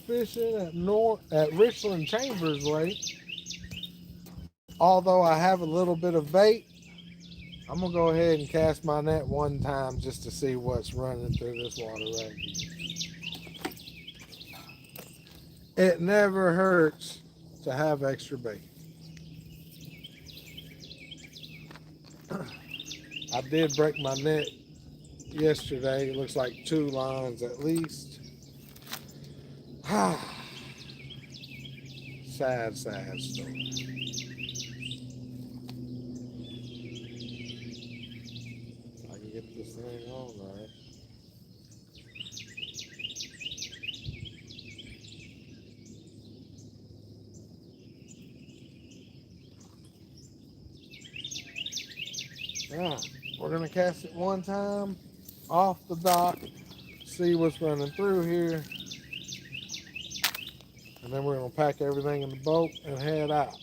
fishing at Richland Chambers Way. Although I have a little bit of bait, I'm gonna go ahead and cast my net one time just to see what's running through this water right here. It never hurts to have extra bait. I did break my net yesterday. It looks like 2 lines at least. Sad, sad story. I can get this thing on right. Yeah, we're gonna cast it one time off the dock, see what's running through here, and then we're gonna pack everything in the boat and head out.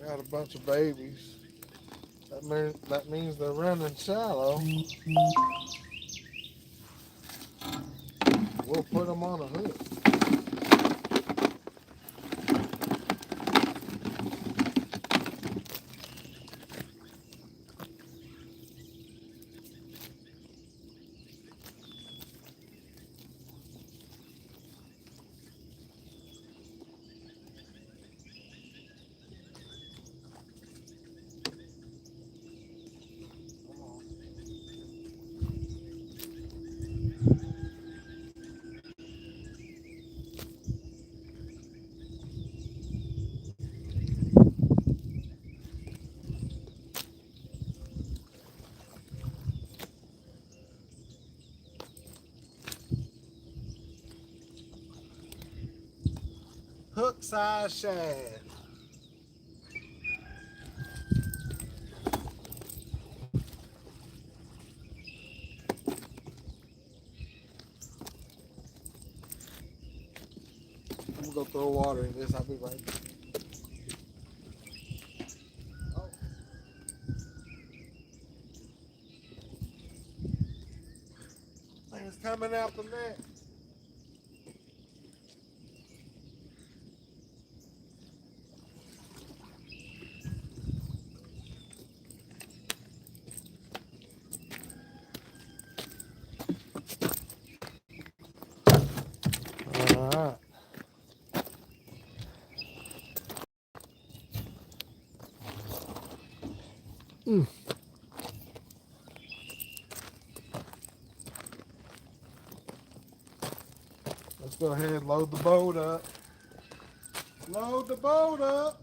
Got a bunch of babies. That means they're running shallow. We'll put them on a hook. Hook size shad. I'm gonna go throw water in this. I'll be right back. Oh. Thing's coming out the net. All right. Let's go ahead and load the boat up. Load the boat up.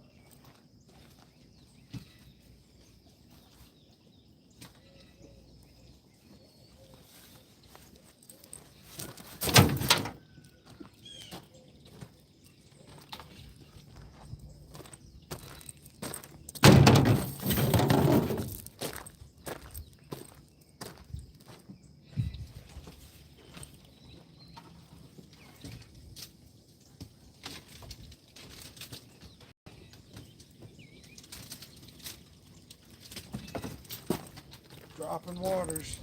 Dropping waters.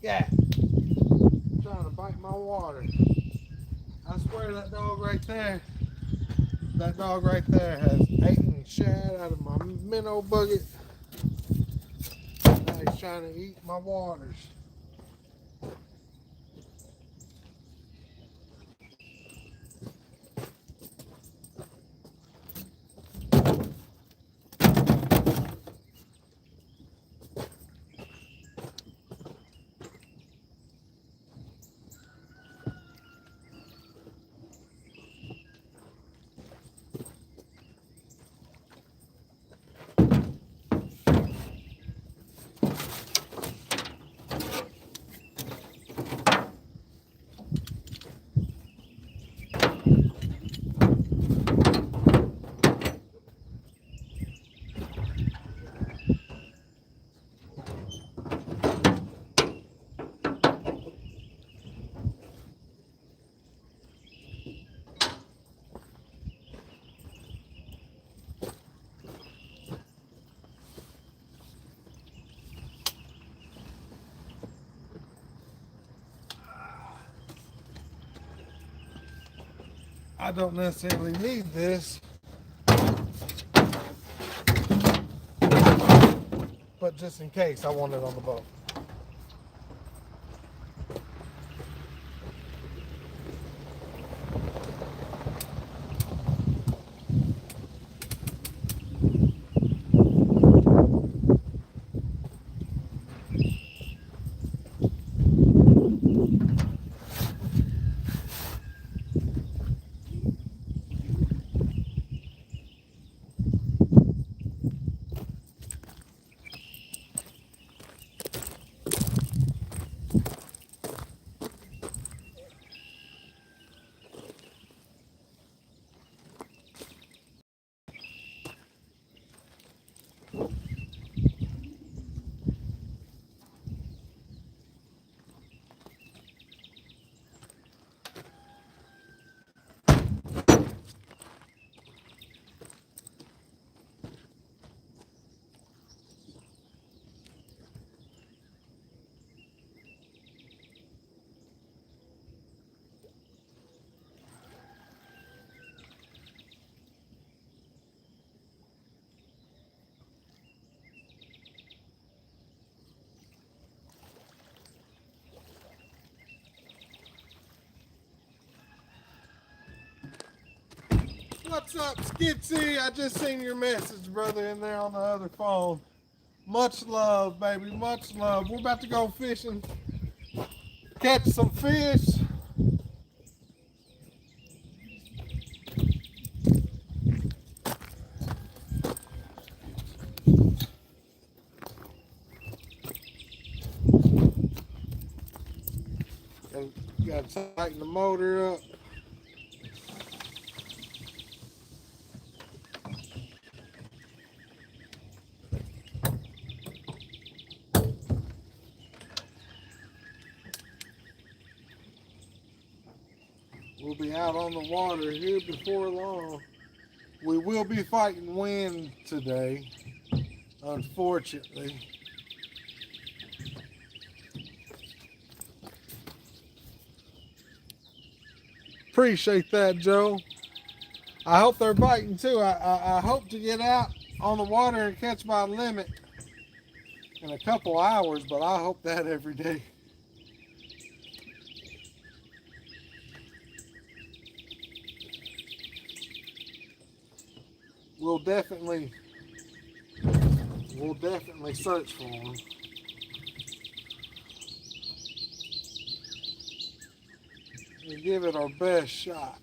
cat trying to bite my water. I swear that dog right there has eaten shad out of my minnow bucket. Now he's trying to eat my waters. I don't necessarily need this, but just in case, I want it on the boat. What's up, Skitsy? I just seen your message, brother, in there on the other phone. Much love, baby, much love. We're about to go fishing, catch some fish. And got to tighten the motor up. We'll be out on the water here before long. We will be fighting wind today, unfortunately. Appreciate that, Joe. I hope they're biting too. I hope to get out on the water and catch my limit in a couple hours, but I hope that every day. We'll definitely search for them. We'll give it our best shot.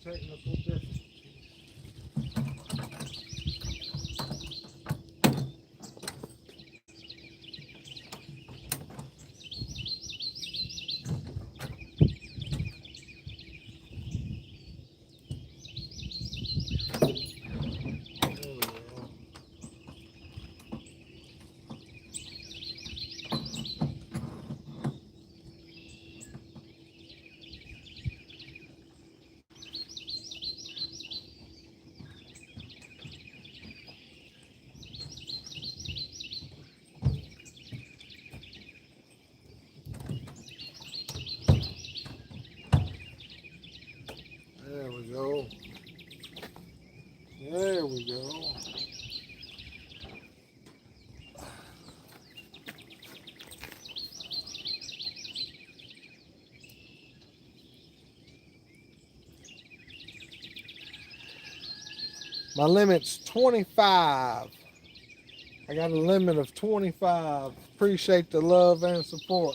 Technical difficulties. My limit's 25. I got a limit of 25. Appreciate the love and support.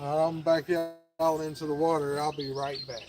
I'm back y'all into the water. I'll be right back.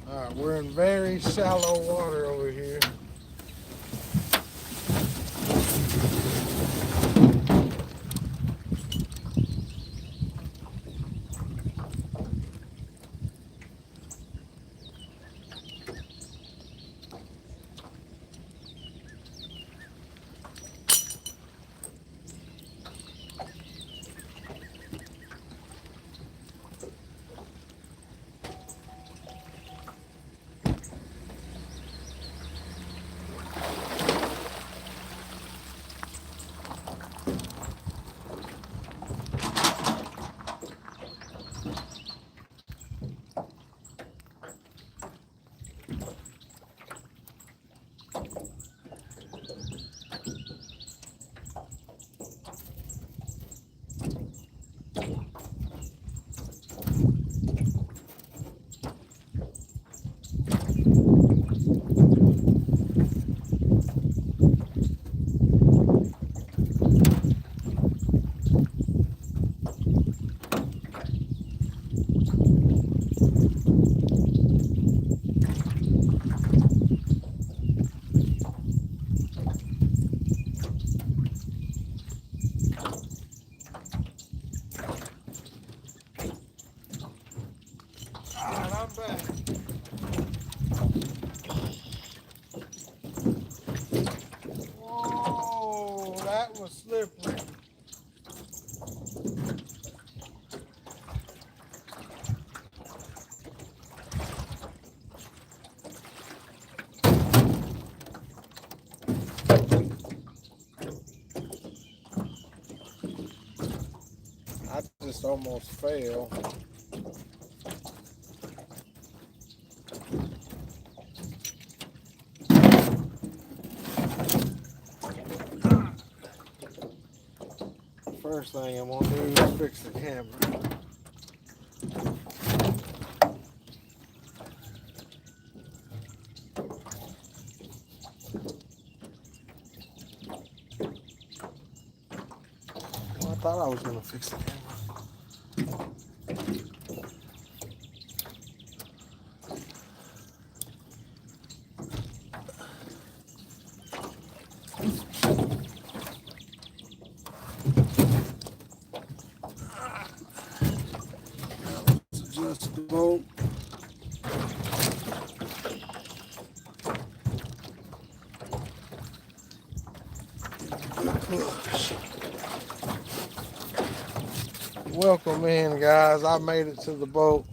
All right, we're in very shallow water over here. All right, I'm back. Whoa, that was slippery. I just almost fell. First thing I'm gonna do is fix the camera. Well, I thought I was gonna fix the camera. Let's adjust the boat. Push. Welcome in, guys. I made it to the boat.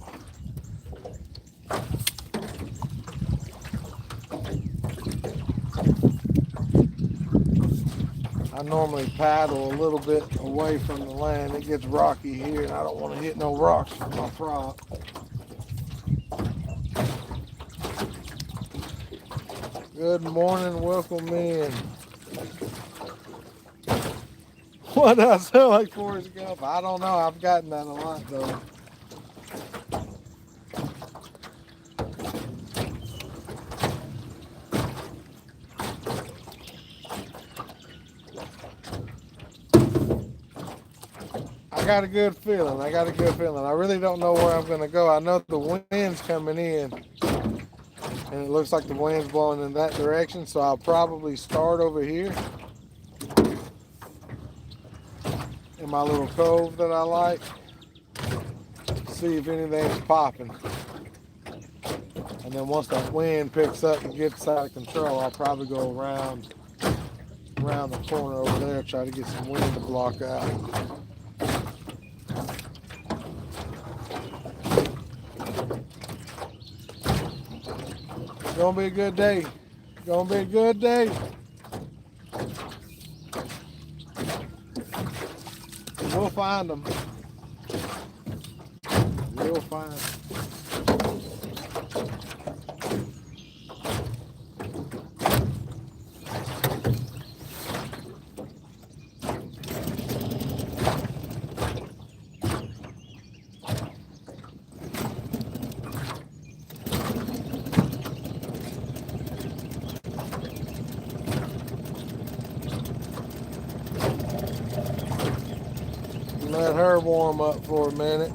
I normally paddle a little bit away from the land. It gets rocky here, and I don't want to hit no rocks with my prop. Good morning, welcome in. What does I sound like Forrest Gump? I don't know. I've gotten that a lot though. I got a good feeling. I really don't know where I'm going to go. I know the wind's coming in, and it looks like the wind's blowing in that direction, so I'll probably start over here in my little cove that I like. See if anything's popping. And then once that wind picks up and gets out of control, I'll probably go around the corner over there, try to get some wind to block out. It's gonna be a good day. Gonna be a good day. We'll find them. We'll find them. Let her warm up for a minute.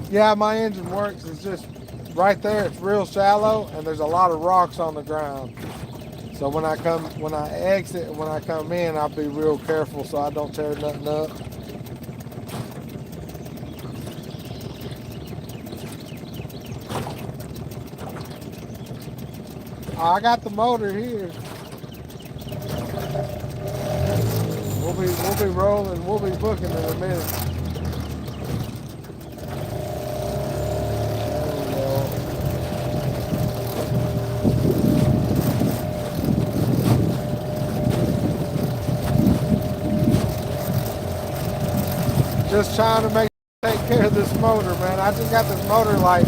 Yeah, my engine works. It's just right there. It's real shallow, and there's a lot of rocks on the ground. So when I exit, and when I come in, I'll be real careful so I don't tear nothing up. I got the motor here. We'll be rolling. We'll be booking in a minute. Just trying to take care of this motor, man. I just got this motor like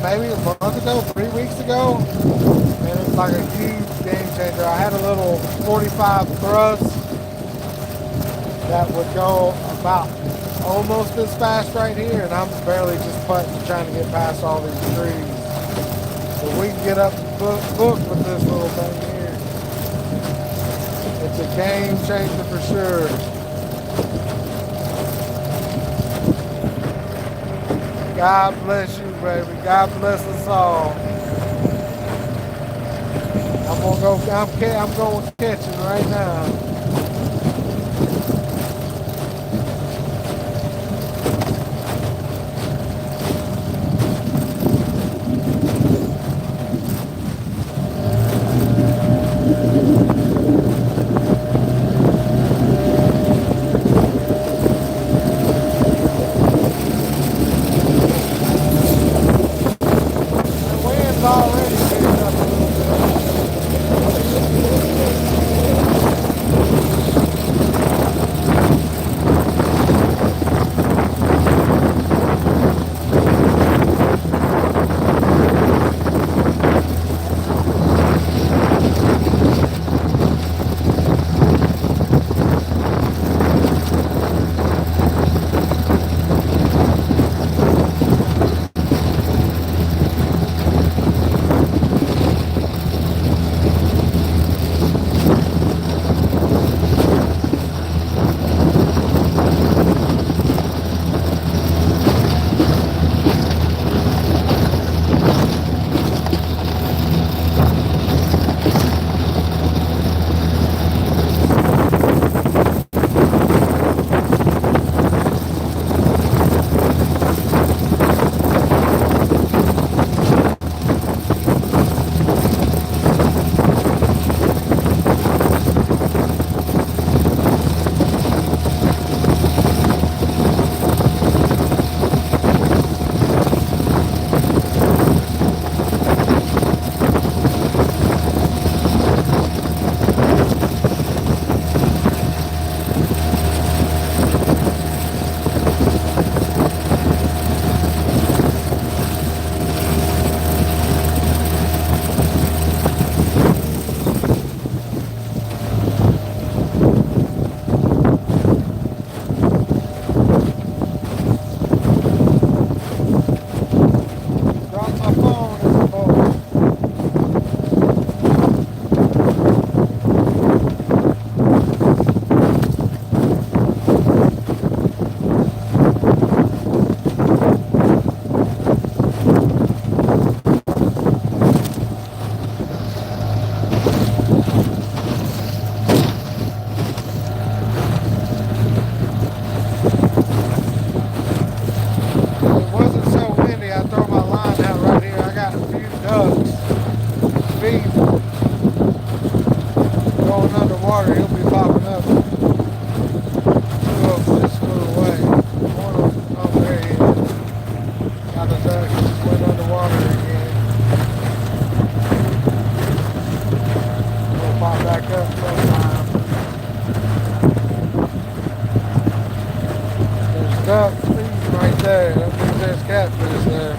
maybe a month ago, 3 weeks ago, and it's like a huge game changer. I had a little 45 thrust that would go about almost as fast right here, and I'm barely just putting, trying to get past all these trees. So we can get up and book with this little thing here. It's a game changer for sure. God bless you, baby. God bless us all. I'm going catching right now. Duck feeding right there. That means there's catfish there.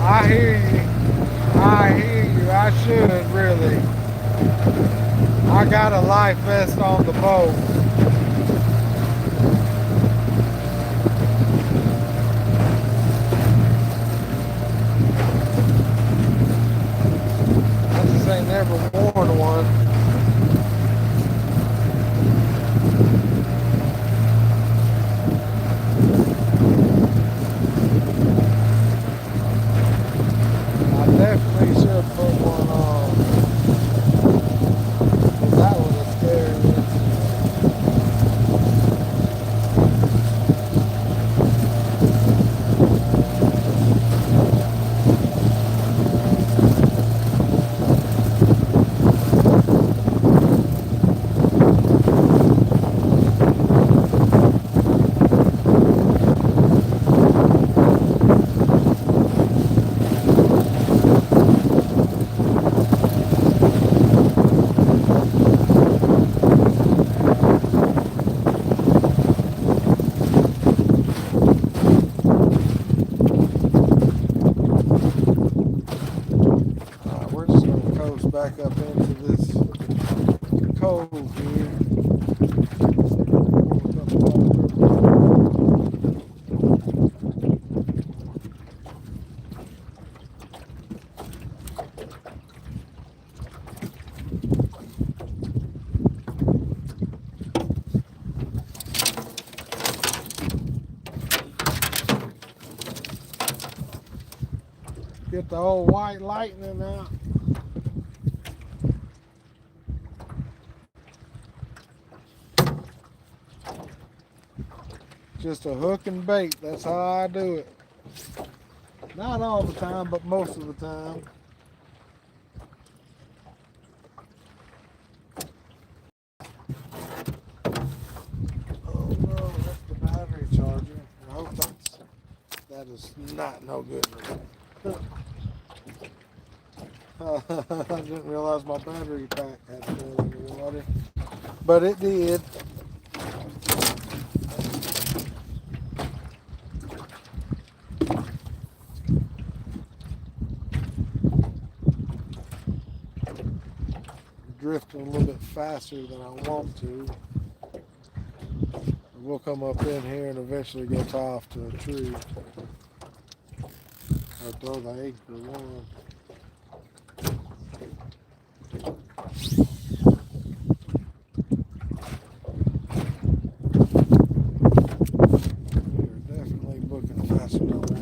I hear you. I hear you. I should really. I got a life vest on the boat. I just ain't never worn one. I definitely should put one on. 'Cause that was a scary incident. We're just going to coast back up into this cove here. Get the old white lightning out. Just a hook and bait. That's how I do it. Not all the time, but most of the time. Oh no, that's the battery charger. I hope that is not no good. I didn't realize my battery pack had fell in the water, but it did. Drifting a little bit faster than I want to. We'll come up in here and eventually go tie off to a tree. Or throw the anchor one. We're definitely booking faster than I want to.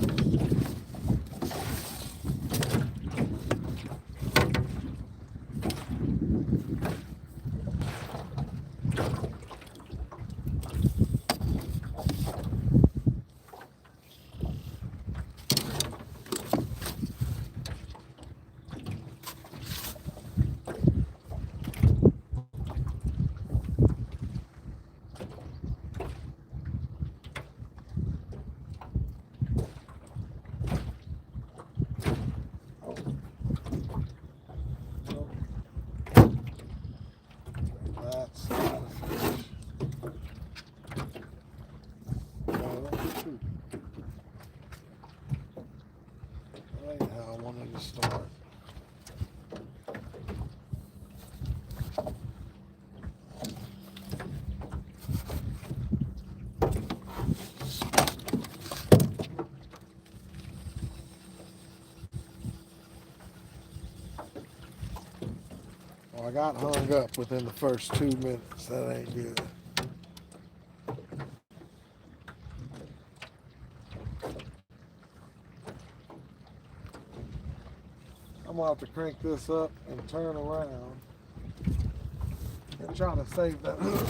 That's not a fish. No, that's true. That ain't how I wanted to start. got hung up within the first 2 minutes. That ain't good. I'm gonna have to crank this up and turn around and try to save that hook.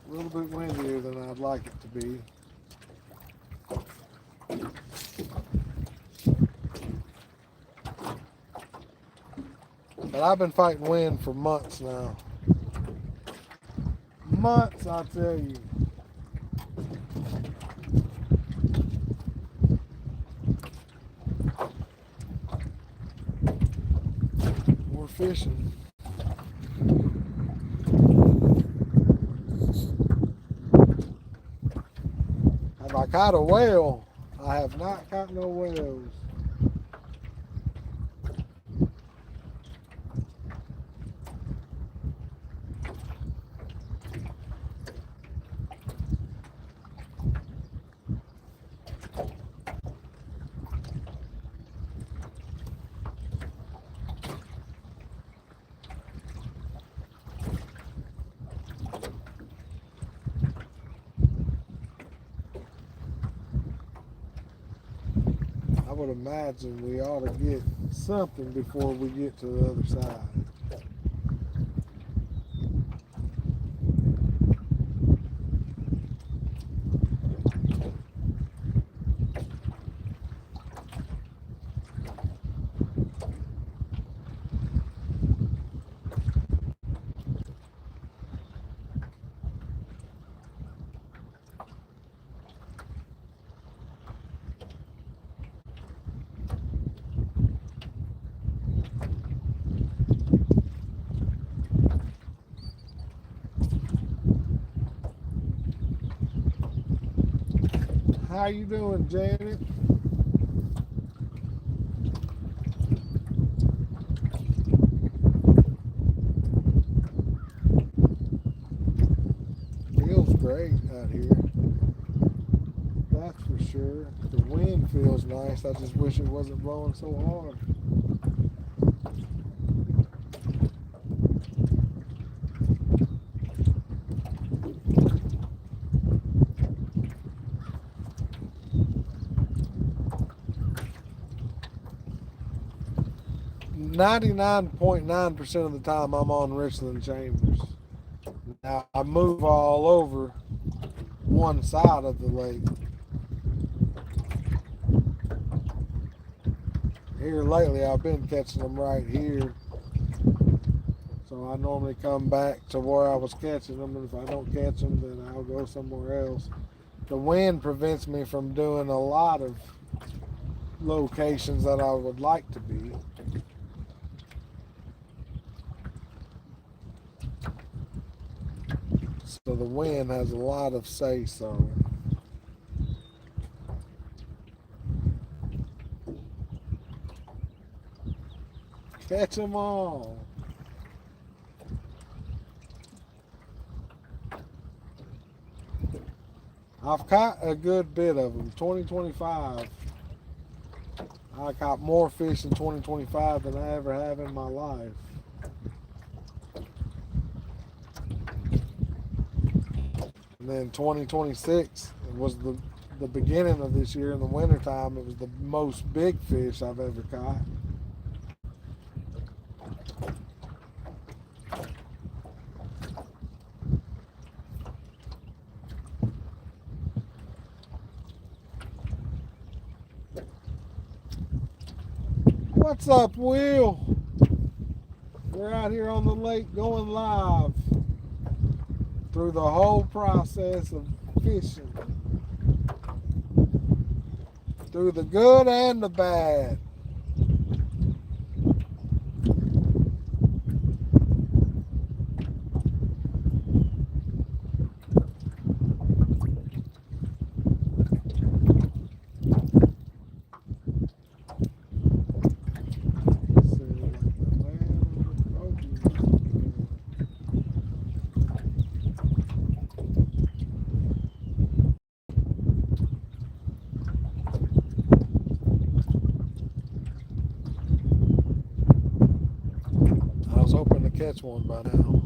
A little bit windier than I'd like it to be. But I've been fighting wind for months now. Months, I tell you. We're fishing. Have I caught a whale? I have not caught no whales. I would imagine we ought to get something before we get to the other side. How you doing, Janet? Feels great out here. That's for sure. The wind feels nice. I just wish it wasn't blowing so hard. 99.9% of the time I'm on Richland Chambers. Now I move all over one side of the lake. Here lately I've been catching them right here. So I normally come back to where I was catching them, and if I don't catch them, then I'll go somewhere else. The wind prevents me from doing a lot of locations that I would like to be. So the wind has a lot of say-so. Catch them all. I've caught a good bit of them. 2025. I caught more fish in 2025 than I ever have in my life. And then 2026 was the beginning of this year in the wintertime. It was the most big fish I've ever caught. What's up, Will? We're out here on the lake going live through the whole process of fishing. Through the good and the bad. I was hoping to catch one by now.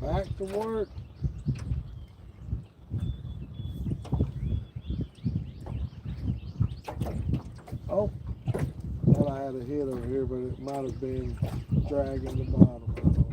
Back to work. Oh, thought I had a hit over here, but it might have been dragging the bottom. I don't know.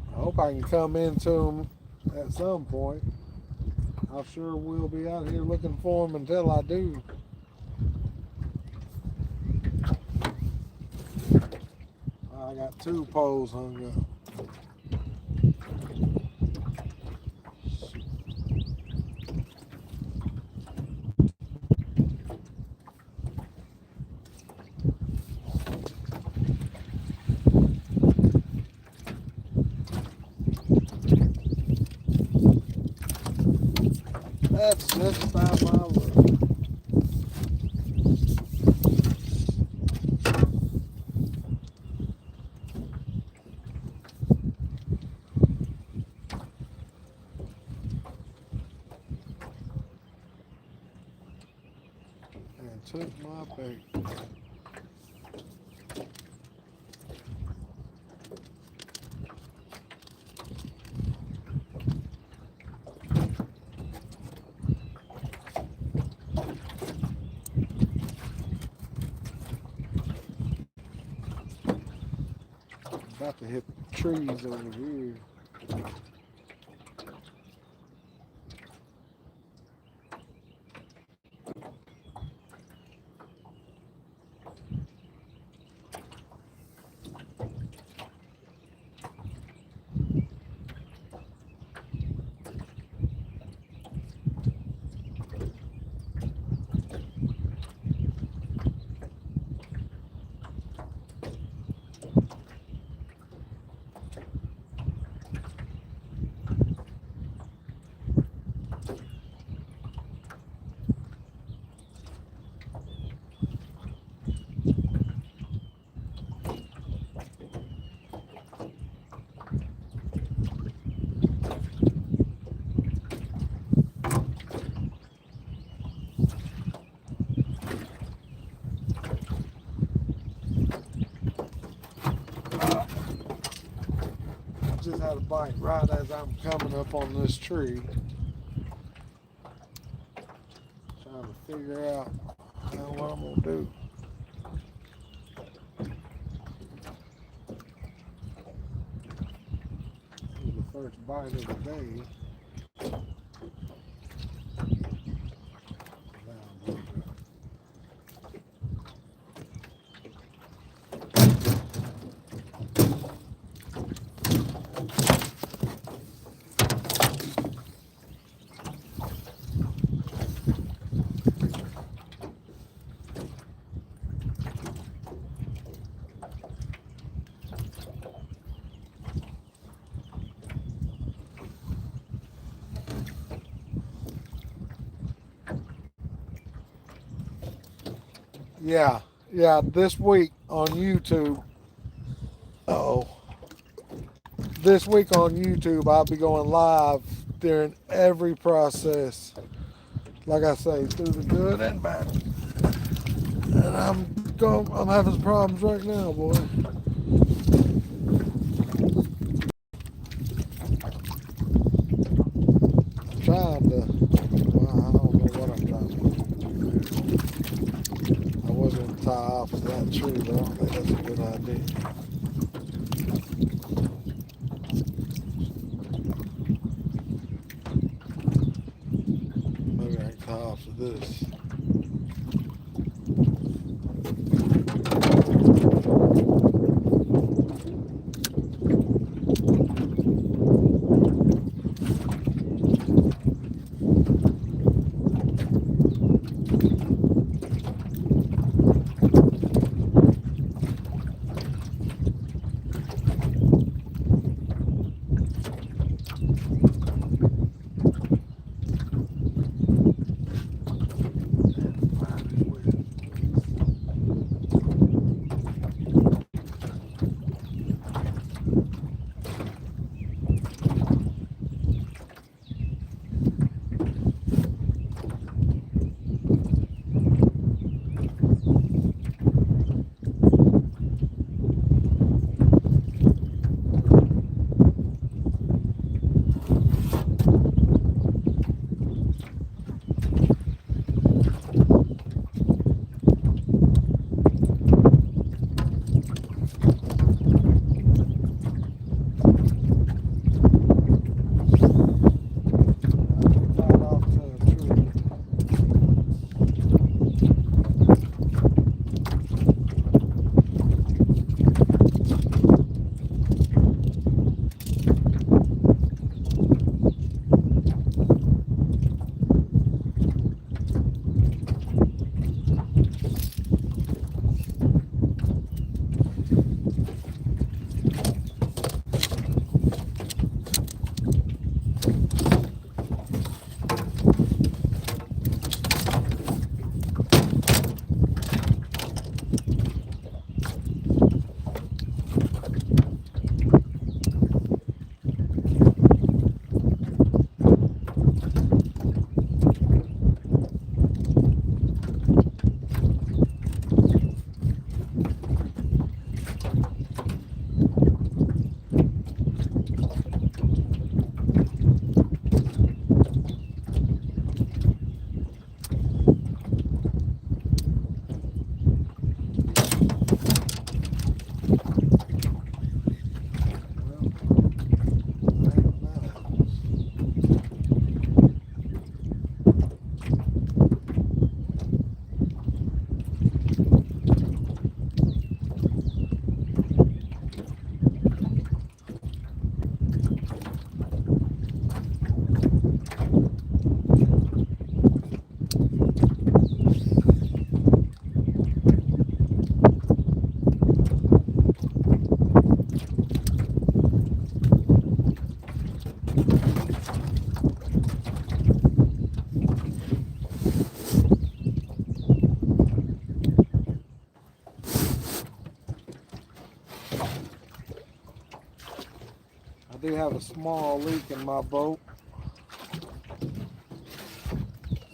I hope I can come into them at some point. I sure will be out here looking for them until I do. I got 2 poles hung up. That's just about my luck. And took my bait. About to hit the trees over here. had a bite right as I'm coming up on this tree. Trying to figure out what I'm gonna do. This is the first bite of the day. Yeah, this week on YouTube. Oh, this week on YouTube, I'll be going live during every process. Like I say, through the good and bad. And I'm having some problems right now, boy. Trying to. Well, I don't know what I'm trying to do. I was going to tie off of that tree, but I don't think that's a good idea. Maybe I can tie off of this. I do have a small leak in my boat,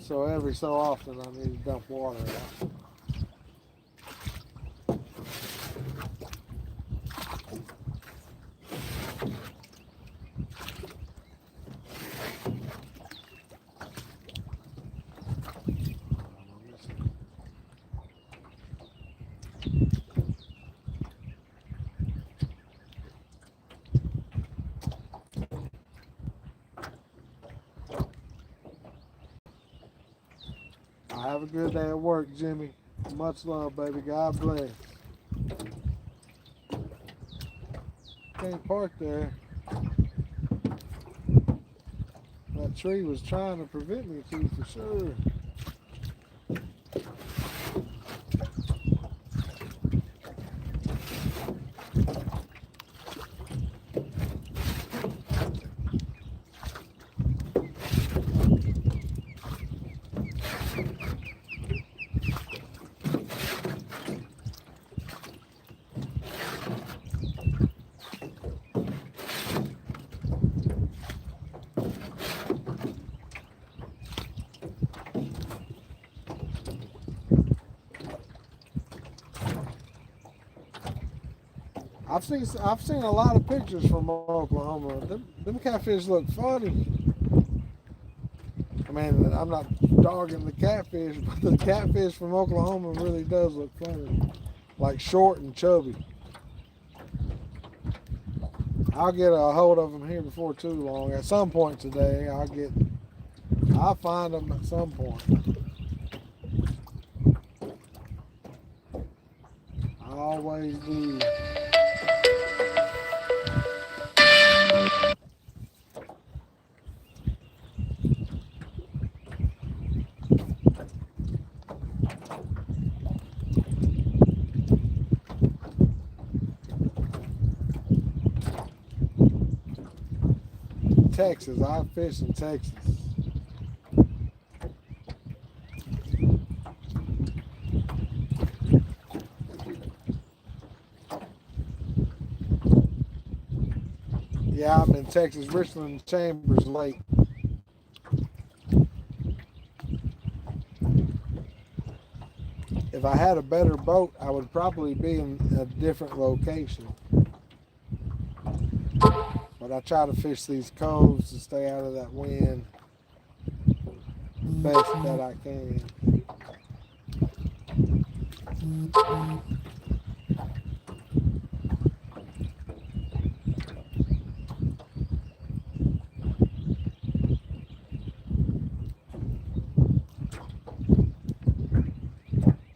so every so often I need to dump water out. Have a good day at work, Jimmy. Much love, baby. God bless. Can't park there. That tree was trying to prevent me to, for sure. I've seen a lot of pictures from Oklahoma. Them catfish look funny. I mean, I'm not dogging the catfish, but the catfish from Oklahoma really does look funny, like short and chubby. I'll get a hold of them here before too long. At some point today, I'll find them at some point. I always do. Texas, I fish in Texas. Yeah, I'm in Texas, Richland Chambers Lake. If I had a better boat, I would probably be in a different location. But I try to fish these coves to stay out of that wind best that I can.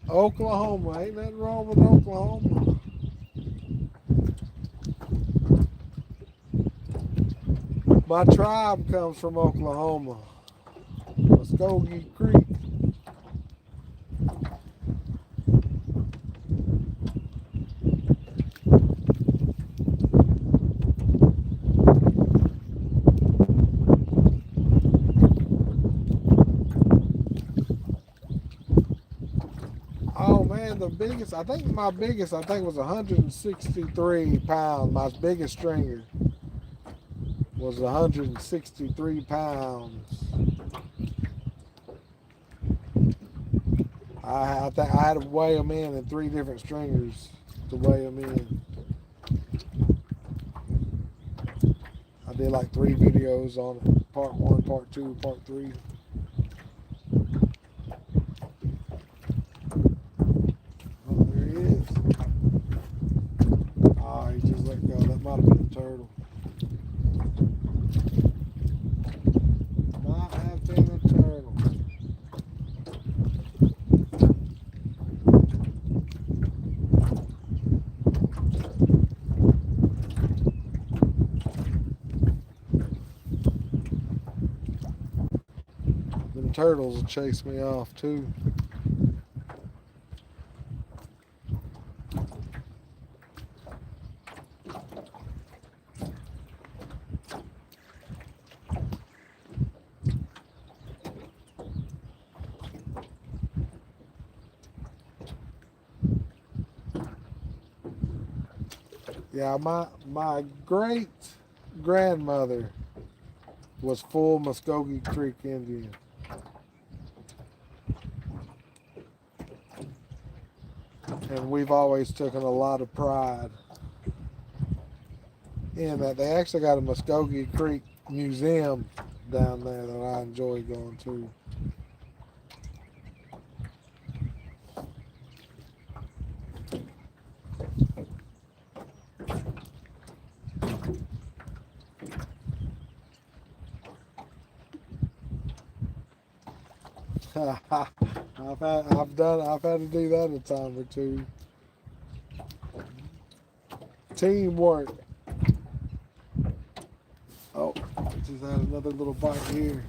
Oklahoma, ain't nothing wrong with Oklahoma. My tribe comes from Oklahoma, Muskogee Creek. Oh man, my biggest was 163 pounds. My biggest stringer was 163 pounds. I had to weigh them in 3 different stringers to weigh them in. I did like 3 videos on it. Part 1, part 2, part 3. Oh, there he is. Oh, he just let go. That might have been a turtle. Might have been a turtle. Them turtles will chase me off too. Yeah, my great grandmother was full Muskogee Creek Indian. And we've always taken a lot of pride in that. They actually got a Muskogee Creek museum down there that I enjoy going to. I've had to do that a time or two. Teamwork. Oh, just had another little bite here.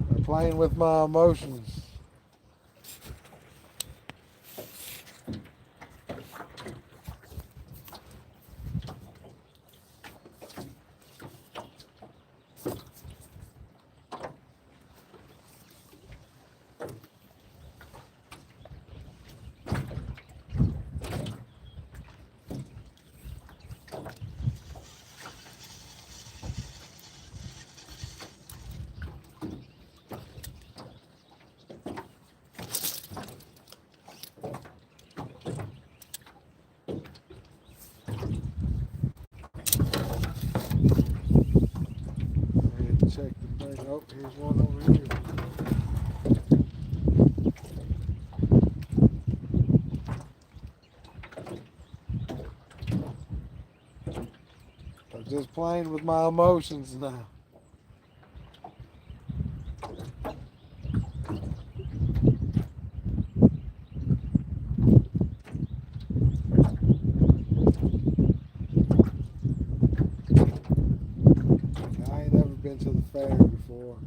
I'm playing with my emotions. Check the thing. Oh, here's one over here. I'm just playing with my emotions now. I ain't never been to the fair before.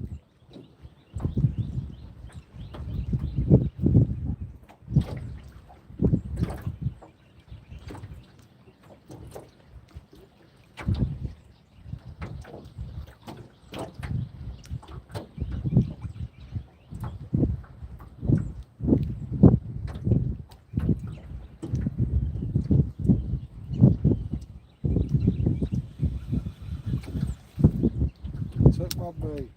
Took my bait.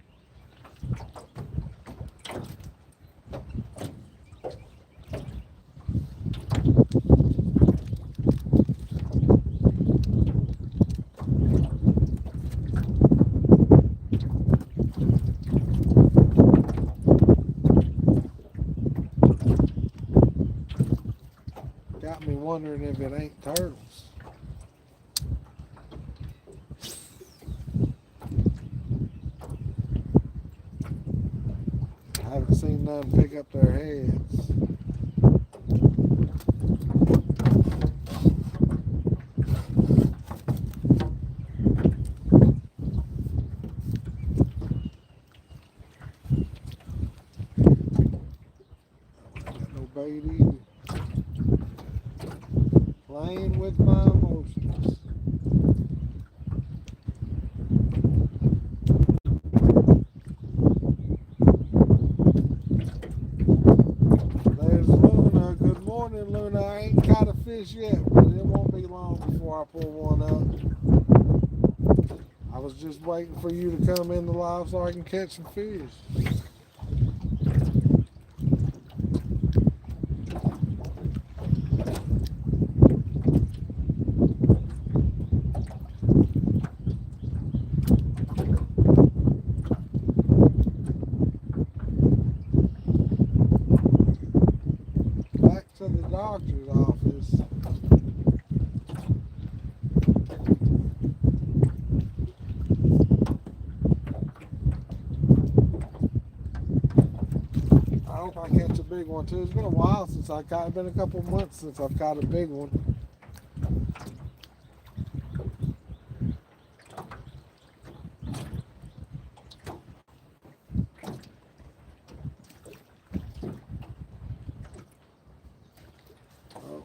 Got me wondering if it ain't turtles. I haven't seen none pick up their heads. Got no bait either. Playing with my emotions. There's Luna. Good morning, Luna. I ain't caught a fish yet, but it won't be long before I pull one up. I was just waiting for you to come in the live so I can catch some fish. Back to the doctor's office. I hope I catch a big one too. It's been a while since I caught. It's been a couple of months since I've caught a big one. Oh.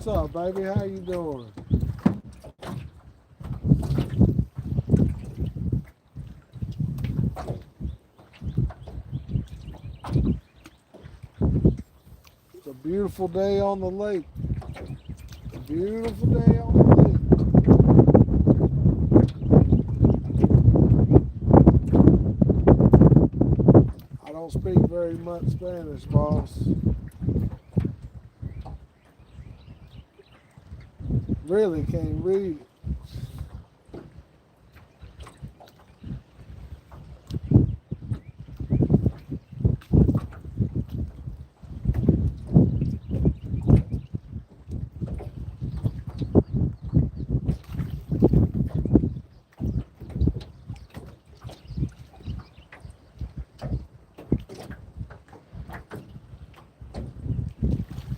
What's up, baby? How you doing? It's a beautiful day on the lake. A beautiful day on the lake. I don't speak very much Spanish, boss. Really can't read it.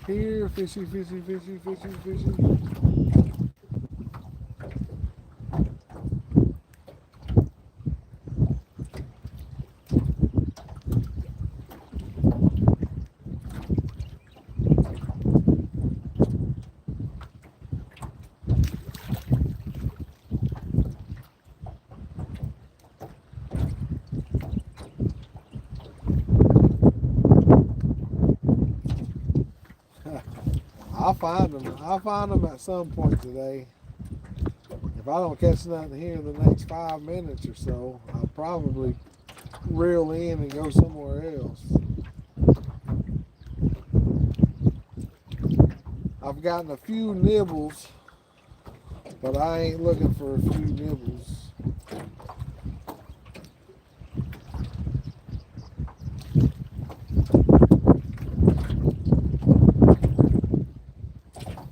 Here, fishy, fishy, fishy, fishy, fishy. I'll find them. I'll find them at some point today. If I don't catch nothing here in the next 5 minutes or so, I'll probably reel in and go somewhere else. I've gotten a few nibbles, but I ain't looking for a few nibbles.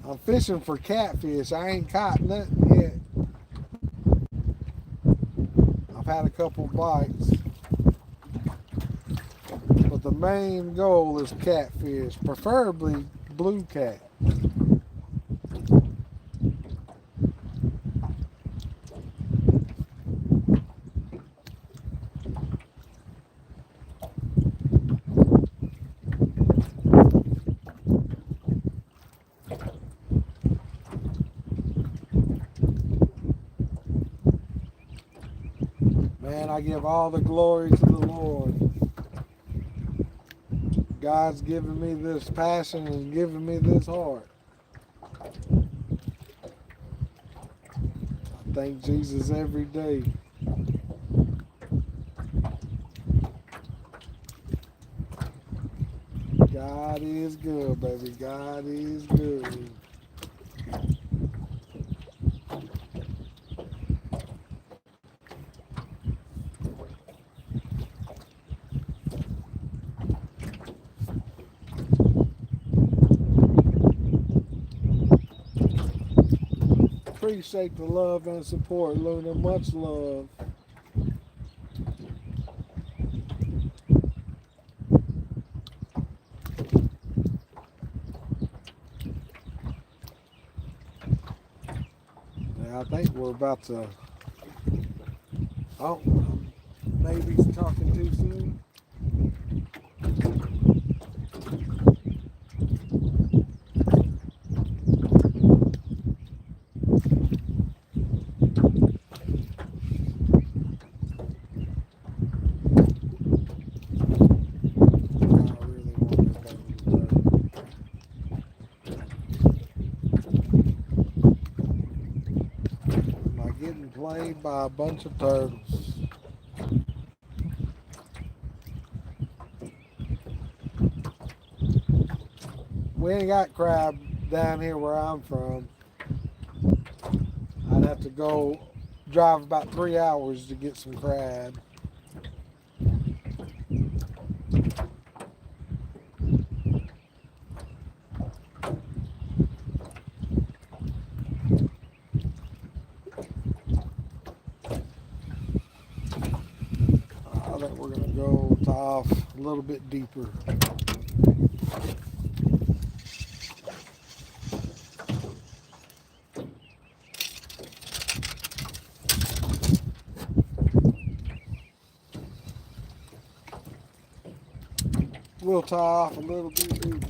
I'm fishing for catfish. I ain't caught nothing yet. I've had a couple bites. But the main goal is catfish, preferably blue cat. Man, I give all the glory to the Lord. God's given me this passion and given me this heart. I thank Jesus every day. God is good, baby. God is good. Appreciate the love and support, Luna. Much love. Now, I think we're about to. Oh, maybe talking too soon. Played by a bunch of turtles. We ain't got crab down here where I'm from. I'd have to go drive about 3 hours to get some crab. I think we're going to go off a little bit deeper. We'll tie off a little bit deeper.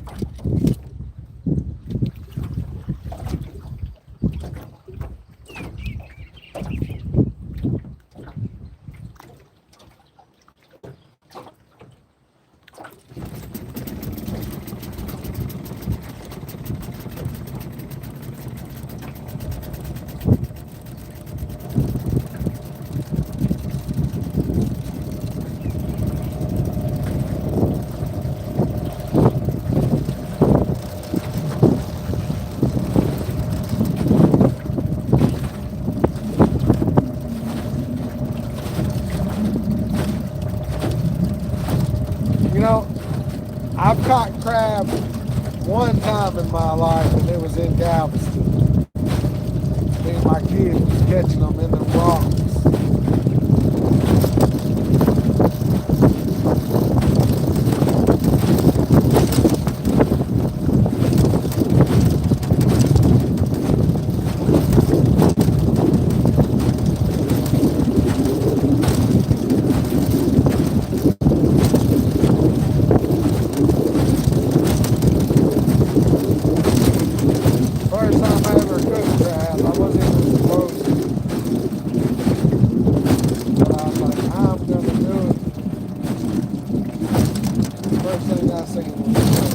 know, I've caught crab one time in my life, and it was in Galveston. Me and my kids was catching them in the rocks. First time I ever cooked crab, I wasn't even supposed to. But I was like, I'm gonna do it. First thing I seen was crab.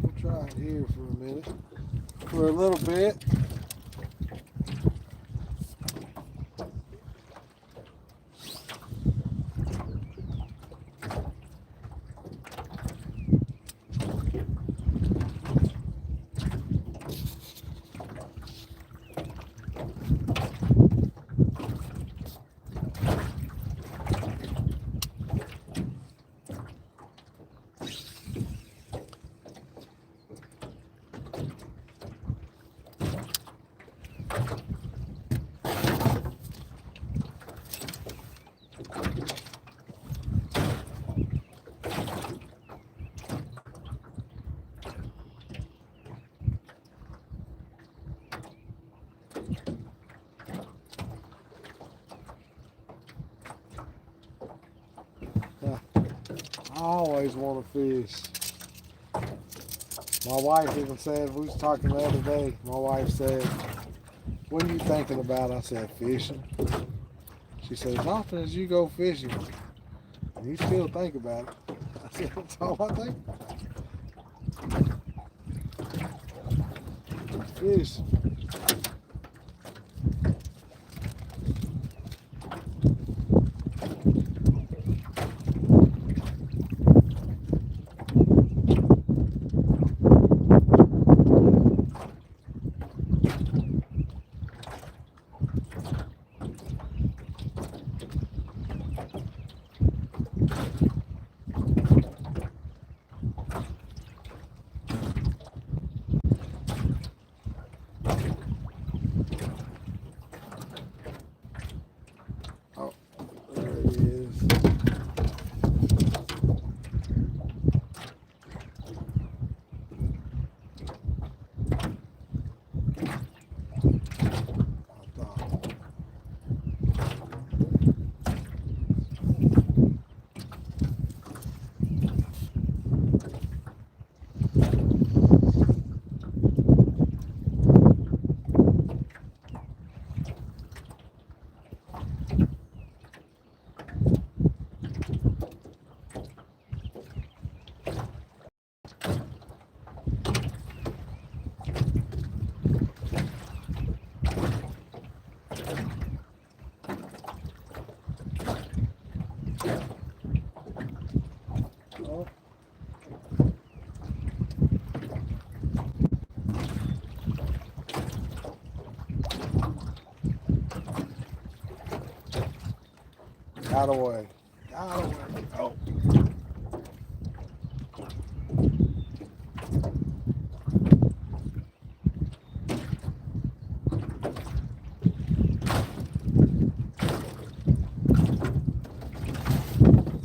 We'll try it here for a minute. For a little bit. I always want to fish. My wife even said, we was talking the other day, my wife said, what are you thinking about? I said, fishing. She said, as often as you go fishing, you still think about it. I said, that's all I think about. Fish. Oh, there he is. Oh. Got away. Got away. Oh.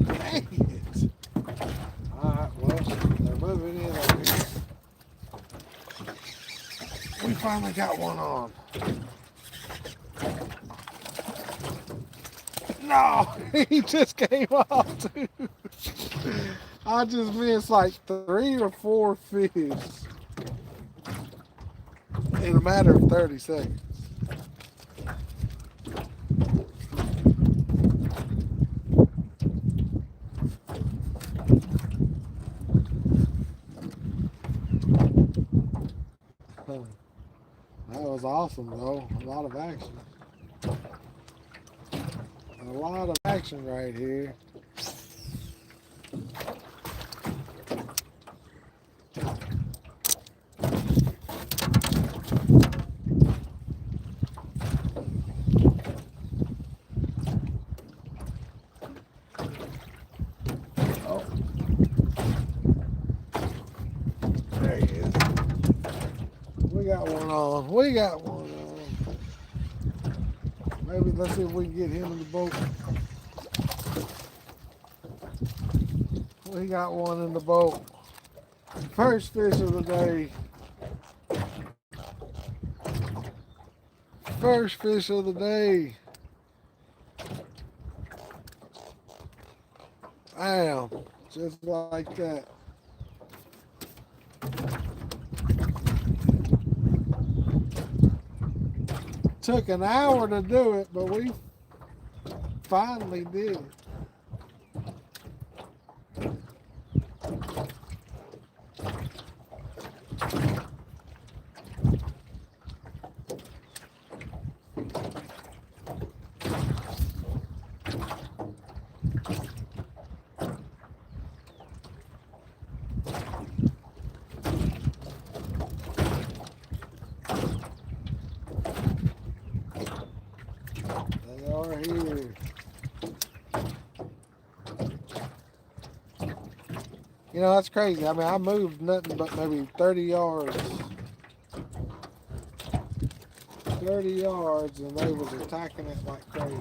Dang it. Alright, well, they're moving finally got one on. No, he just came off too. I just missed like 3 or 4 fish in a matter of 30 seconds. That was awesome though. A lot of action. A lot of action right here. Oh, there he is. We got one on. We got one on. Maybe let's see if we can get him in the boat. We got one in the boat. First fish of the day. First fish of the day. Bam. Just like that. Took an hour to do it, but we finally did it. They are here. You know, that's crazy. I mean, I moved nothing but maybe 30 yards. 30 yards and they was attacking it like crazy.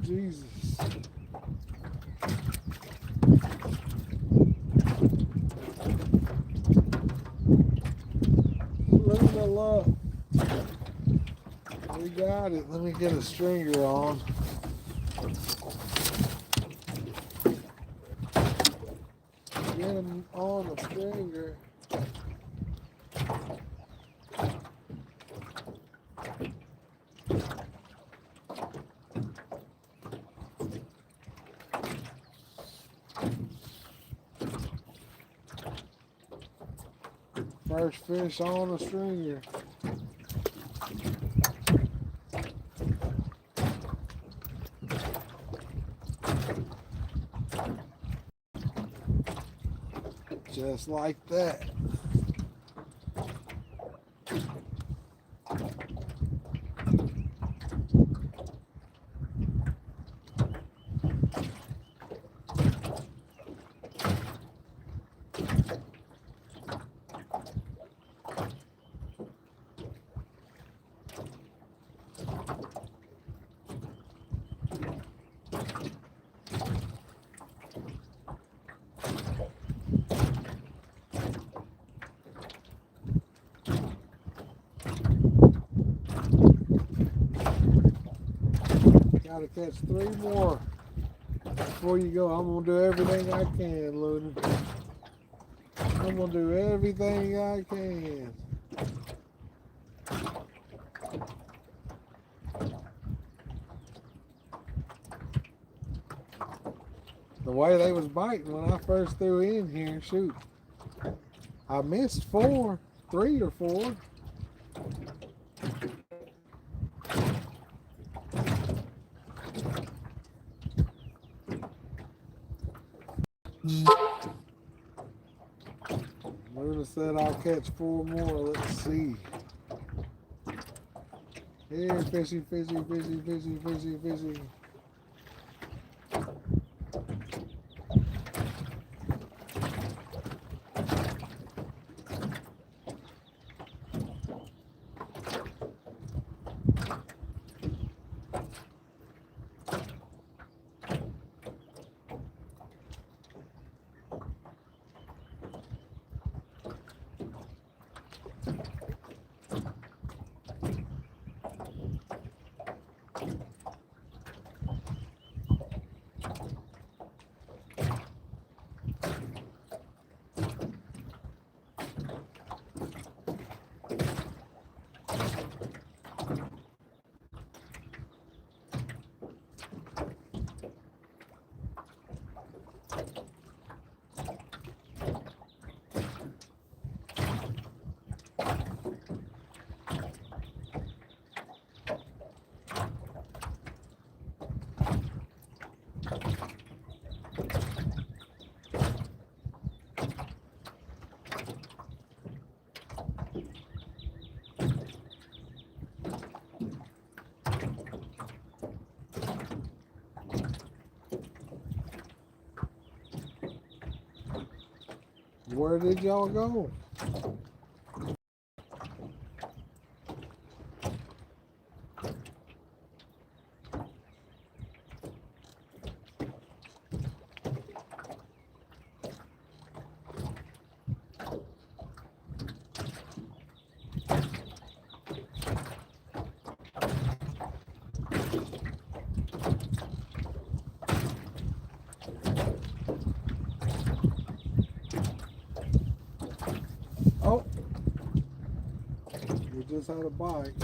Jesus. Look at luck. We got it. Let me get a stringer on. Get him on the stringer. First fish on the stringer. Just like that. Gotta catch 3 more before you go. I'm gonna do everything I can, Looney. I'm gonna do everything I can. The way they was biting when I first threw in here, shoot. I missed 4, 3 or 4. Luna said I'll catch 4 more. Let's see. Here, fishy, fishy, fishy, fishy, fishy, fishy. Where did y'all go? Oh, we just had a bite.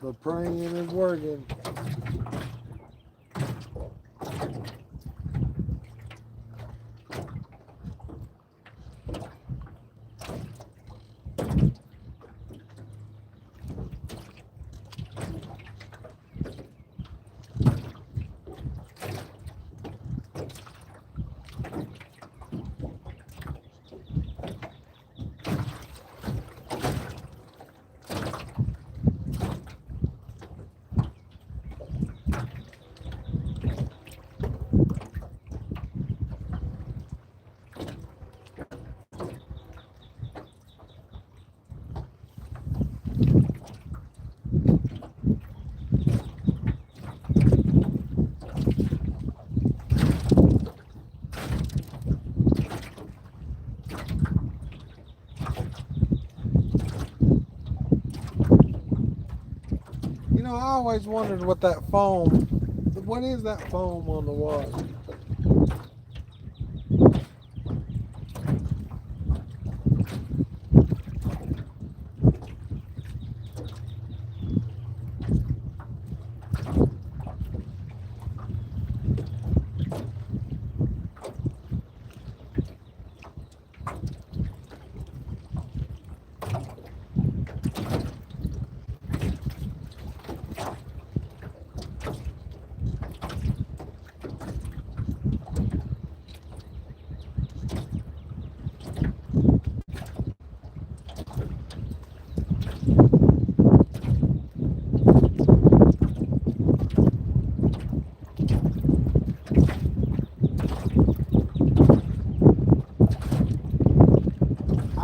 The praying is working. You know, I always wondered what that foam, what is that foam on the water?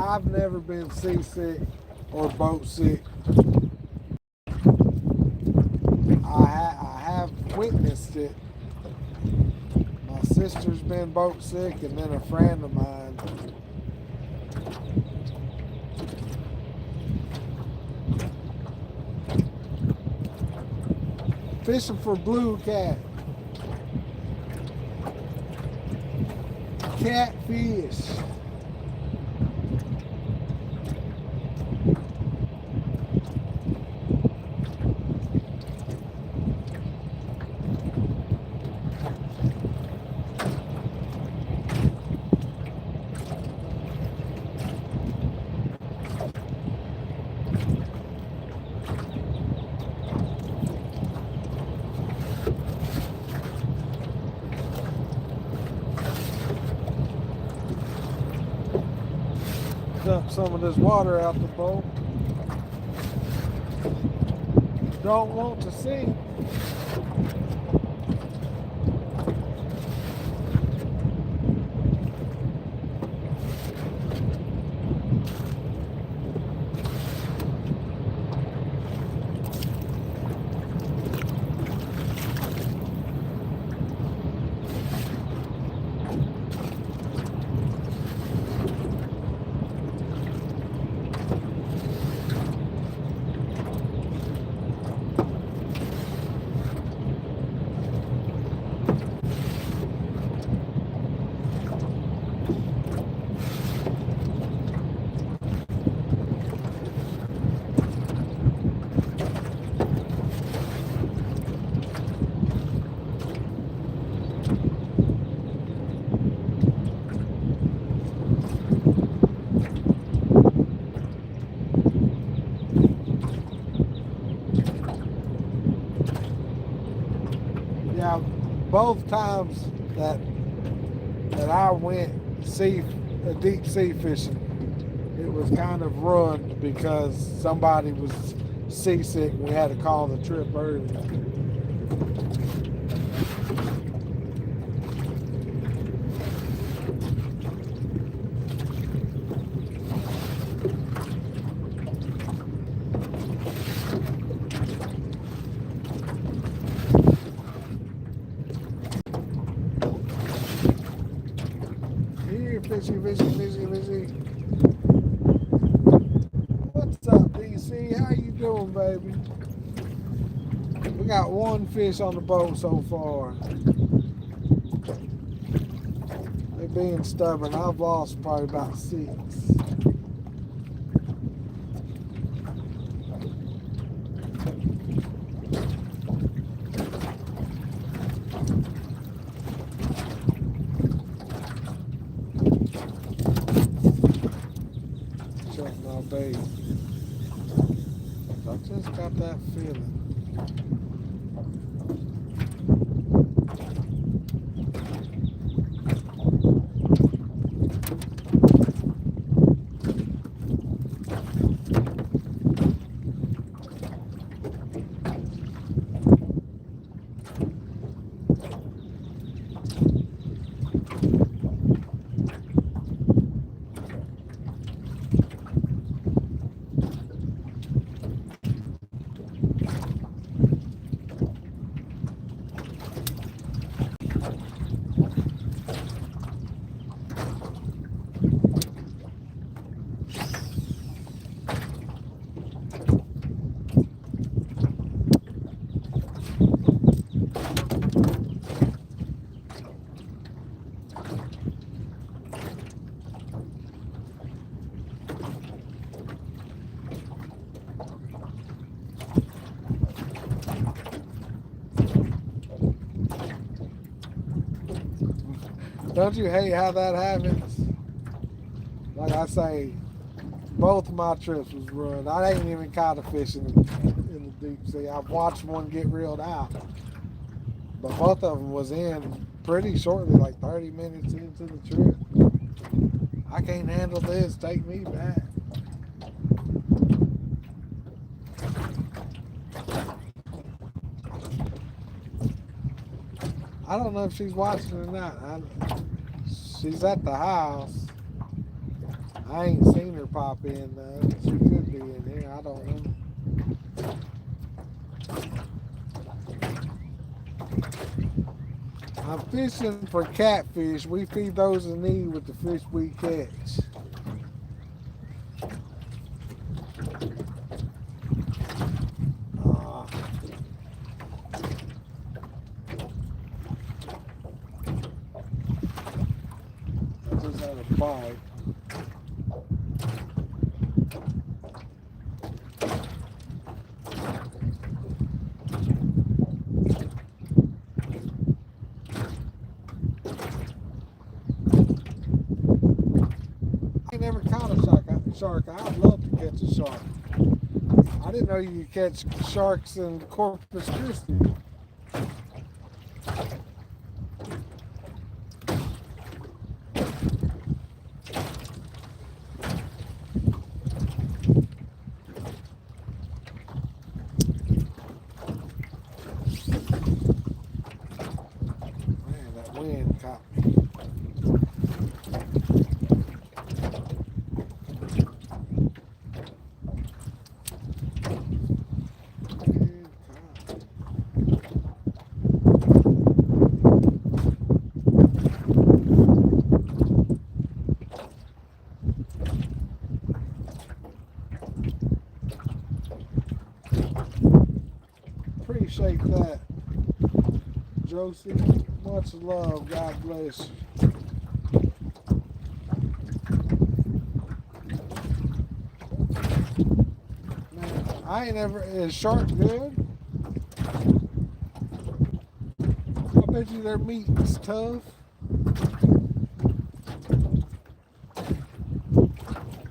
I've never been seasick or boat sick. I have witnessed it. My sister's been boat sick, and then a friend of mine. Fishing for blue cat. Catfish. Dump some of this water out the boat. Don't want to sink. both times that I went deep sea fishing, it was kind of ruined because somebody was seasick and we had to call the trip early. Here, fishy. What's up, DC? How you doing, baby? We got one fish on the boat so far. They're being stubborn. I've lost probably about 6. Check my bait. I just got that feeling. Don't you hate how that happens? Like I say, both of my trips was ruined. I ain't even caught a fish in the deep sea. I've watched one get reeled out, but both of them was in pretty shortly, like 30 minutes into the trip. I can't handle this. Take me back. I don't know if she's watching or not. She's at the house. I ain't seen her pop in though. She could be in here. I don't know. I'm fishing for catfish. We feed those in need with the fish we catch. I just had a bite. I ain't never caught a shark. I'd love to catch a shark. I didn't know you could catch sharks in Corpus Christi. Man, that wind caught me. Appreciate that, Josie. Much love. God bless you. Man, I ain't ever. Is shark good? I bet you their meat is tough.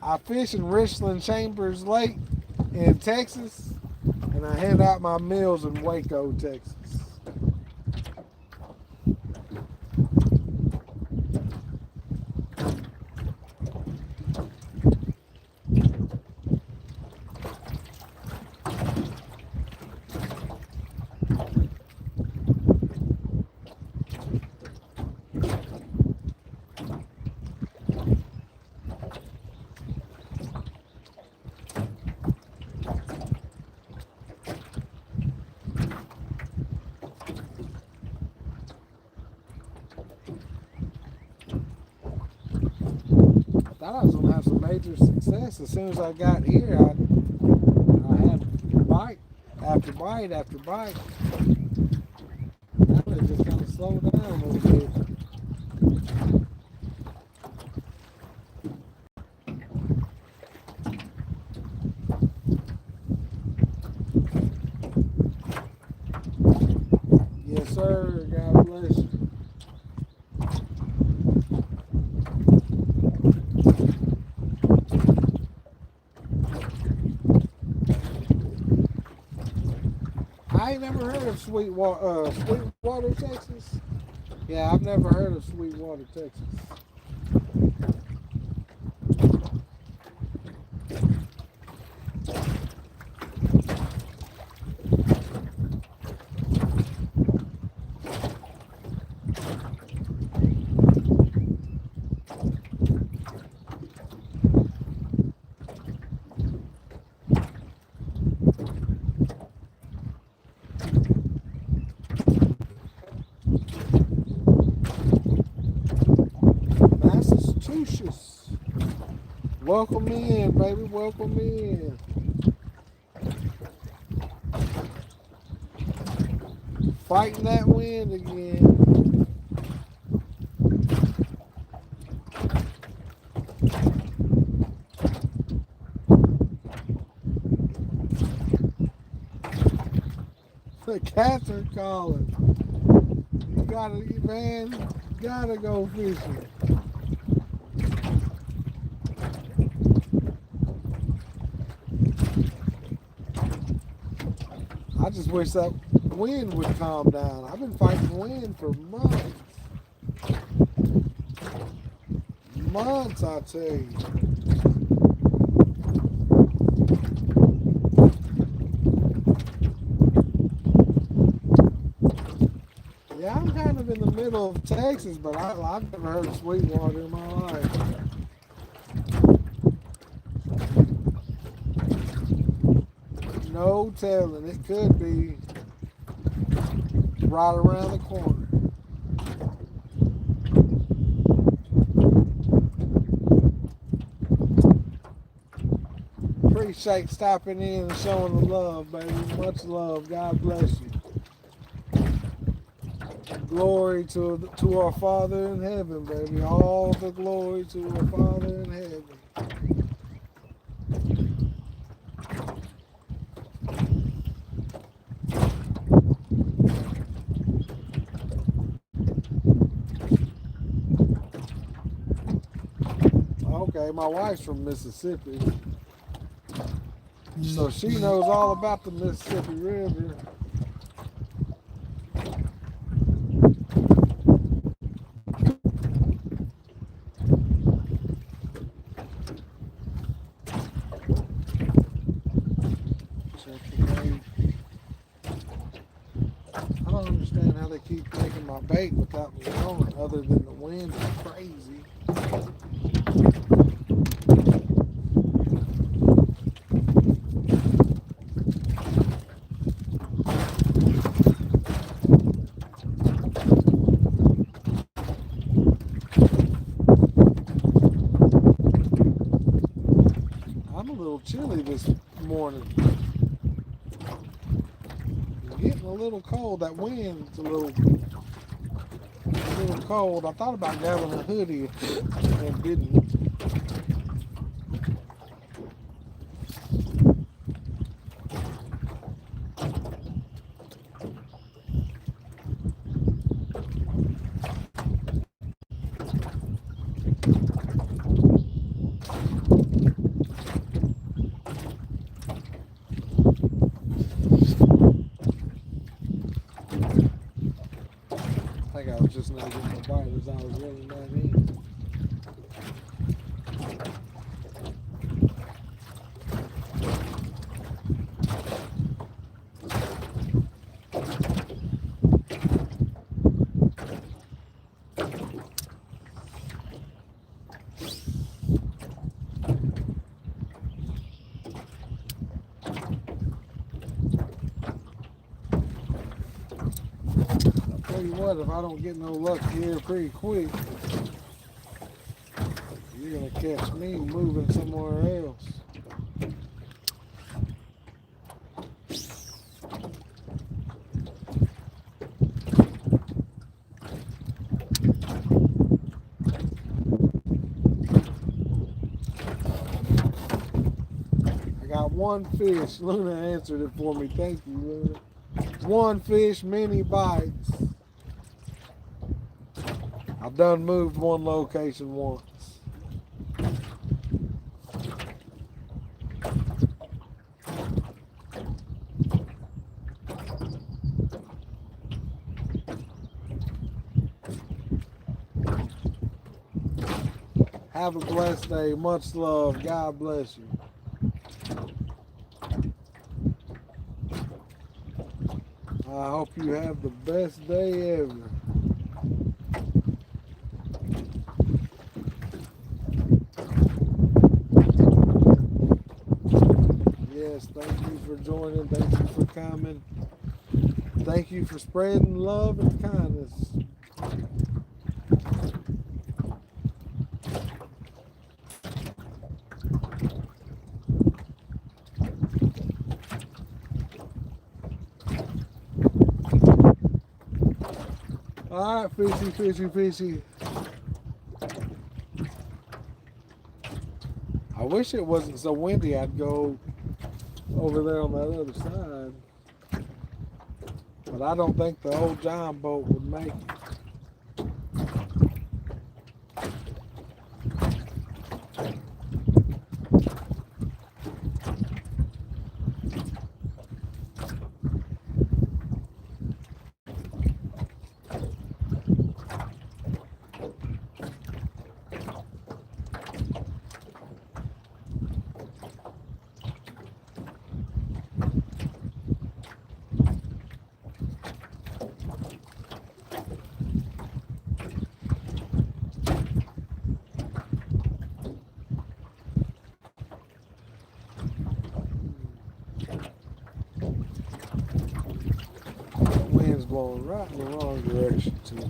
I fish in Richland Chambers Lake in Texas, and I hand out my meals in Waco, Texas. thought I was gonna have some major success. As soon as I got here, I had bite after bite after bite. Now they just kind of slowed down a little bit. Yes, sir. God bless you. I ain't never heard of Sweetwater, Texas. Yeah, I've never heard of Sweetwater, Texas. Massachusetts. Welcome in, baby. Welcome in. Fighting that wind again. The cats are calling. You gotta, man, you gotta go fishing. I just wish that wind would calm down. I've been fighting wind for months. Months, I tell you. Yeah, I'm kind of in the middle of Texas, but I've never heard of Sweetwater in my life. No telling. It could be right around the corner. Appreciate stopping in and showing the love, baby. Much love. God bless you. Glory to our Father in heaven, baby. All the glory to our Father in heaven. Okay, my wife's from Mississippi, so she knows all about the Mississippi River. I don't understand how they keep taking my bait without me knowing, other than the wind is crazy. I'm a little chilly this morning. Getting a little cold. That wind's a little cold. I thought about grabbing a hoodie and didn't. I think I was just not getting the bite as I was reeling that in. Tell you what, if I don't get no luck here pretty quick, You're gonna catch me moving somewhere else. I got one fish. Luna answered it for me. Thank you, Luna. One fish, many bites. I've done moved one location once. Have a blessed day. Much love. God bless you. I hope you have the best day ever. Yes, thank you for joining. Thank you for coming. Thank you for spreading love and kindness. All right, fishy, fishy, fishy. I wish it wasn't so windy. I'd go over there on that other side. But I don't think the old giant boat would make it. Wind's blowing right in the wrong direction too.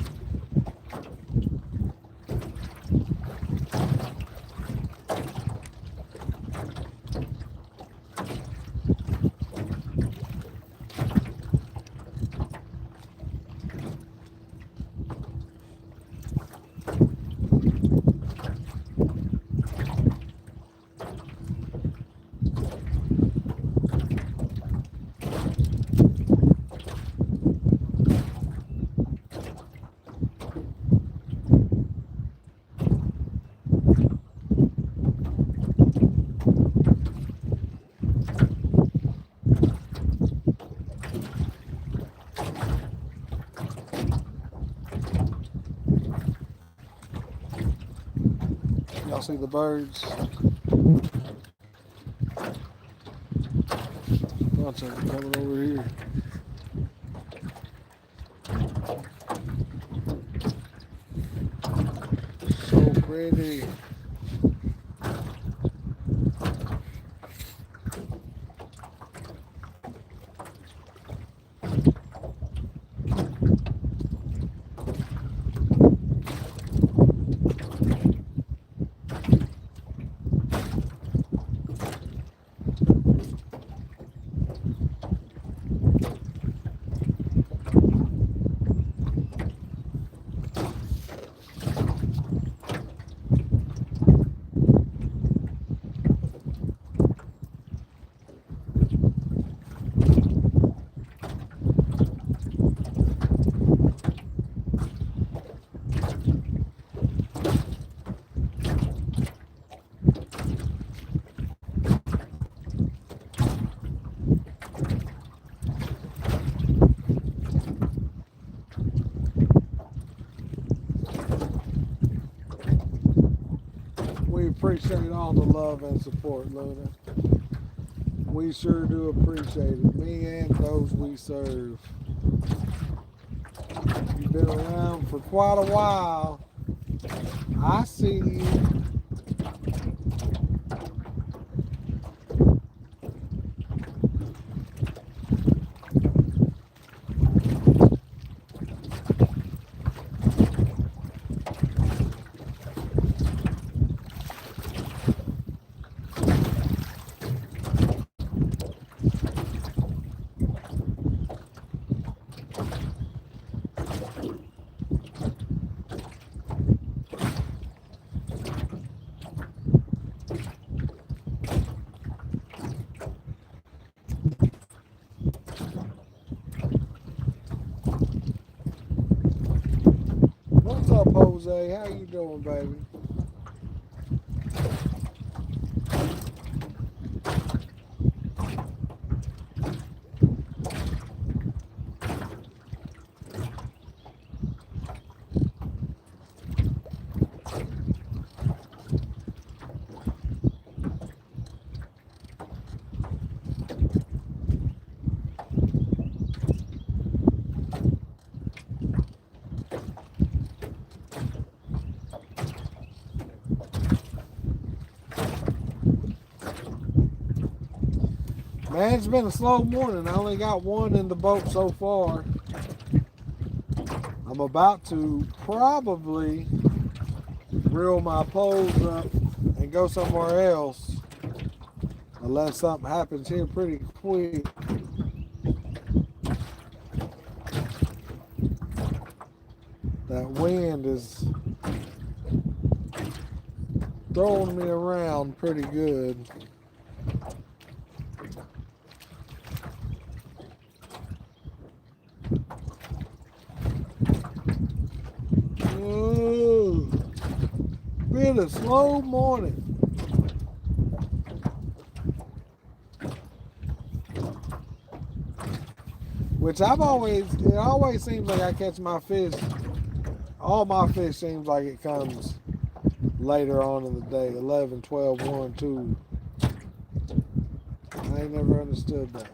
Y'all see the birds? Bunch of them coming over here. So pretty. We appreciate all the love and support, Luna. We sure do appreciate it. Me and those we serve. You've been around for quite a while. I see you. Jose. How you doing, baby? Man, it's been a slow morning. I only got one in the boat so far. I'm about to probably reel my poles up and go somewhere else unless something happens here pretty quick. That wind is throwing me around pretty good. Oh, been a slow morning. Which it always seems like I catch my fish. All my fish seems like it comes later on in the day, 11, 12, 1, 2. I ain't never understood that.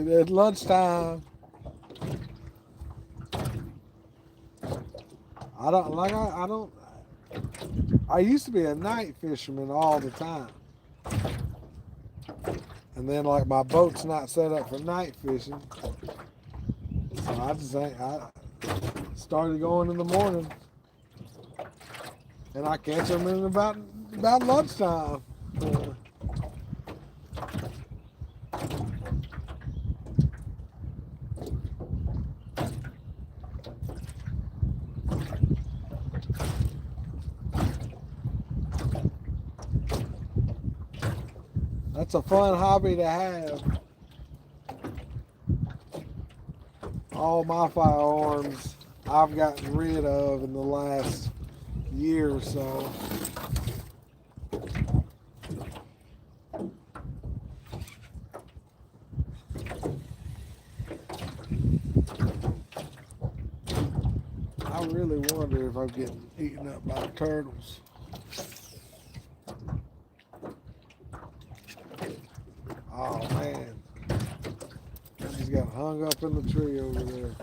At lunchtime, I used to be a night fisherman all the time. And then like my boat's not set up for night fishing. So I started going in the morning. And I catch them in about lunchtime. That's a fun hobby to have. All my firearms I've gotten rid of in the last year or so. I really wonder if I'm getting eaten up by turtles. Oh man, he's got hung up in the tree over there.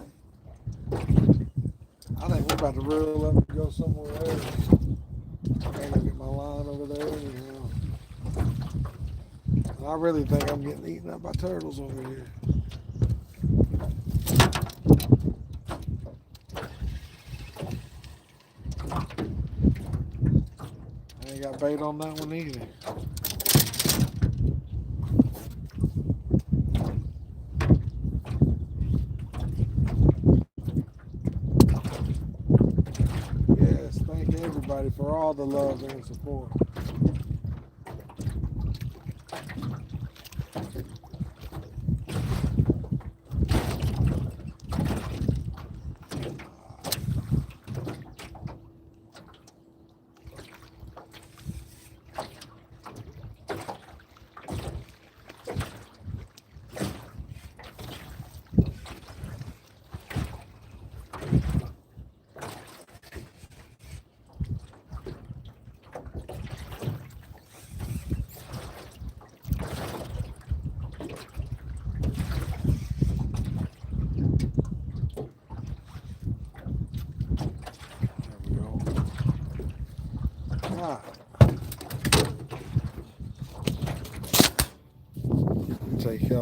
I think we're about to reel up and go somewhere else. I gotta get my line over there anyhow. And I really think I'm getting eaten up by turtles over here. I ain't got bait on that one either. Yes, thank everybody for all the love and support.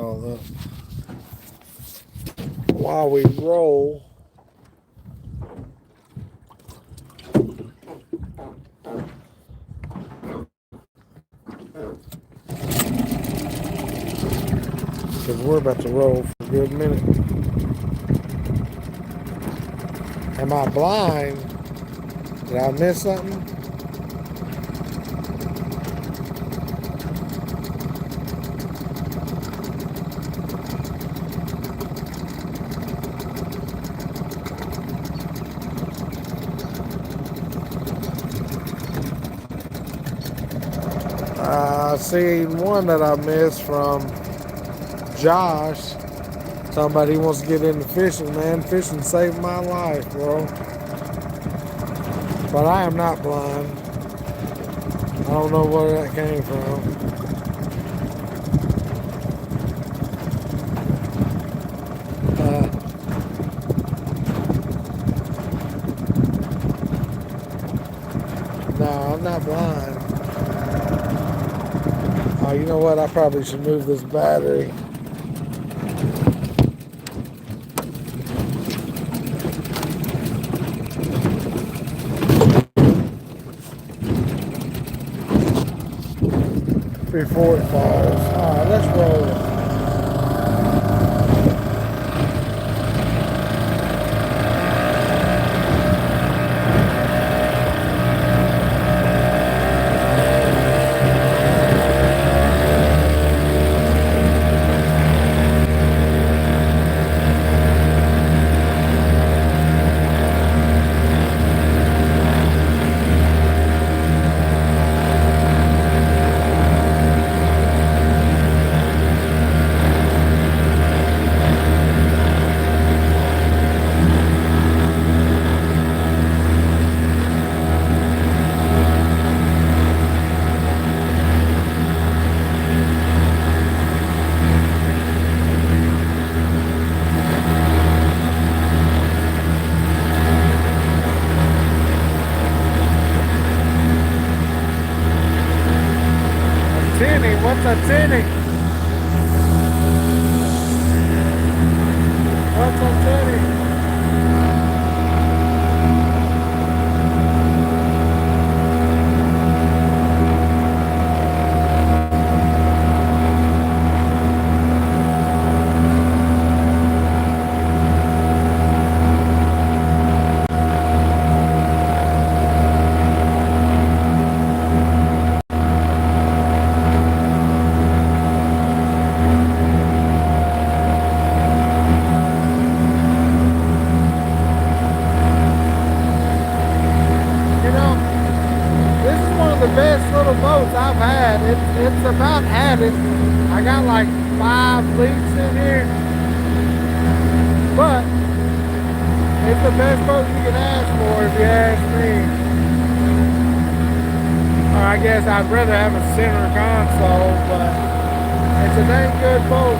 all up. While we roll, because we're about to roll for a good minute. Am I blind? Did I miss something? I seen one that I missed from Josh. Talking about he wants to get into fishing, man. Fishing saved my life, bro. But I am not blind. I don't know where that came from. No, I'm not blind. Oh, you know what? I probably should move this battery. Before it falls. Alright, let's roll it. What's a tinny? What's a tinny? The best little boats I've had. It's about had it. I got like 5 leaks in here, but it's the best boat you can ask for if you ask me. Or I guess I'd rather have a center console, but it's a dang good boat.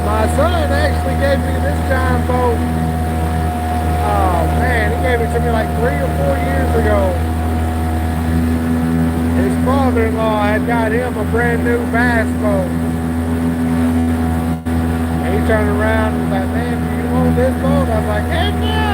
My son actually gave me this giant boat. Oh man, he gave it to me like 3 or 4 years ago. His father-in-law had got him a brand new bass boat. And he turned around and was like, man, do you want this boat? I was like, heck yeah!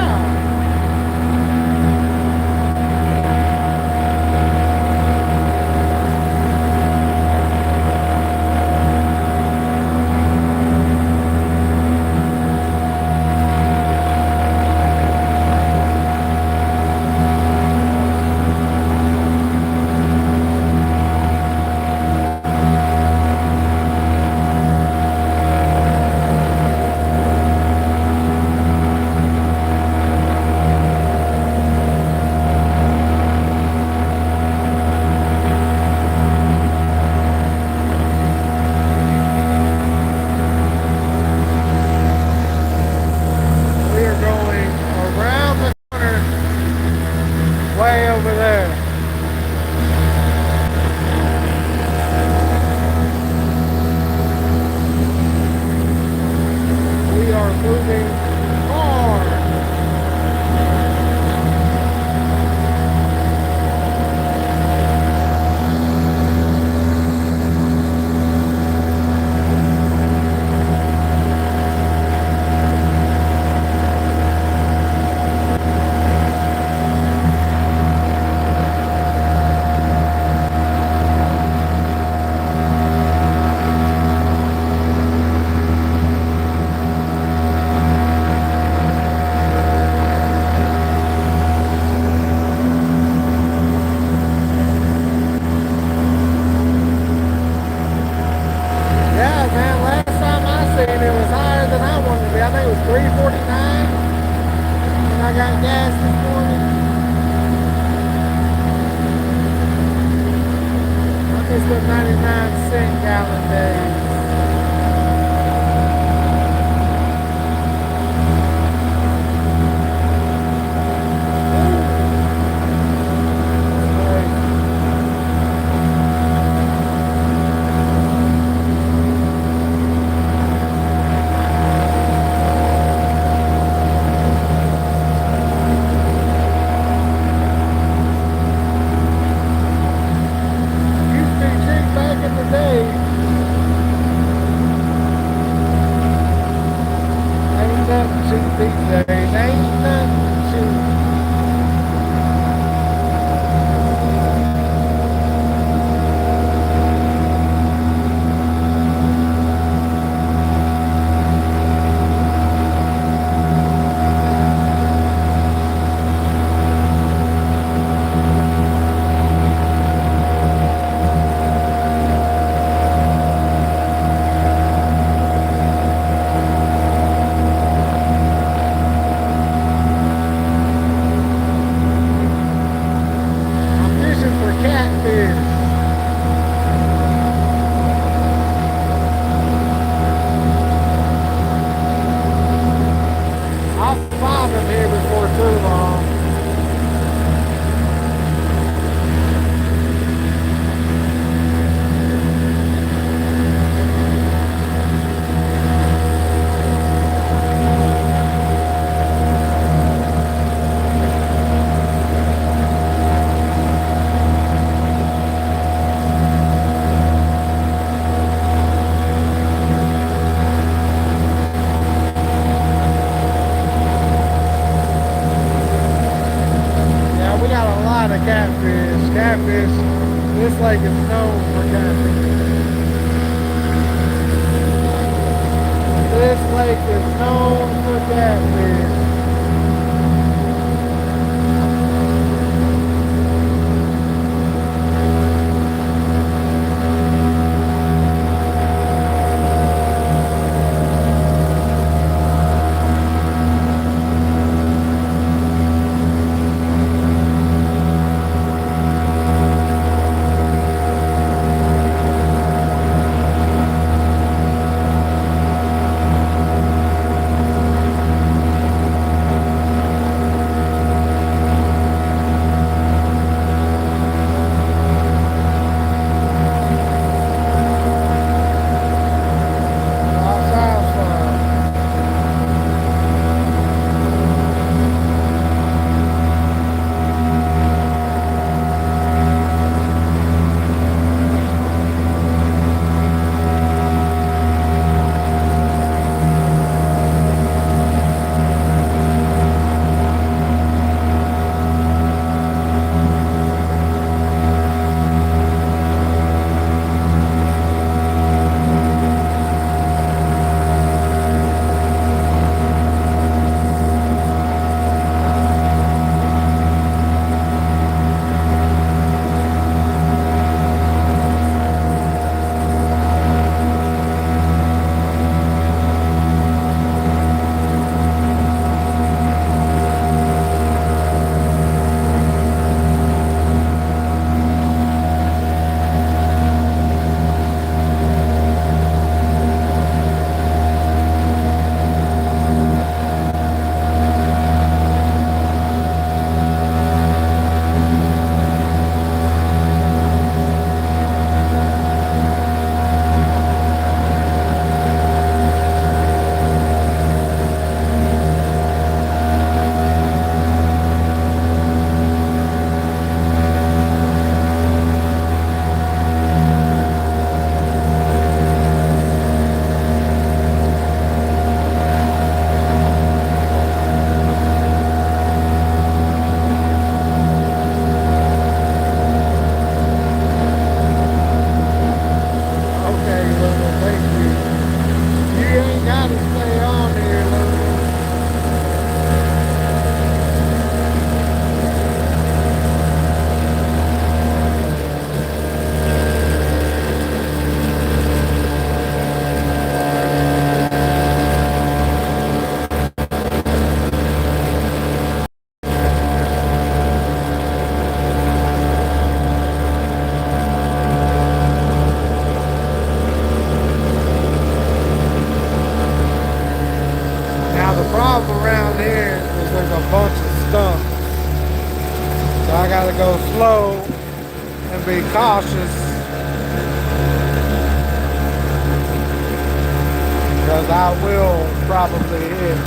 got gas this morning. I missed the 99-cent gallon days. This lake is known for catfish. This lake is known for catfish. try to go slow and be cautious, because I will probably hit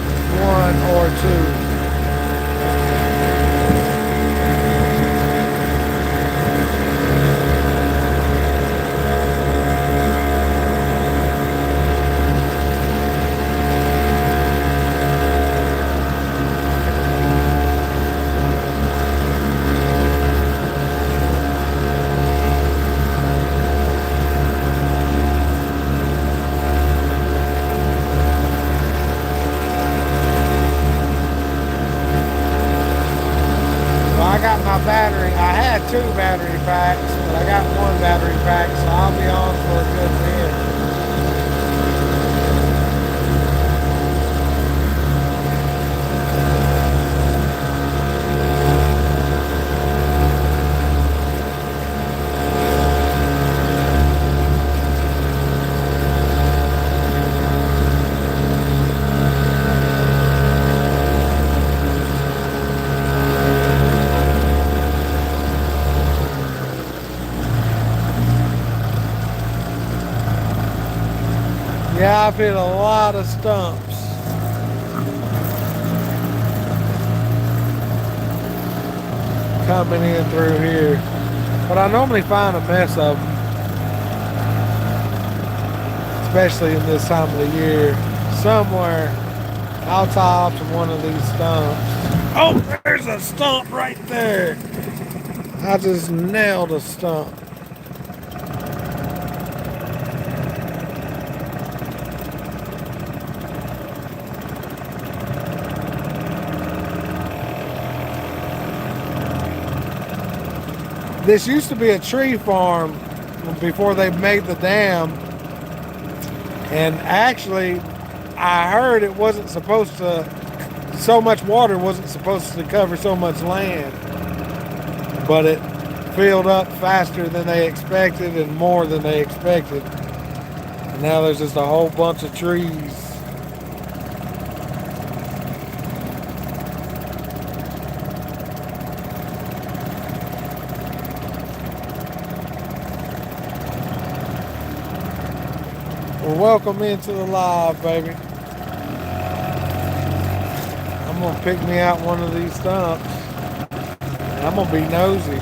one or two. I got my battery. I had 2 battery packs, but I got 1 battery pack, so I'll be on for a good bit. Yeah, I've hit a lot of stumps. Coming in through here. But I normally find a mess of them. Especially in this time of the year. Somewhere I'll tie off to one of these stumps. Oh, there's a stump right there. I just nailed a stump. This used to be a tree farm before they made the dam. And actually, I heard it wasn't supposed to, so much water wasn't supposed to cover so much land. But it filled up faster than they expected and more than they expected. And now there's just a whole bunch of trees. Well, welcome into the live, baby. I'm gonna pick me out one of these stumps. And I'm gonna be nosy.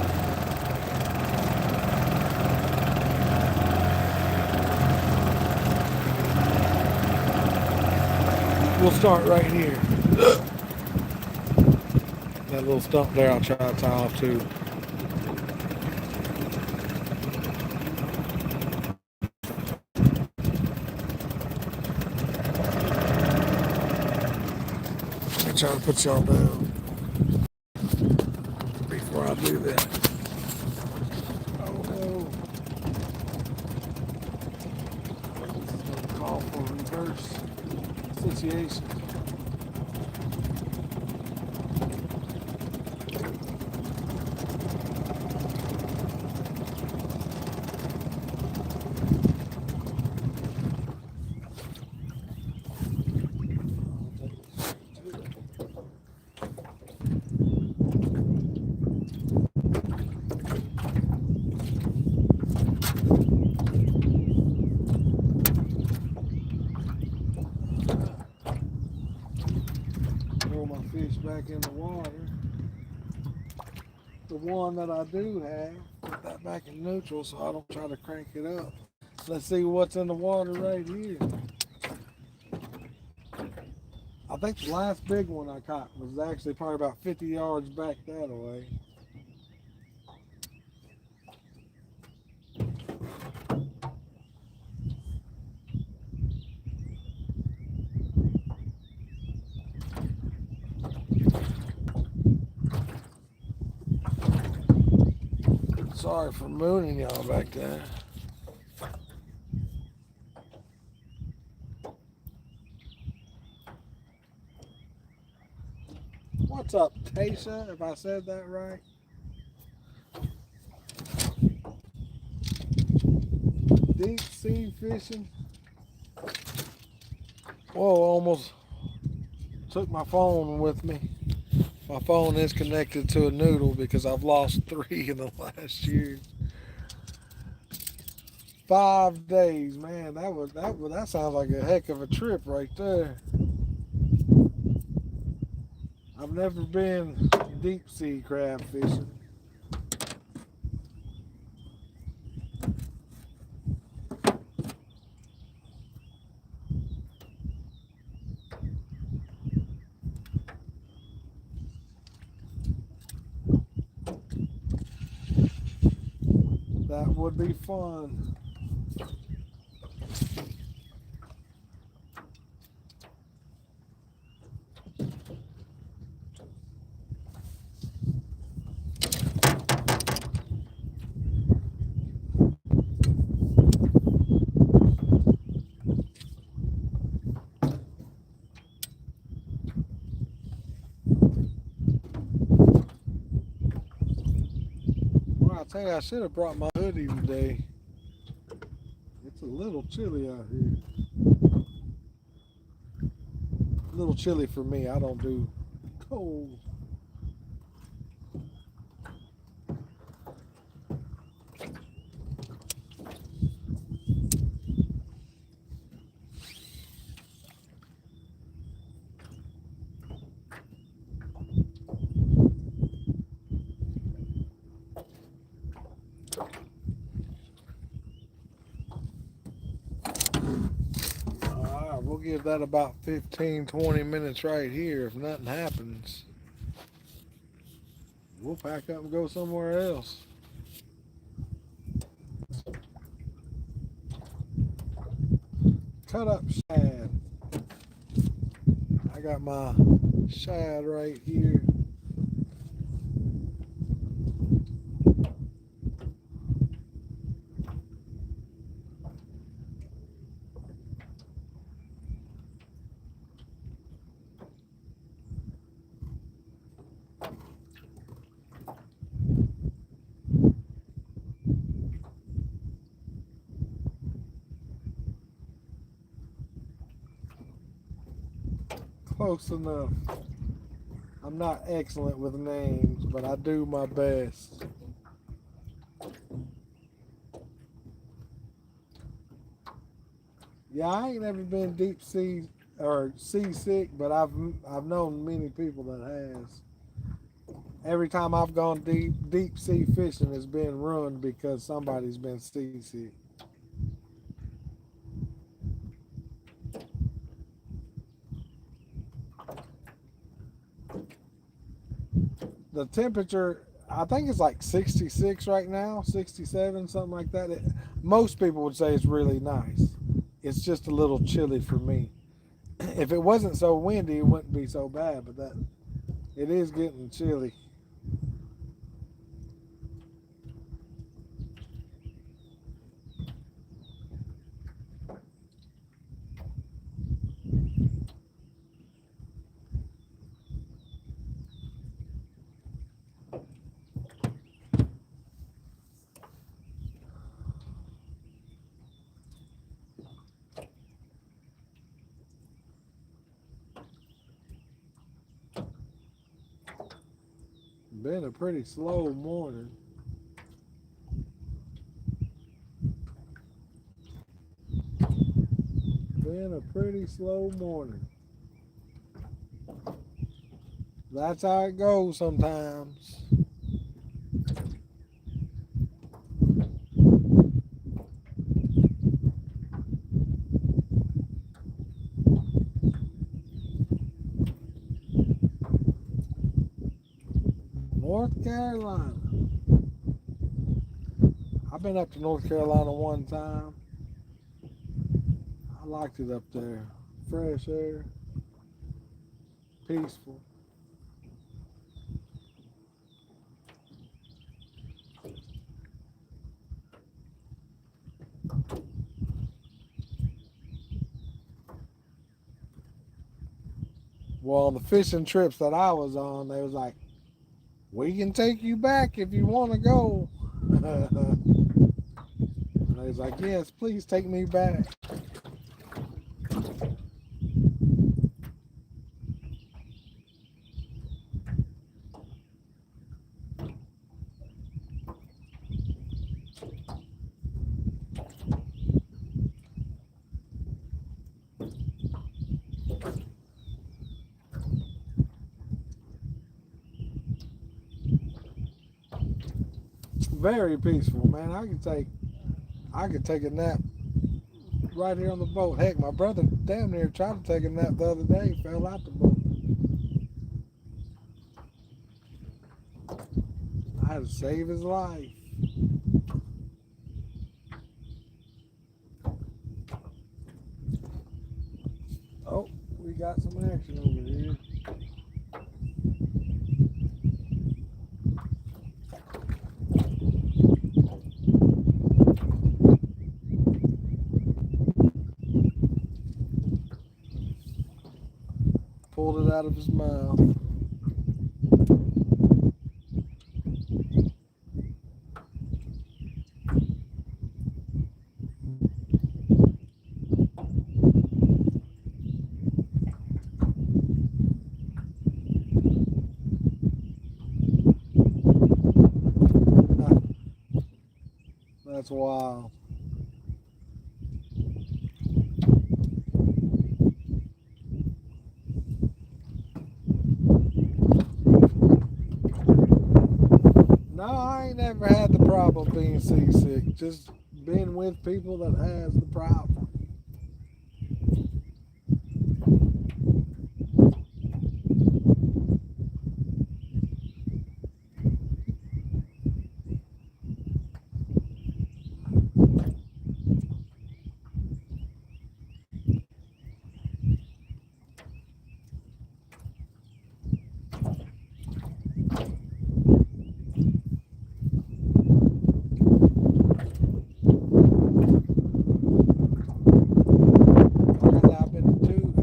We'll start right here. That little stump there, I'll try to tie off too. Try to put y'all down before I do that. Oh no. This is going to call for reverse situation. Fish back in the water. The one that I do have, put that back in neutral so I don't try to crank it up. Let's see what's in the water right here. I think the last big one I caught was actually probably about 50 yards back that way. Sorry for mooning y'all back there. What's up, Tasha, if I said that right? Deep sea fishing. Whoa, almost took my phone with me. My phone is connected to a noodle because I've lost 3 in the last year. 5 days, man. That sounds like a heck of a trip right there. I've never been deep sea crab fishing. That would be fun. Well, I tell you, I should have brought my hoodie today. It's a little chilly out here. A little chilly for me. I don't do cold. Alright, we'll give that about 15, 20 minutes right here. If nothing happens, we'll pack up and go somewhere else. Cut up shad. I got my shad right here. Close enough. I'm not excellent with names, but I do my best. Yeah, I ain't never been deep sea or seasick, but I've known many people that has. Every time I've gone deep sea fishing, it's been ruined because somebody's been seasick. The temperature, I think it's like 66 right now, 67, something like that. Most people would say it's really nice. It's just a little chilly for me. If it wasn't so windy, it wouldn't be so bad, but that it is getting chilly. Been a pretty slow morning. Been a pretty slow morning. That's how it goes sometimes. North Carolina. I've been up to North Carolina one time. I liked it up there. Fresh air, peaceful. Well, on the fishing trips that I was on, they was like, we can take you back if you want to go. And they was like, yes, please take me back. very peaceful, man. I could take a nap right here on the boat. Heck, my brother damn near tried to take a nap the other day, fell out the boat. I had to save his life. Oh, we got some action over here. Pulled it out of his mouth. That's wild. No, I ain't never had the problem being seasick. Just being with people that has the problem.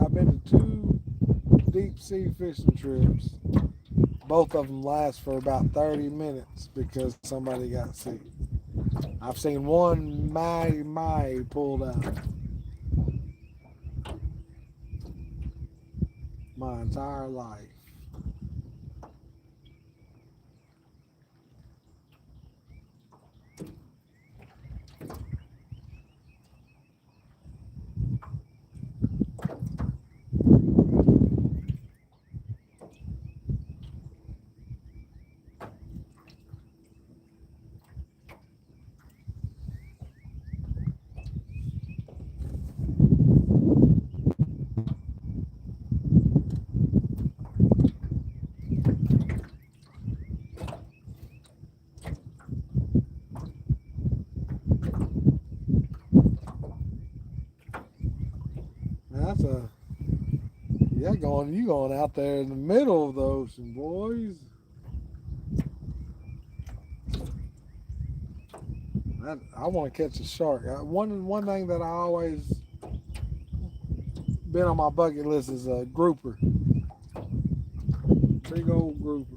I've been to two deep sea fishing trips. Both of them last for about 30 minutes because somebody got sick. I've seen one mahi pulled out my entire life. That's a you going out there in the middle of the ocean, boys. I want to catch a shark. One thing that I always been on my bucket list is a grouper, big old grouper.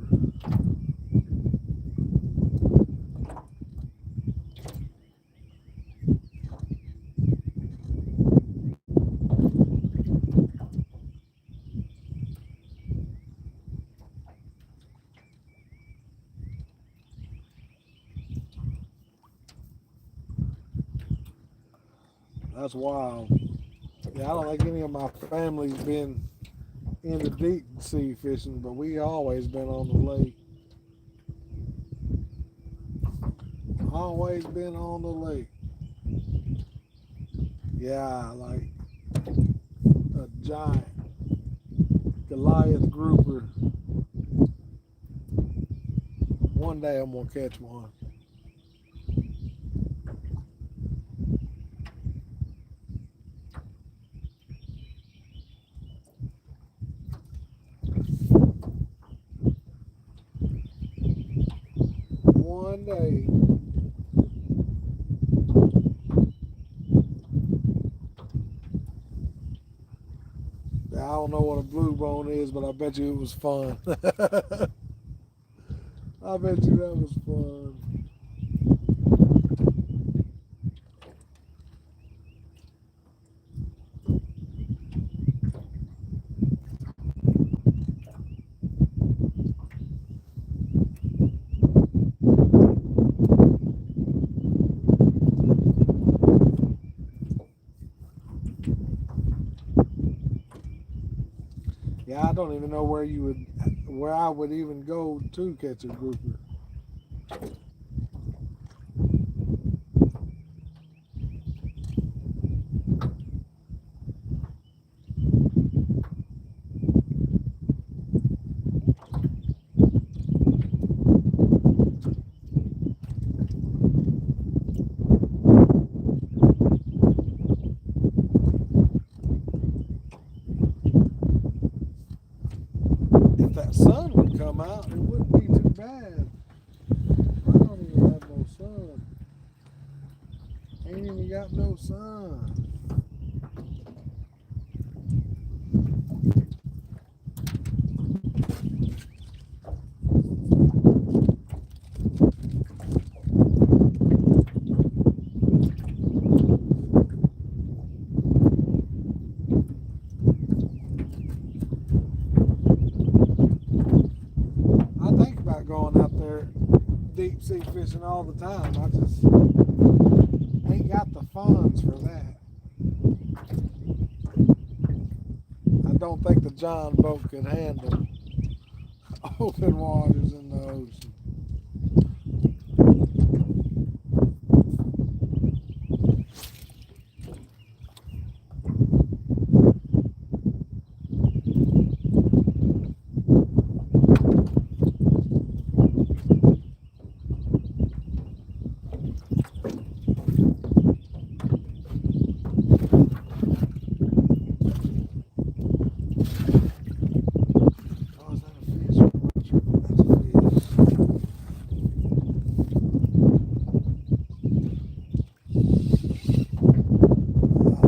That's wild. Yeah, I don't think any of my family's been into deep sea fishing, but we always been on the lake. Always been on the lake. Yeah, like a giant Goliath grouper. One day I'm gonna catch one. One day. I don't know what a blue bone is, but I bet you it was fun. I bet you that was fun. Yeah, I don't even know where I would even go to catch a grouper. wouldn't be too bad. I don't even have no sun. Ain't even got no sun. I think about going out there deep sea fishing all the time. I just ain't got the funds for that. I don't think the John boat could handle open waters in the ocean. Oh, is that a fish? That's a fish.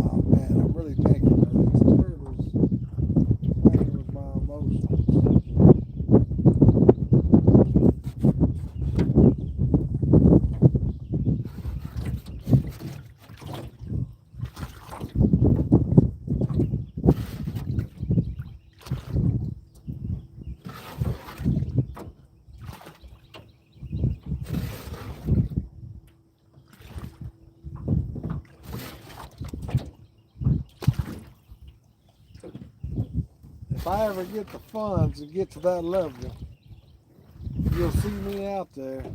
Oh man, I'm really thinking that these turtles playing with my emotions. If I ever get the funds and get to that level, you'll see me out there.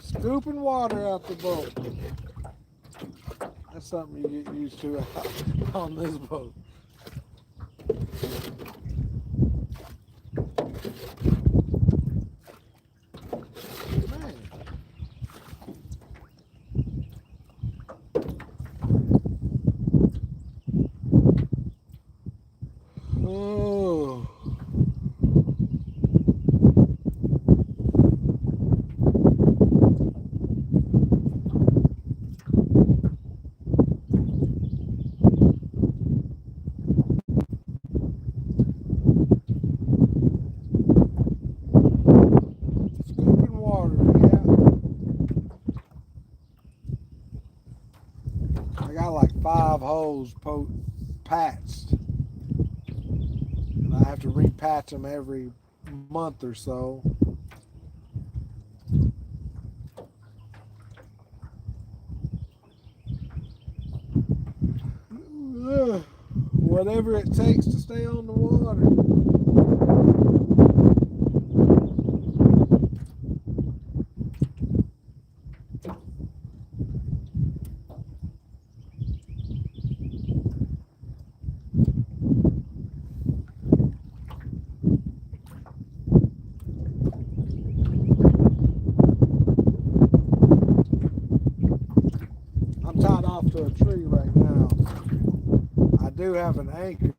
Scooping water out the boat. That's something you get used to on this boat. Man. Oh. Scooping water, yeah. I got like 5 holes patched. And I have to repatch them every month or so. Ugh. Whatever it takes to stay on the water. I'm tied off to a tree right now. I do have an anchor,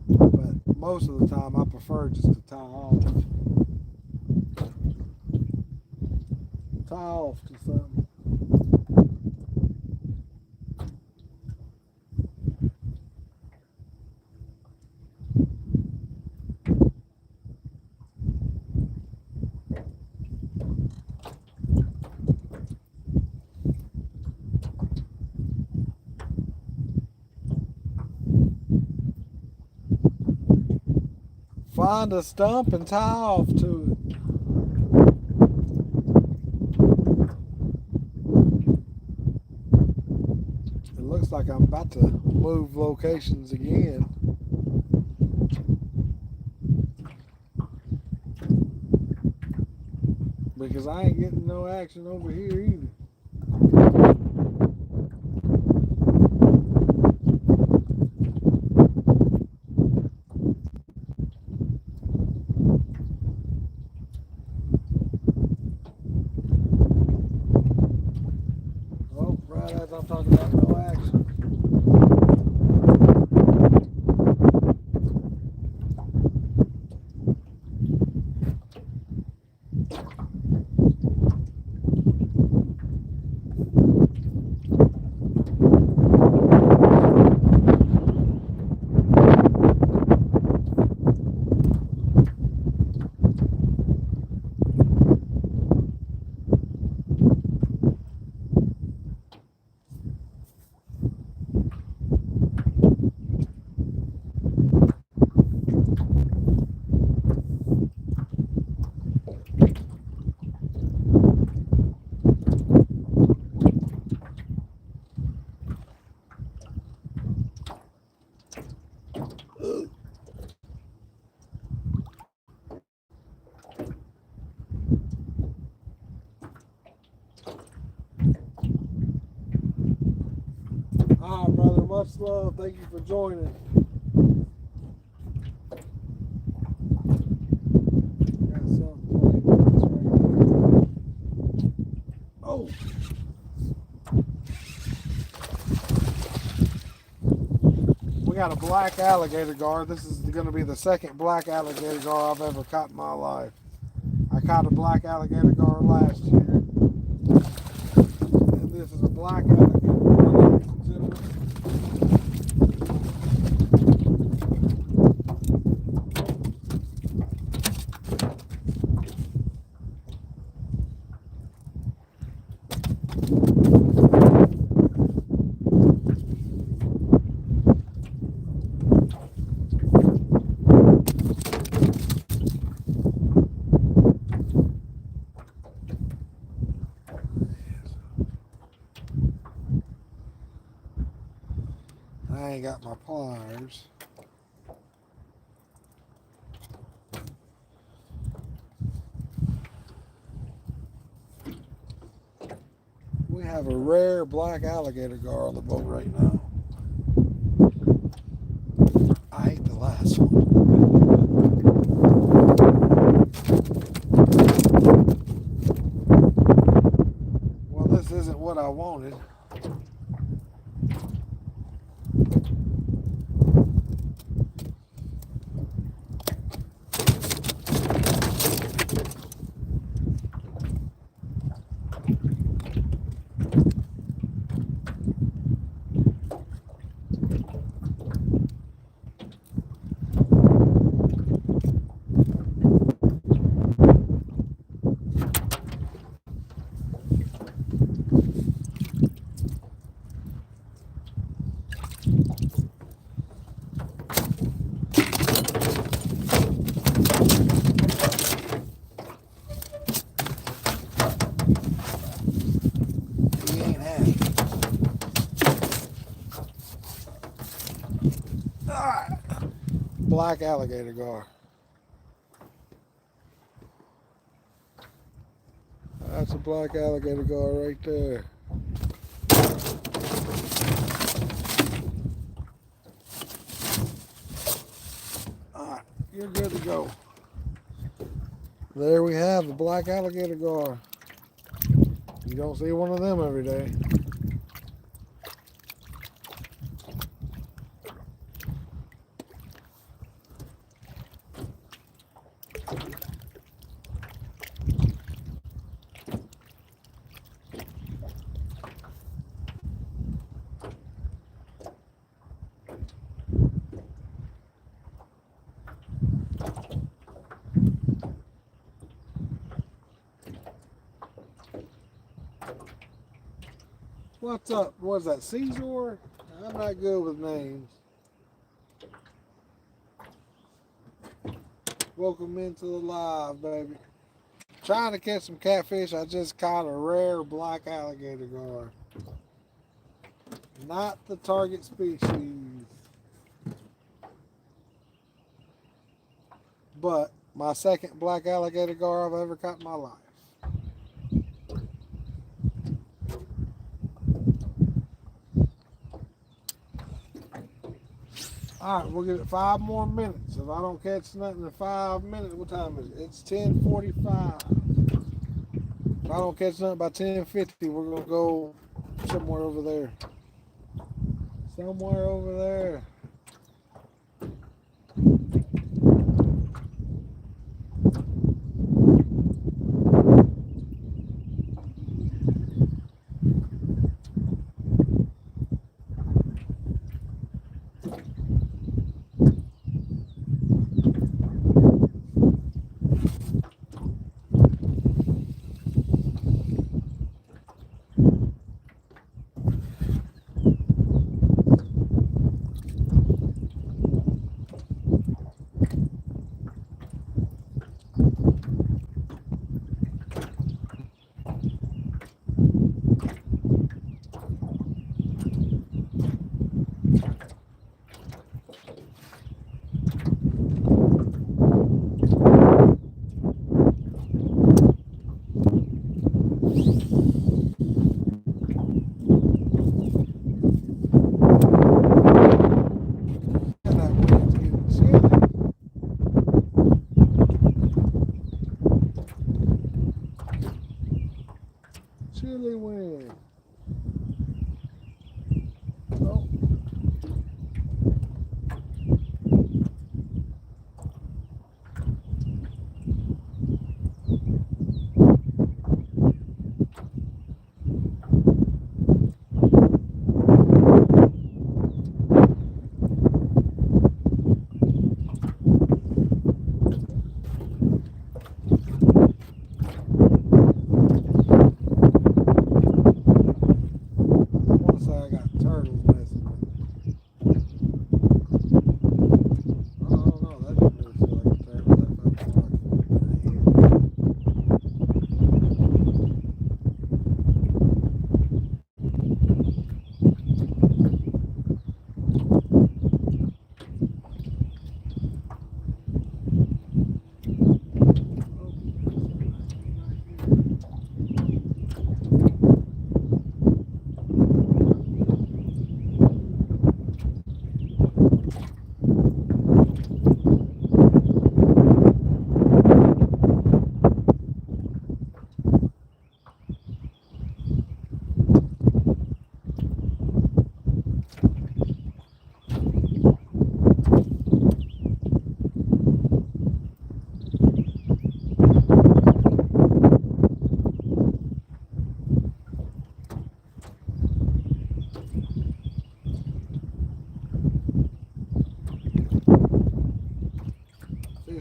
but most of the time I prefer just to tie off. Tie off to something. Find a stump and tie off to it. It looks like I'm about to move locations again. Because I ain't getting no action over here either. Oh, right as I'm talking about no action. All right, brother. Much love. Thank you for joining. Got something playing with this right here. Oh. We got a black alligator gar. This is going to be the second black alligator gar I've ever caught in my life. I caught a black alligator gar last year. And this is a black alligator gar, ladies and gentlemen. I ain't got my pliers. We have a rare black alligator gar on the boat right now. I ate the last one. Well, this isn't what I wanted. He ain't happy. Ah, black alligator gar. That's a black alligator gar right there. Alright, you're good to go. There we have the black alligator gar. You don't see one of them every day. What's up? What's that, Caesar? I'm not good with names. Welcome into the live, baby. Trying to catch some catfish. I just caught a rare black alligator gar. Not the target species. But my second black alligator gar I've ever caught in my life. All right, we'll give it 5 more minutes. If I don't catch nothing in 5 minutes, what time is it? It's 10:45. If I don't catch nothing by 10:50, we're gonna go somewhere over there. Somewhere over there. Chilly wind. Oh.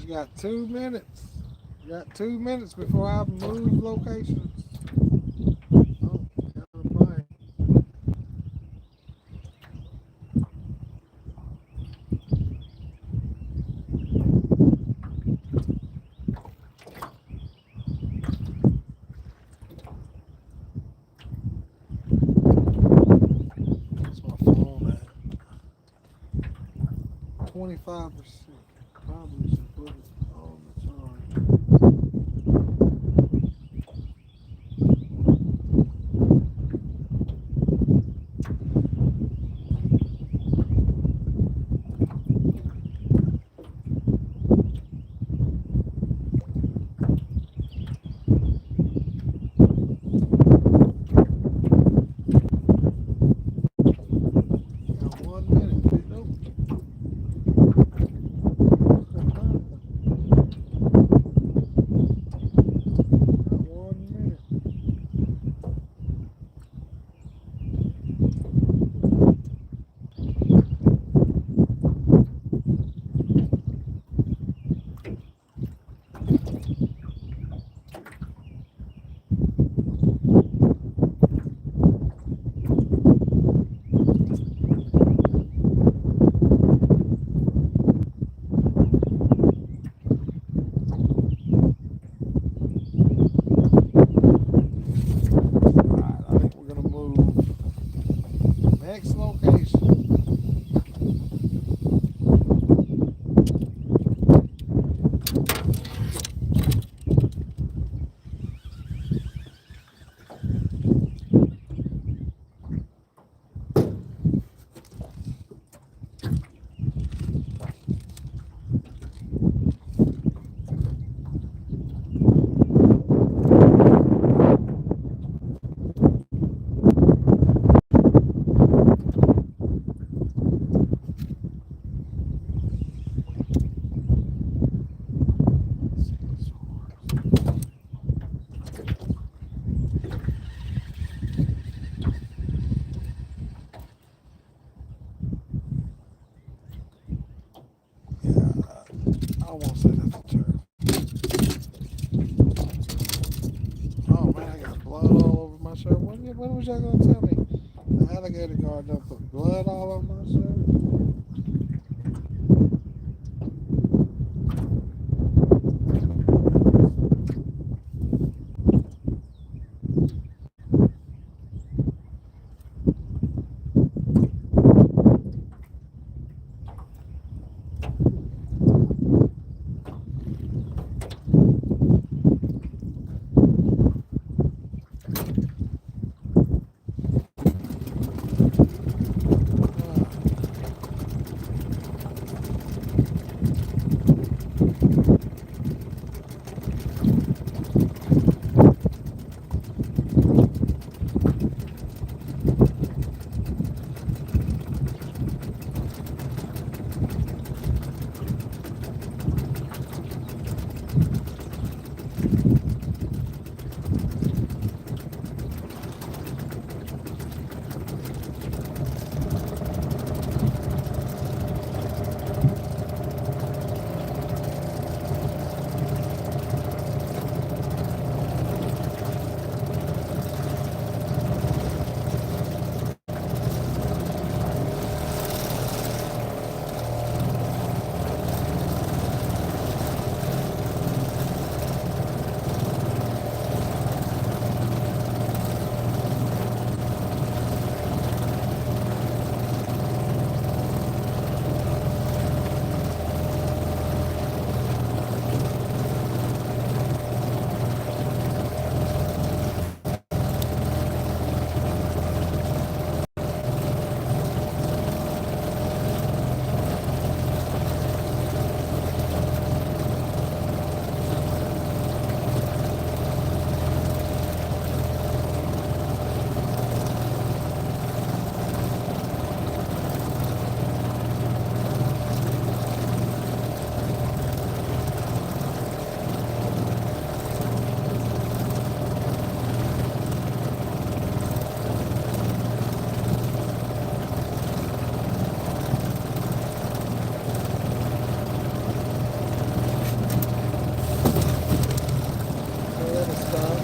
Got 2 minutes. Got 2 minutes before I move locations. Oh, counterplane. That's my phone at 25%. Probably should put it on the charge. Got 1 minute. Nope. days. I won't say that's a turtle. Oh man, I got blood all over my shirt. When was y'all gonna tell me the alligator guard don't put blood all over my shirt? So let it stop.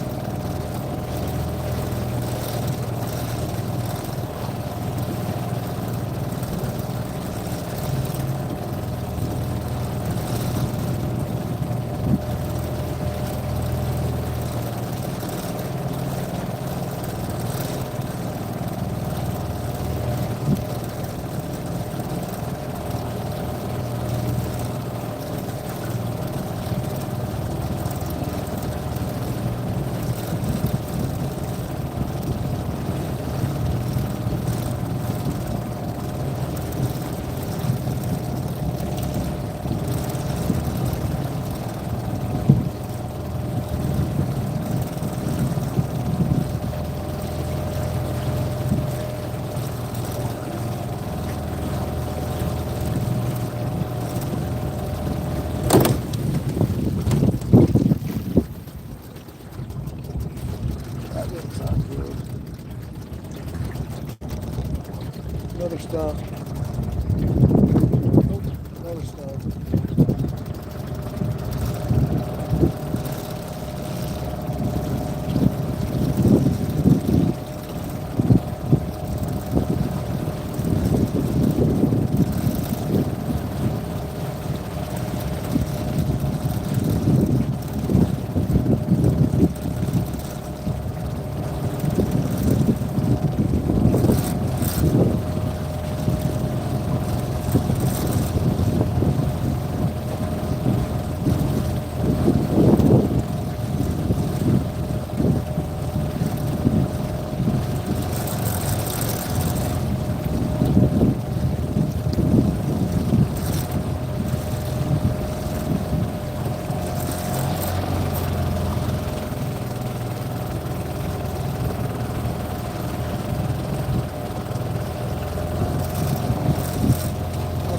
That didn't sound good. Another stop. Nope, another stop.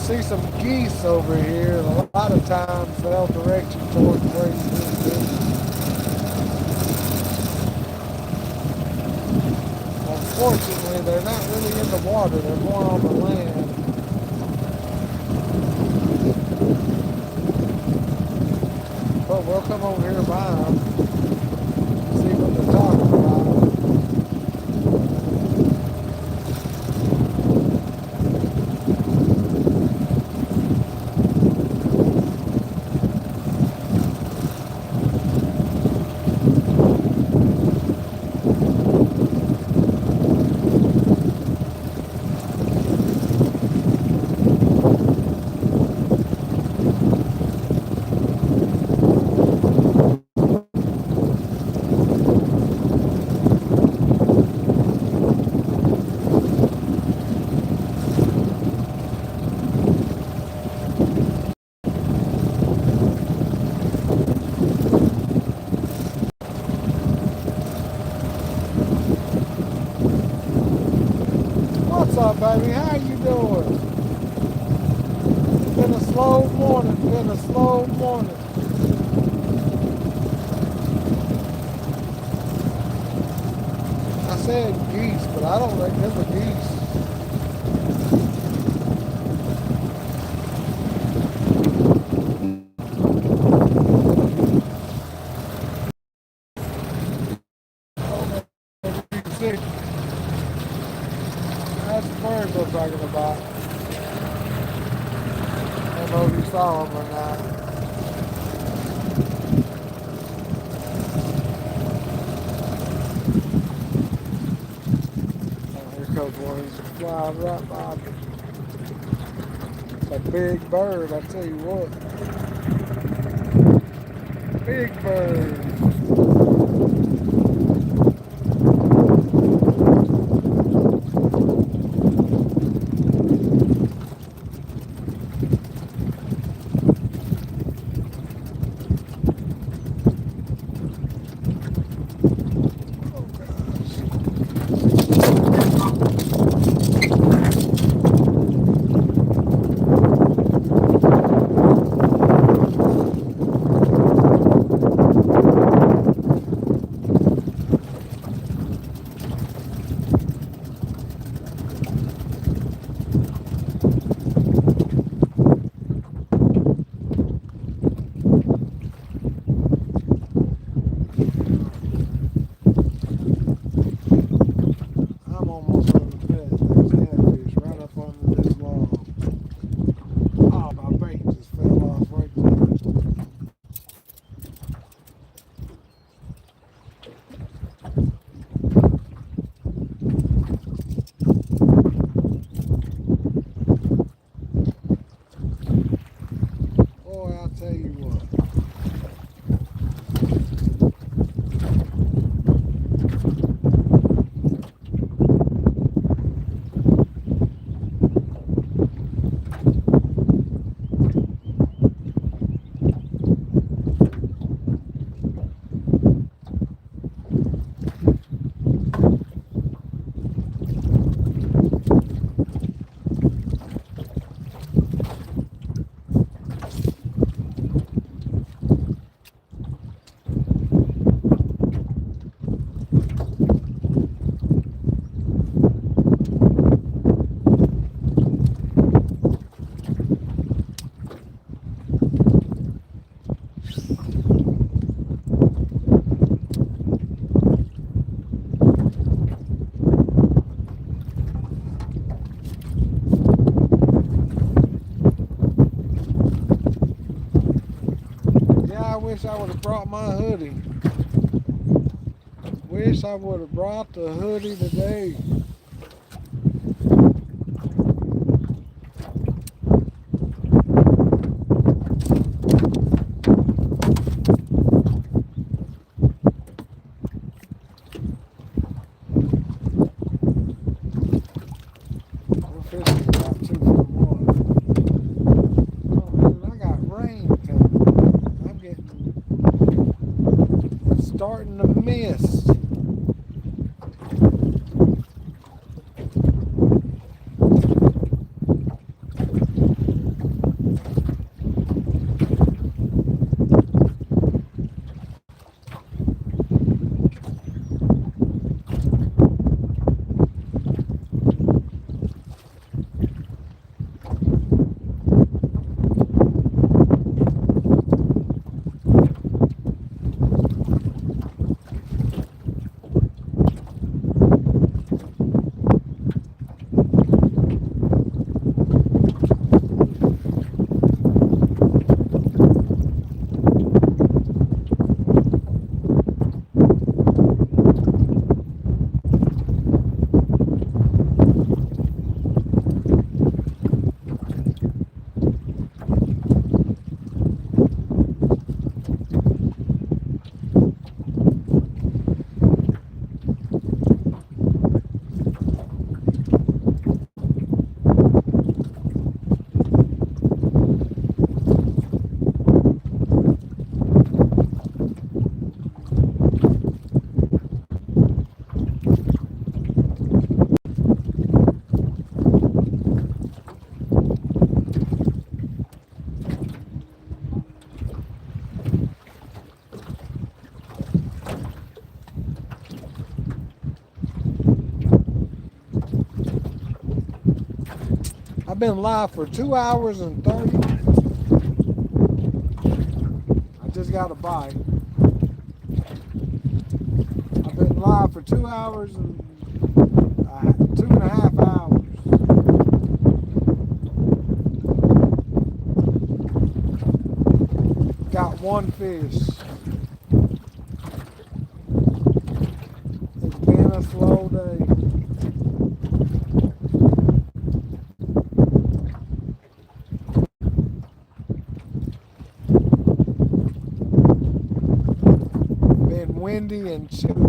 see some geese over here, and a lot of times they'll direct you towards where you need to be. Unfortunately, they're not really in the water, they're more on the land. But we'll come over here by them, see what they're talking about. What's up, baby? How you doing? It's been a slow morning. Been a slow morning. I said geese, but I don't remember geese. You can see. That's the birds I'm talking about. I don't know if you saw them or not. Oh, here comes one. He's flying right by me. It's a big bird, I tell you what. Big bird. I'm almost on the pit. There's catfish right up under this log. Oh, my bait just fell off right there. Boy, I'll tell you what. I wish I would have brought my hoodie. Wish I would have brought the hoodie today. We're fishing about 2 foot water. Oh man, I got rain coming. It's starting to mist. I've been live for 2 hours and 30. I just got a bite. I've been live for 2 hours and 2.5 hours. Got one fish. It's been a slow day. Been windy and chilly.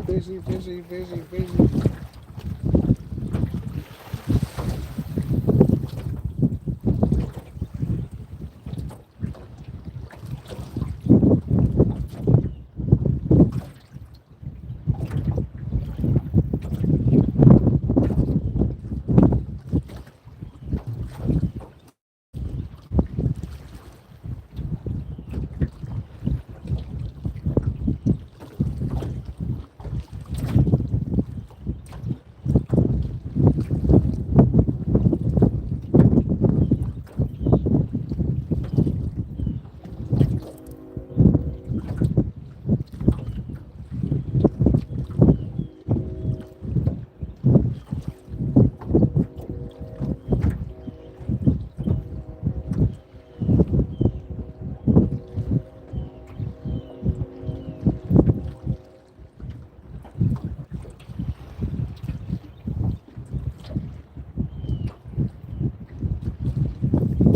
Busy, busy, busy, busy.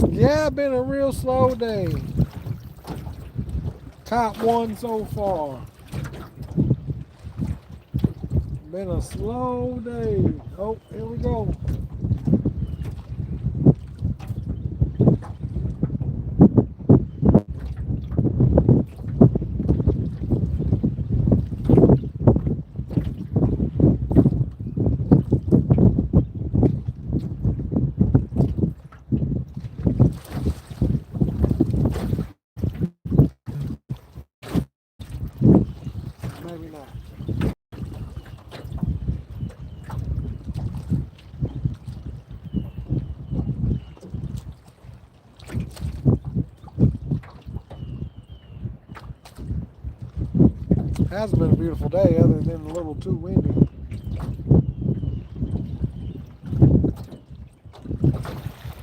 Yeah, been a real slow day. Caught one so far. Been a slow day. Oh, here we go. Maybe not. Hasn't been a beautiful day other than a little too windy.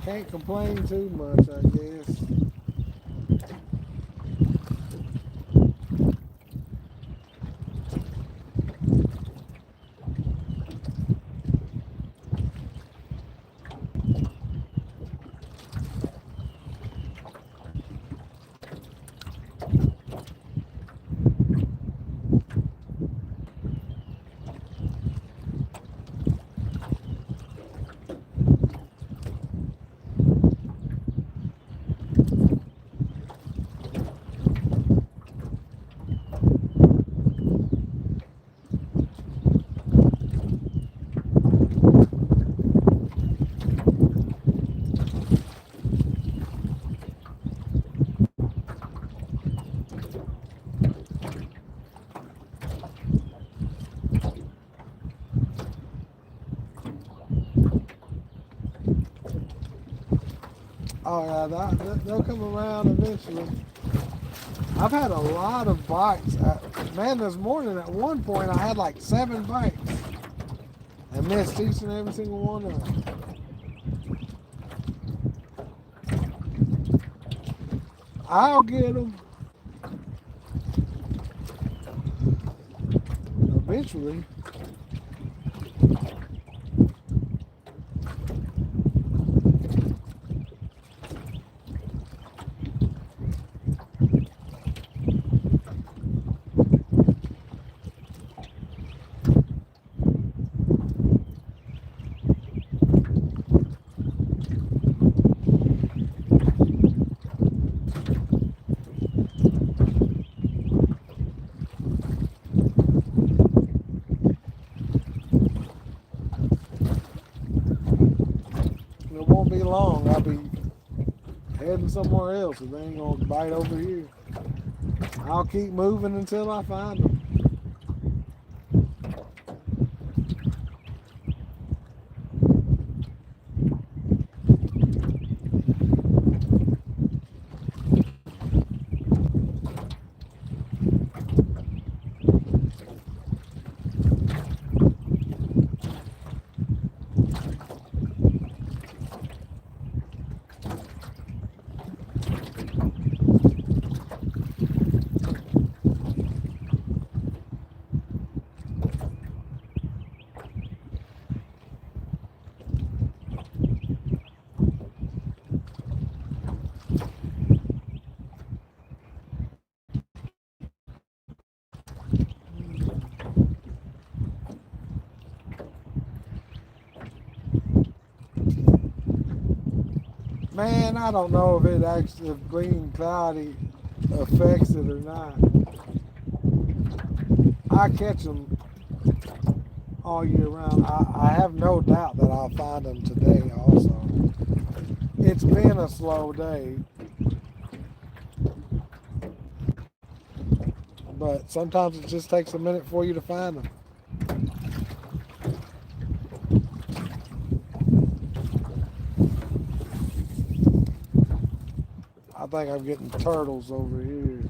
Can't complain too much, I guess. Oh yeah, they'll come around eventually. I've had a lot of bites. Man, this morning at one point I had like 7 bites. I missed each and every single one of them. I'll get them. Eventually. biting somewhere else. If they ain't gonna bite over here, I'll keep moving until I find them. Man, I don't know if if being cloudy affects it or not. I catch them all year round. I have no doubt that I'll find them today also. It's been a slow day, but sometimes it just takes a minute for you to find them. I think I'm getting turtles over here.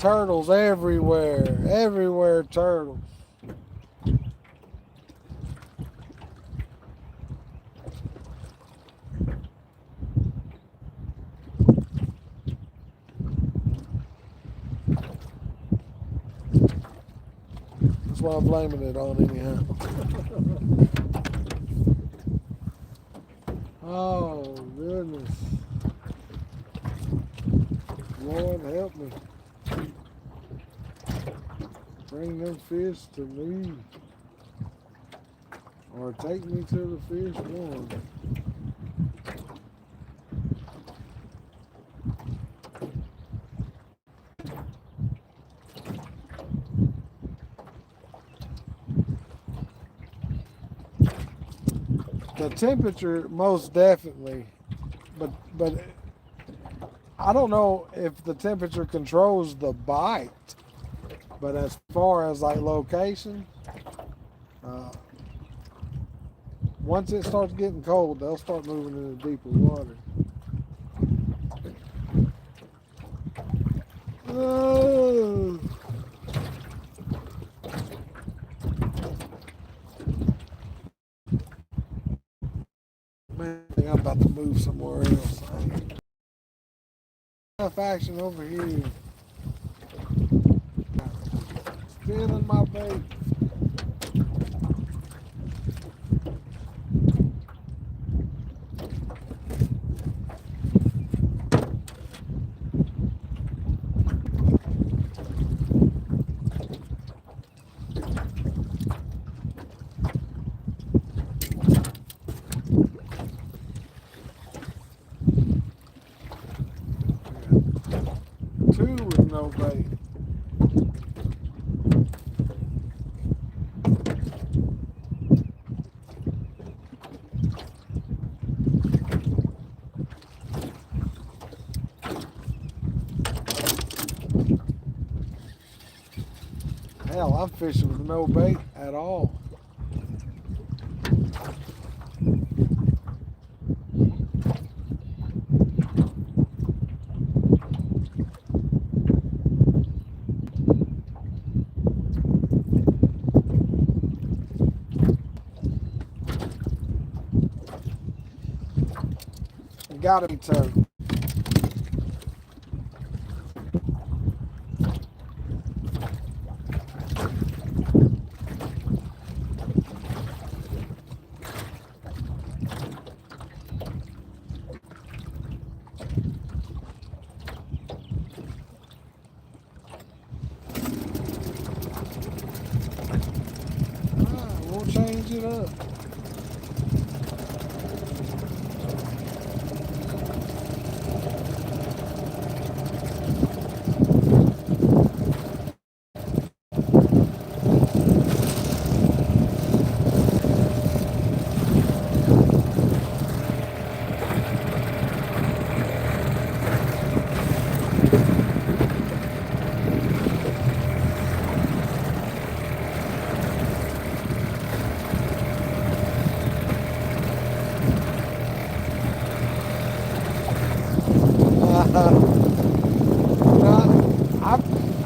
Turtles everywhere. Everywhere turtles. That's what I'm blaming it on anyhow. Oh, goodness. Lord, help me. Bring them fish to me. Or take me to the fish one. The temperature, most definitely, but I don't know if the temperature controls the bite. But as far as like location, once it starts getting cold, they'll start moving into deeper water. Oh. Man, I'm about to move somewhere else. Enough action over here. Stealing my bait. Two with no bait. Hell, I'm fishing with no bait at all. Gotta be turtle. We'll change it up.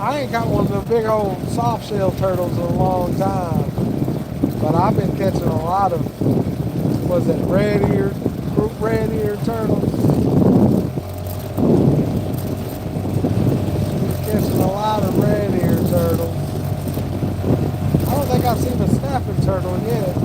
I ain't got one of them big old soft shell turtles in a long time, but I've been catching a lot of, was it red ear turtles? Been catching a lot of red ear turtles. I don't think I've seen a snapping turtle yet.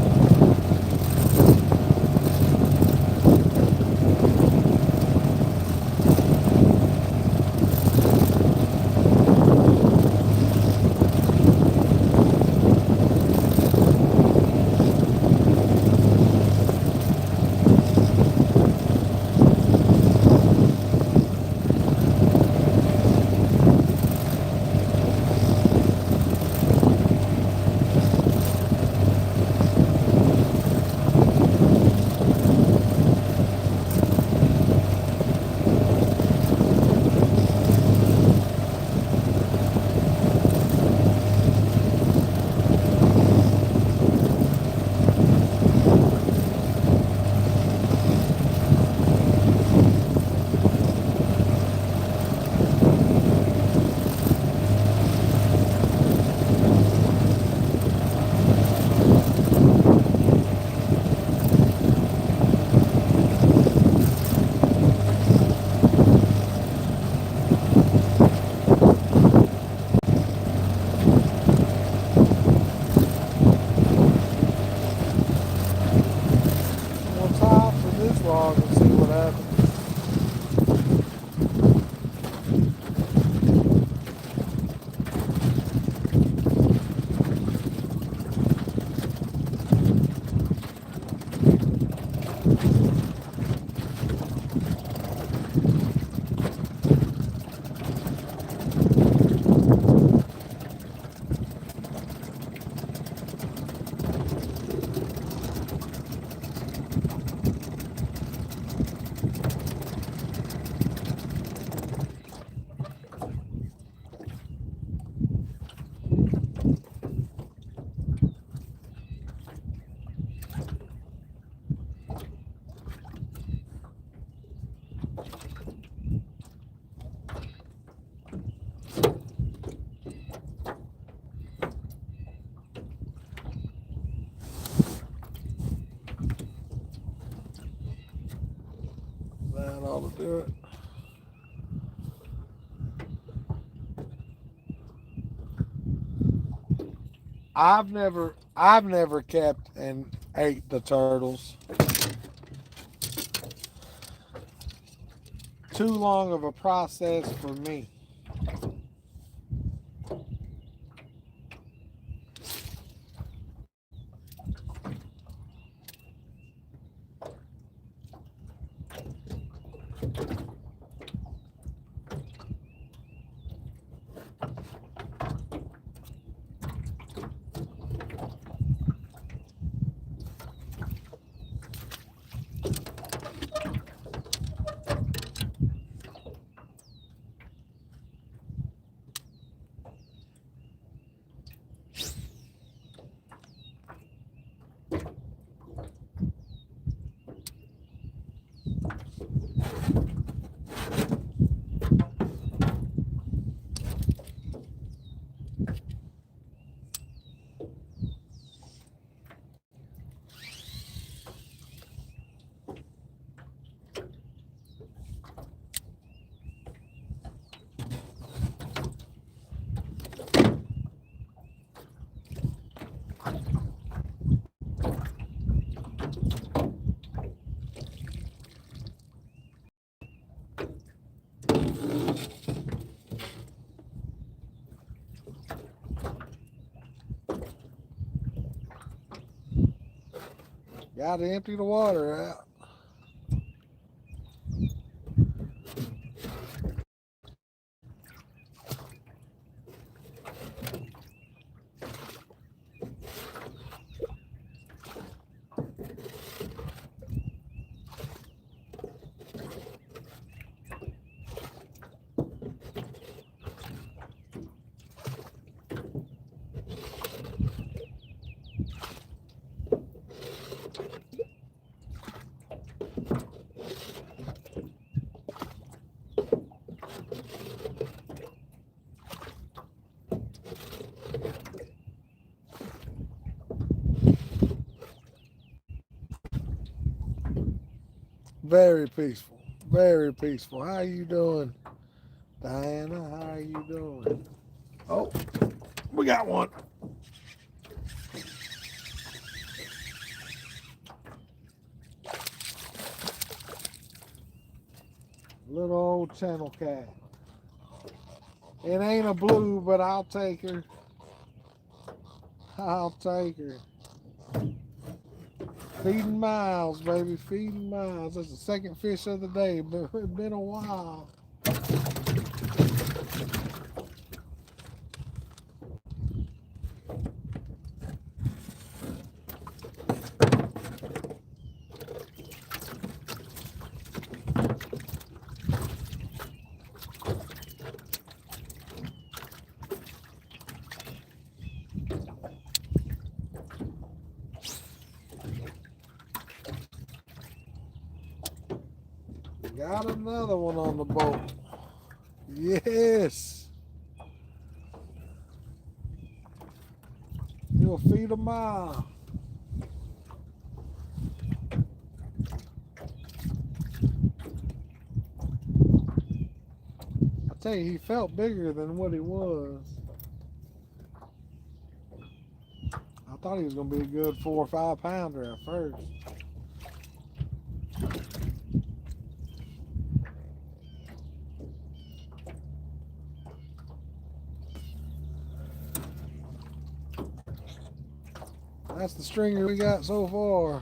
We'll tie off to this log and see what happens. That ought to do it. I've never kept and ate the turtles. Too long of a process for me. Got to empty the water out. very peaceful. Very peaceful. How you doing, Diana? How are you doing? Oh, we got one. Little old channel cat. It ain't a blue, but I'll take her. I'll take her. Feeding Miles, baby. Feeding Miles. That's the second fish of the day, but it's been a while. Got another one on the boat. Yes. He'll feed a mile. I tell you, he felt bigger than what he was. I thought he was going to be a good 4 or 5 pounder at first. That's the stringer we got so far.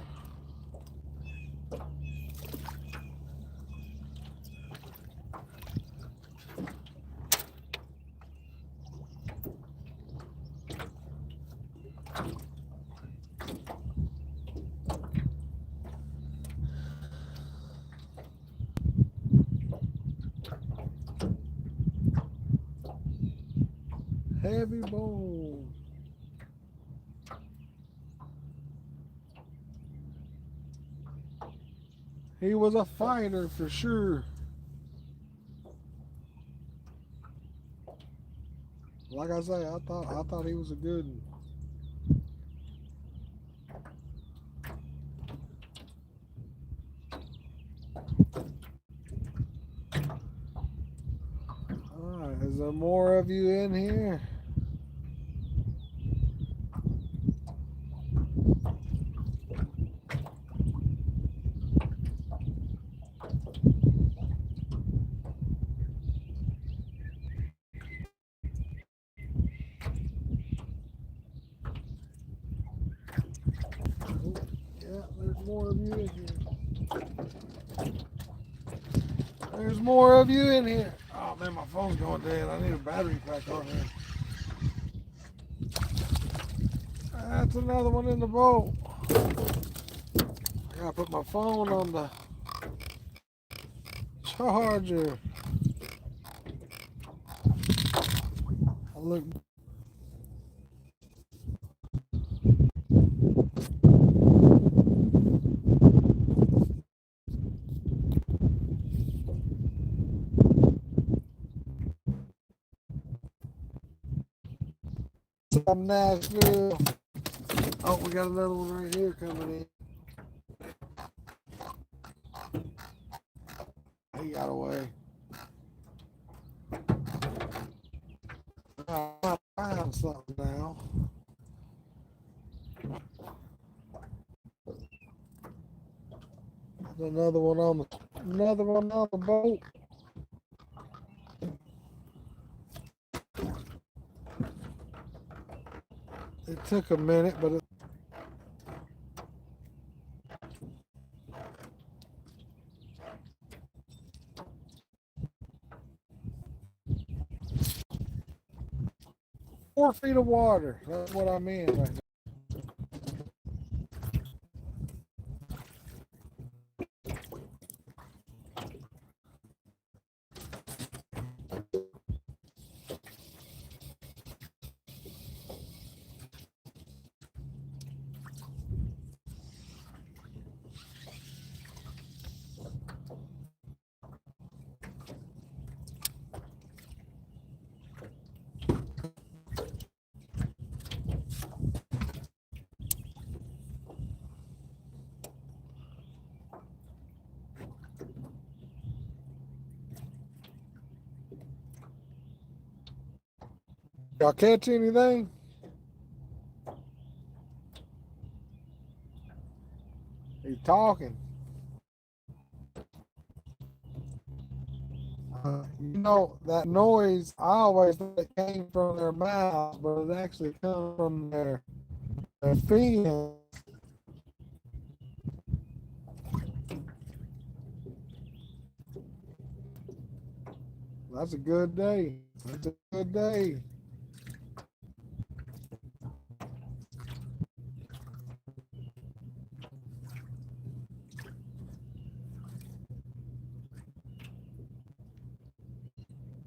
Heavy bone. He was a fighter for sure. Like I say, I thought he was a good one. Alright, is there more of you in here? Yeah, there's more of you in here. There's more of you in here. Oh man, my phone's going dead. I need a battery pack on here. That's another one in the boat. I gotta put my phone on the charger. I look. From Nashville. Oh, we got another one right here coming in. He got away. I'm trying to find something now. There's another one on the boat. It took a minute, but it 4 feet of water. That's what I mean right now. Y'all catch anything? He's talking. You know, that noise, I always thought it came from their mouth, but it actually comes from their fins. That's a good day. That's a good day.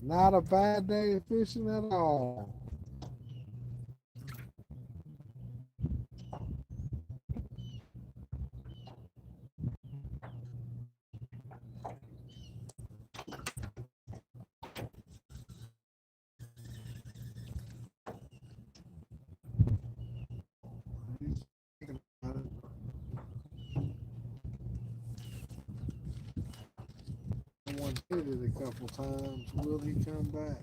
Not a bad day of fishing at all. He's thinking about it. Someone hit it a couple times. Will he come back?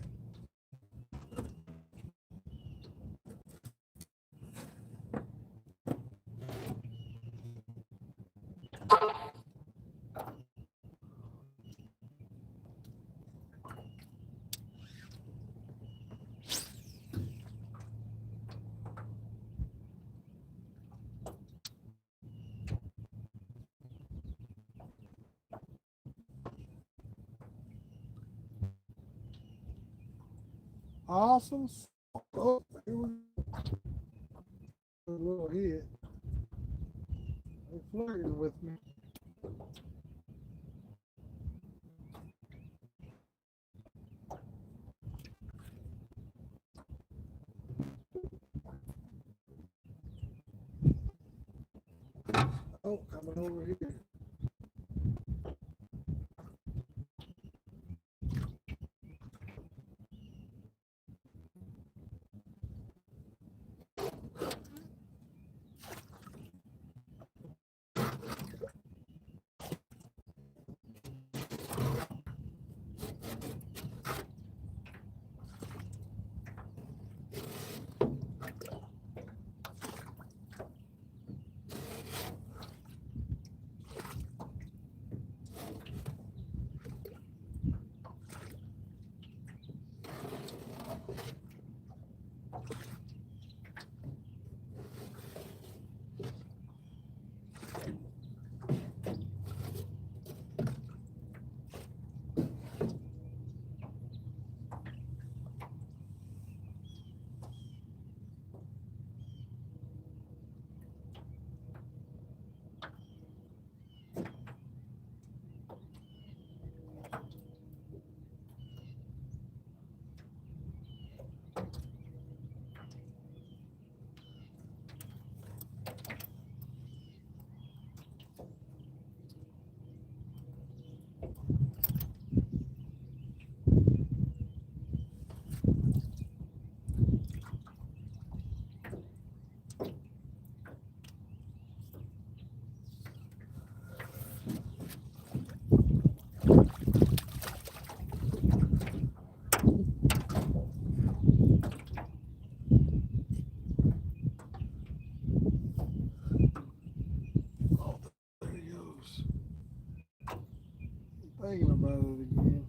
Awesome. Oh, here we go. A little hit. They're flirting with me. Oh, coming over here. Oh, there he goes. Thinking about it again.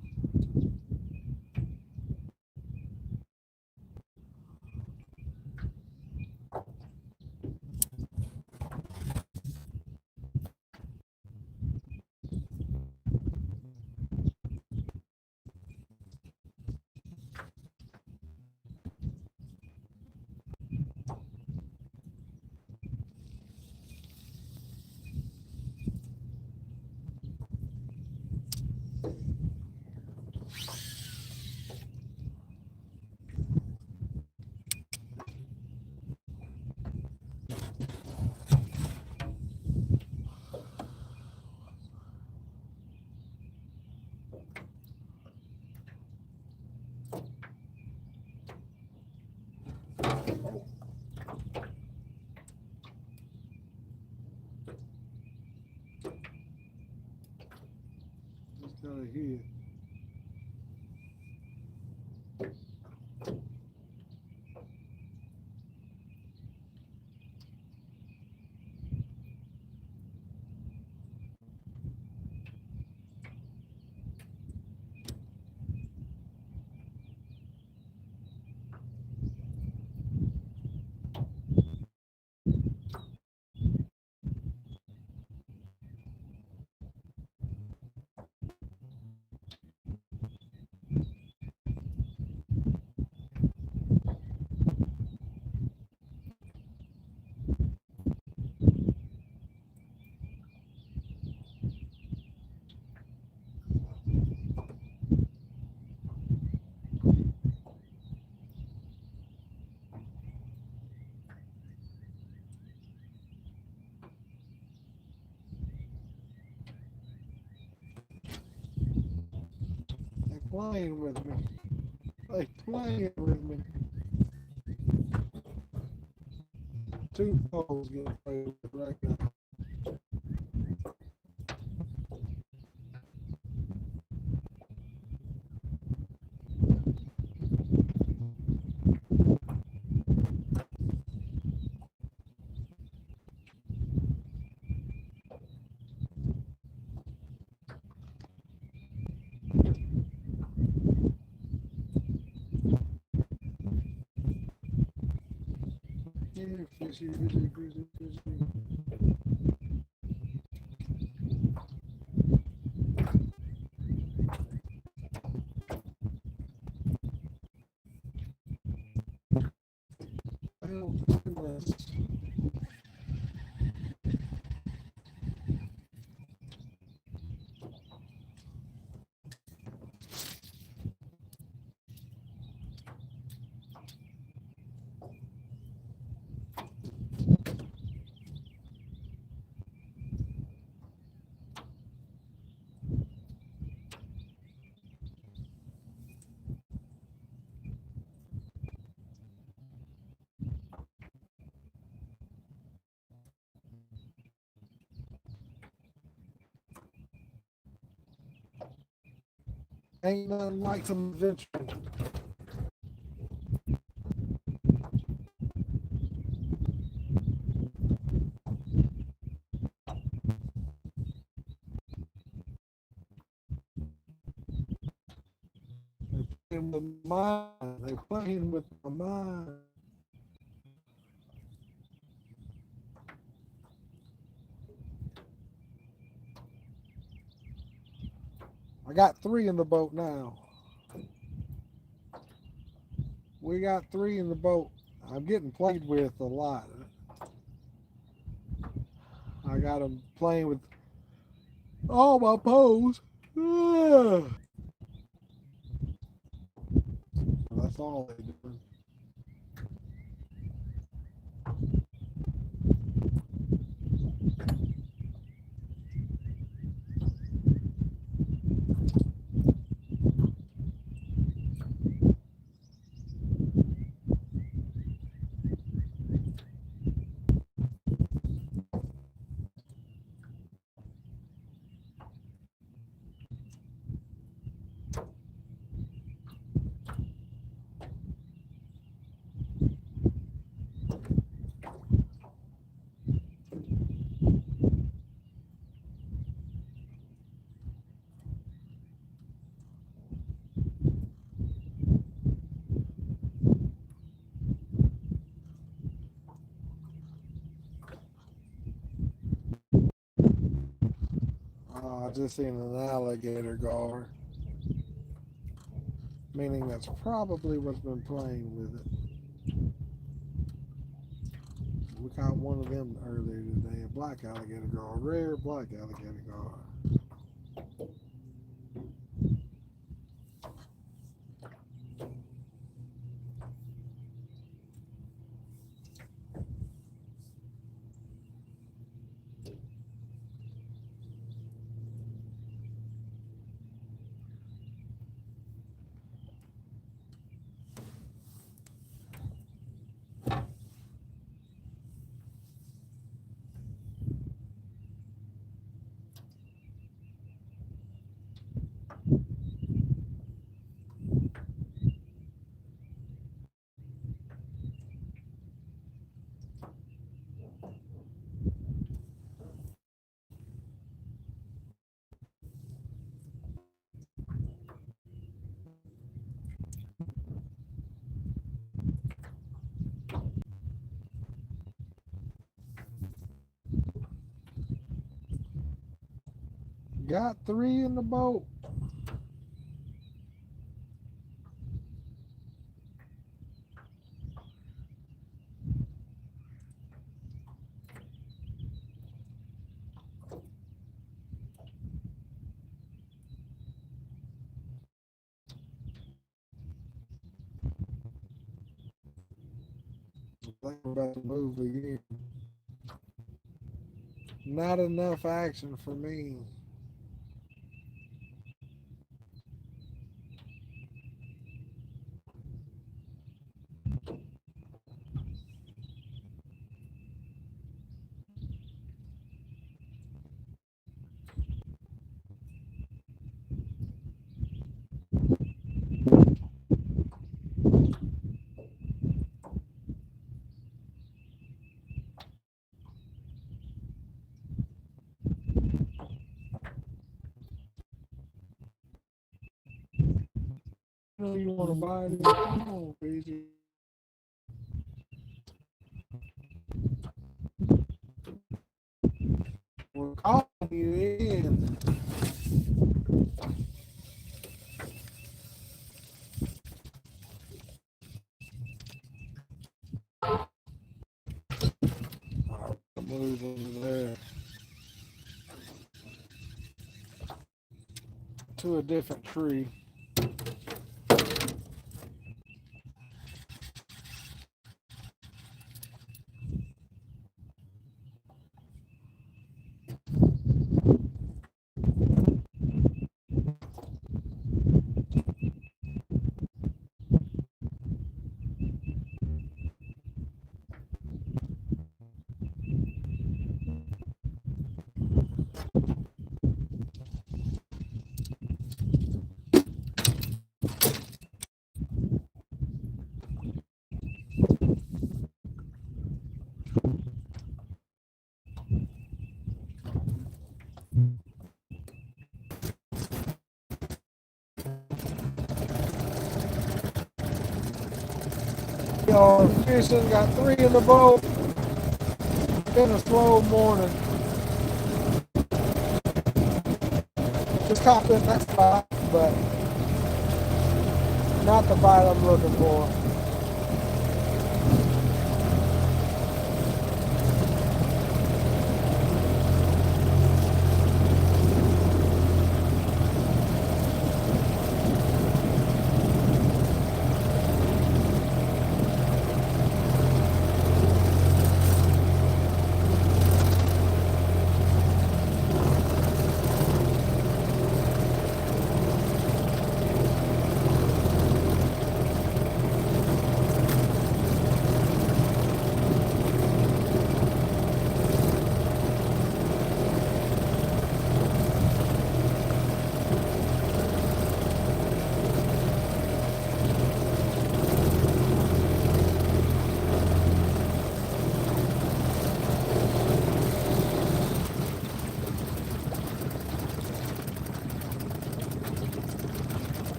playing with me. They playing with me. Two poles getting played with right now. Yeah, fishy, fishy, fishy, fishy. Oh, goodness. Ain't nothing like some adventure. They playing with my mind. They playing with my mind. I got 3 in the boat now. We got 3 in the boat. I'm getting played with a lot. I got them playing with all my poles. That's all they do. I just seen an alligator gar, meaning that's probably what's been playing with it. We caught one of them earlier today, a black alligator gar, a rare black alligator gar. Got 3 in the boat. I think we're about to move again. Not enough action for me. want to bite it? Come on, Fiji. We're calling you in. I'll move over there to a different tree. Y'all fishing, got 3 in the boat. Been a slow morning. Just caught in that spot, but not the bite I'm looking for.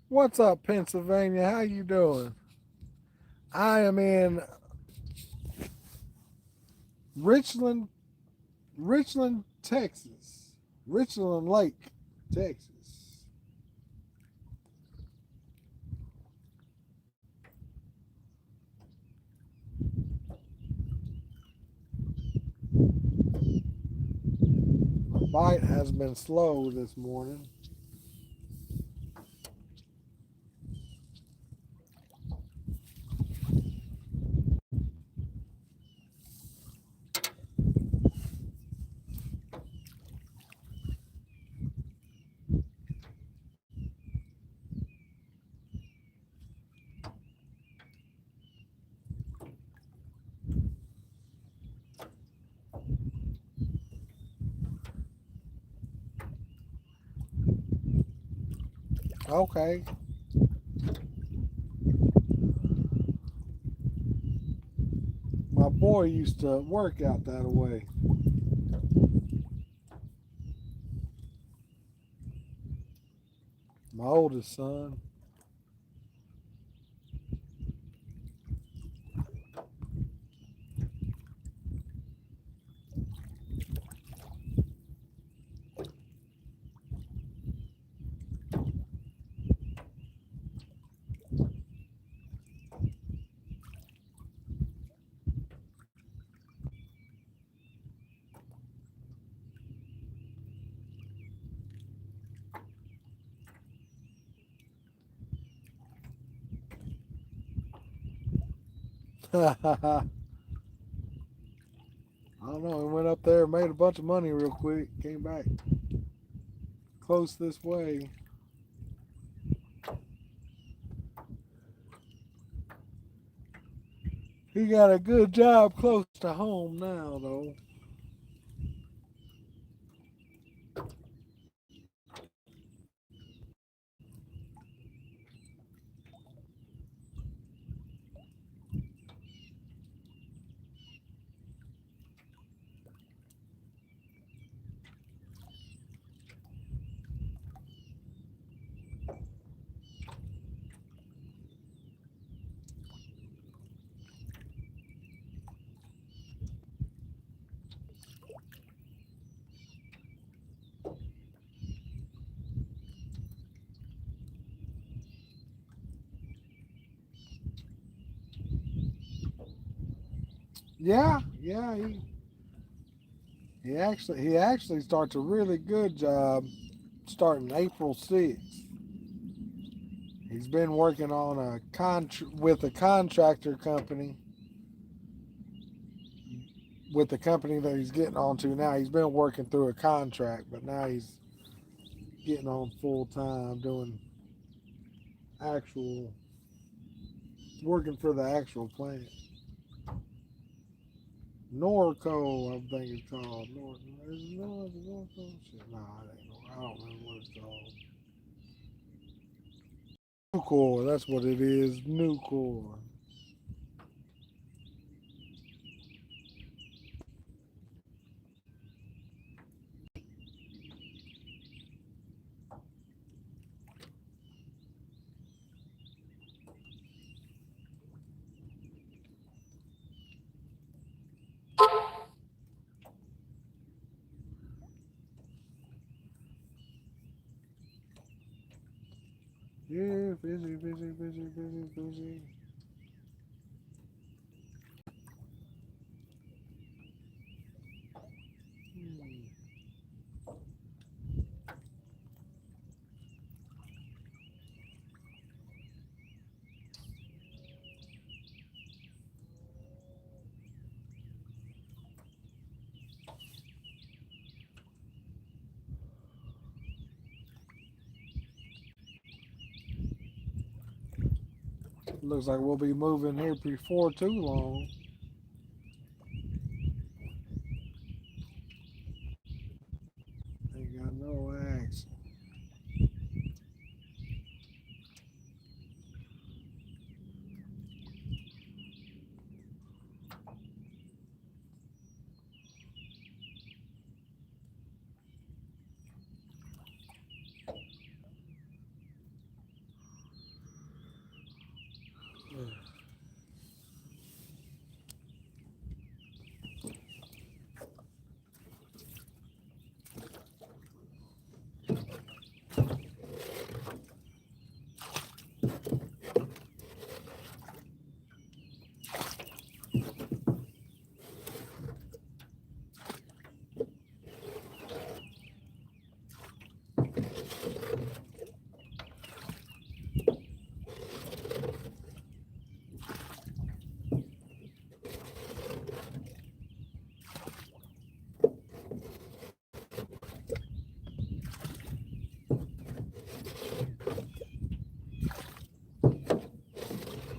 What's up, Pennsylvania? How you doing? I am in Richland, Richland, Texas. Richland Lake, Texas. My bite has been slow this morning. Okay. My boy used to work out that way. My oldest son. I don't know. He went up there, made a bunch of money real quick, came back close this way. He got a good job close to home now, though. Yeah, yeah. He actually starts a really good job starting April 6th. He's been working on with a contractor company with the company that he's getting onto now. He's been working through a contract, but now he's getting on full time doing actual working for the actual plant. Norco, I think it's called. Norco? Shit, no, I don't remember what it's called. Nucor, that's what it is. Nucor. Yeah, busy, busy, busy, busy, busy. Hmm. Looks like we'll be moving here before too long. Ain't got no axe.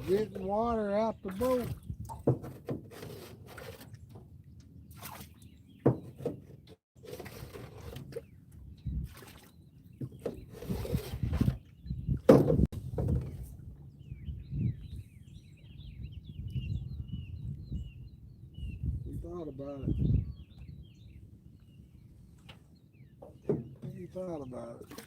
getting water out the boat. He thought about it. He thought about it.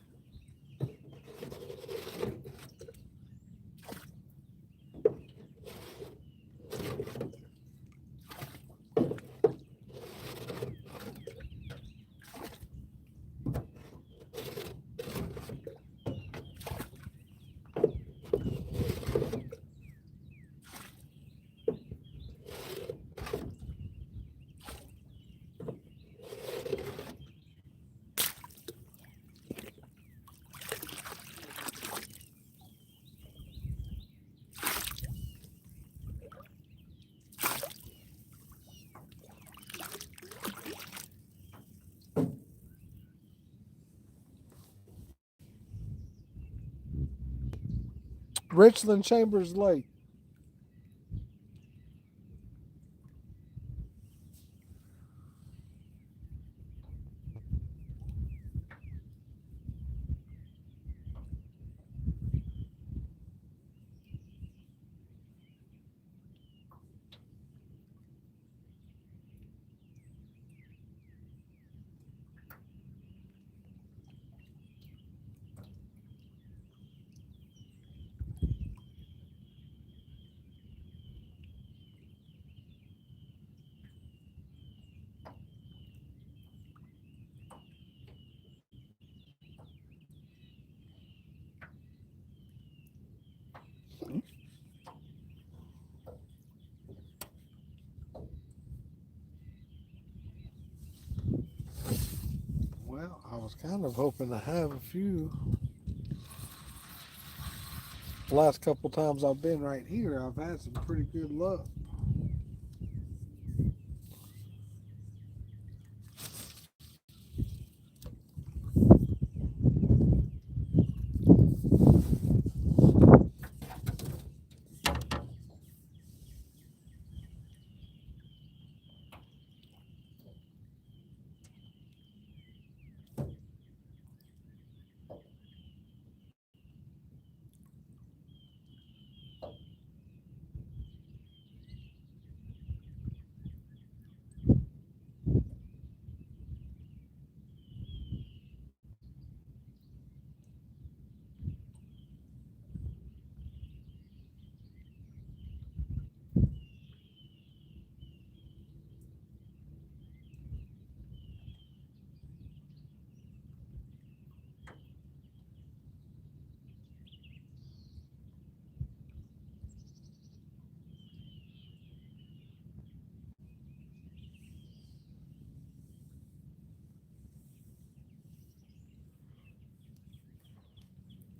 Richland Chambers Lake. Well, I was kind of hoping to have a few. The last couple times I've been right here, I've had some pretty good luck.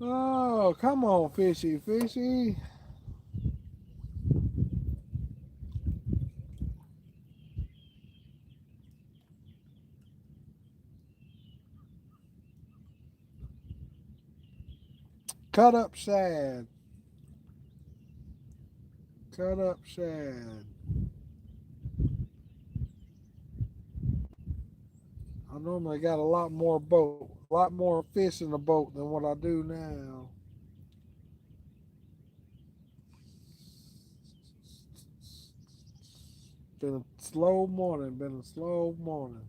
Oh, come on, fishy, fishy. Cut up shad. Cut up shad. I normally got a lot more fish in the boat than what I do now. Been a slow morning, been a slow morning.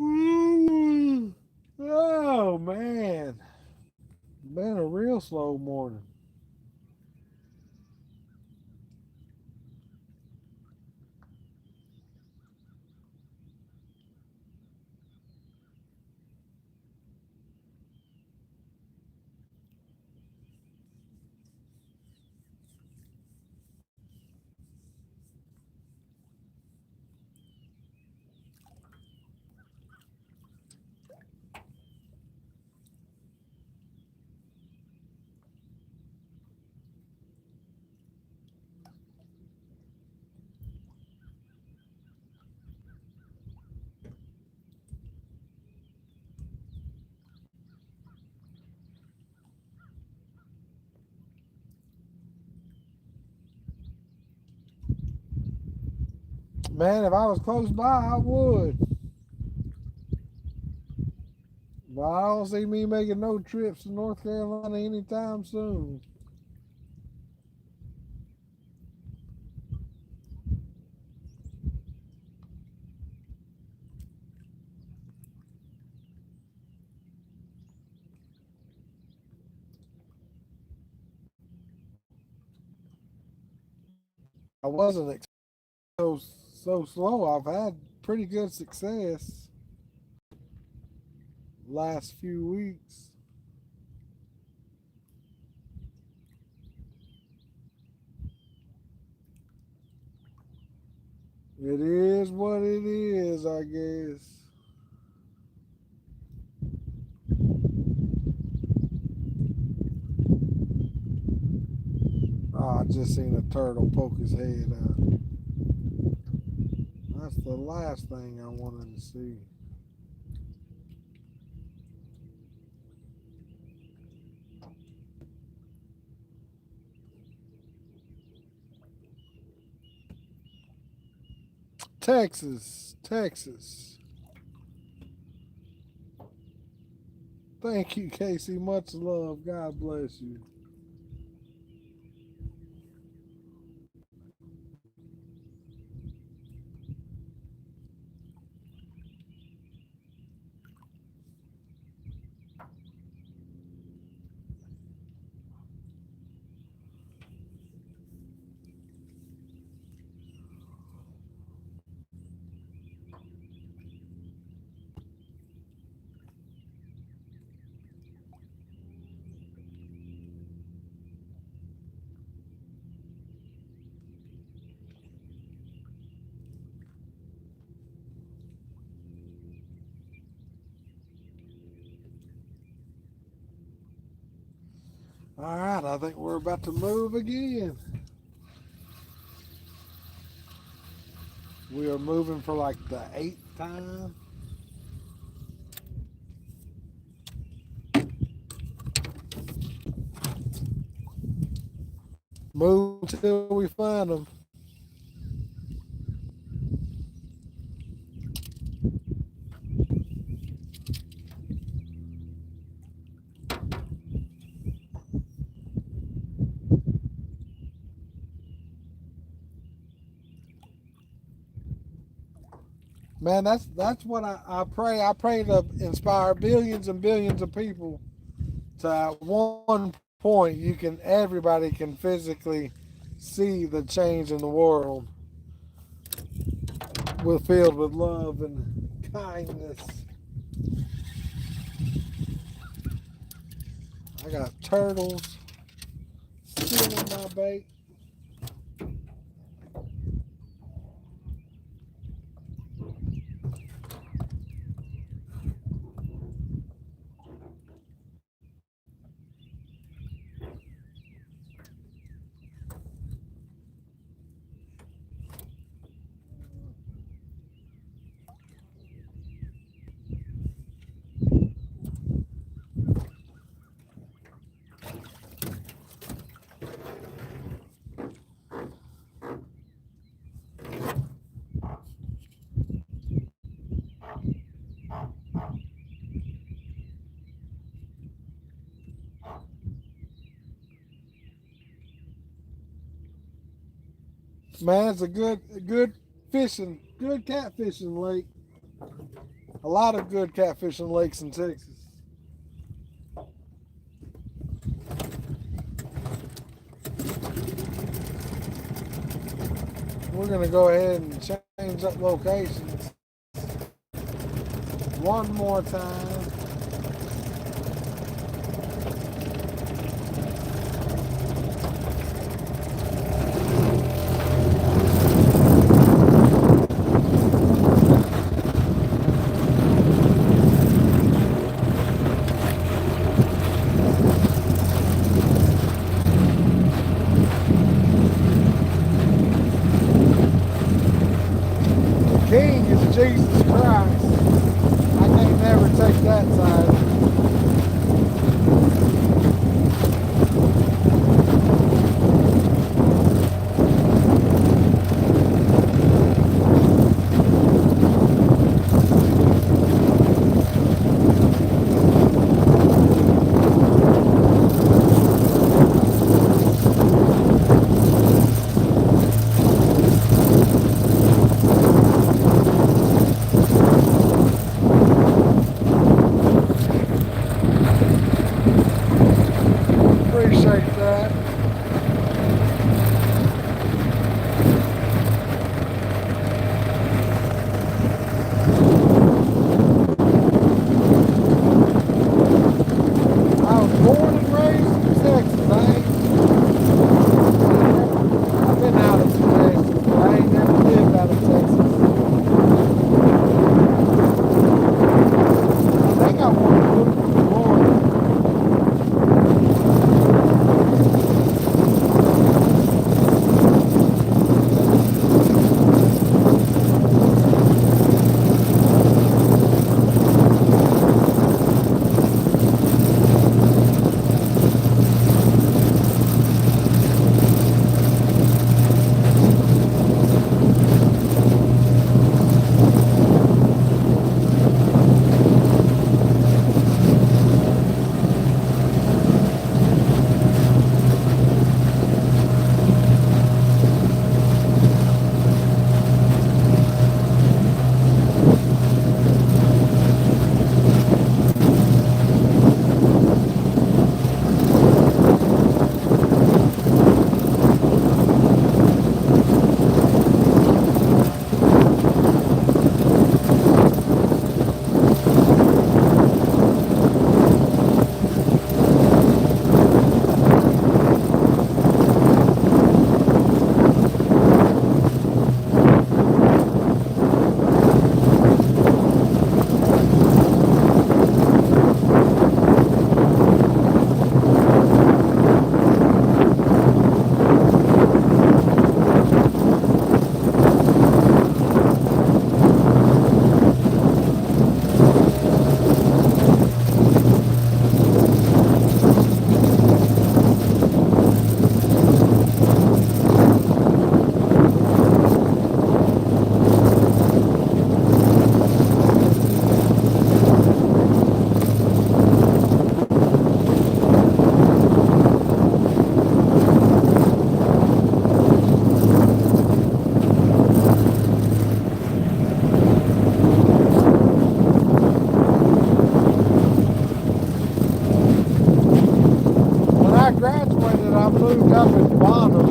Ooh. Oh man, been a real slow morning. Man, if I was close by, I would. But I don't see me making no trips to North Carolina anytime soon. I wasn't so slow. I've had pretty good success last few weeks. It is what it is, I guess. Oh, I just seen a turtle poke his head out. That's the last thing I wanted to see. Texas, Texas. Thank you, Casey. Much love. God bless you. All right, I think we're about to move again. We are moving for like the 8th time. Move until we find them. Man, that's what I pray. I pray to inspire billions and billions of people to at one point everybody can physically see the change in the world filled with love and kindness. I got turtles stealing my bait. Man, it's a good fishing, good catfishing lake. A lot of good catfishing lakes in Texas. We're gonna go ahead and change up locations one more time. King is Jesus Christ. I can't never take that side. Brad. I was born and raised in Texas. I've been out of Texas, but I ain't never lived out of Texas. I think I want to move to Florida. When I graduated, I moved up in Bonham.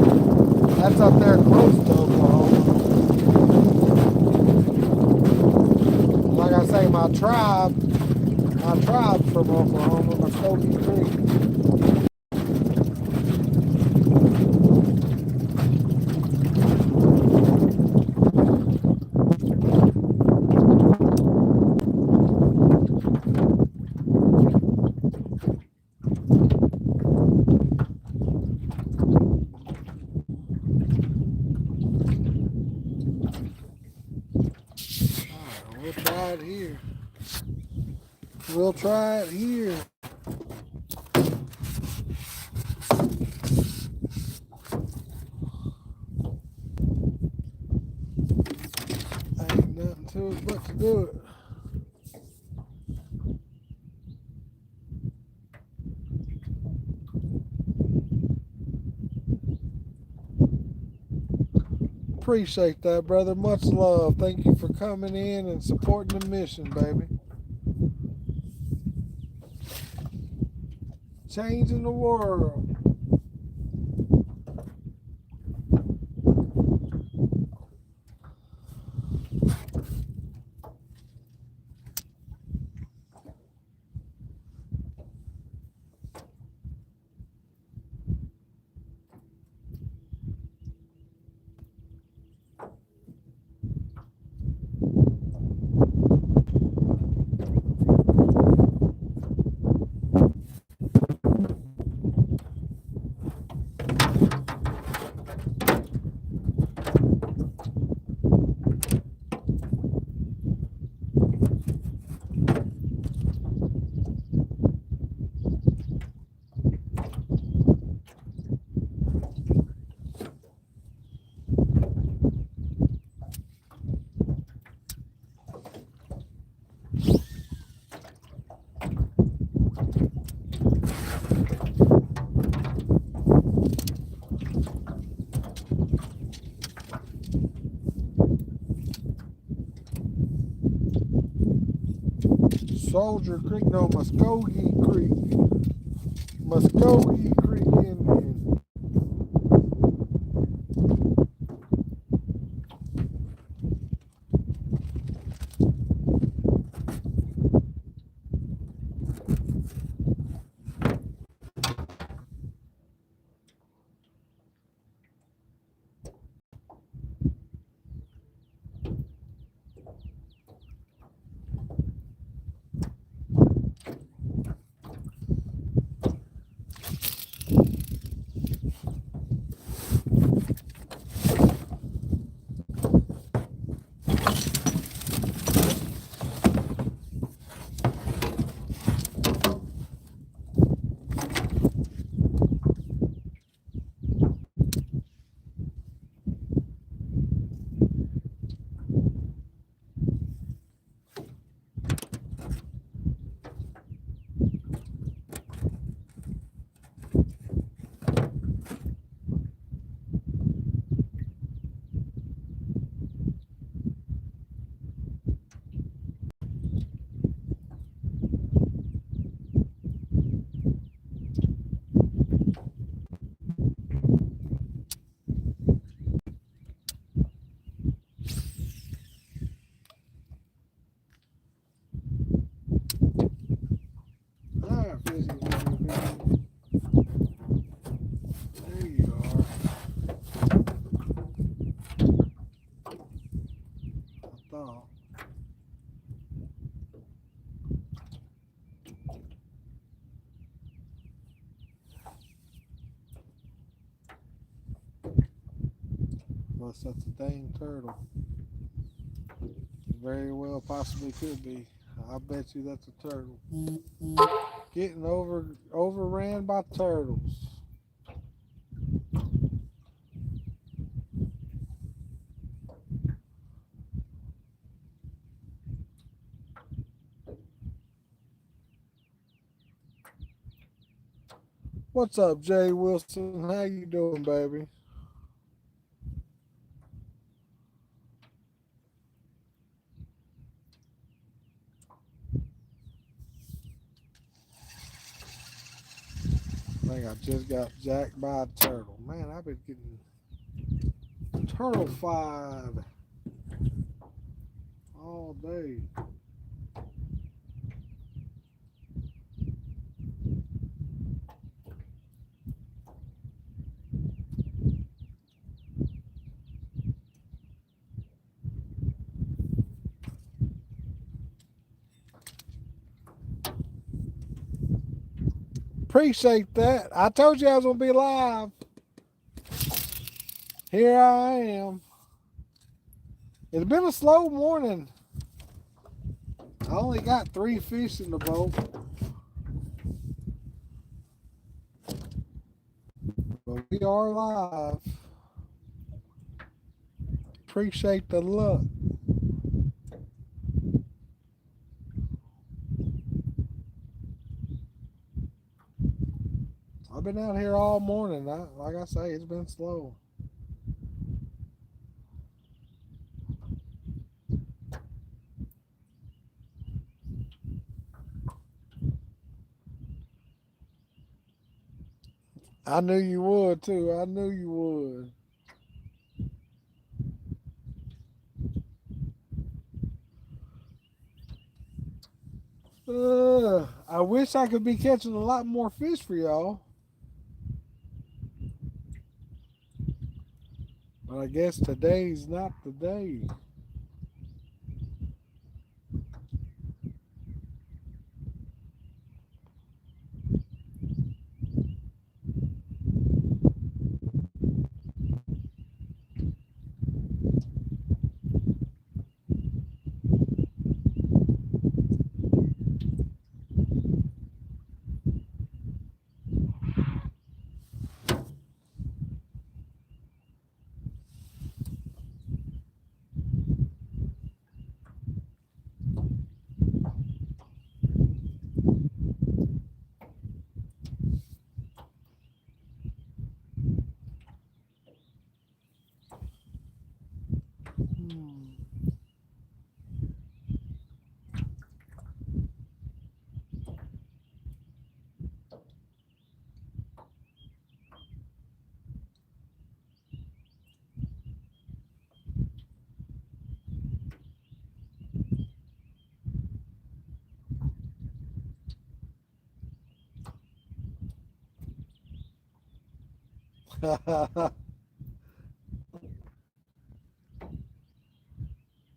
That's up there close to Oklahoma. Like I say, my tribe's from Oklahoma, Muskogee Creek. We'll try it here. We'll try it here. Ain't nothing to it but to do it. Appreciate that, brother. Much love. Thank you for coming in and supporting the mission, baby. Changing the world. Soldier Creek, no, Muskogee Creek. Muskogee Creek Indian. unless that's a dang turtle. Very well possibly could be. I bet you that's a turtle. Getting overran by turtles. What's up, Jay Wilson? How you doing, baby? I think I just got jacked by a turtle. Man, I've been getting turtle-fied all day. Appreciate that. I told you I was gonna be live. Here I am. It's been a slow morning. I only got 3 fish in the boat. But we are live. Appreciate the luck. I've been out here all morning. Like I say, it's been slow. I knew you would too. I knew you would. I wish I could be catching a lot more fish for y'all. But I guess today's not the day.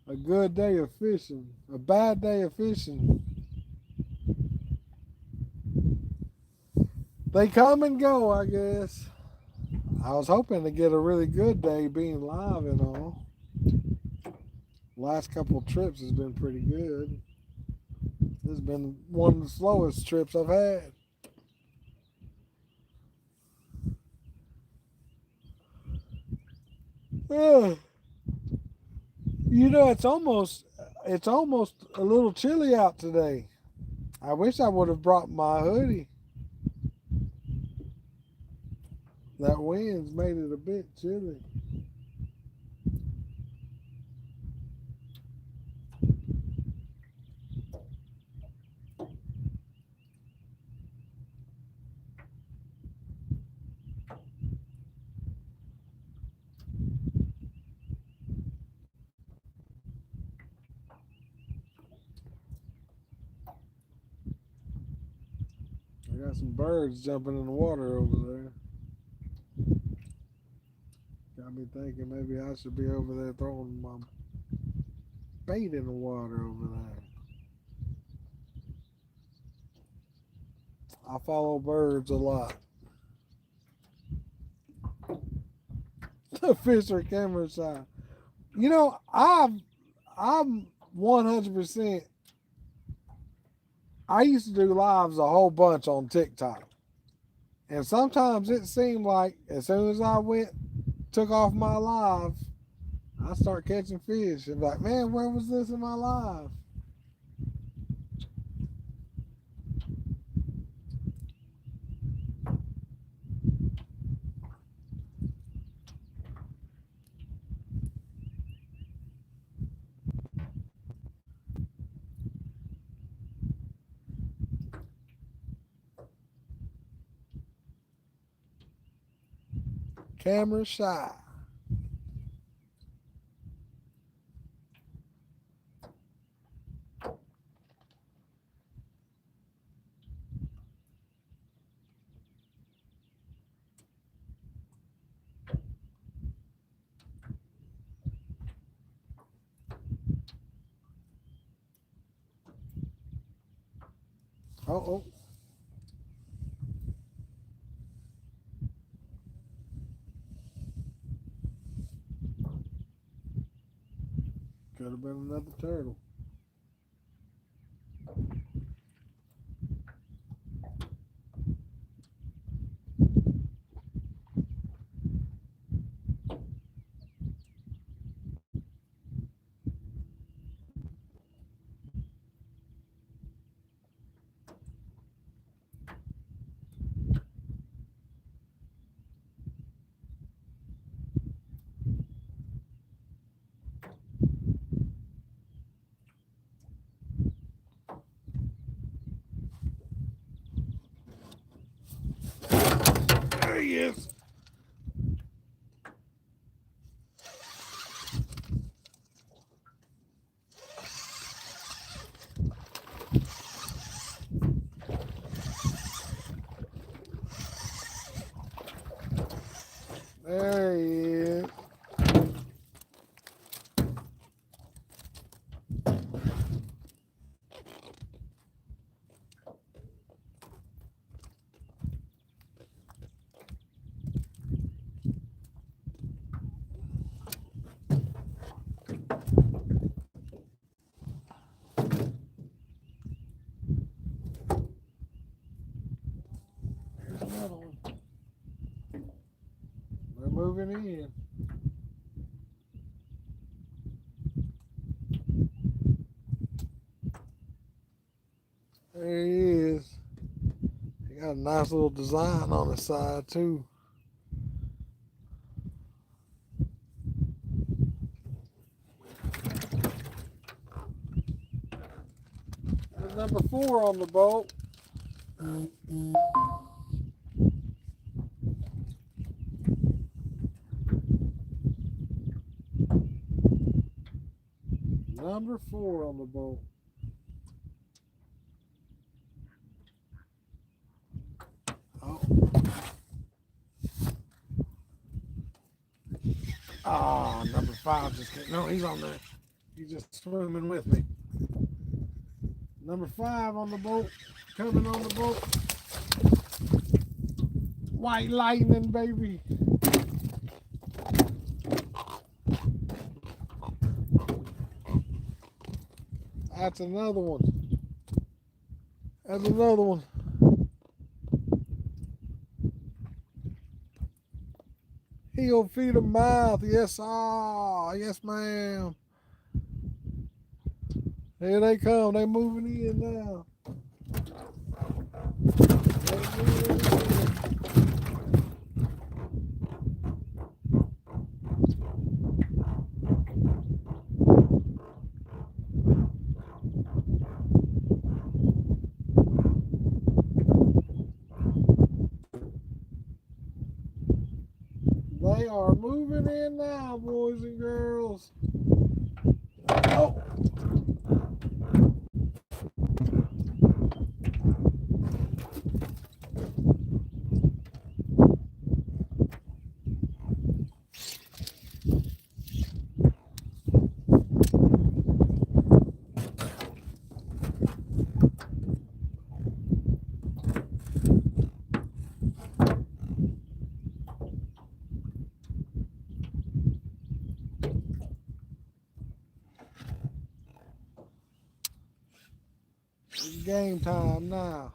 A good day of fishing. A bad day of fishing. They come and go, I guess. I was hoping to get a really good day being live and all. Last couple of trips has been pretty good. This has been one of the slowest trips I've had. You know, it's almost a little chilly out today. I wish I would have brought my hoodie. That wind's made it a bit chilly. I got some birds jumping in the water over there. Got me thinking maybe I should be over there throwing my bait in the water over there. I follow birds a lot. Fish are camera shy. You know, I'm 100%. I used to do lives a whole bunch on TikTok. And sometimes it seemed like as soon as I took off my live, I start catching fish. And like, man, where was this in my life? Camera shy. Oh. Could have been another turtle. There he is. There he is. Here's another one. They're moving in. There he is. He got a nice little design on the side too. There's number 4 on the boat. Number 4 on the boat. Oh. Ah, number 5 just came. No, he's on there. He's just swimming with me. Number 5 on the boat. Coming on the boat. White lightning, baby. That's another one. That's another one. He'll feed a mouth. Yes, yes, ma'am. Here they come. They moving in now. They are moving in now, boys and girls. Oh. game time now.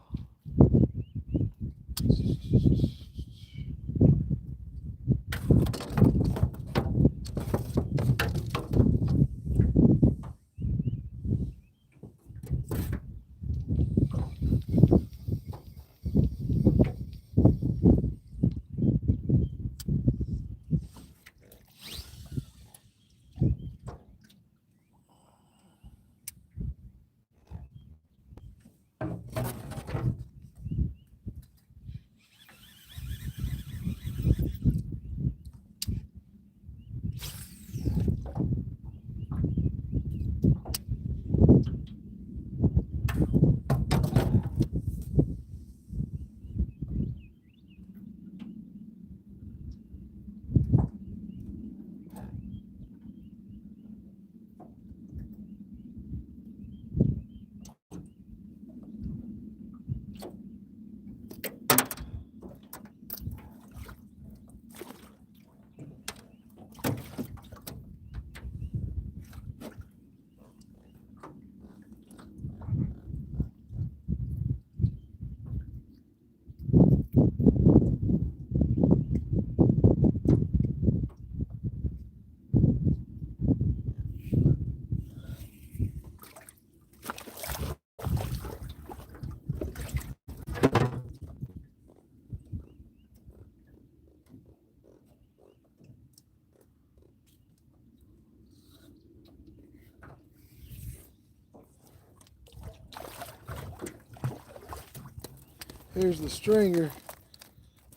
Here's the stringer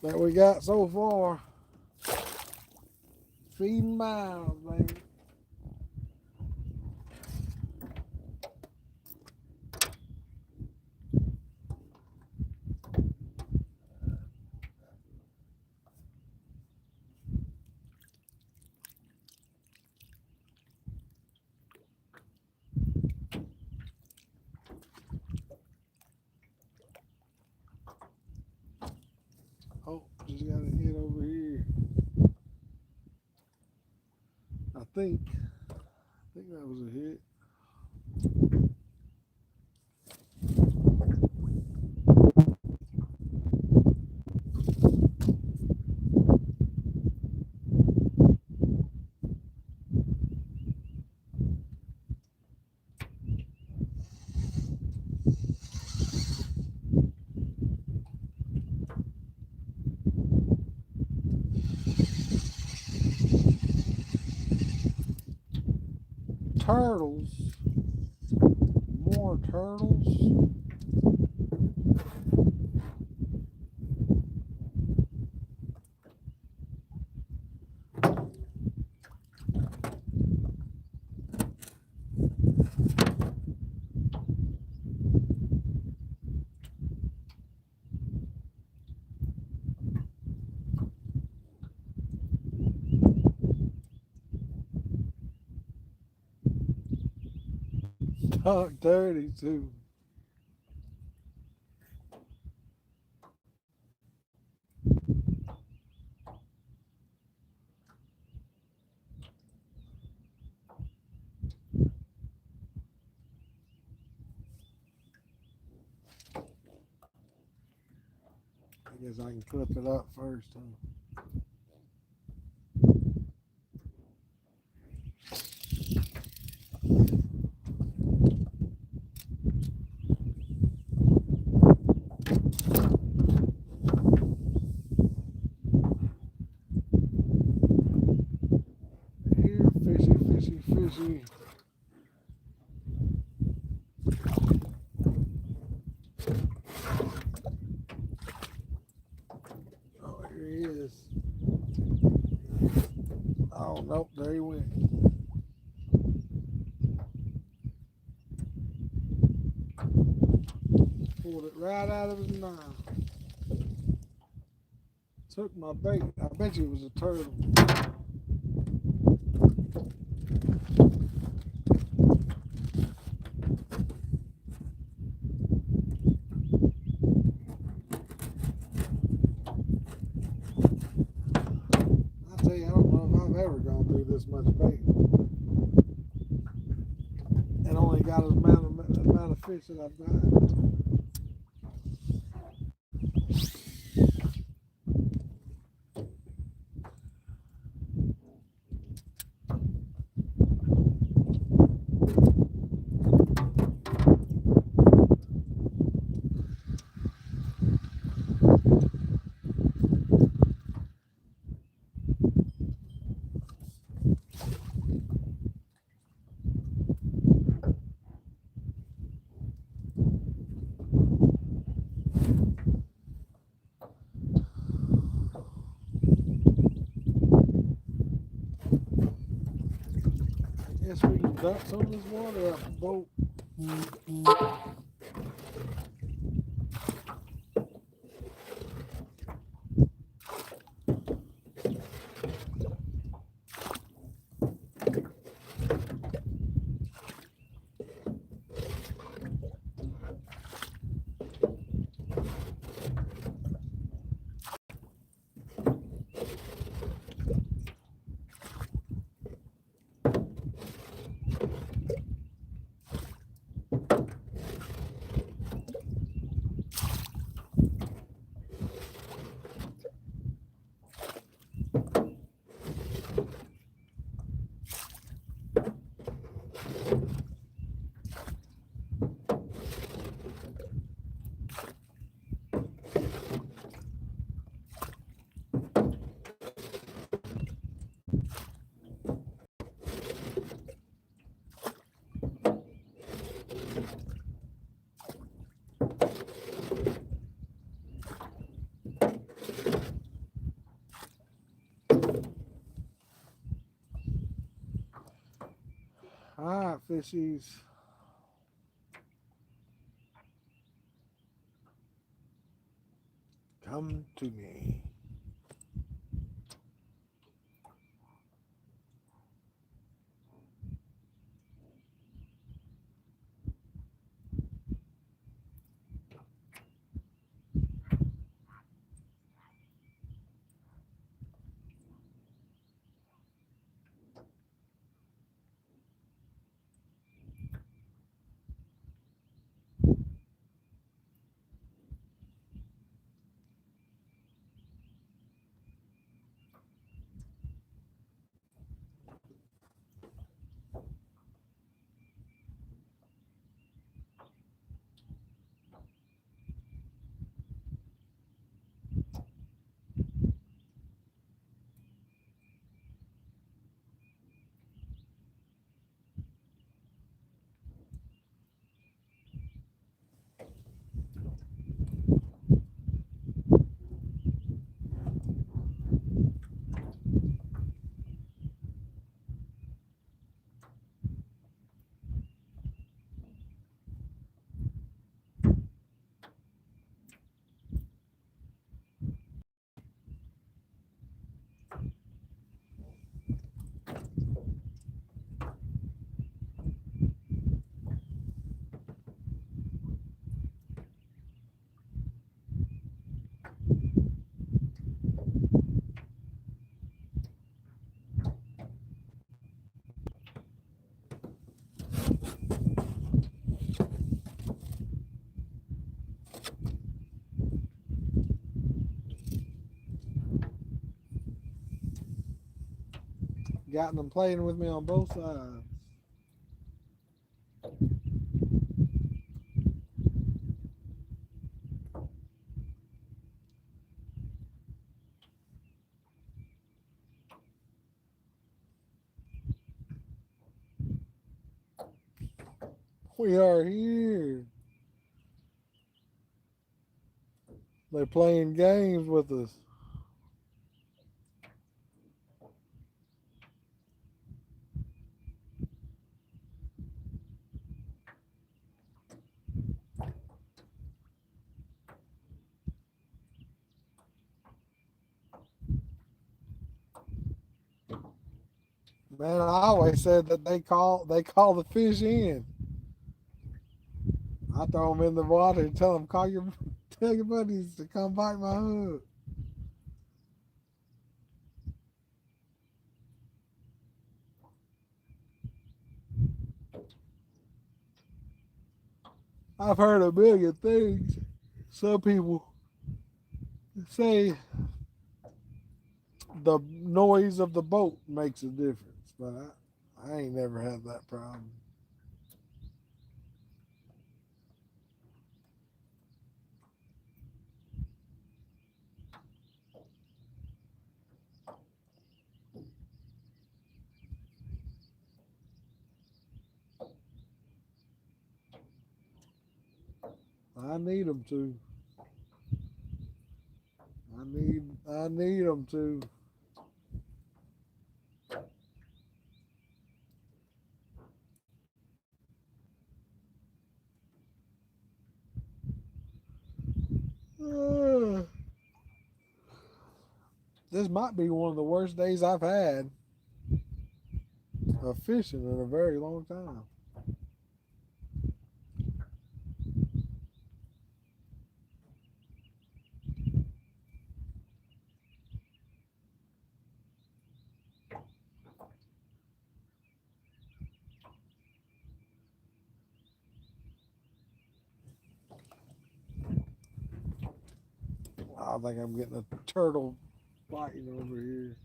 that we got so far. Feeding miles, baby. Oh, just got a hit over here. I think that was a hit. Turtles. More turtles. Dark 32. I guess I can clip it up first, huh? Here, fishy, fishy, fishy. Oh, here he is. Oh, nope, there he went. Pulled it right out of his mouth. Took my bait. I bet you it was a turtle. I tell you, I don't know if I've ever gone through this much bait and only got as amount of fish that I've got. I guess we can dump some of this water out the boat. All right, fishies. Come to me. Got them playing with me on both sides. We are here. They're playing games with us. Man, I always said that they call the fish in. I throw them in the water and tell them tell your buddies to come bite my hook. I've heard a million things. Some people say the noise of the boat makes a difference, but I ain't never had that problem. I need them to. I need them to. Uh, this might be one of the worst days I've had of fishing in a very long time. I think I'm getting a turtle biting over here.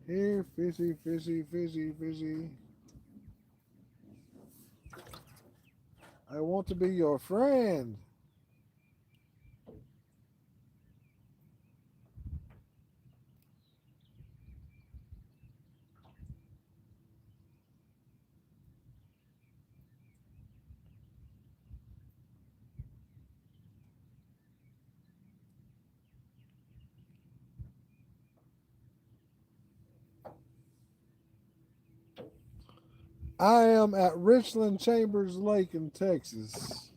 Here, fishy, fishy, fishy, fishy. I want to be your friend. I am at Richland Chambers Lake in Texas.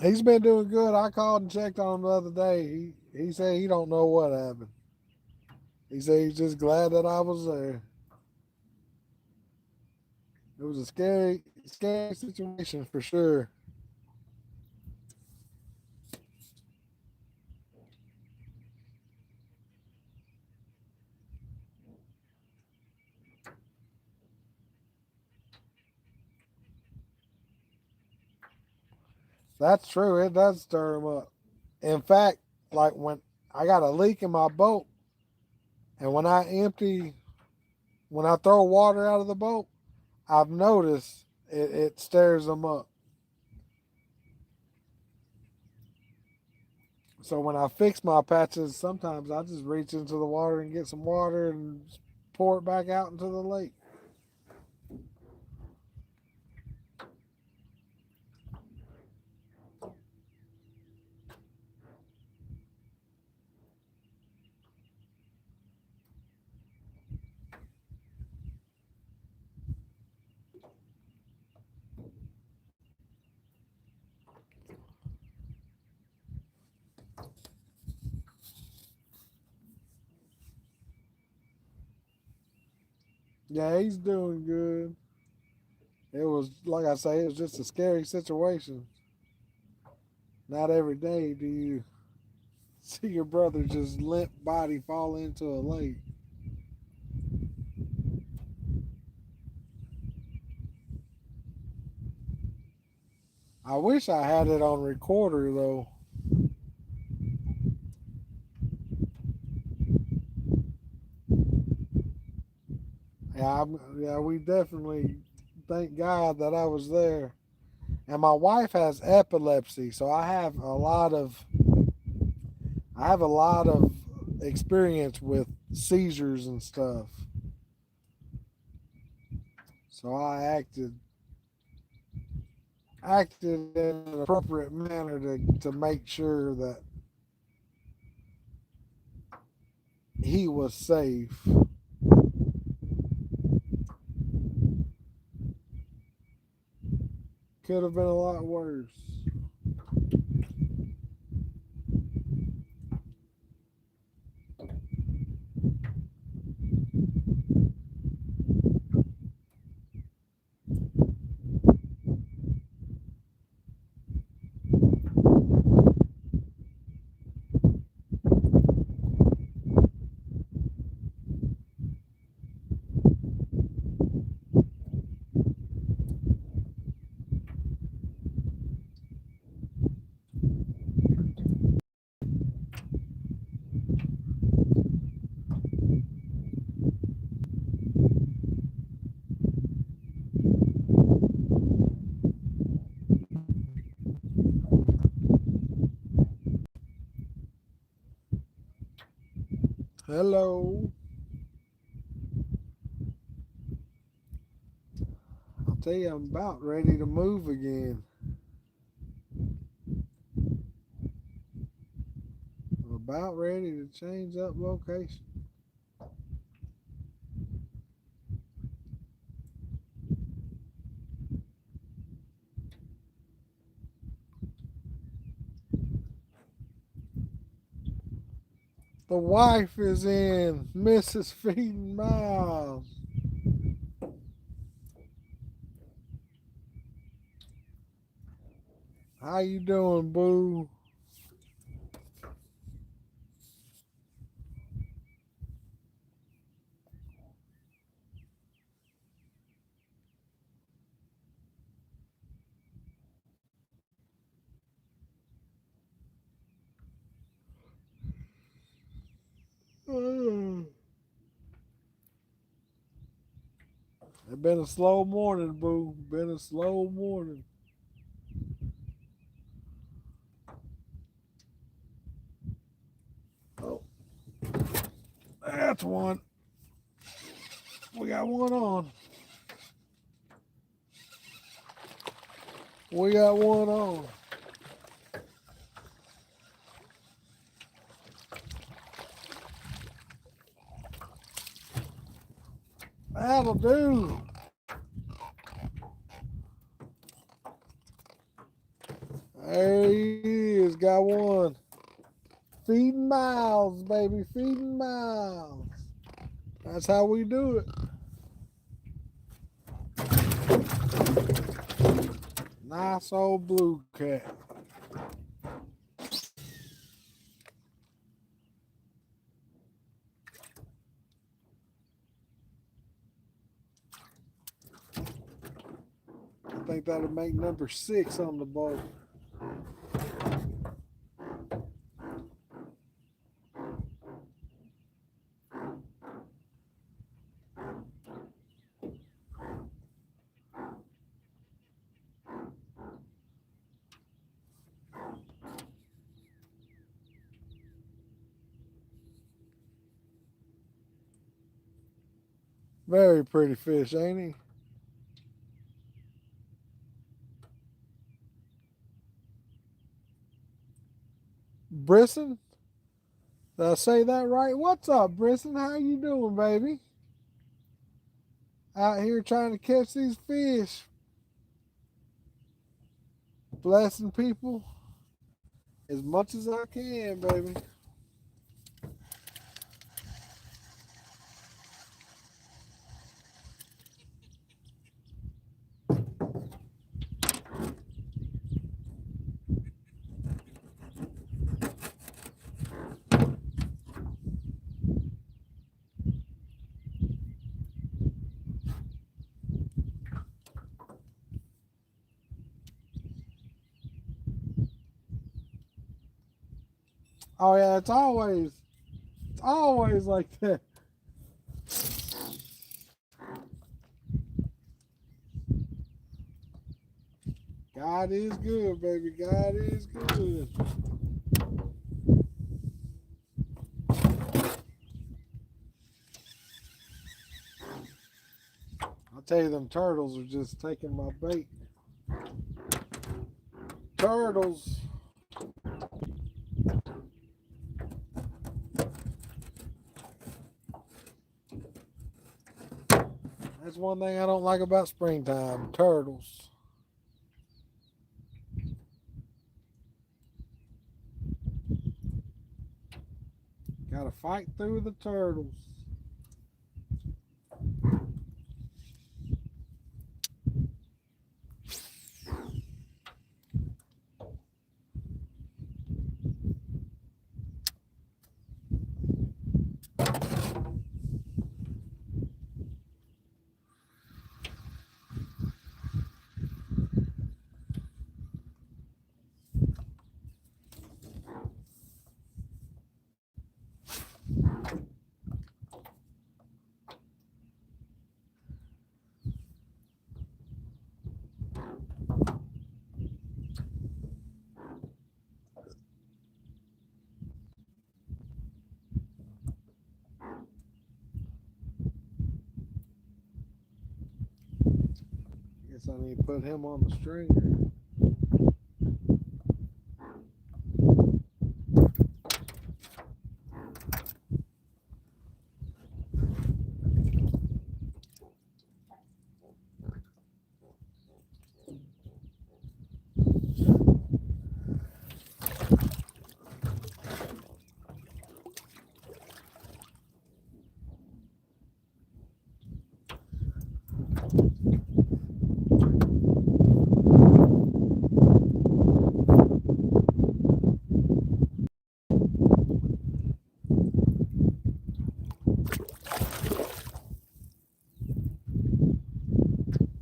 He's been doing good. I called and checked on him the other day. He said he don't know what happened. He said he's just glad that I was there. It was a scary situation for sure. That's true. It does stir him up. In fact, like when I got a leak in my boat, and when I throw water out of the boat, I've noticed it stirs them up. So when I fix my patches, sometimes I just reach into the water and get some water and pour it back out into the lake. Yeah, he's doing good. It was, like I say, it was just a scary situation. Not every day do you see your brother just limp body fall into a lake. I wish I had it on recorder though. Yeah, we definitely thank God that I was there. And my wife has epilepsy, so I have a lot of experience with seizures and stuff. So I acted in an appropriate manner to make sure that he was safe. could have been a lot worse. Hello. I'll tell you, I'm about ready to move again. I'm about ready to change up location. The wife is in, Mrs. Feeding Miles. How you doing, boo? It's been a slow morning, boo. Been a slow morning. Oh, that's one. We got one on. We got one on. That'll do. There he is. Got one. Feeding Miles, baby. Feeding Miles. That's how we do it. Nice old blue cat. I think that'll make number 6 on the boat. Very pretty fish, ain't he? Brisson? Did I say that right? What's up, Brisson? How you doing, baby? Out here trying to catch these fish. Blessing people as much as I can, baby. Oh yeah, it's always like that. God is good, baby. God is good. I'll tell you, them turtles are just taking my bait. Turtles. That's one thing I don't like about springtime. Turtles. fight through the turtles. Guess I need to put him on the stringer.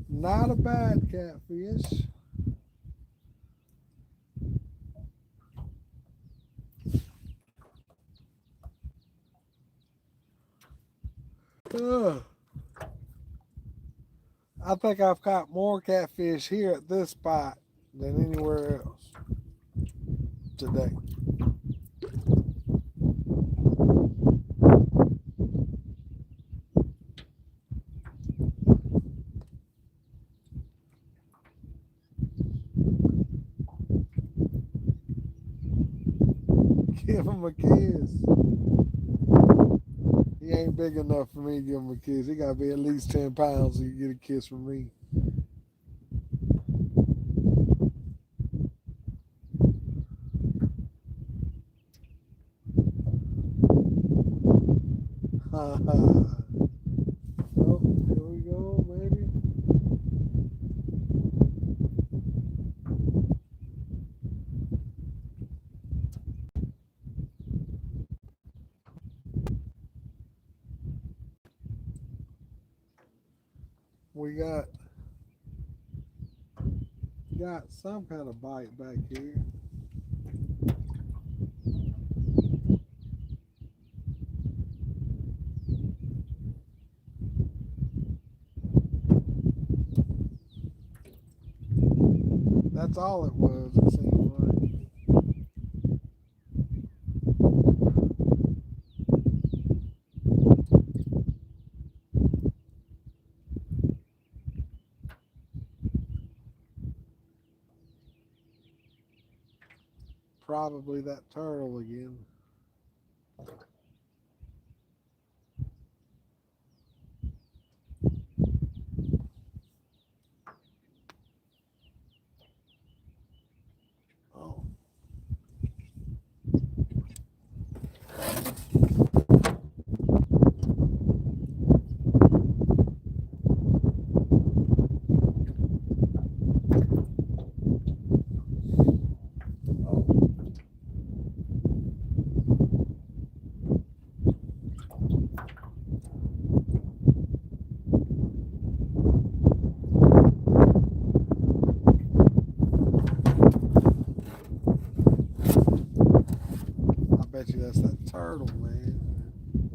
Not a bad catfish. Ugh. I think I've caught more catfish here at this spot than anywhere else today. Give him a kiss. He ain't big enough for me to give him a kiss. He gotta be at least 10 pounds so you get a kiss from me. Oh, here we go, baby. We got some kind of bite back here. That's all it was, it seemed like. Probably that turtle again. Oh. I bet you that's that turtle, man.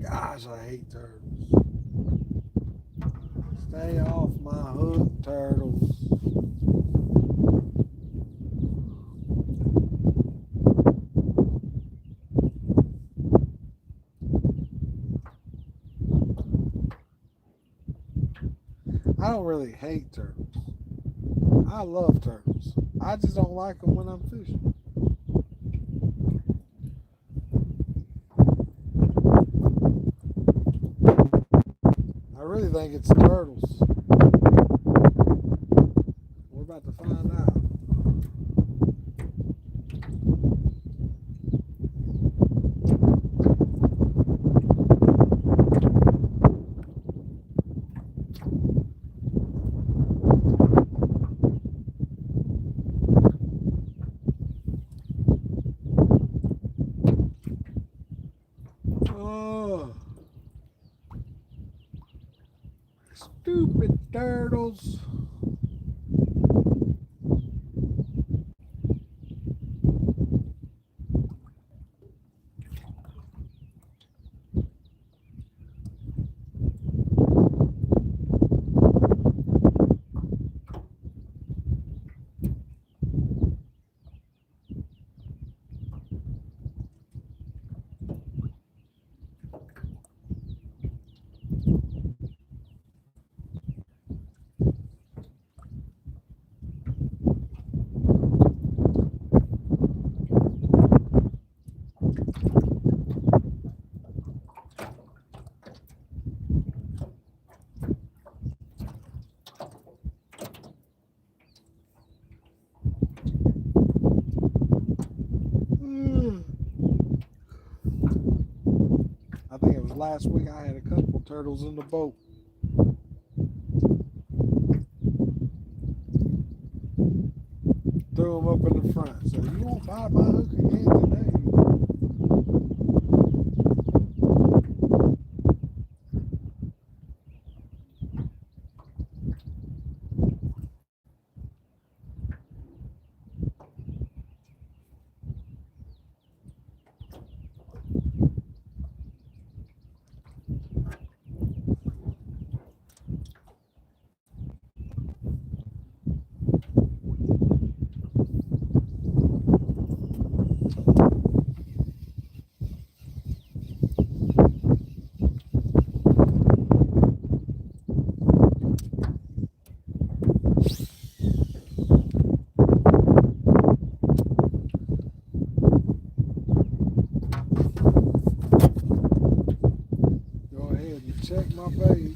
Gosh, I hate turtles. Stay off my hook, turtles. I don't really hate turtles. I love turtles. I just don't like them when I'm fishing. I really think it's turtles. We're about to find out. Stupid turtles. Mm. I think it was last week I had a couple turtles in the boat. Threw them up in the front. So you won't buy my hook again today. Go ahead and check my bait.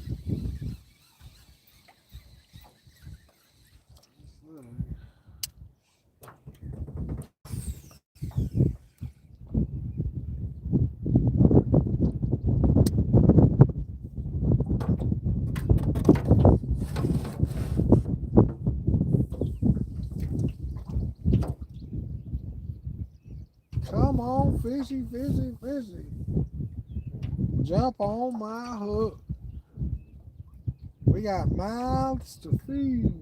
Come on, fishy, fishy, fishy. Jump on my hook. We got mouths to feed.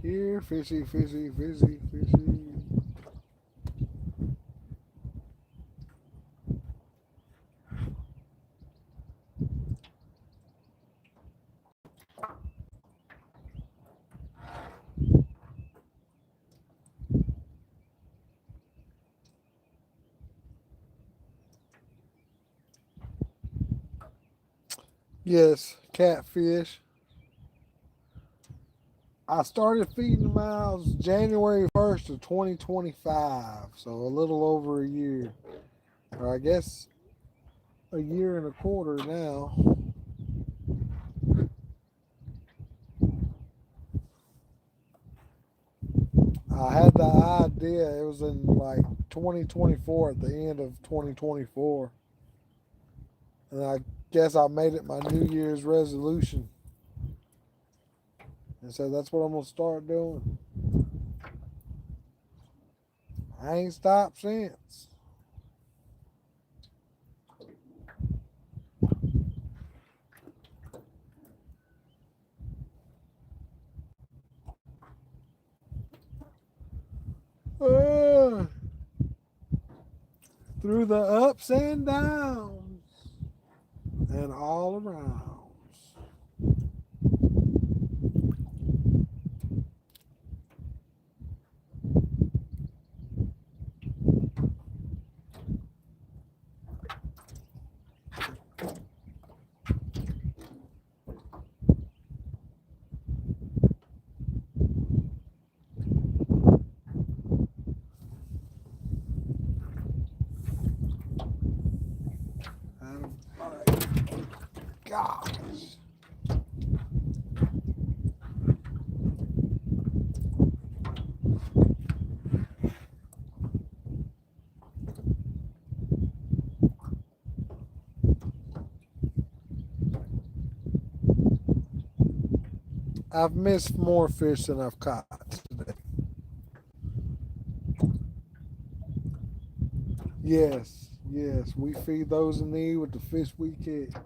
Here, fishy, fishy, fishy, fishy. Yes, catfish. I started feeding the mouths January 1st of 2025, so a little over a year. Or I guess a year and a quarter now. I had the idea, it was in like 2024, at the end of 2024. And I guess I made it my New Year's resolution. And so that's what I'm going to start doing. I ain't stopped since. Uh, through the ups and downs and all around. Gosh. I've missed more fish than I've caught today. Yes, yes, we feed those in need with the fish we catch.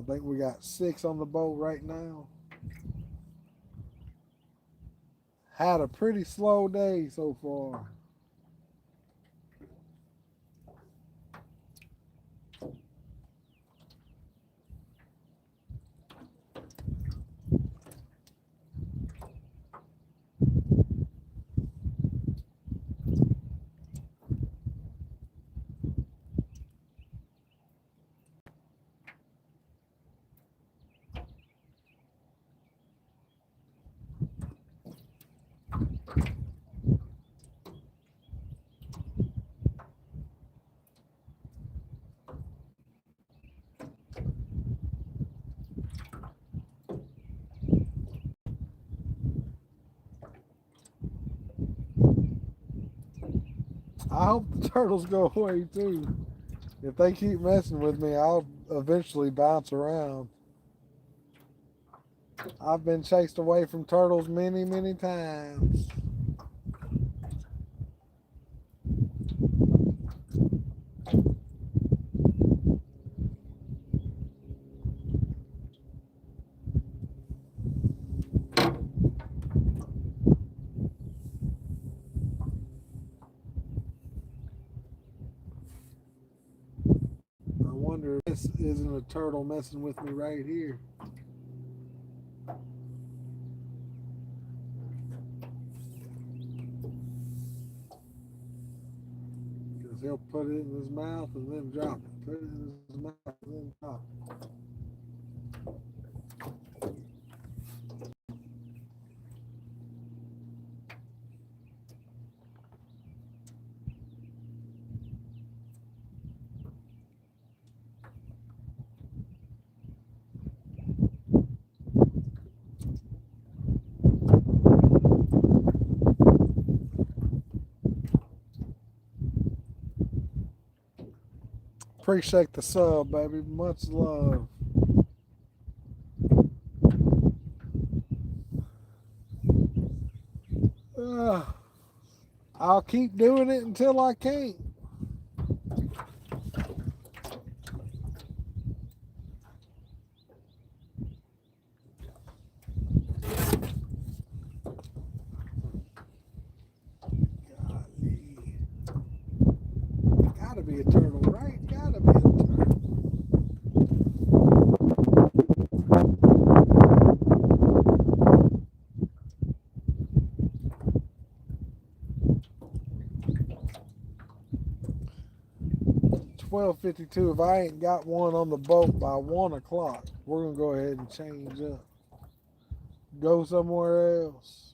I think we got 6 on the boat right now. Had a pretty slow day so far. I hope the turtles go away too. If they keep messing with me, I'll eventually bounce around. I've been chased away from turtles many, many times. wonder if this isn't a turtle messing with me right here. Because he'll put it in his mouth and then drop it. Put it in his mouth and then drop it. Appreciate the sub, baby. Much love. I'll keep doing it until I can't. Golly. Gotta be a turtle, right? Gotta be a turtle. $12.52. If I ain't got one on the boat by 1 o'clock, we're gonna go ahead and change up. Go somewhere else.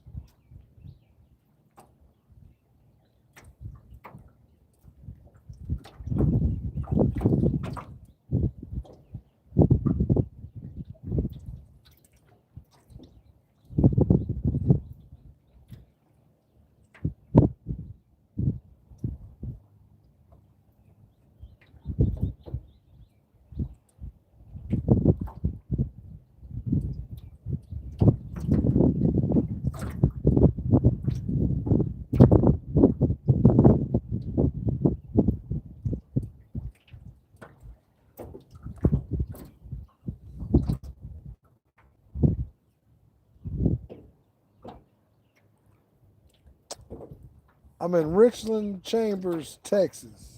I'm in Richland Chambers, Texas.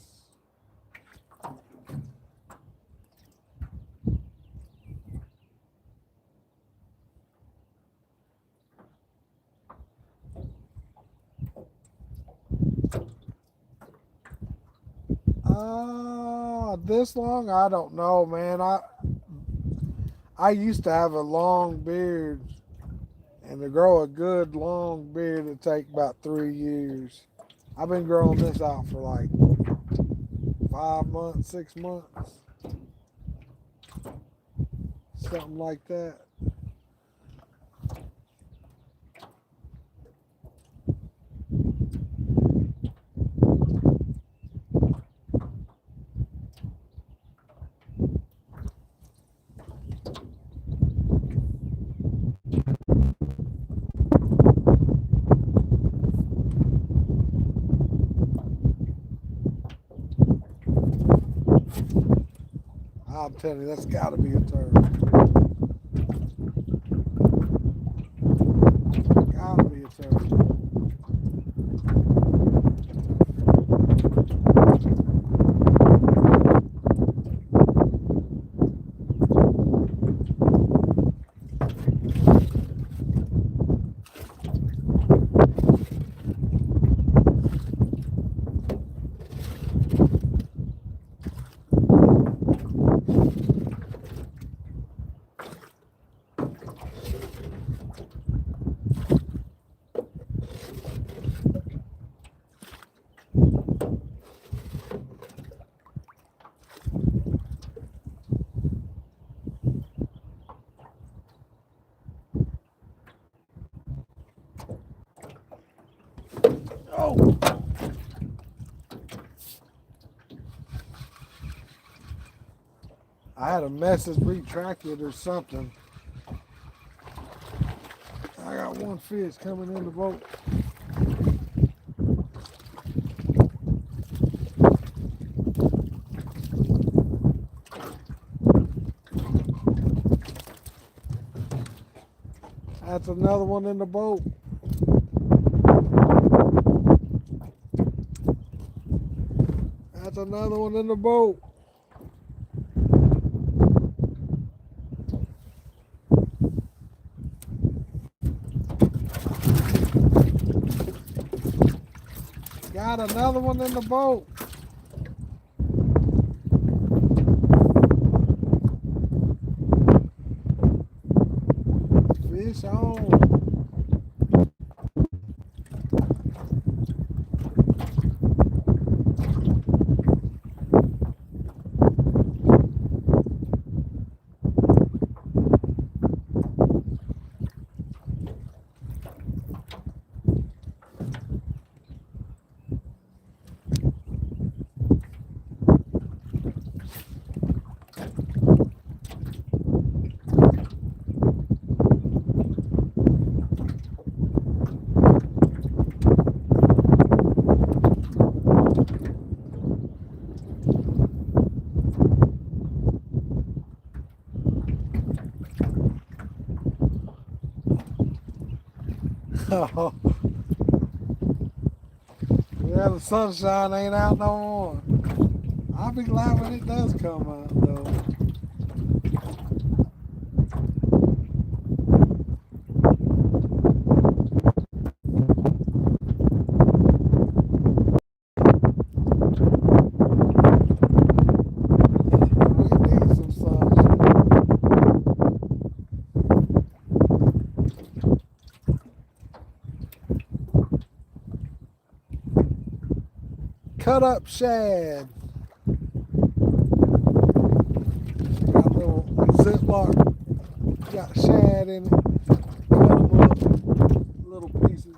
This long? I don't know, man. I used to have a long beard, and to grow a good long beard it'd take about 3 years. I've been growing this out for like 5 months, 6 months, something like that. I'm telling you, that's got to be a turtle. Got to be a turtle. Oh! I had a message retracted or something. I got one fish coming in the boat. That's another one in the boat. That's another one in the boat. got another one in the boat. Fish on. Oh, yeah, the sunshine ain't out no more. I'll be glad when it does come out, though. We need some sunshine. Cut up shad. Got a little Ziploc. Got shad in it. Cut them up. Little pieces.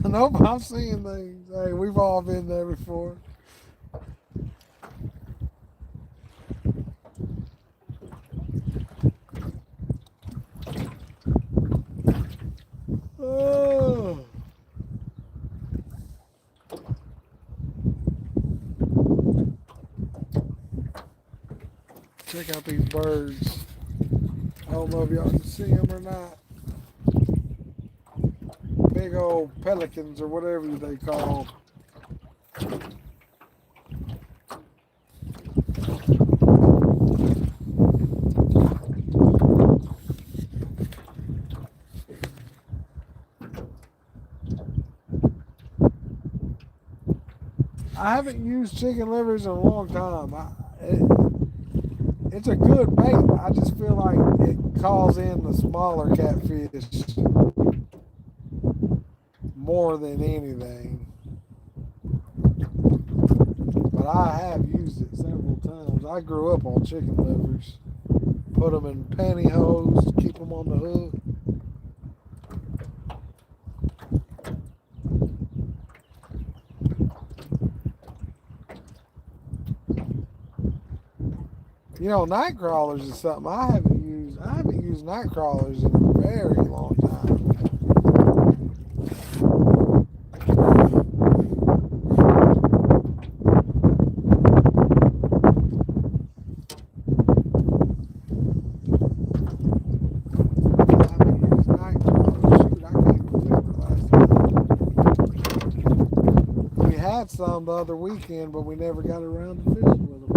Nope, I'm seeing things. Hey, we've all been there before. Oh. Check out these birds. I don't know if y'all can see them or not. Big old pelicans or whatever they call them. I haven't used chicken livers in a long time. It's a good bait. I just feel like it calls in the smaller catfish more than anything. But I have used it several times. I grew up on chicken livers. Put them in pantyhose, keep them on the hook. You know, night crawlers is something I haven't used. I haven't used night crawlers in a very long time. I haven't used night crawlers. Shoot, I can't remember last time. We had some the other weekend, but we never got around to fishing with them.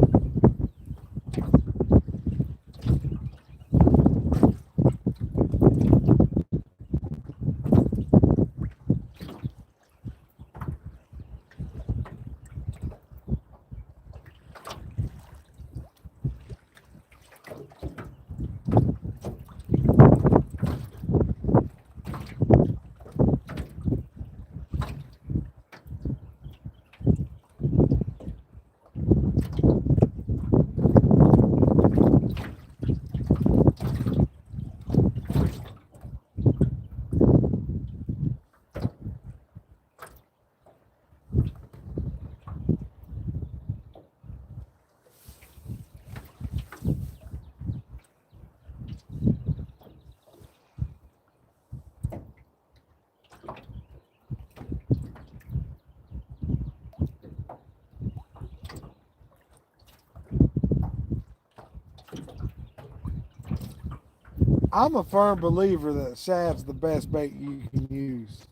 I'm a firm believer that shad's the best bait you can use.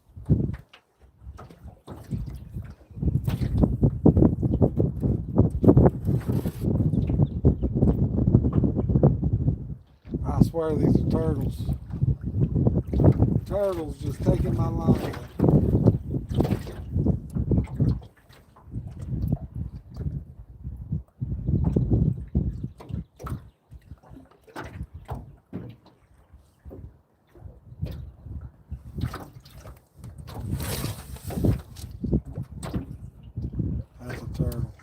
I swear these are turtles. Turtles just taking my line. That's a turtle.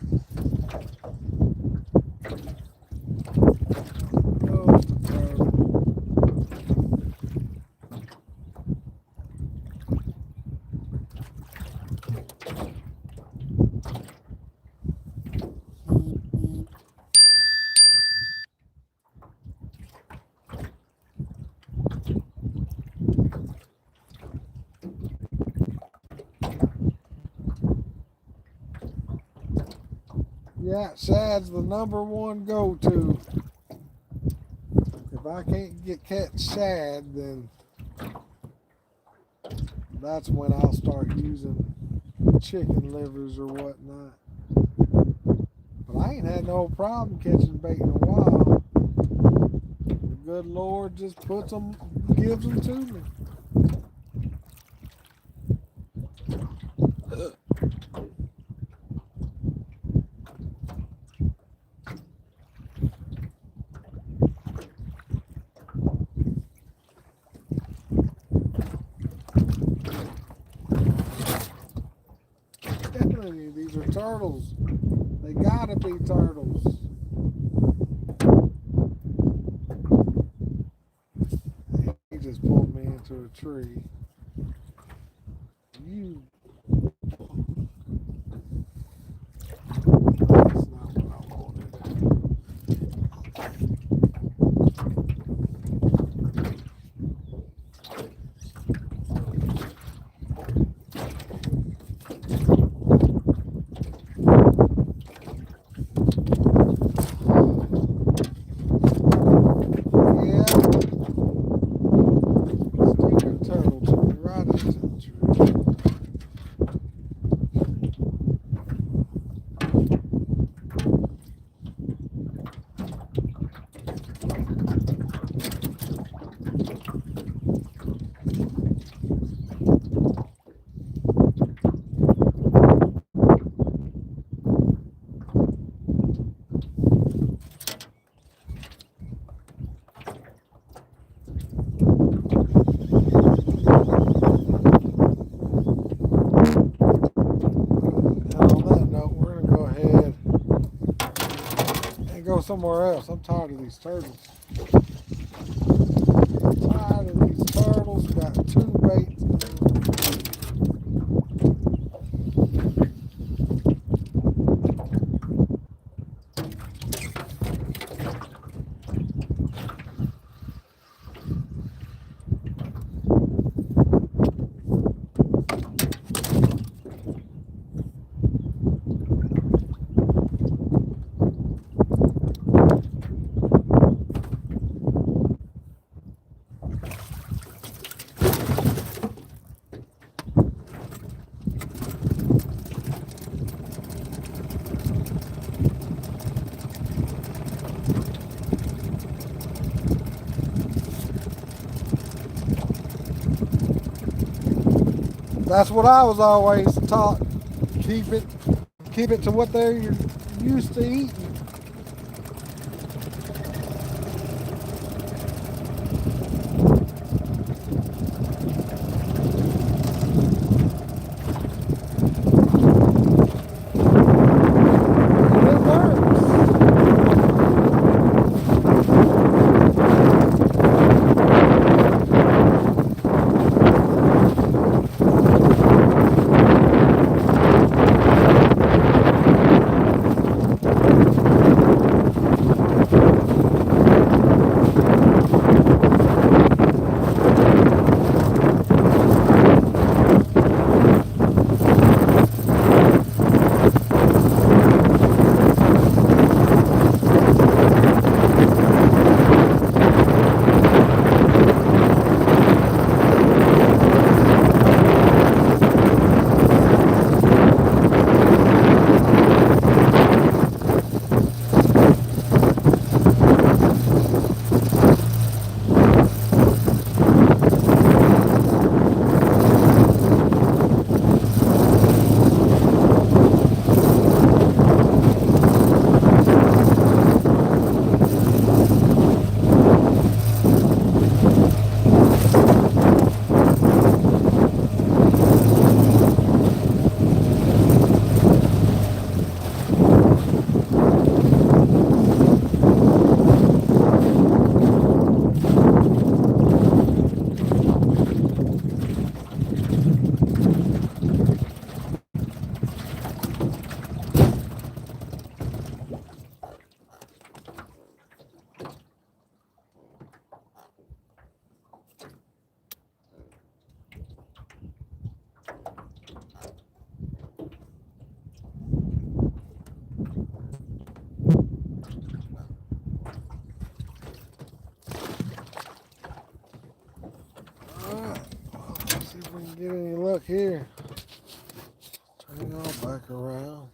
Oh, it's a turtle. Yeah, shad's the #1 go-to. If I can't catch shad, then that's when I'll start using chicken livers or whatnot. But I ain't had no problem catching bait in a while. The good Lord just gives them to me. These are turtles. They gotta be turtles. He just pulled me into a tree. That's not what I wanted. Somewhere else. I'm tired of these turtles. I'm tired of these turtles. Got 2 baits. That's what I was always taught. Keep it to what they're used to eating. here. Turn all back around.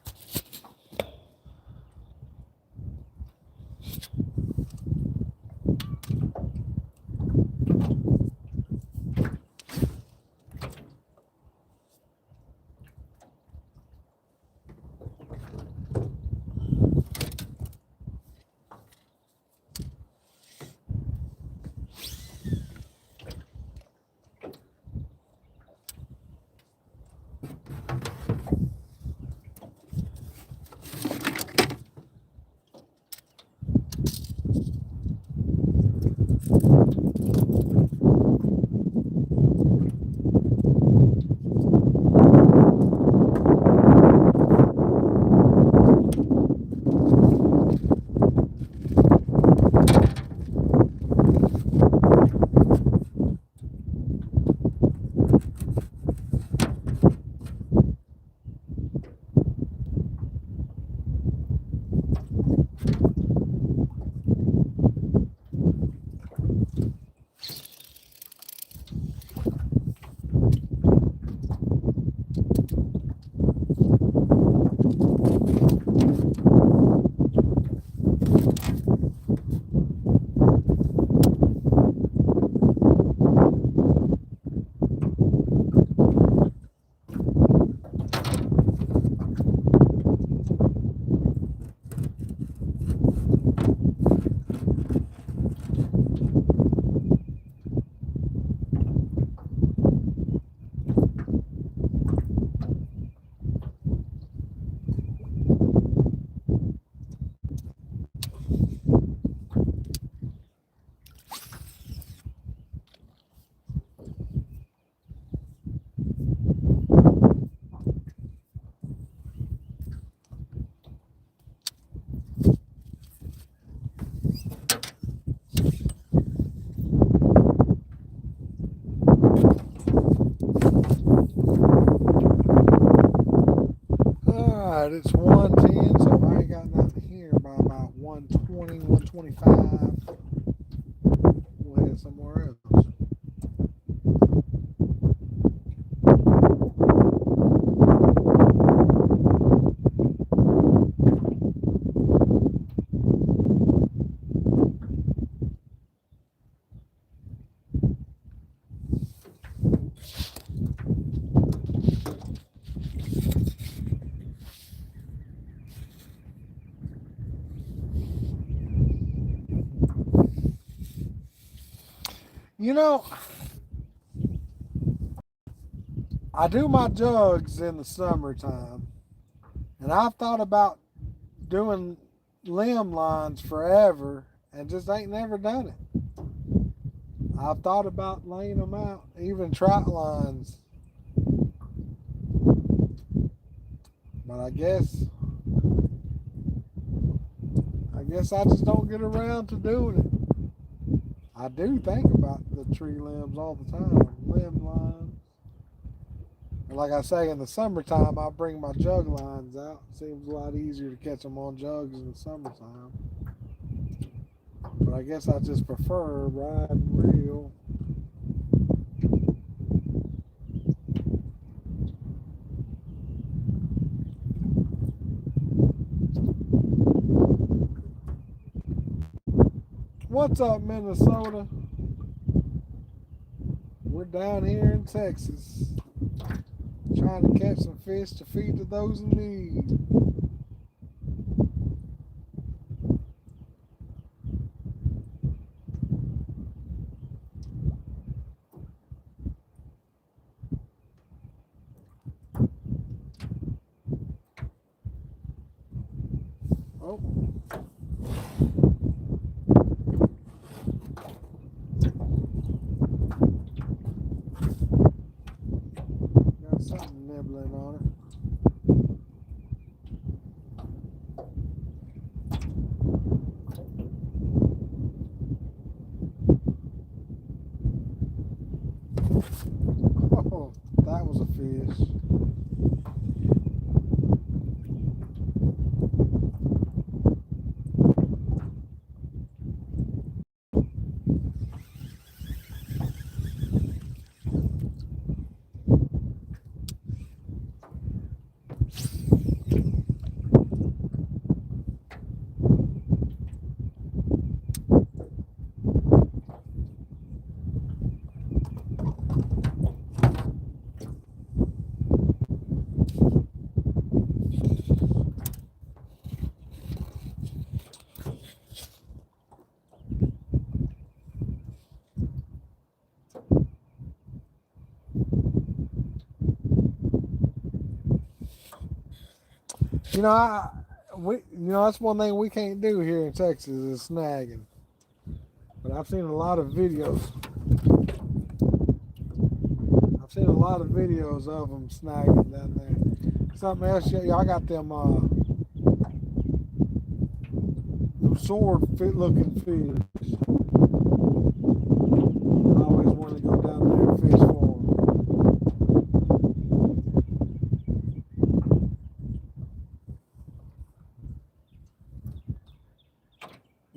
Alright, it's 110, so I ain't got nothing here by about 120, 125. We'll head somewhere else. You know, I do my jugs in the summertime, and I've thought about doing limb lines forever and just ain't never done it. I've thought about laying them out, even trot lines, but I guess I just don't get around to doing it. I do think about the tree limbs all the time, limb lines. And like I say, in the summertime, I bring my jug lines out. Seems a lot easier to catch them on jugs in the summertime. But I guess I just prefer riding reel. What's up, Minnesota? We're down here in Texas, trying to catch some fish to feed to those in need. Oh. Got something nibbling on it. Oh, that was a fish. You know, that's one thing we can't do here in Texas is snagging. But I've seen a lot of videos. I've seen a lot of videos of them snagging down there. Something else, y'all got them sword fit looking fish. I always wanted to go down there and fish for them.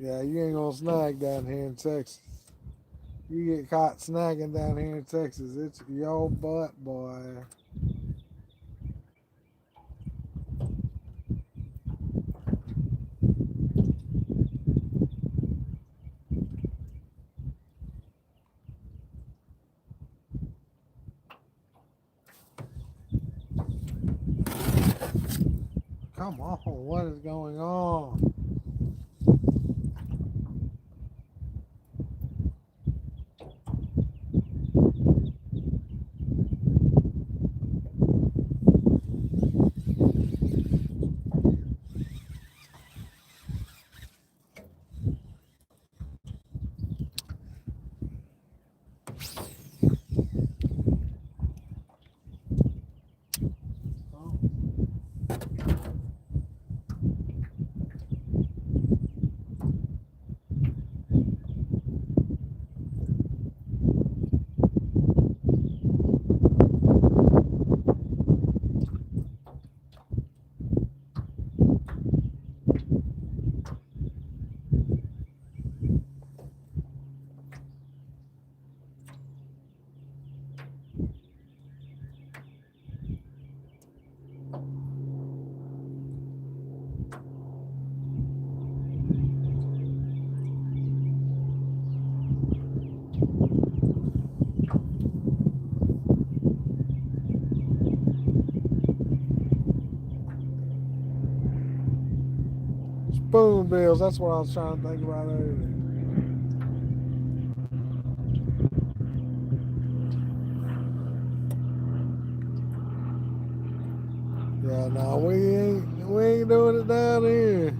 Yeah, you ain't gonna snag down here in Texas. You get caught snagging down here in Texas, it's your butt, boy. Come on, what is going on? Spoonbills, that's what I was trying to think about earlier. Yeah, no, we ain't doing it down here.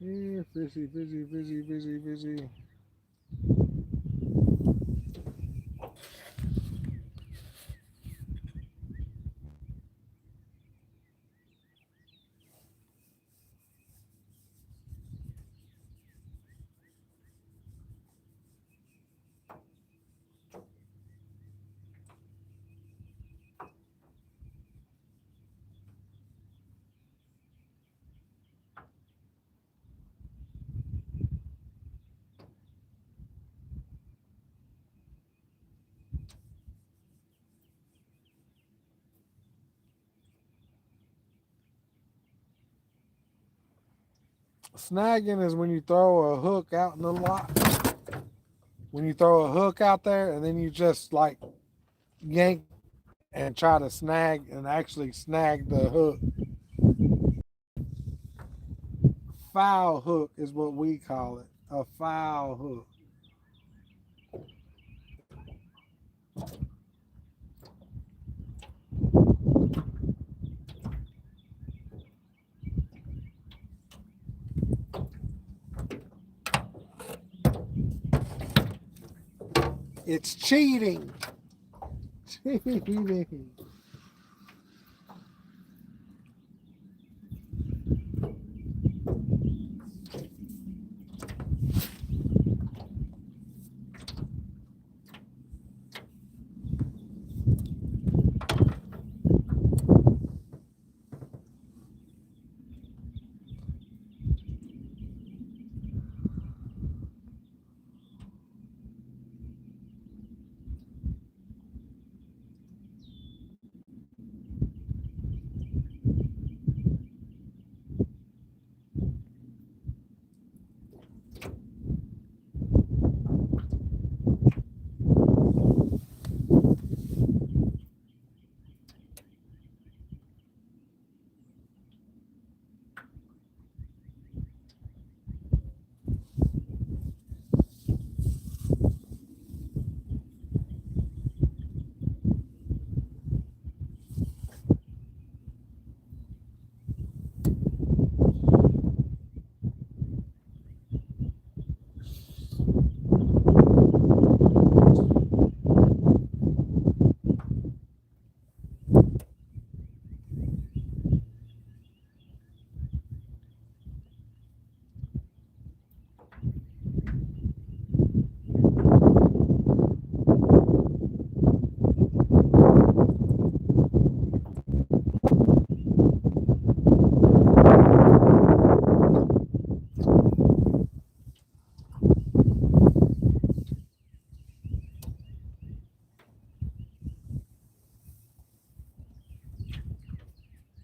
Yeah, fishy, fishy, fishy, fishy, fishy. Snagging is when you throw a hook out in the lot. When you throw a hook out there and then you just like yank and try to snag and actually snag the hook. Foul hook is what we call it. A foul hook. It's cheating. Cheating.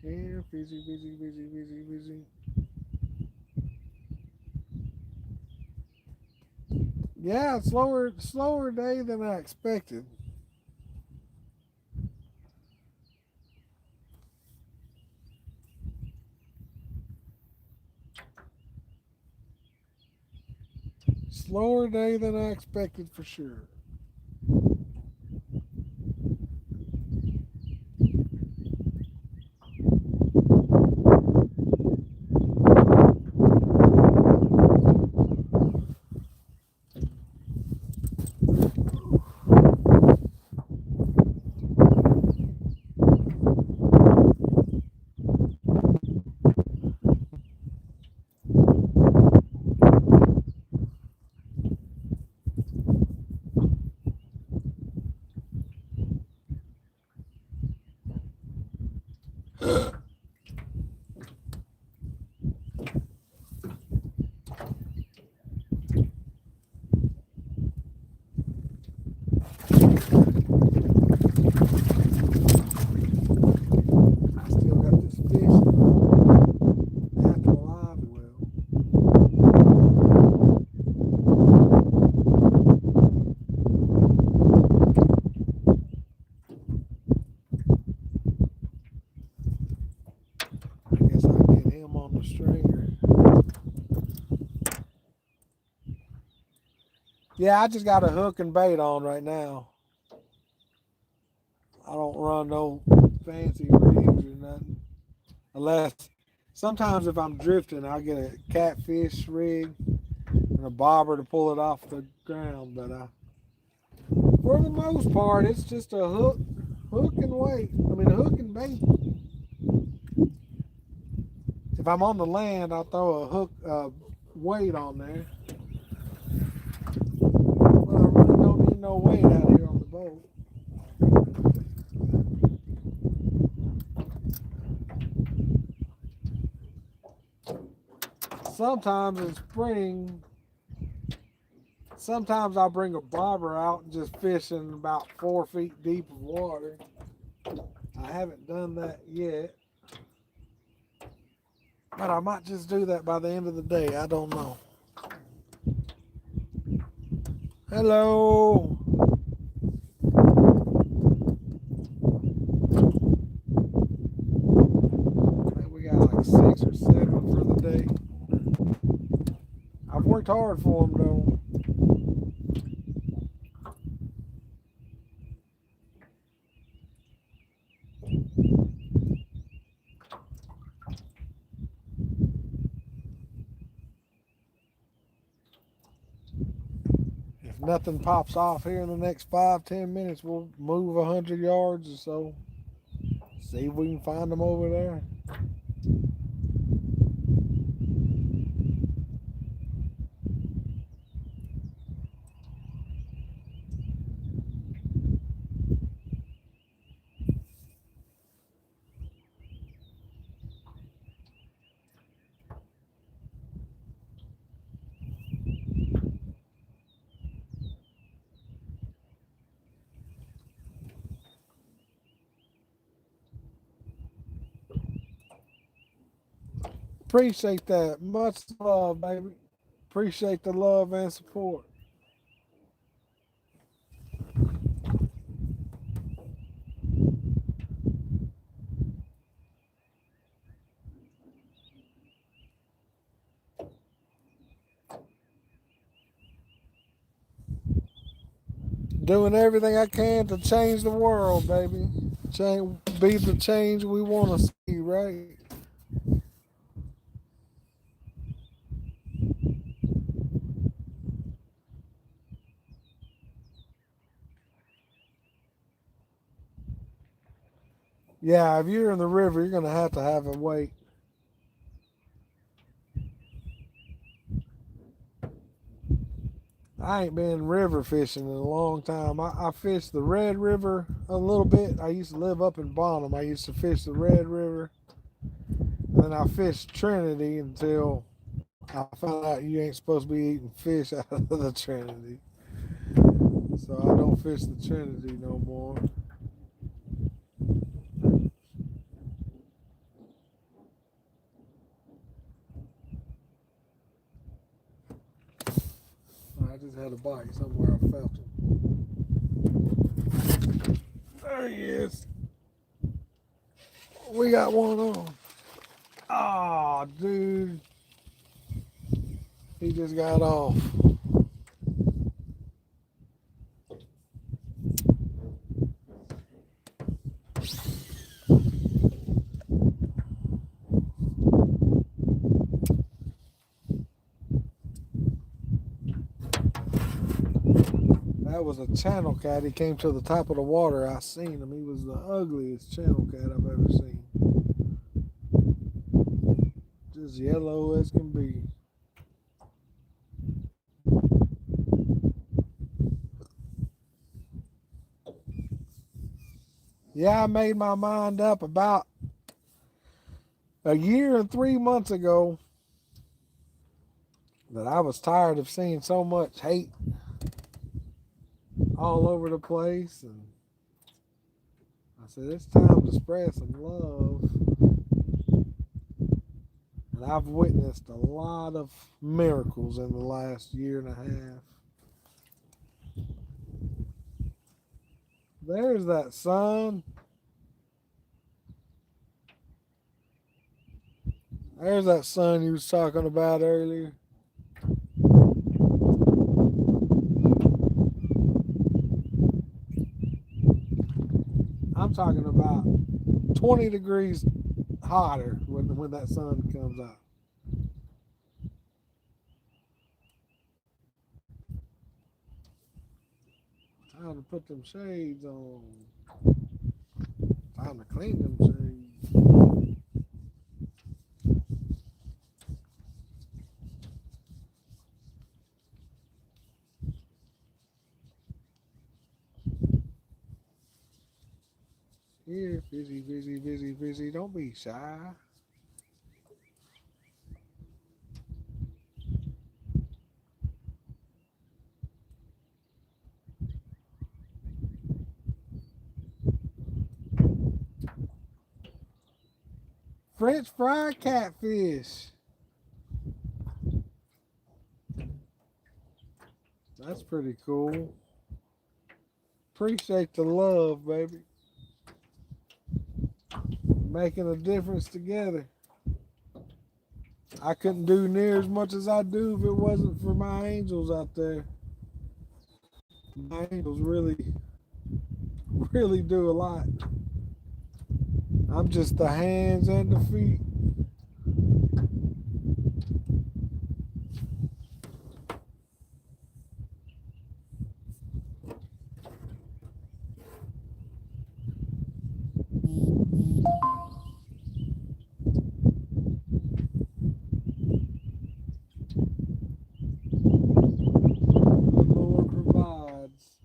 Yeah, busy. Yeah, slower day than I expected. Slower day than I expected for sure. I still got this fish after live well. I guess I'll get him on the stringer. Yeah, I just got a hook and bait on right now. I don't run no fancy rigs or nothing. Unless sometimes if I'm drifting, I'll get a catfish rig and a bobber to pull it off the ground. But for the most part, it's just a hook and weight. I mean, a hook and bait. If I'm on the land, I'll throw a hook weight on there. But I really don't need no weight out here on the boat. Sometimes in spring, sometimes I'll bring a bobber out and just fish in about 4 feet deep of water. I haven't done that yet. But I might just do that by the end of the day. I don't know. Hello. I think we got like 6 or 7 for the day. I've worked hard for them though. If nothing pops off here in the next 5-10 minutes, we'll move 100 yards or so. See if we can find them over there. Appreciate that. Much love, baby. Appreciate the love and support. Doing everything I can to change the world, baby. Be the change we want to see, right? Yeah, if you're in the river, you're going to have a weight. I ain't been river fishing in a long time. I fished the Red River a little bit. I used to live up in Bonham. I used to fish the Red River. Then I fished Trinity until I found out you ain't supposed to be eating fish out of the Trinity. So I don't fish the Trinity no more. I just had a bite somewhere. I felt it. There he is. We got one on. Oh, dude. He just got off. That was a channel cat. He came to the top of the water. I seen him. He was the ugliest channel cat I've ever seen. Just yellow as can be. Yeah, I made my mind up about a year and 3 months ago that I was tired of seeing so much hate all over the place, and I said it's time to spread some love. And I've witnessed a lot of miracles in the last year and a half. There's that sun. There's that sun you was talking about earlier. I'm talking about 20 degrees hotter when that sun comes out. Time to put them shades on. Time to clean them shades. Here, busy. Don't be shy. French fried catfish. That's pretty cool. Appreciate the love, baby. Making a difference together. I couldn't do near as much as I do if it wasn't for my angels out there. My angels really do a lot. I'm just the hands and the feet. The Lord provides.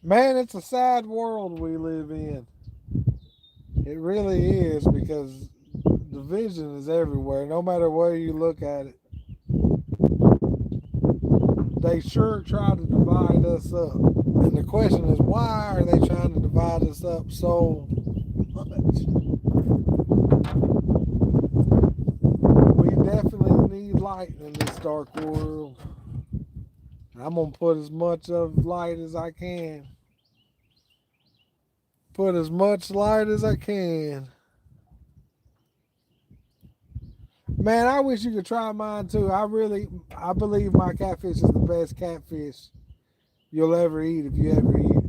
Man, it's a sad world we live in. It really is, because division is everywhere, no matter where you look at it. They sure try to divide us up. And the question is, why are they trying to divide us up so much? We definitely need light in this dark world. I'm going to put as much of light as I can. Put as much light as I can. Man, I wish you could try mine too. I believe my catfish is the best catfish you'll ever eat if you ever eat it.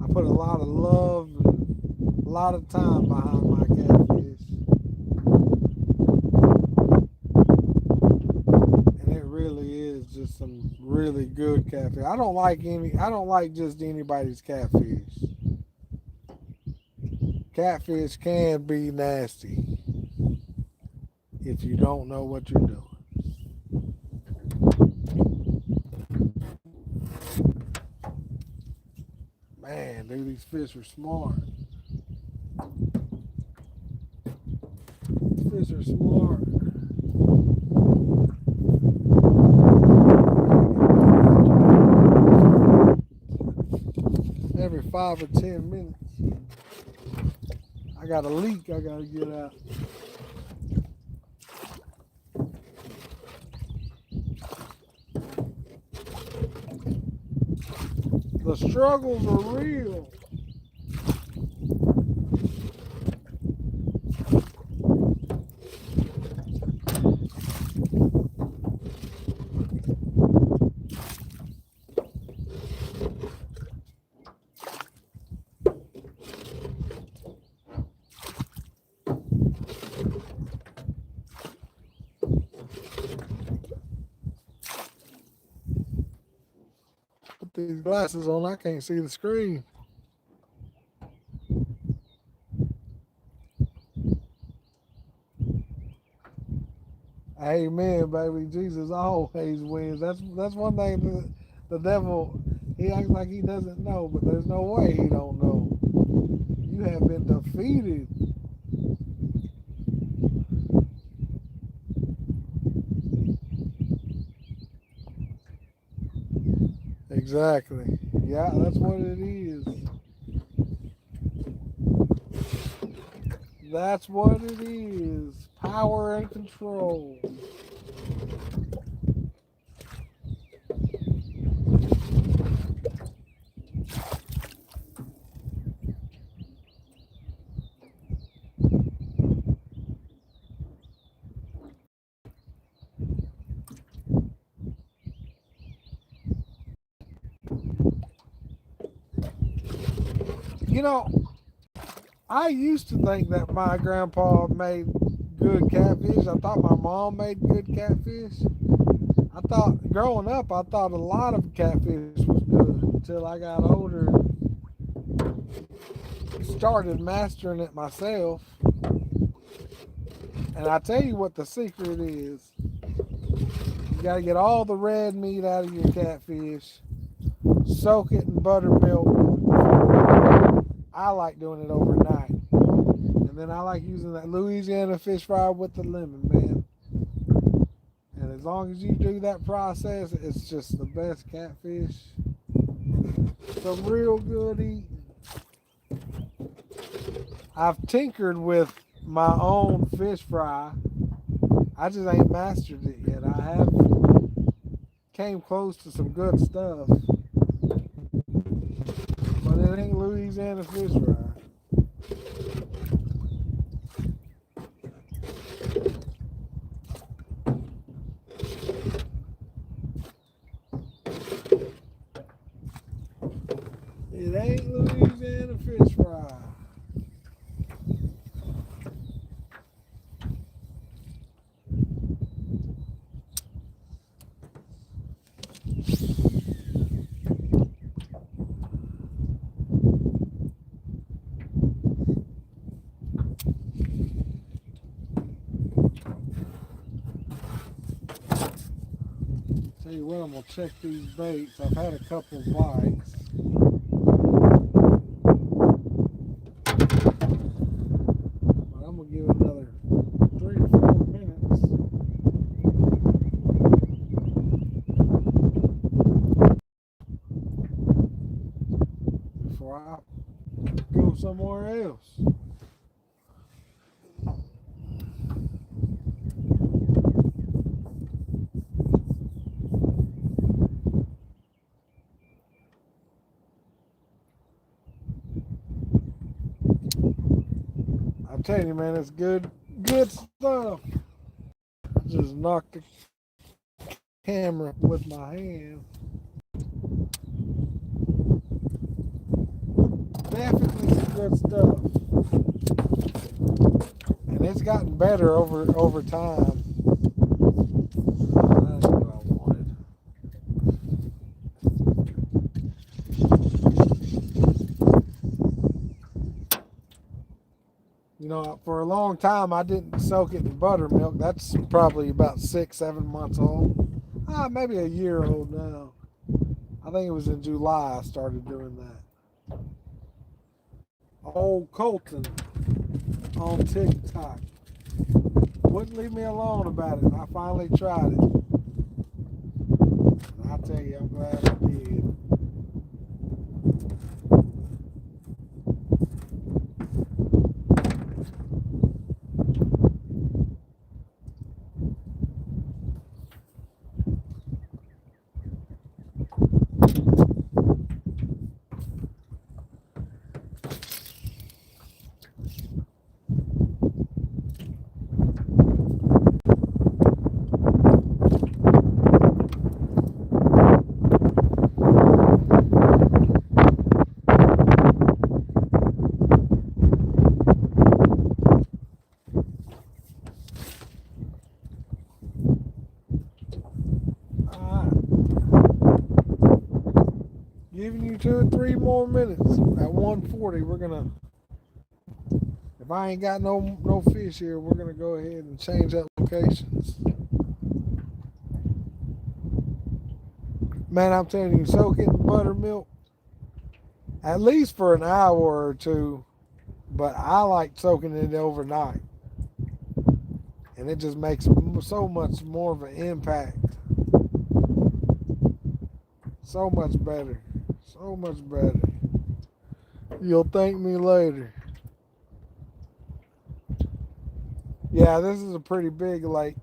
I put a lot of love and a lot of time behind my catfish. And it really is just some really good catfish. I don't like just anybody's catfish. Catfish can be nasty if you don't know what you're doing. Man, dude, these fish are smart. These fish are smart. Every 5 or 10 minutes. I got a leak I gotta get out. The struggles are real. Put these glasses on, I can't see the screen. Amen, baby. Jesus always wins. That's one thing the devil, he acts like he doesn't know, but there's no way he don't know. You have been defeated. Exactly. Yeah, that's what it is. That's what it is. Power and control. You know, I used to think that my grandpa made good catfish. I thought my mom made good catfish. I thought, growing up, I thought a lot of catfish was good until I got older and started mastering it myself. And I tell you what the secret is. You got to get all the red meat out of your catfish. Soak it in buttermilk I like doing it overnight. And then I like using that Louisiana fish fry with the lemon, man. And as long as you do that process, it's just the best catfish. Some real good eating. I've tinkered with my own fish fry. I just ain't mastered it yet. I have came close to some good stuff, but it ain't Louisiana fish fry. It ain't Louisiana fish fry. Tell you what, I'm gonna check these baits. I've had a couple bites. But I'm gonna give it another 3 to 4 minutes. Before I go somewhere else. I'm telling you, man, it's good stuff. I just knocked the camera with my hand. Definitely some good stuff. And it's gotten better over time. That's what I wanted. You know, for a long time I didn't soak it in buttermilk. That's probably about 6-7 months old. Maybe a year old now. I think it was in July I started doing that. Old Colton on TikTok wouldn't leave me alone about it. I finally tried it. And I tell you, I'm glad I did. Giving you 2 or 3 more minutes. At 1:40, we're gonna. If I ain't got no fish here, we're gonna go ahead and change up locations. Man, I'm telling you, soak it in buttermilk at least for an hour or two. But I like soaking it overnight, and it just makes so much more of an impact. So much better. So much better. You'll thank me later. Yeah, this is a pretty big lake.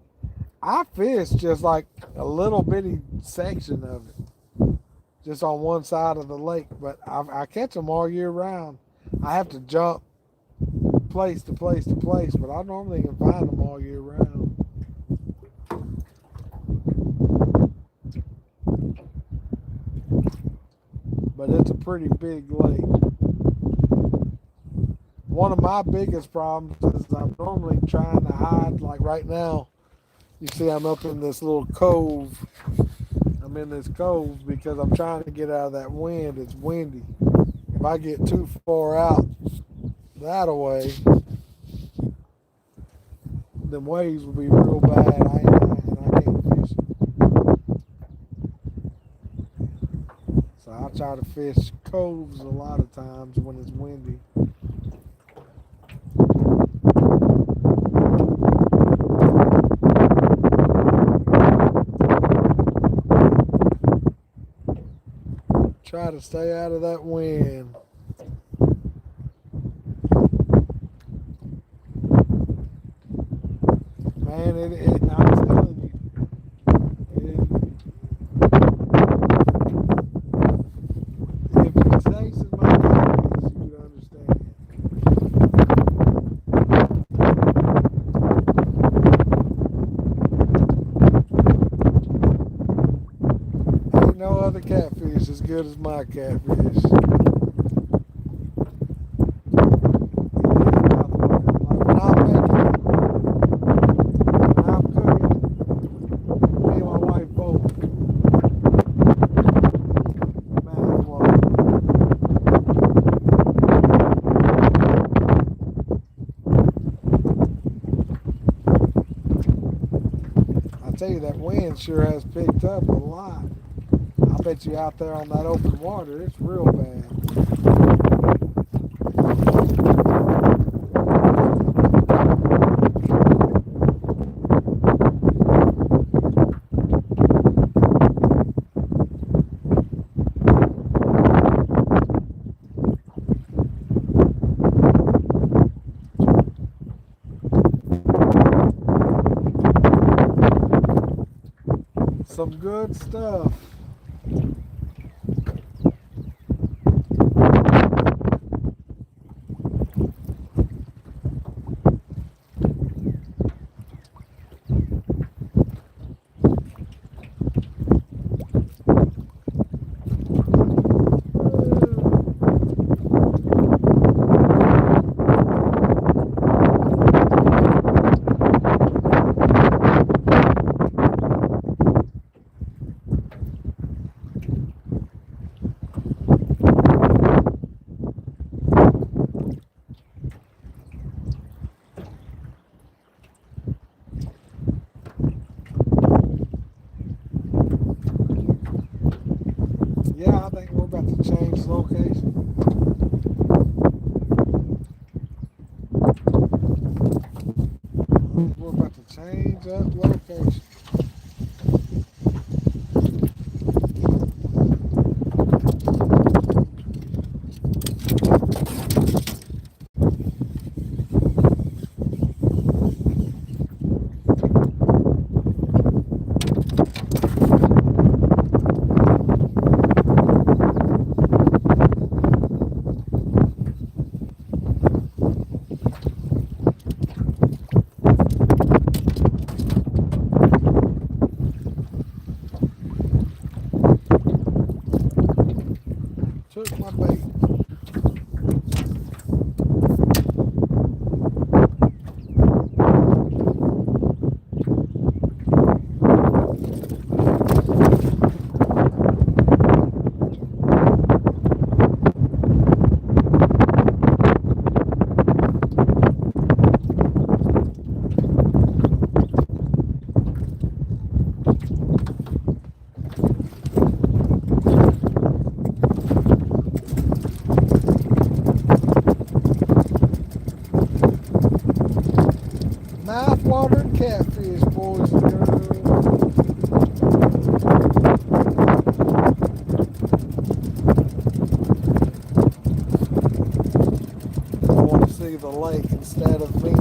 I fish just like a little bitty section of it, just on one side of the lake, but I catch them all year round. I have to jump place to place to place, but I normally can find them all year round. But it's a pretty big lake. One of my biggest problems is I'm normally trying to hide, like right now, you see I'm up in this little cove. I'm in this cove because I'm trying to get out of that wind. It's windy. If I get too far out that away, them waves will be real bad. I can't fish. So I try to fish coves a lot of times when it's windy. Try to stay out of that wind. Man, I'm telling you, if you tasted my catfish, you would understand. Ain't no other catfish as good as my catfish. When I'm making it, when I'm cooking it, me and my wife both mouth water. I tell you, that wind sure has picked up a lot. I bet you out there on that open water, it's real bad. Some good stuff. Yeah, I think we're about to change location. We're about to change up location. Took my bait. Mouth-watering catfish, boys and girls. I want to see the lake instead of me.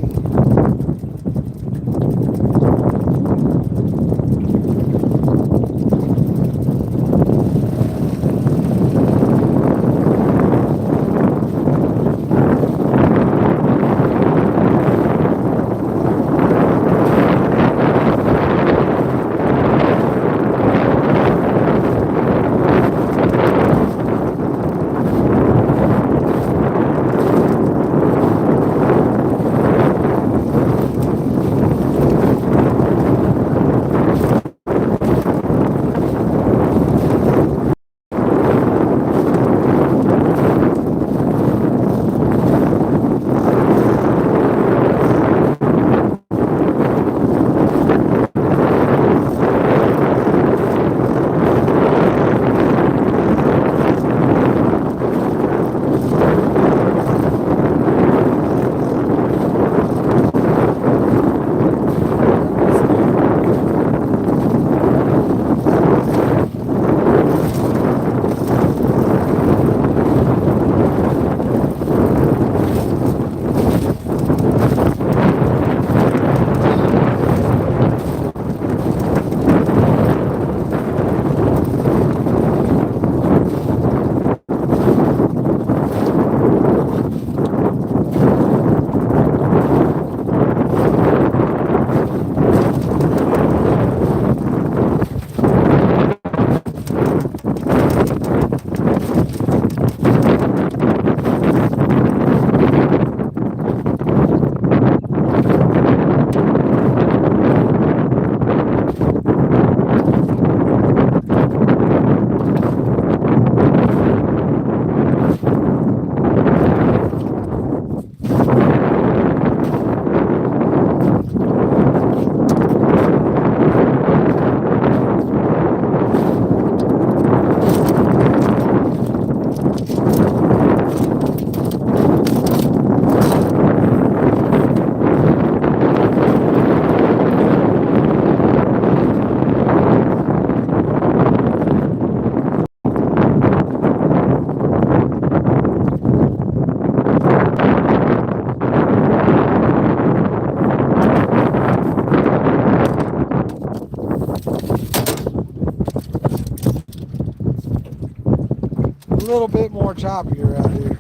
choppier out here.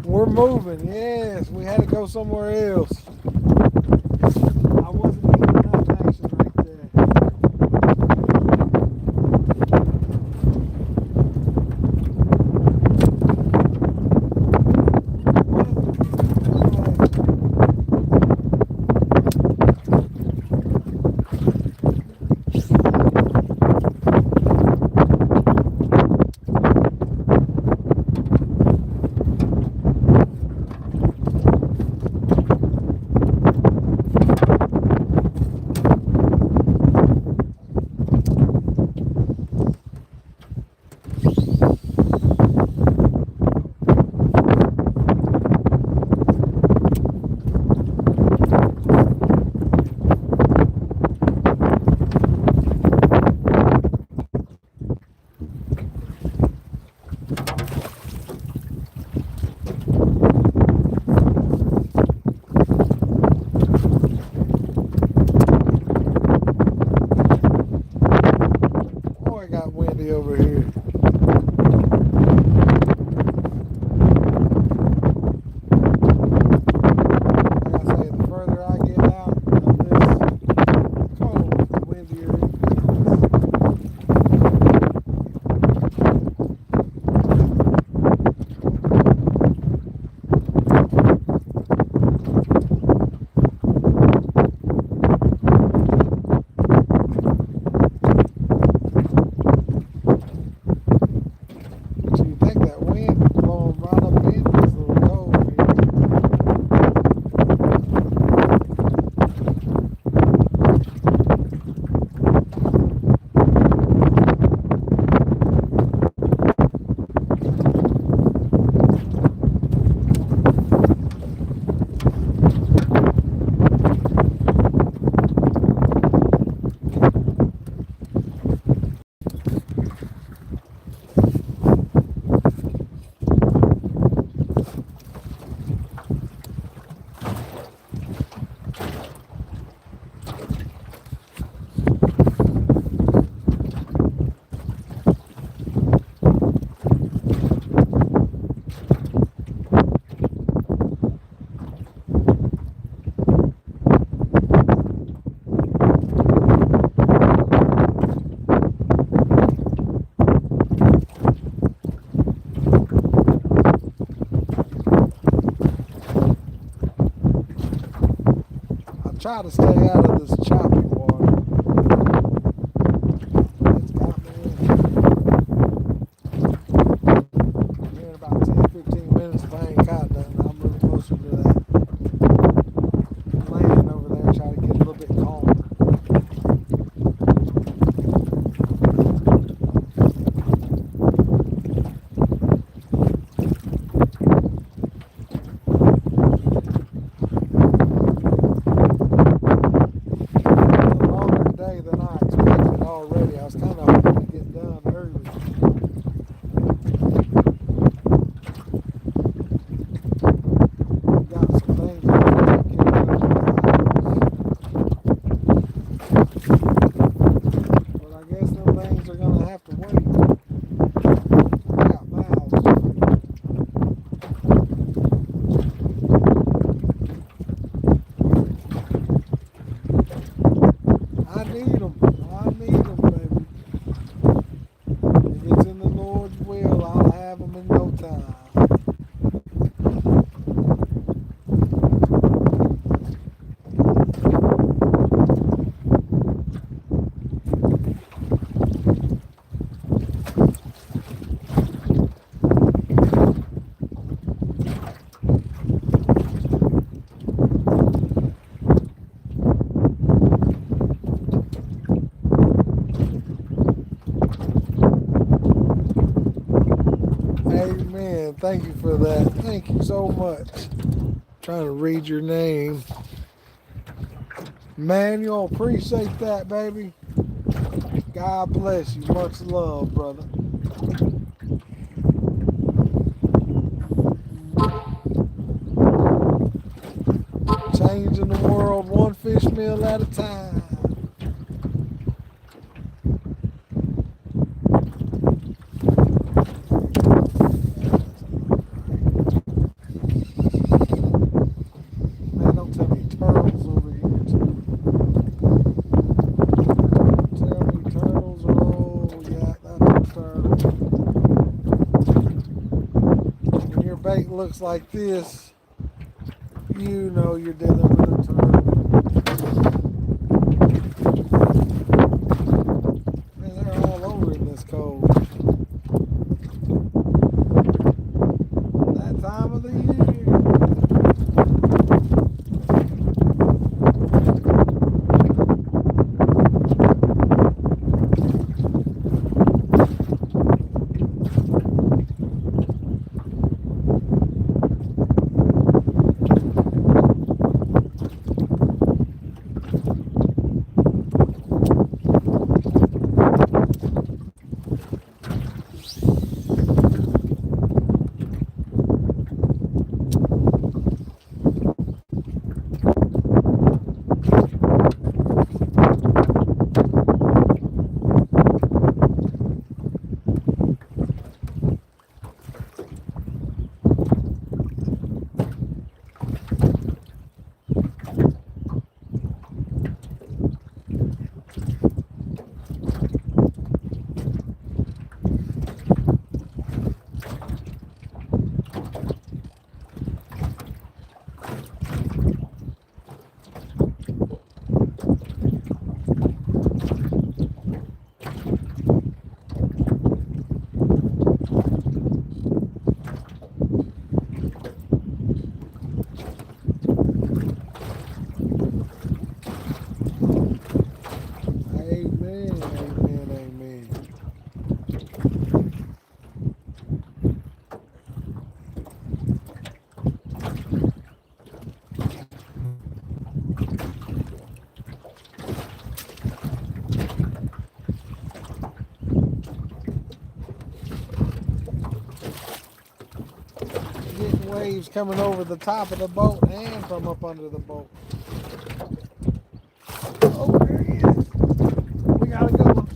We're moving, yes. We had to go somewhere else. I wasn't getting enough action right there. Boy, it got windy over here. Like I say, the further I get out of this cove, the windier it gets. So you think that wind is blowing right up into this little cove here. I try to stay out of this choppy water. It's got me in. Here in about 10-15 minutes, if I ain't caught nothing, I'm moving closer to that land over there, try to get a little bit calmer. A longer day than I expected already. I was kind of hoping to get done early. Got some things I gotta take care of in the house. But I guess them things are gonna have to wait. I got mouths to feed. I need them. I need them, baby. If it's in the Lord's will, I'll have them in no time. Amen. Thank you for that. Thank you so much. Trying to read your name. Manuel, appreciate that, baby. God bless you. Much love, brother. Changing the world one fish meal at a time. bait looks like this, you know you're dealing with a turtle. Man, they're all over in this cove. That time of the year. Amen, amen, amen. Getting waves coming over the top of the boat and from up under the boat. Oh, there he is. We got a good one.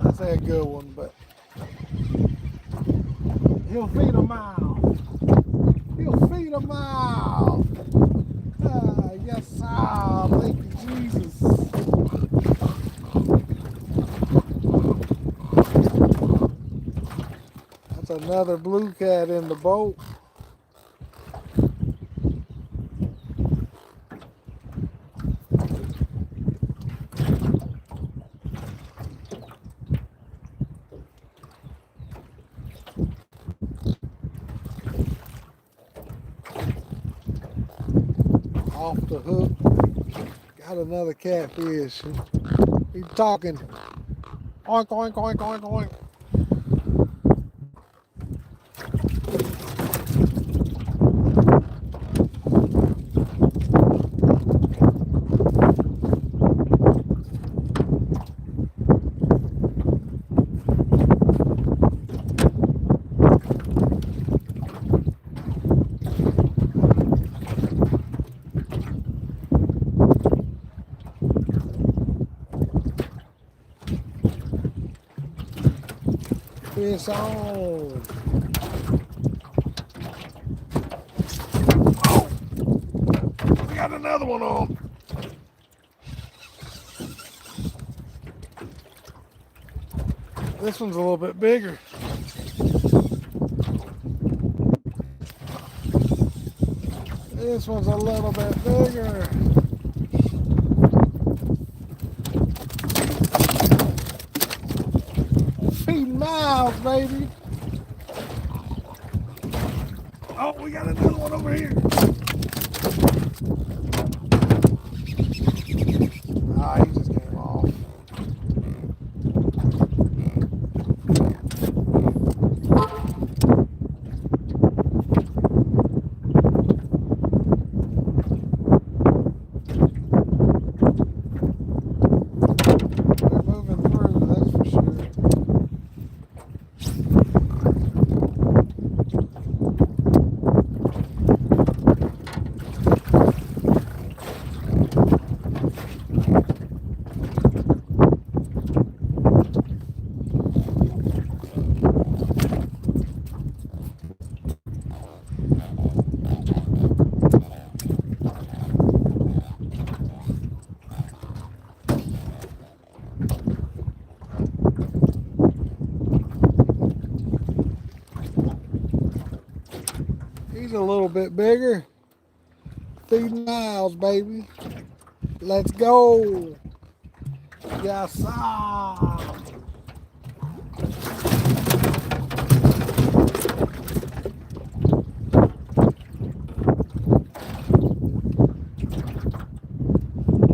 I say a good one, but he'll feed a mile. He'll feed a mile. Ah, yes, sir. Thank you, Jesus. That's another blue cat in the boat. Off the hook. Got another catfish. He's talking. Oink, oink, oink, oink, oink. Fish on. Oh, we got another one on. This one's a little bit bigger. This one's a little bit bigger. Feeding miles, baby. Oh, we got another one over here. Ah, he just came off. They're moving through, that's for sure. He's a little bit bigger. Feeding miles, baby. Let's go. Yes, sir.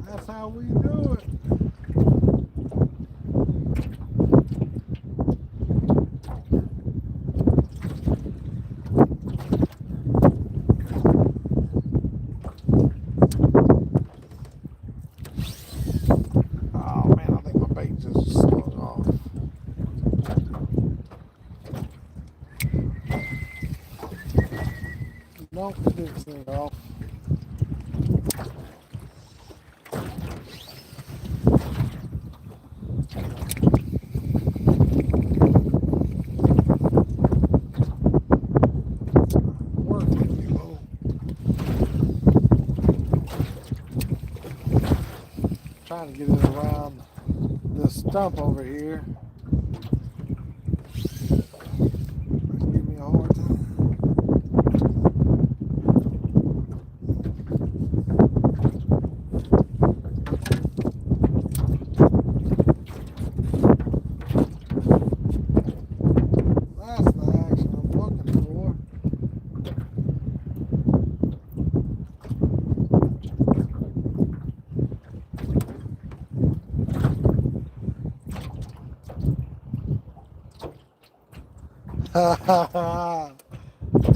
That's how we do it. Oh man, I think my bait just slung off. Nope, it didn't sink off. Trying to get it around this stump over here. Give me a hard time. That's the action I'm looking for.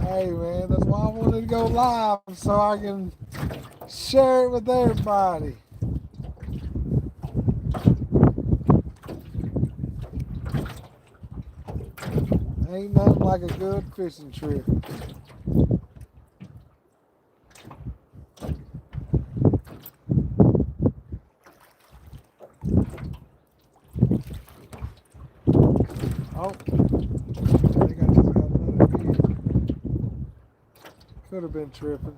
Hey man, that's why I wanted to go live so I can share it with everybody. Ain't nothing like a good fishing trip. Oh, I think I just got another hit. Could have been tripping.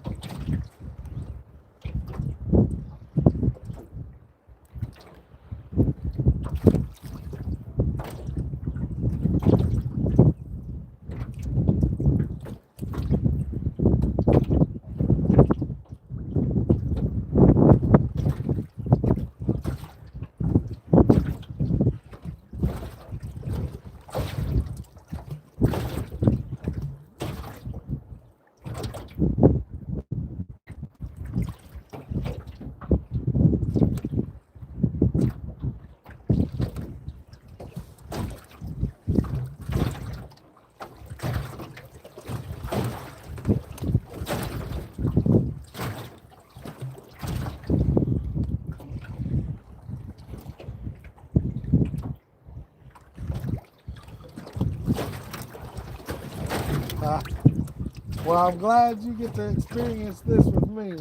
Well, I'm glad you get to experience this with me.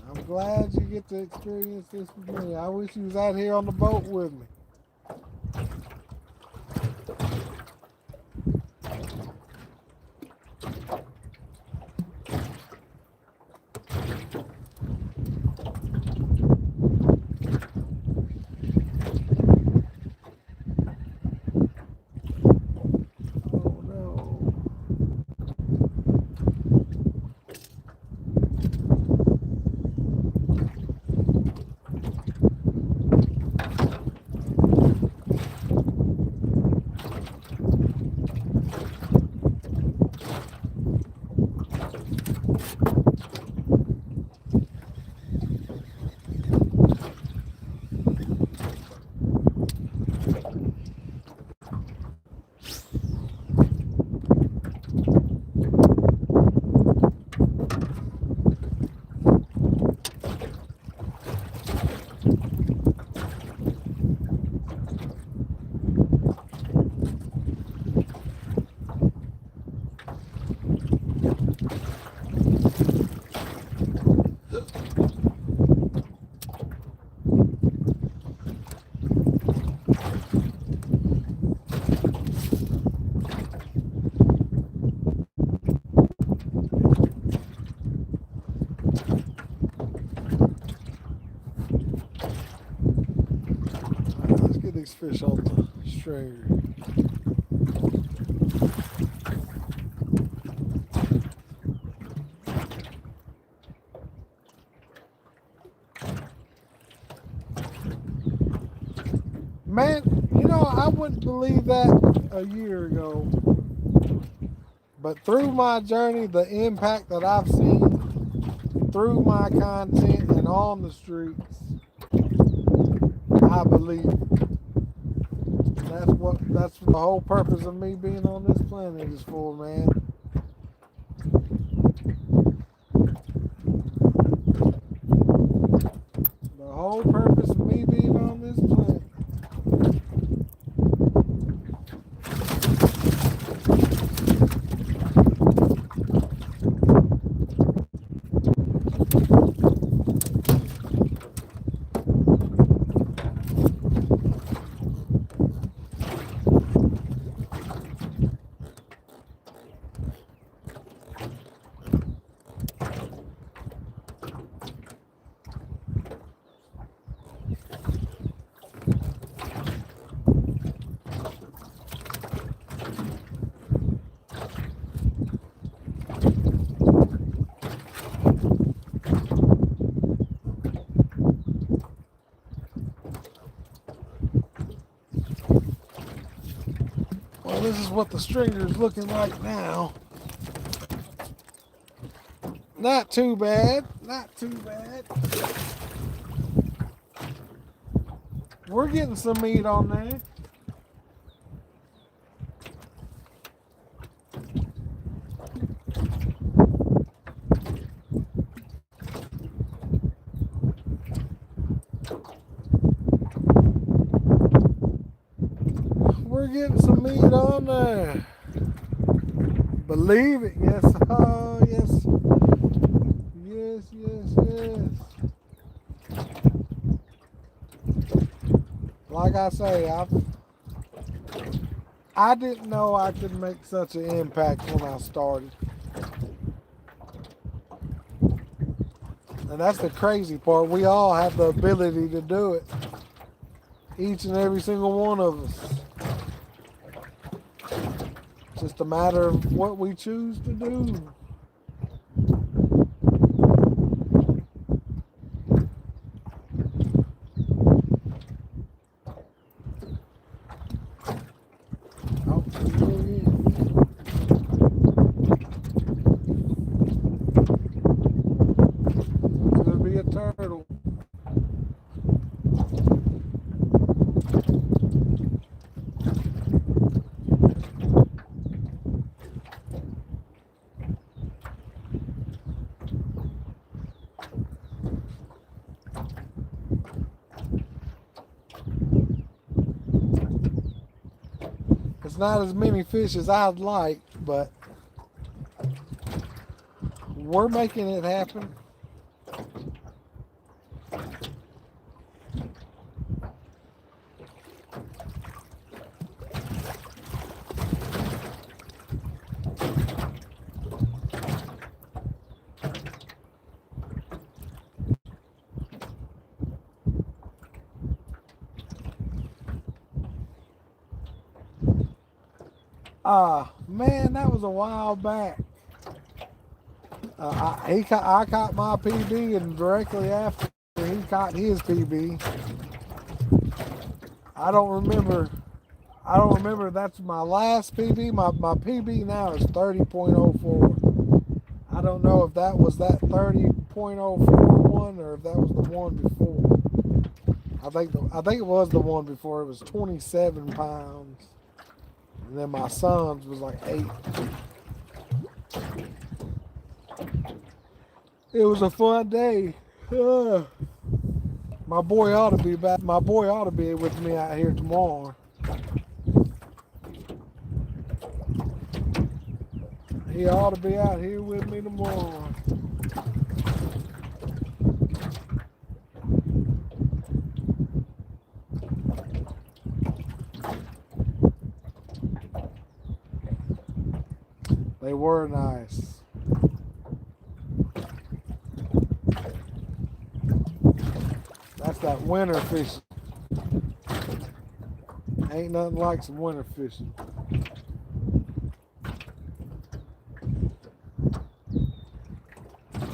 I'm glad you get to experience this with me. I wish you was out here on the boat with me. Oh no. Let's get these fish on the stringer. Man, you know, I wouldn't believe that a year ago. But through my journey, the impact that I've seen through my content and on the streets, I believe that's the whole purpose of me being on this planet is for, man. The whole purpose of me being on this planet. Well, this is what the stringer's looking like now. Not too bad. Not too bad. We're getting some meat on there. We're getting some meat on there. Believe it. Yes. Oh, yes. Yes, yes, yes. Like I say, I didn't know I could make such an impact when I started. And that's the crazy part. We all have the ability to do it. Each and every single one of us. It's just a matter of what we choose to do. Oh, it's gonna be a turtle. It's not as many fish as I'd like, but we're making it happen. Man, that was a while back. I caught my PB, and directly after he caught his PB. I don't remember. That's my last PB. My PB now is 30.04. I don't know if that was that 30.04 one or if that was the one before. I think it was the one before. It was 27 pounds. And then my son's was like 8. It was a fun day. My boy ought to be back. My boy ought to be with me out here tomorrow. He ought to be out here with me tomorrow. They were nice. That's that winter fishing. Ain't nothing like some winter fishing.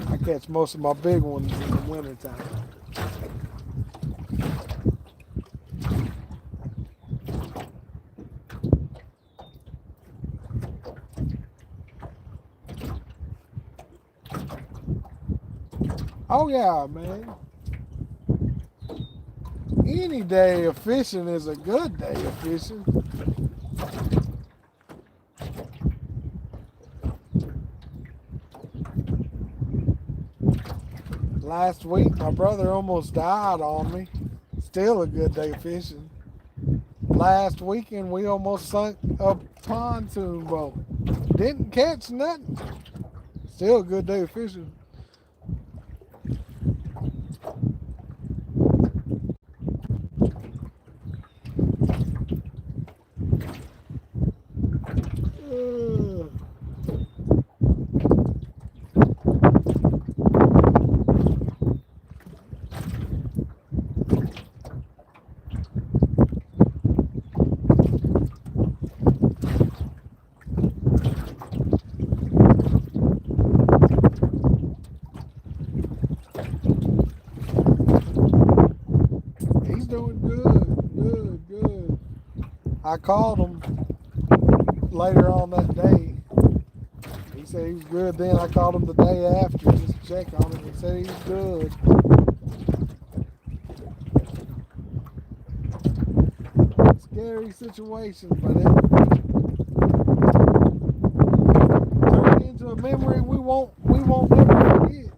I catch most of my big ones in the wintertime. Oh yeah, man. Any day of fishing is a good day of fishing. Last week, my brother almost died on me. Still a good day fishing. Last weekend, we almost sunk a pontoon boat. Didn't catch nothing. Still a good day fishing. He's doing good. I called him later on that day. He said he was good then. I called him the day after just to check on him. He said he was good. Scary situation, but it turned into a memory we won't never forget.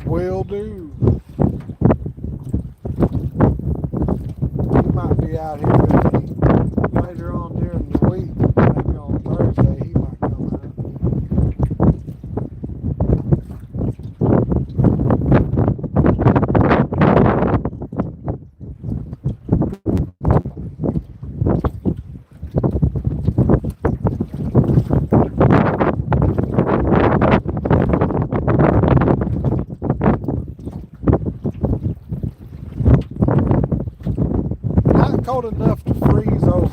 Will do. He might be out here with me later on during the week. Maybe on Thursday he might come out. Not cold enough to freeze over.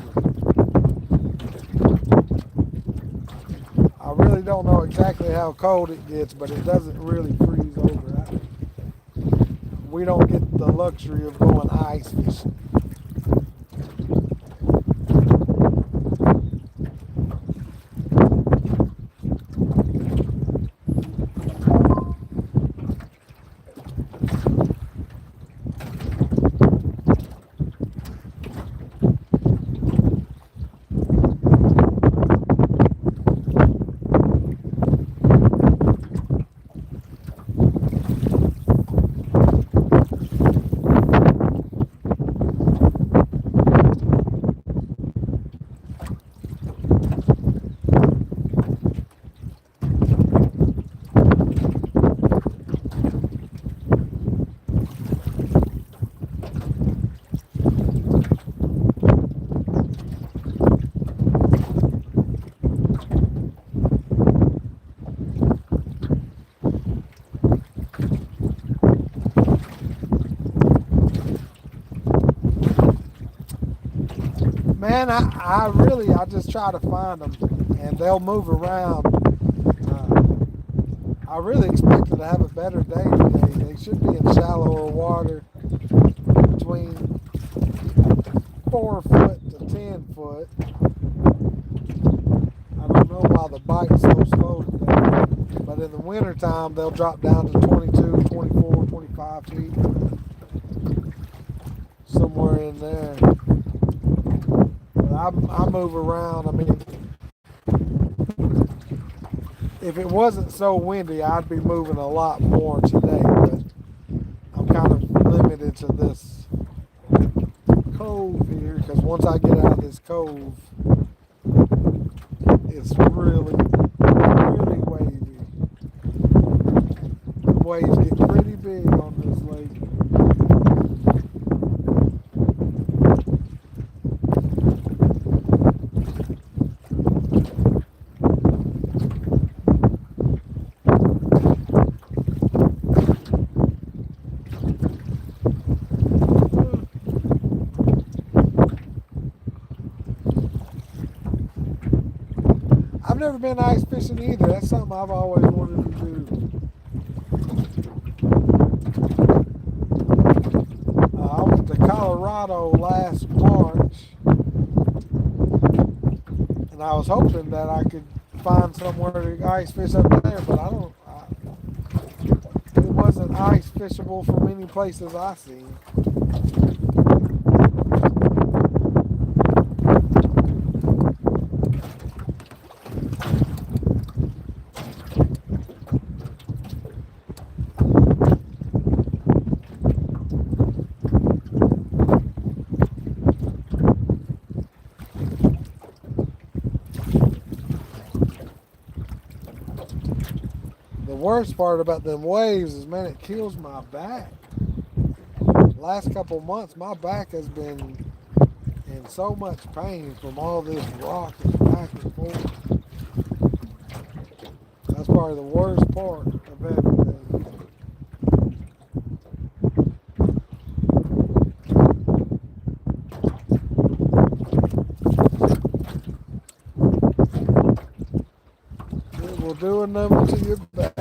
I really don't know exactly how cold it gets, but it doesn't really freeze over. We don't get the luxury of going ice fishing. Man, I just try to find them, and they'll move around. I really expected to have a better day today. They should be in shallower water, between 4 foot to 10 foot. I don't know why the bite's so slow today, but in the wintertime they'll drop down to 22, 24, 25 feet, somewhere in there. I move around. I mean, if it wasn't so windy, I'd be moving a lot more today. But I'm kind of limited to this cove here because once I get out of this cove, it's really, really wavy. The waves get pretty big on this lake. I've never been ice fishing either. That's something I've always wanted to do. I went to Colorado last March, and I was hoping that I could find somewhere to ice fish up there, but it wasn't ice fishable from any places I seen. The worst part about them waves is, man, it kills my back. Last couple months, my back has been in so much pain from all this rocking back and forth. That's probably the worst part of everything. It will do a number to your back.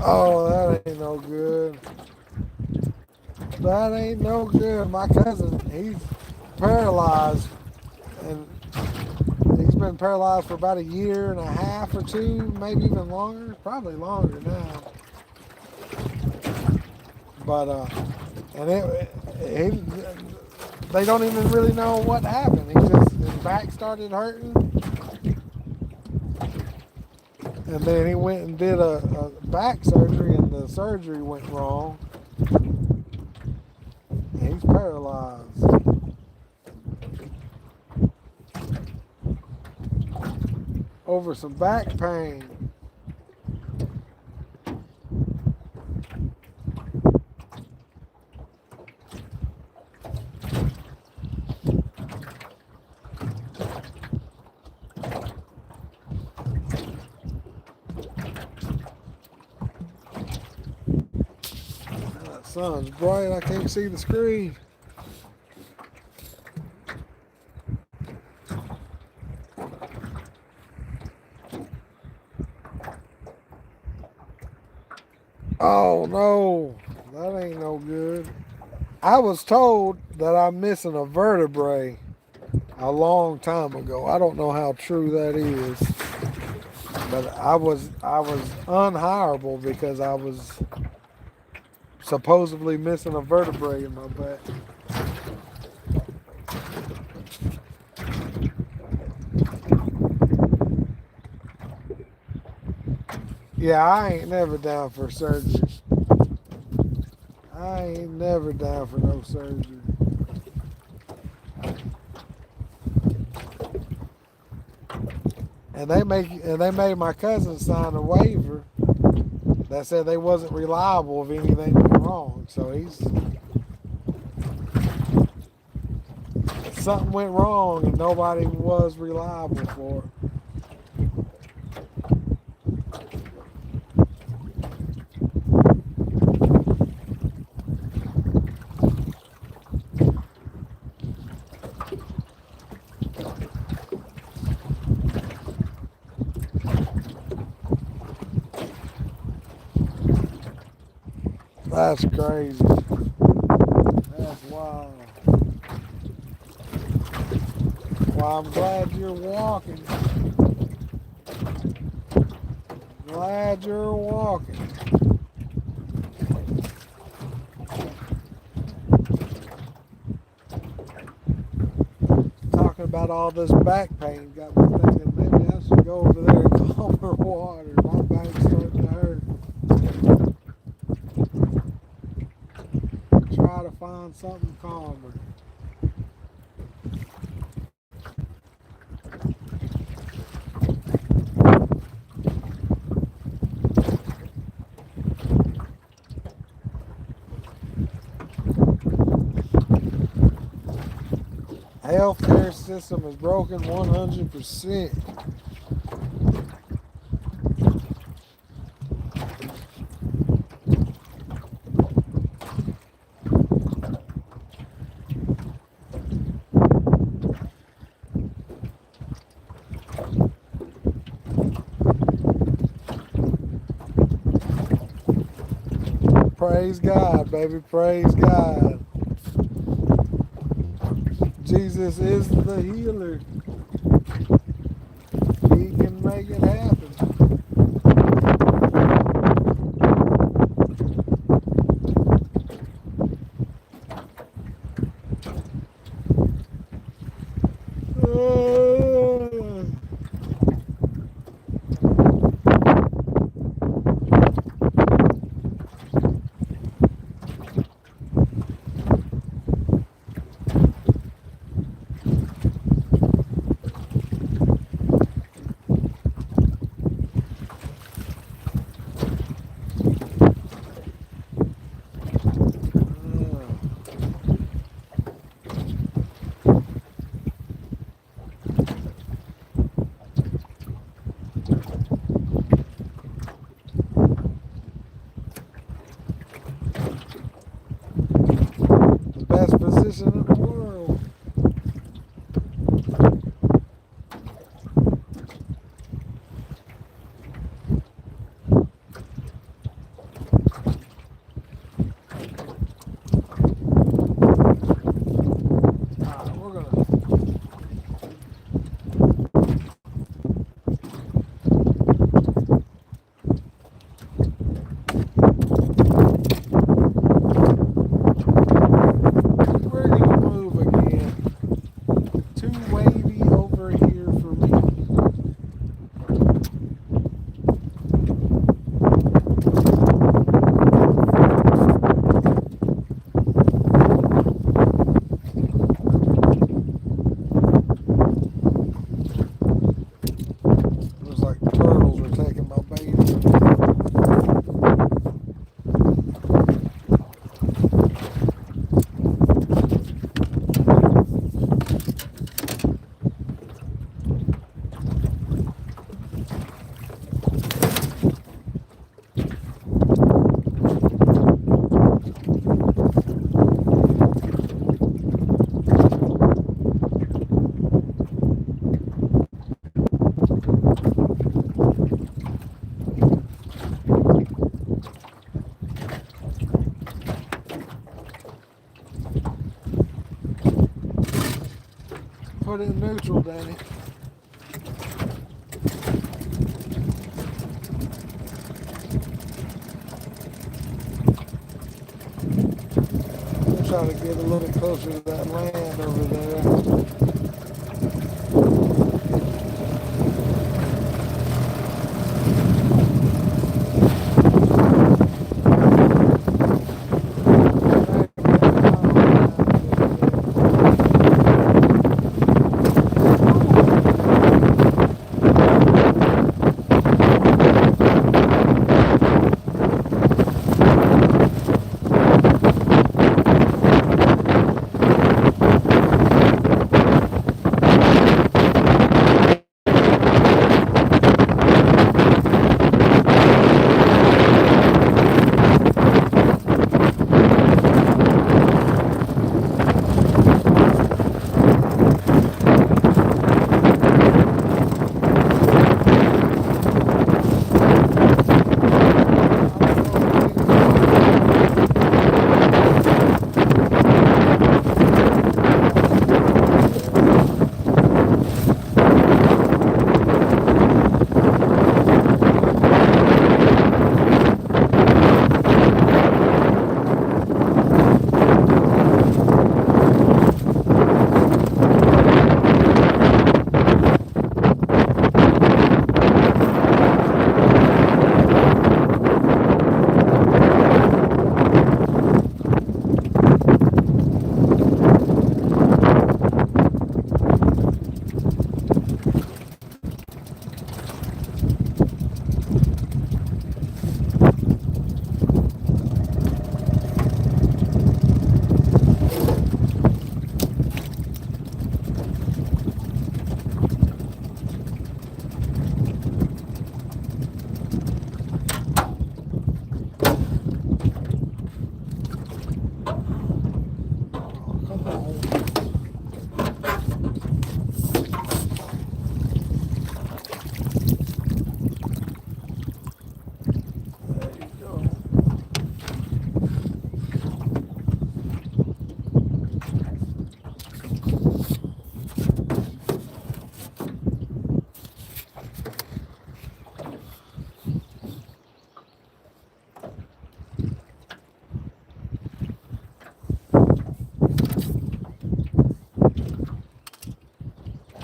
Oh, that ain't no good. That ain't no good. My cousin, he's paralyzed, and he's been paralyzed for about a year and a half or two, maybe even longer, probably longer now. But and they don't even really know what happened. His back started hurting, and then he went and did a back surgery, and the surgery went wrong. And he's paralyzed. Over some back pain. sun's bright. I can't see the screen. Oh no, that ain't no good. I was told that I'm missing a vertebrae a long time ago. I don't know how true that is, but I was unhireable because I was supposedly missing a vertebrae in my back. Yeah, I ain't never down for surgery. I ain't never down for no surgery. And they made my cousin sign a waiver that said they wasn't reliable if anything went wrong. So something went wrong and nobody was reliable for it. That's crazy. That's wild. Well, I'm glad you're walking. Glad you're walking. Talking about all this back pain got me thinking maybe I should go over there and calmer water. My back's starting to hurt. Try to find something calmer. Healthcare system is broken 100%. Praise God, baby. Praise God. Jesus is the healer. He can make it happen. put it in neutral, Danny. We'll try to get a little closer to that land over there.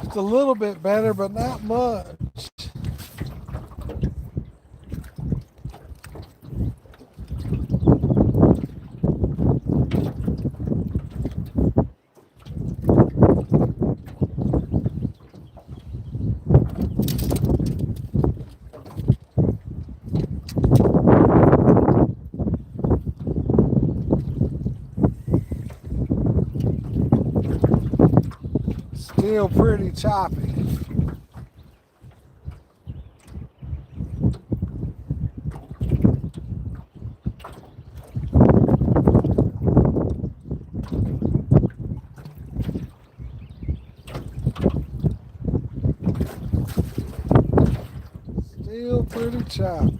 It's a little bit better, but not much. Still pretty choppy. Still pretty choppy.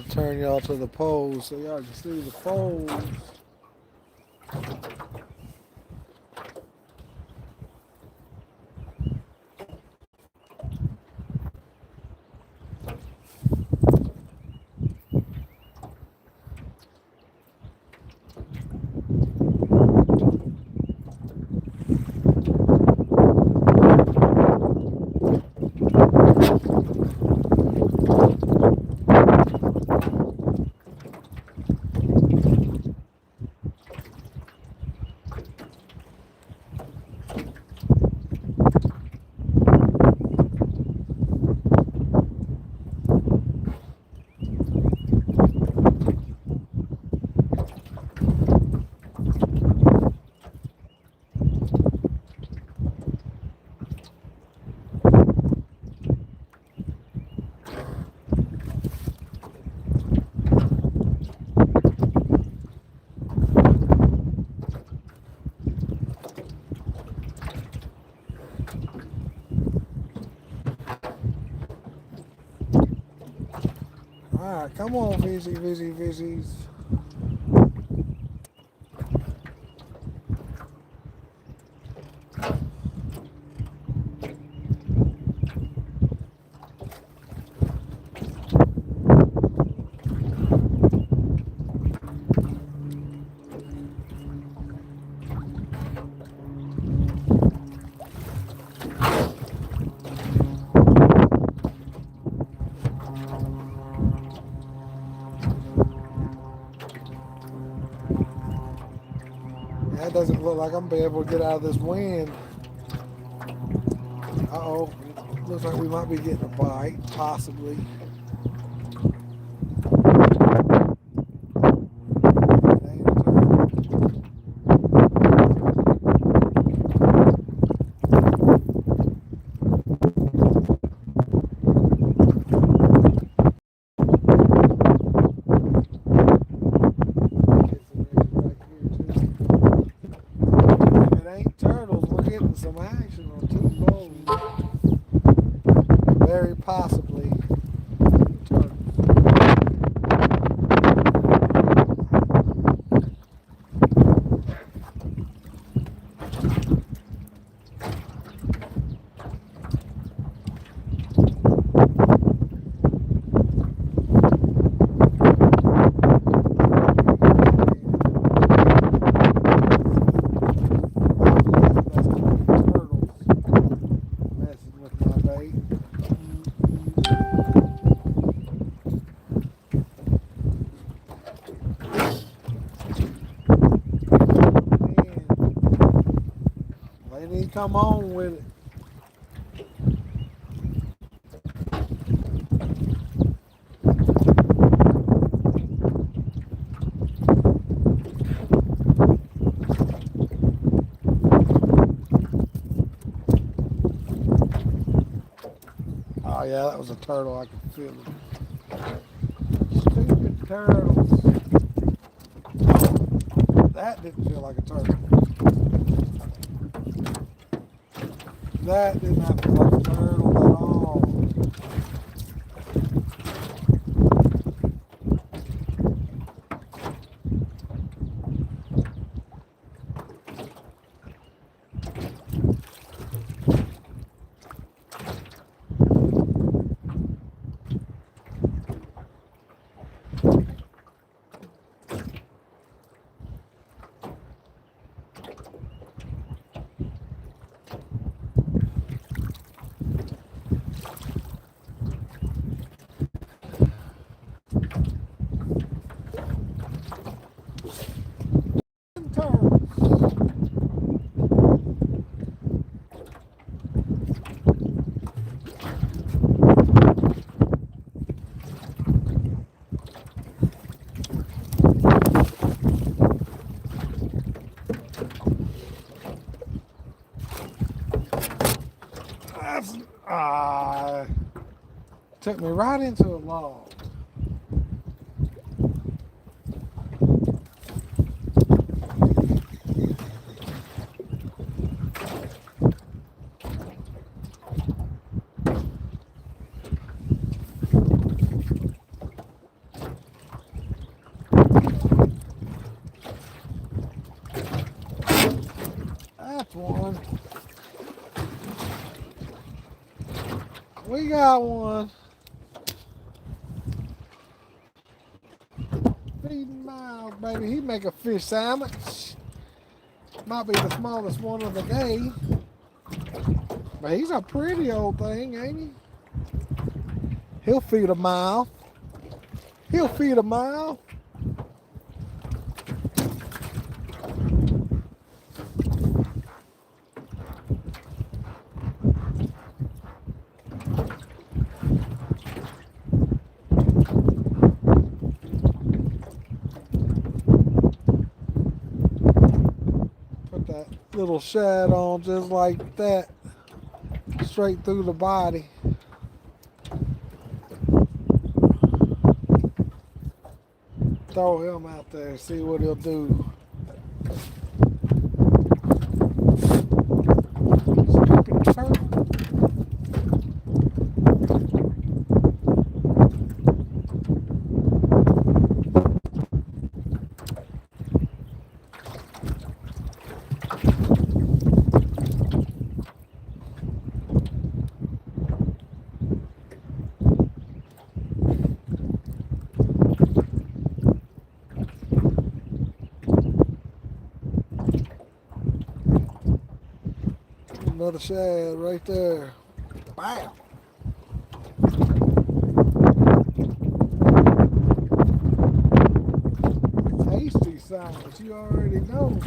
to turn y'all to the poles so y'all can see the poles. Alright, come on, Vizzies. That doesn't look like I'm gonna be able to get out of this wind. Uh-oh. Looks like we might be getting a bite, possibly. Some action on two poles. Very possibly turtles. Come on with it. Oh yeah, that was a turtle. I could feel it. Stupid turtles. That didn't feel like a turtle. That did not feel like a turtle at all. Took me right into a log. That's one. We got one. Feeding Miles, baby. He make a fish sandwich. Might be the smallest one of the day. But he's a pretty old thing, ain't he? He'll feed a mile. He'll feed a mile. Put that little shad on just like that. Straight through the body. Throw him out there, see what he'll do. Stupid turtle. Another shad right there. Bam! Tasty sandwich, you already know.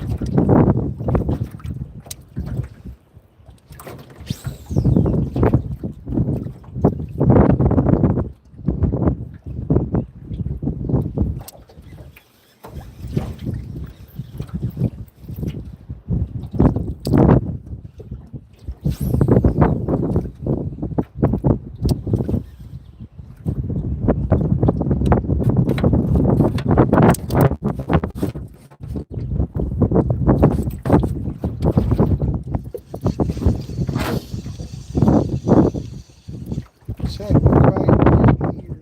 Check it right here.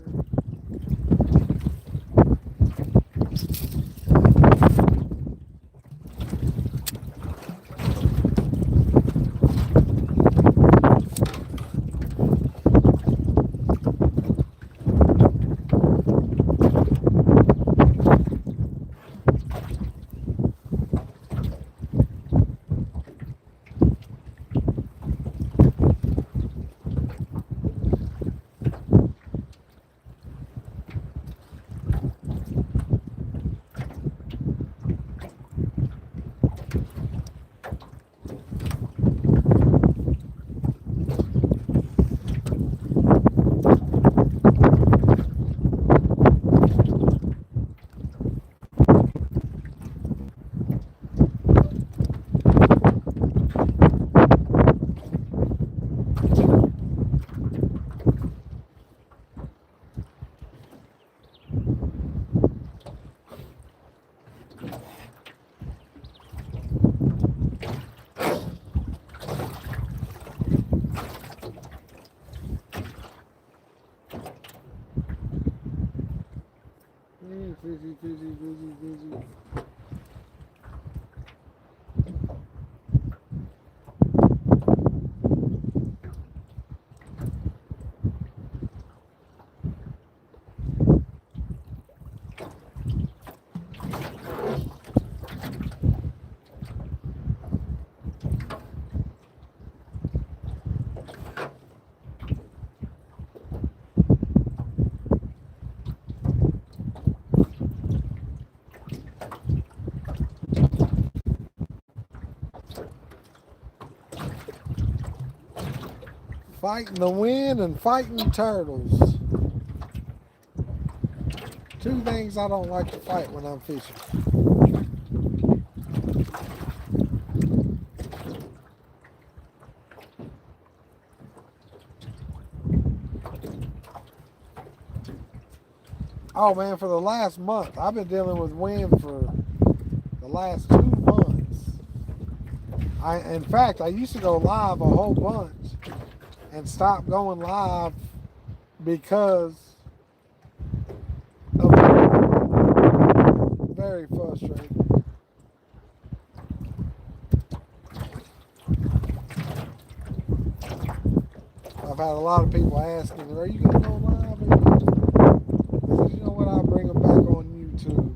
Busy. Fighting the wind and fighting turtles. Two things I don't like to fight when I'm fishing. Oh man, for the last month, I've been dealing with wind for the last 2 months. In fact, I used to go live a whole bunch and stopped going live because of very frustrating. I've had a lot of people asking, "Are you gonna go live?" I said, "You know what? I'll bring them back on YouTube."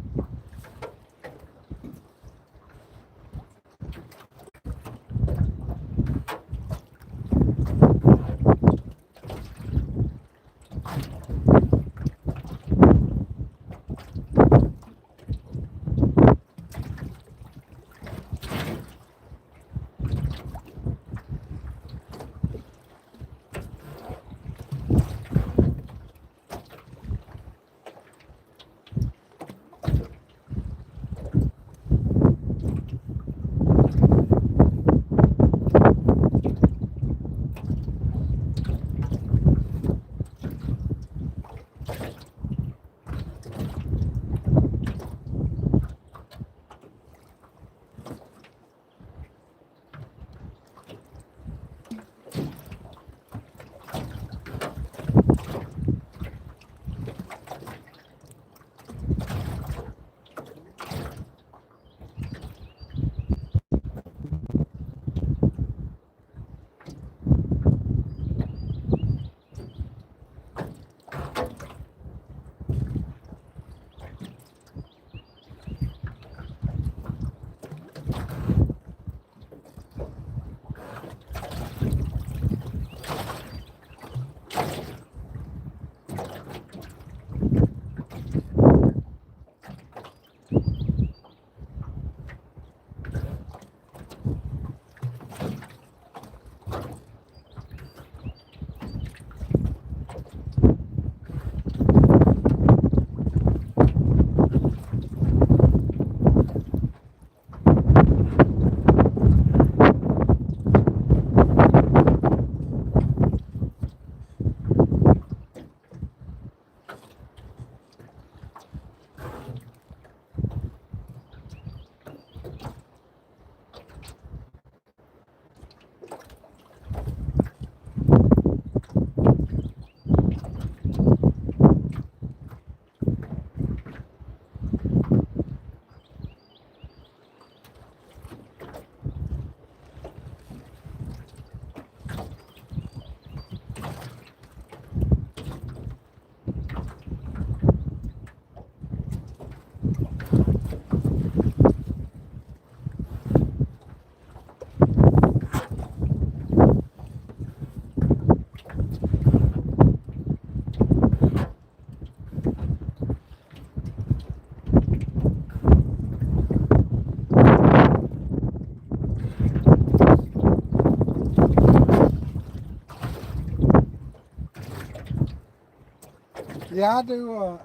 Yeah, I do.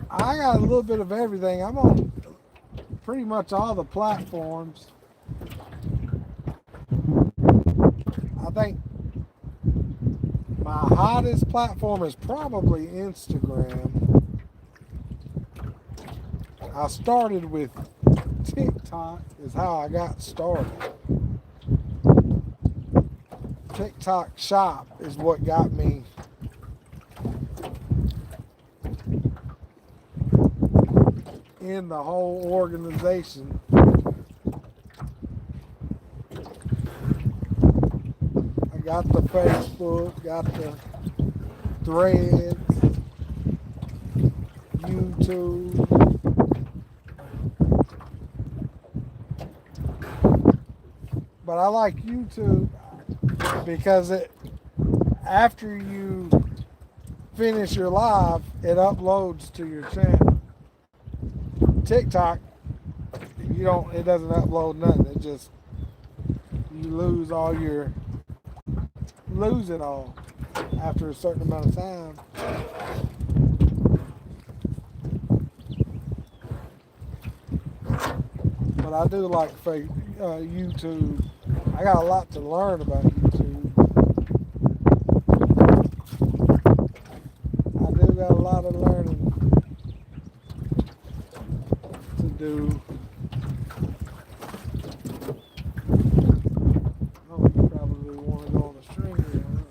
I got a little bit of everything. I'm on pretty much all the platforms. I think my hottest platform is probably Instagram. I started with TikTok, is how I got started. TikTok Shop is what got me in the whole organization. I got the Facebook, got the Threads, YouTube. But I like YouTube because after you finish your live, it uploads to your channel. TikTok, it doesn't upload nothing. It just, you lose it all after a certain amount of time. But I do like YouTube. I got a lot to learn about YouTube. I do got a lot of learning to do. Oh, you probably want to go on a string here, huh?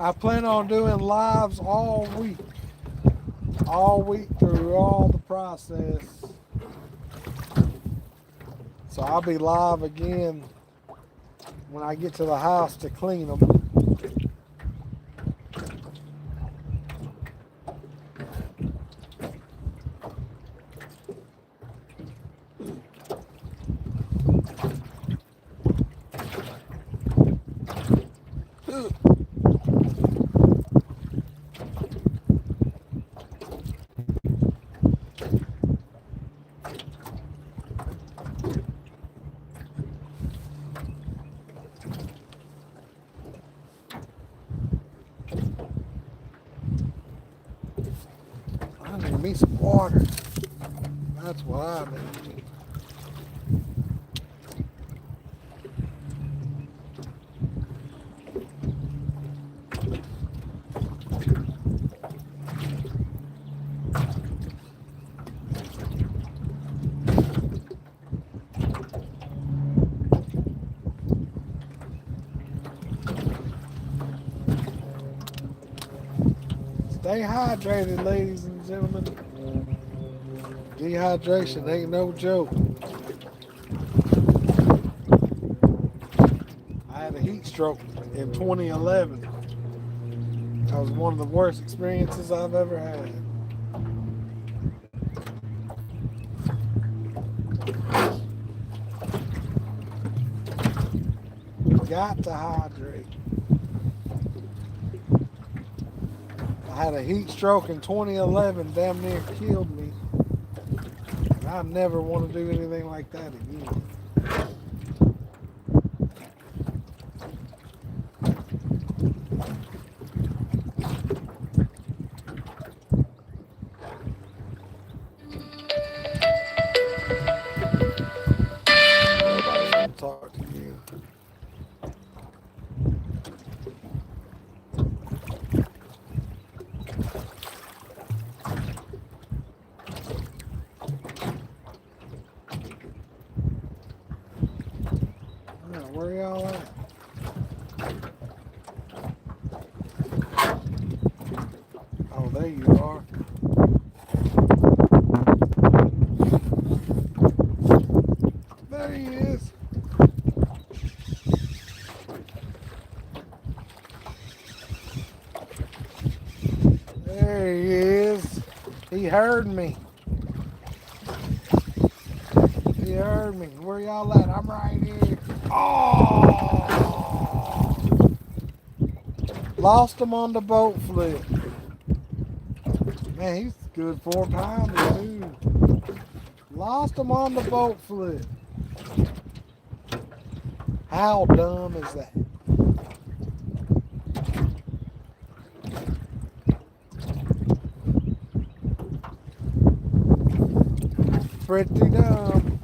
I plan on doing lives all week through all the process. So I'll be live again when I get to the house to clean them. I need me some water. That's what I need. Stay hydrated, ladies and gentlemen. Dehydration ain't no joke. I had a heat stroke in 2011. That was one of the worst experiences I've ever had. Got to hydrate. I had a heat stroke in 2011, damn near killed me. And I never want to do anything like that again. Nobody's gonna talk to you. Where y'all at? Oh, there you are. There he is. There he is. He heard me. He heard me. Where y'all at? I'm right here. Oh! Lost him on the boat flip. Man, he's a good 4-pounder too. Lost him on the boat flip. How dumb is that? Pretty dumb.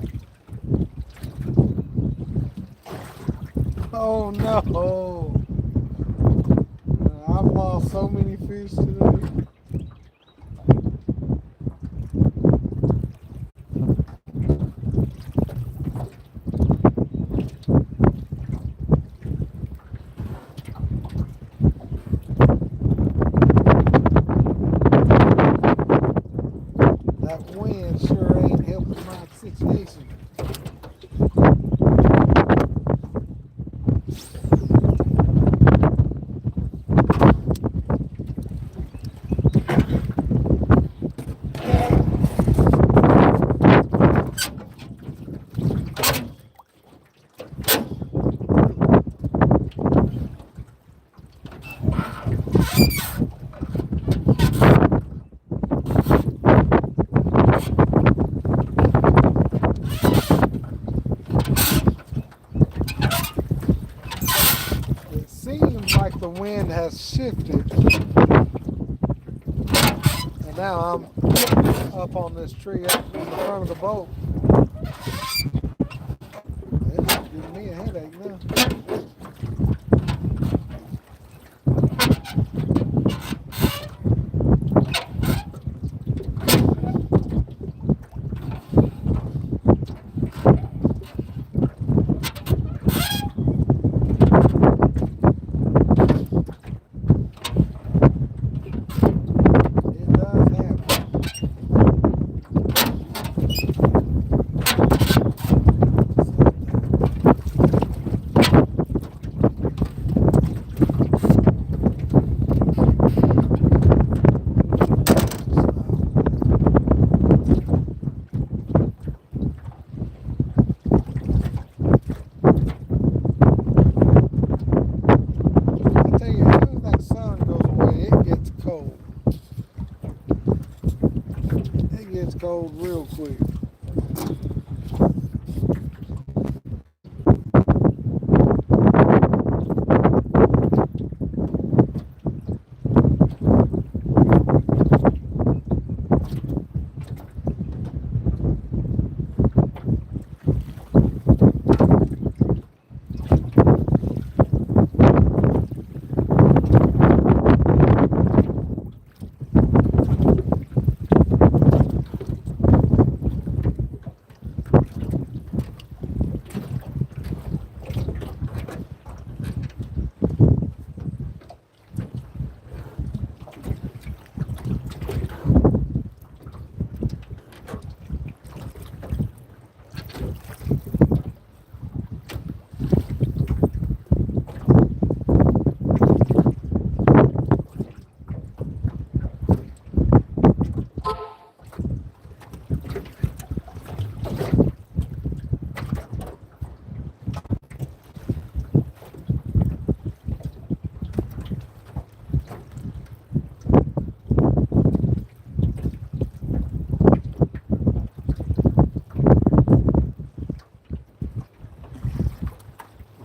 Oh no! I've lost so many fish today. That wind sure ain't helping my situation. Like the wind has shifted, and now I'm up on this tree up in the front of the boat. It's giving me a headache now. cold real quick.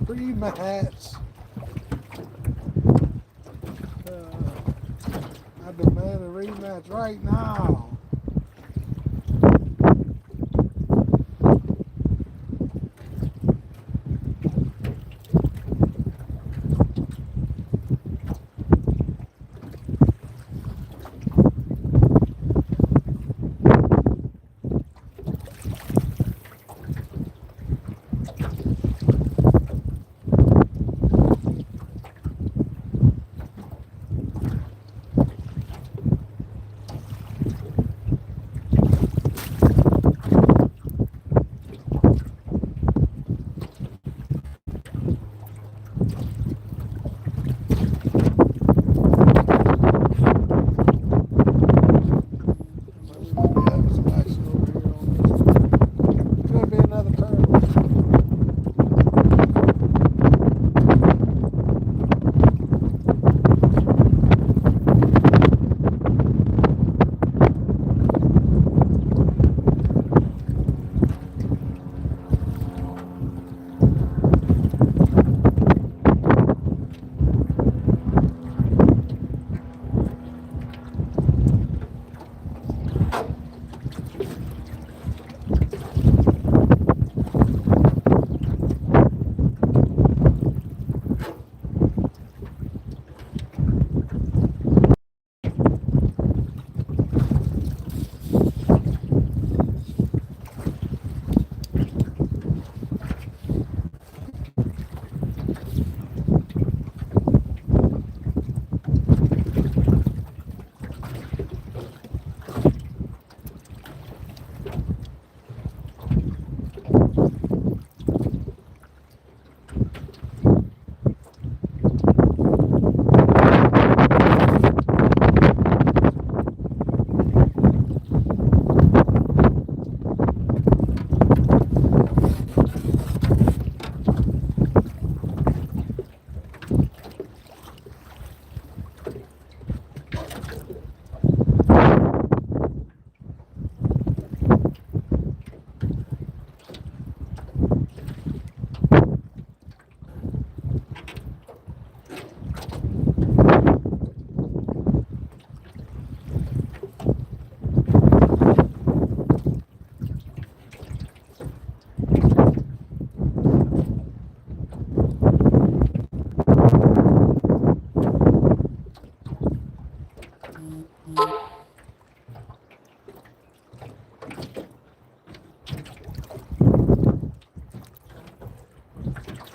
Rematch. I demand a rematch right now.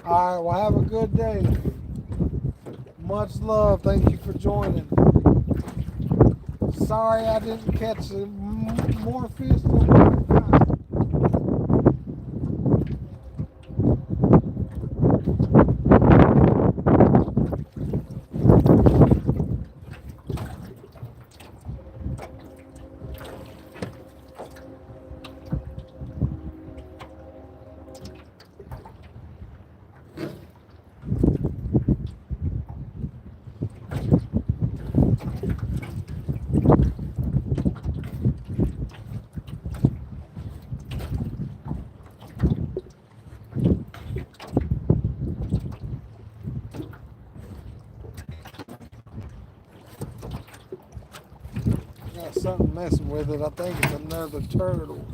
All right, well, have a good day. Much love. Thank you for joining. Sorry I didn't catch more fish than what I got. something messing with it. I think it's another turtle.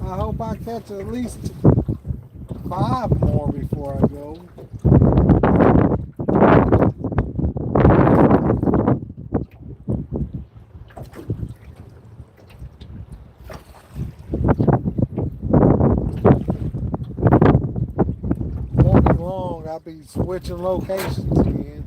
I hope I catch at least 5 more before I go. Won't be long. I'll be switching locations again.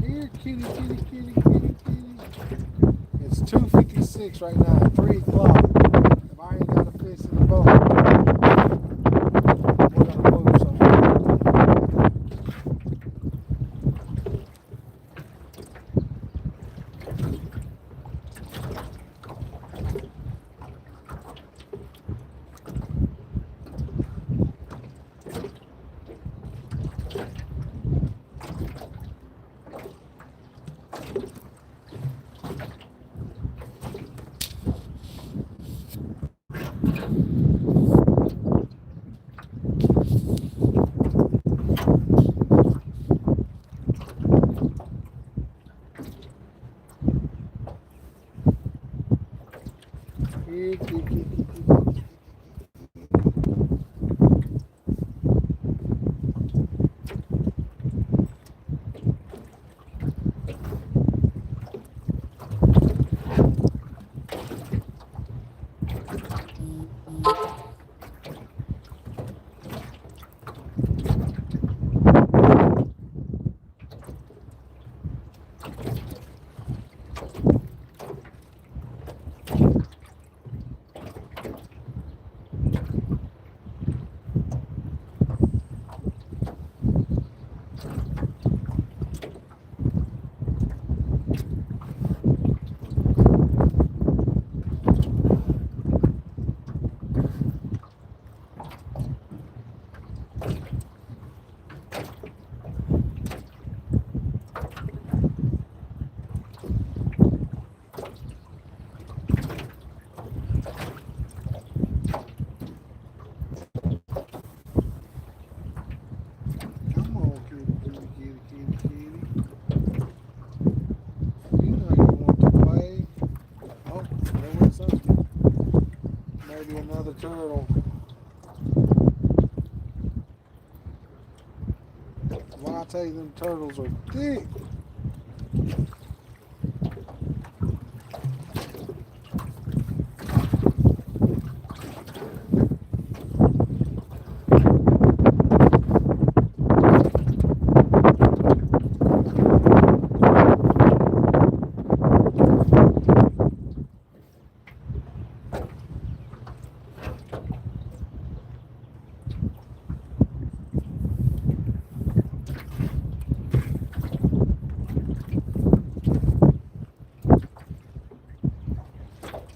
Here, kitty, kitty, kitty, kitty, kitty. It's 2:56 right now, 3 o'clock. If I ain't got a fish in the boat, we're gonna move somewhere. Here, kitty, kitty, kitty. Come on, kitty, kitty, kitty, kitty, kitty. You know you want to play. Oh, there went something. Maybe another turtle. Why I tell you them turtles are thick.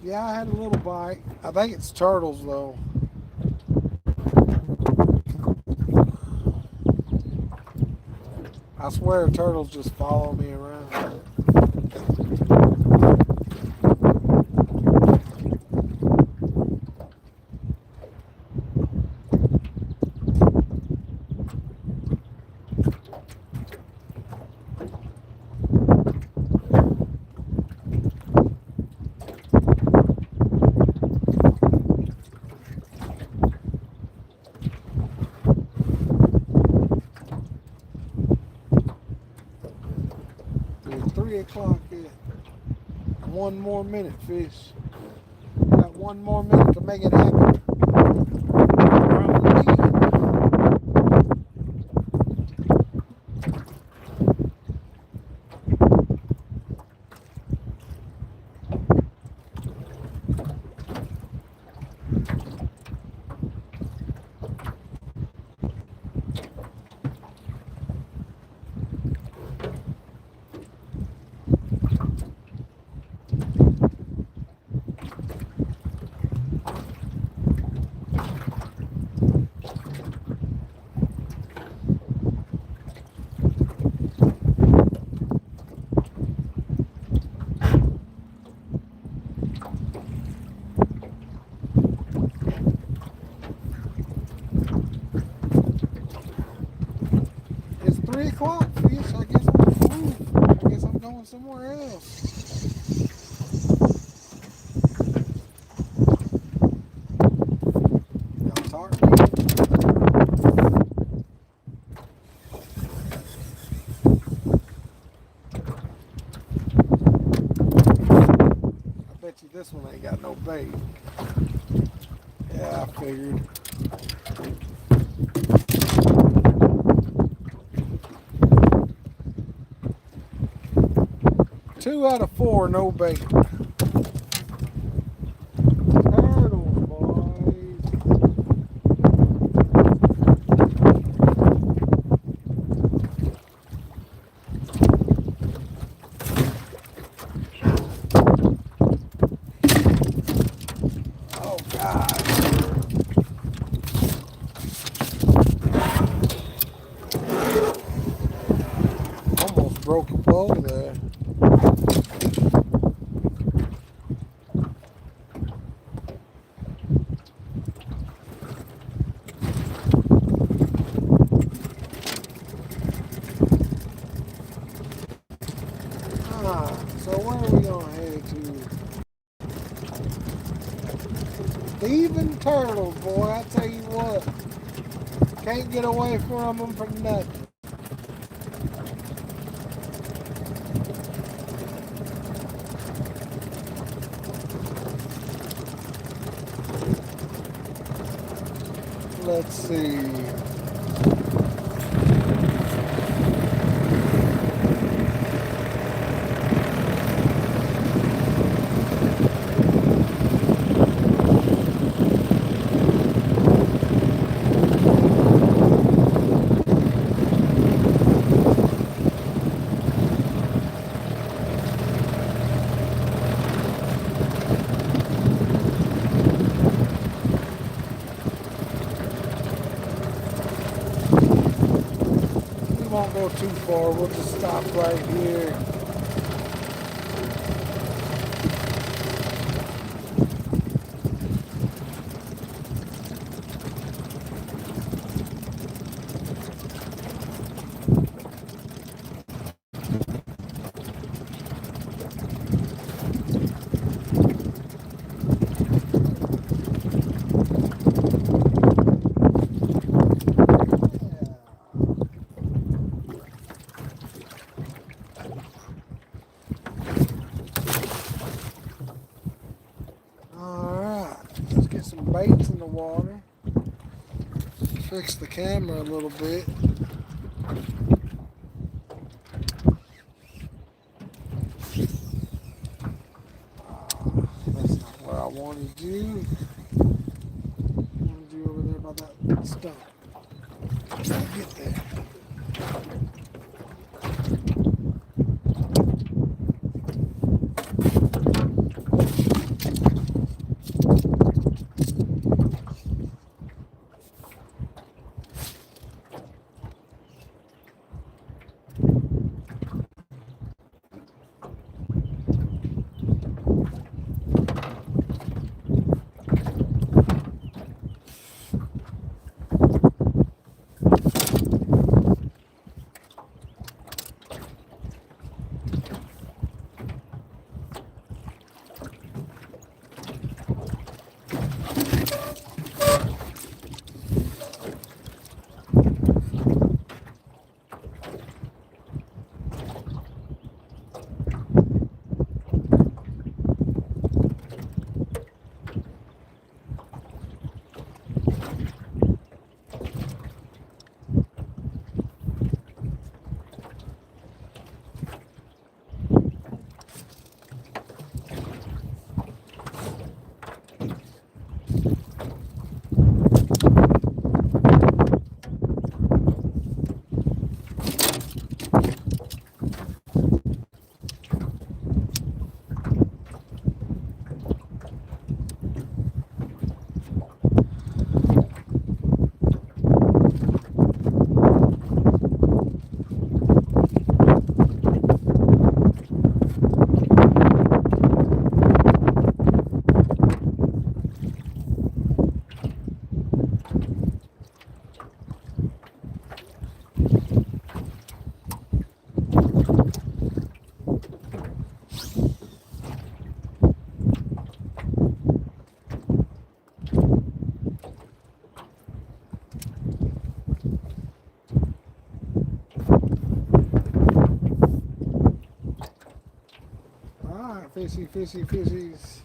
Yeah, I had a little bite. I think it's turtles though. I swear turtles just follow me around. It's 3 o'clock yet. One more minute, fish. Got one more minute to make it happen. It's 3 o'clock, fish. I guess I'm gonna move. I guess I'm going somewhere else. Y'all talk to me. I bet you this one ain't got no bait. Yeah, I figured. Two out of 4, no bait. Turtles, boys. Oh, God. Almost broke a pole there. So where are we gonna head to? Thieving turtles, boy, I tell you what. Can't get away from them for nothing. Let's see. We won't go too far. We'll just stop right here. Let's get some baits in the water. Fix the camera a little bit. That's not where I wanted you. I wanted you over there by that stump. Get there. Fishy, fishy, fishies.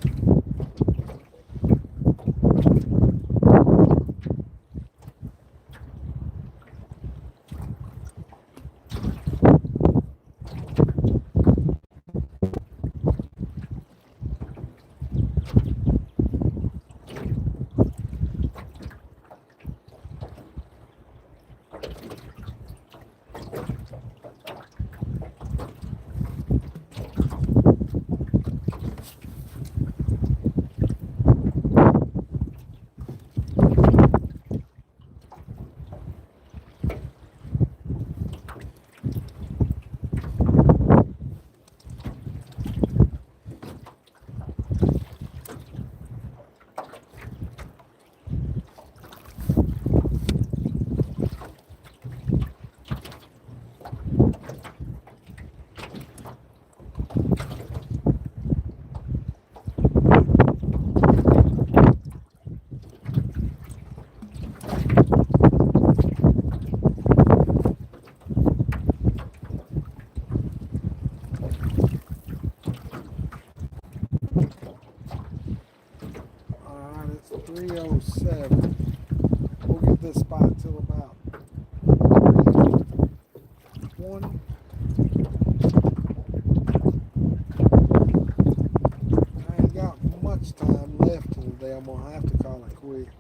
Alright, it's 3:07. We'll get this spot till about 3:20. I ain't got much time left in the day. I'm gonna have to call it quits.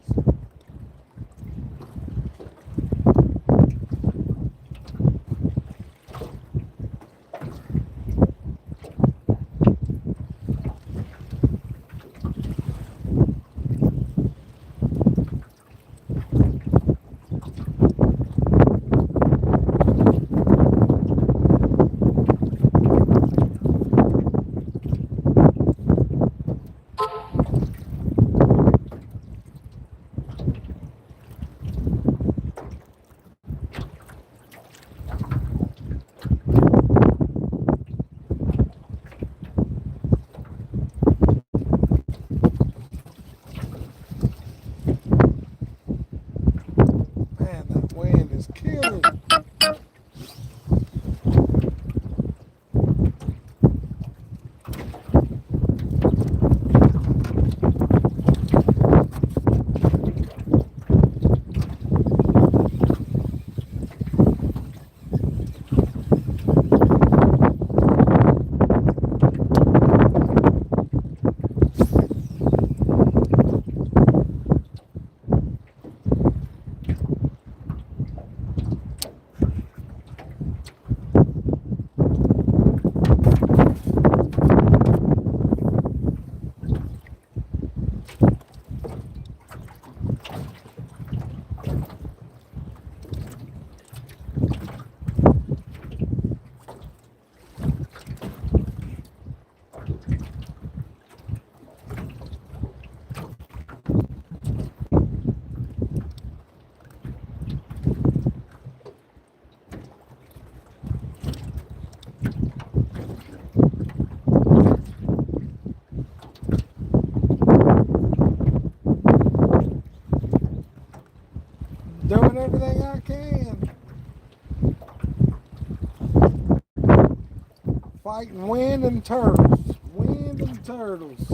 Man, that wind is killing. Doing everything I can. Fighting wind and turtles. Wind and turtles.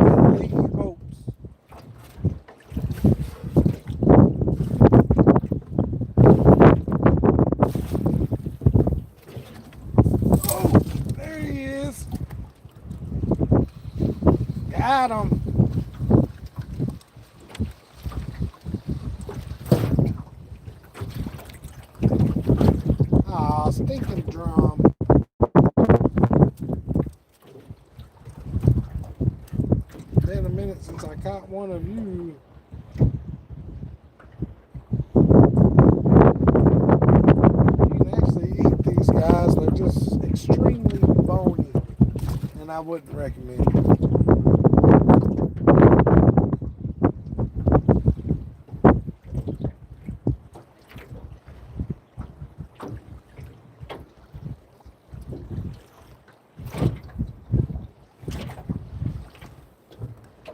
And leaky boats. Oh, there he is. Got him. Aw, stinking drum. Been a minute since I caught one of you. You can actually eat these guys. They're just extremely bony, and I wouldn't recommend it.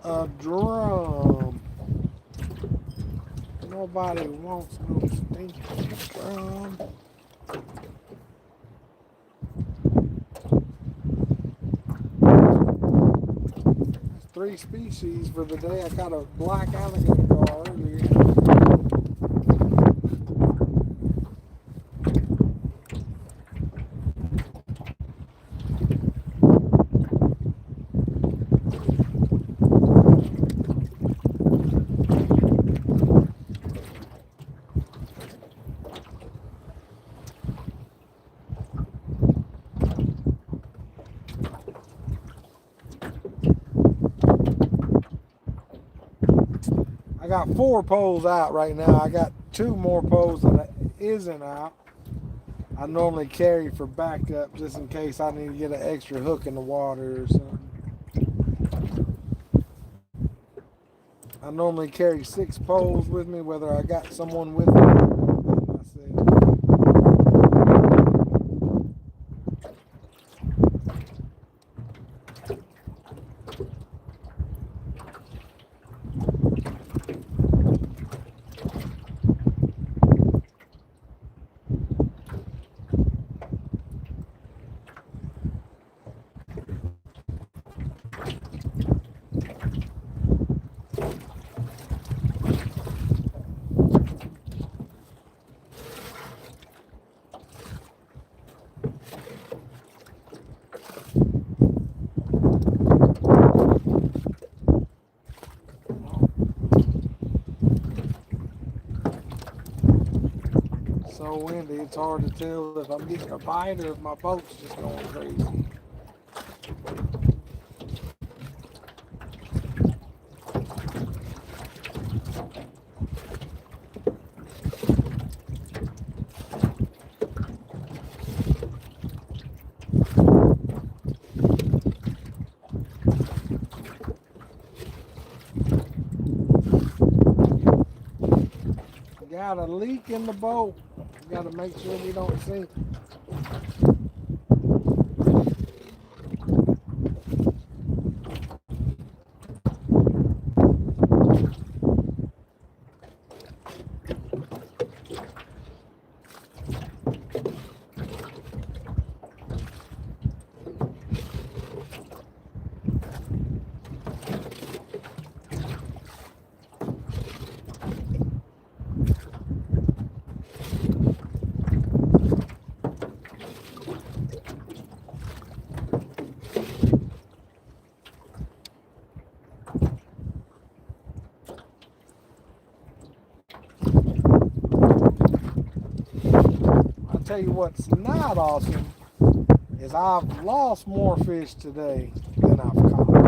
A drum. Nobody wants no stinking drum. That's 3 species for the day. I caught a black alligator gar earlier. I got 4 poles out right now. I got 2 more poles that isn't out. I normally carry for backup just in case I need to get an extra hook in the water or something. I normally carry 6 poles with me, whether I got someone with me or by myself. So windy, it's hard to tell if I'm getting a bite or if my boat's just going crazy. Got a leak in the boat. Got to make sure we don't sink. I'll tell you what's not awesome is I've lost more fish today than I've caught.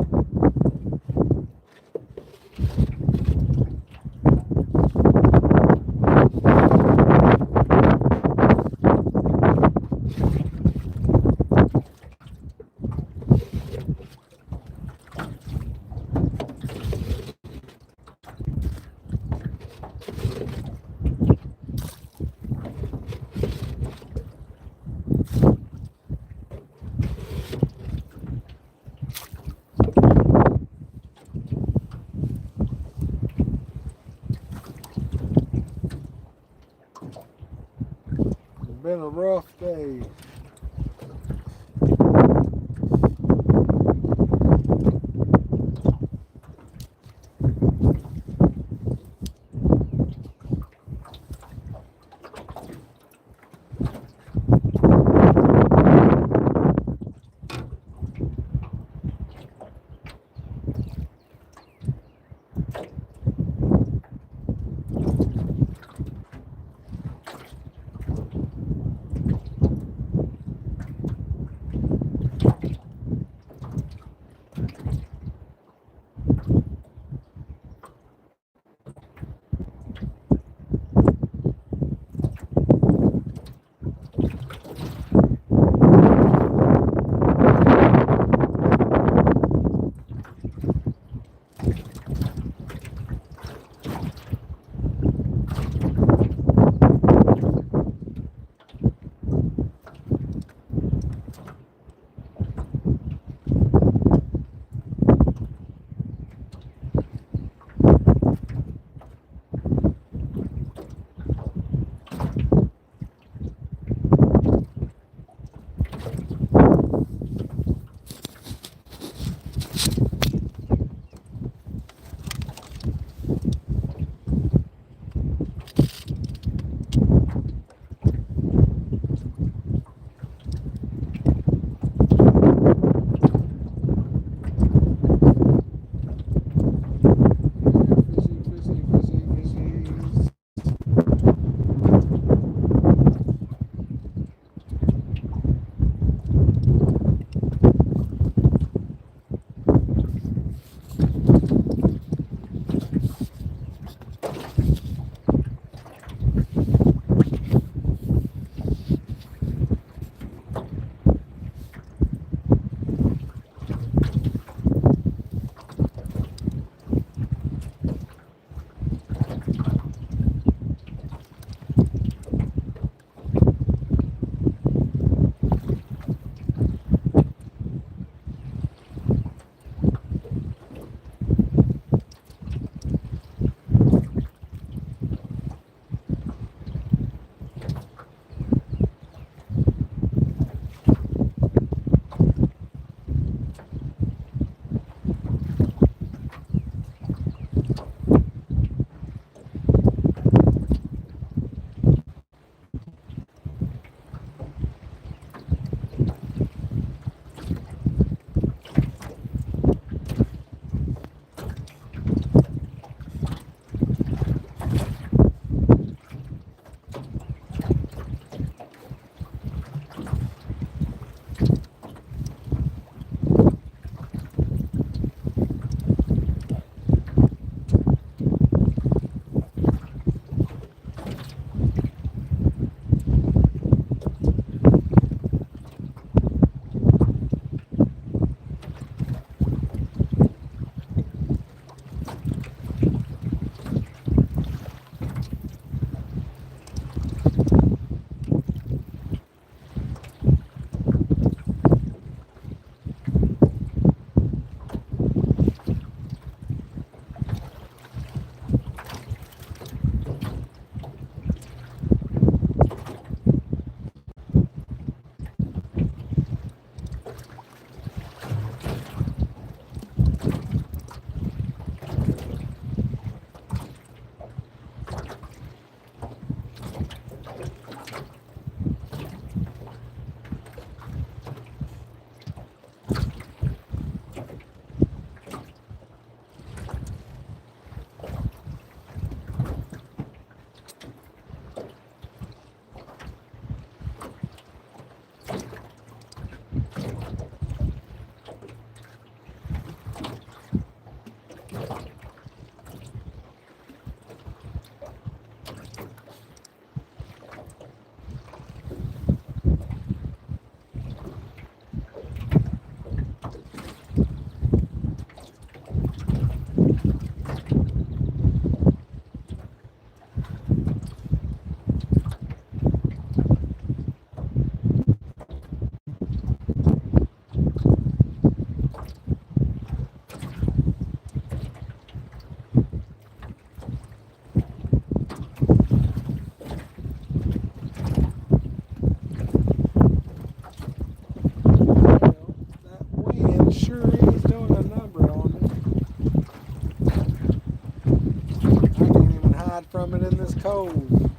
swimming in this cove.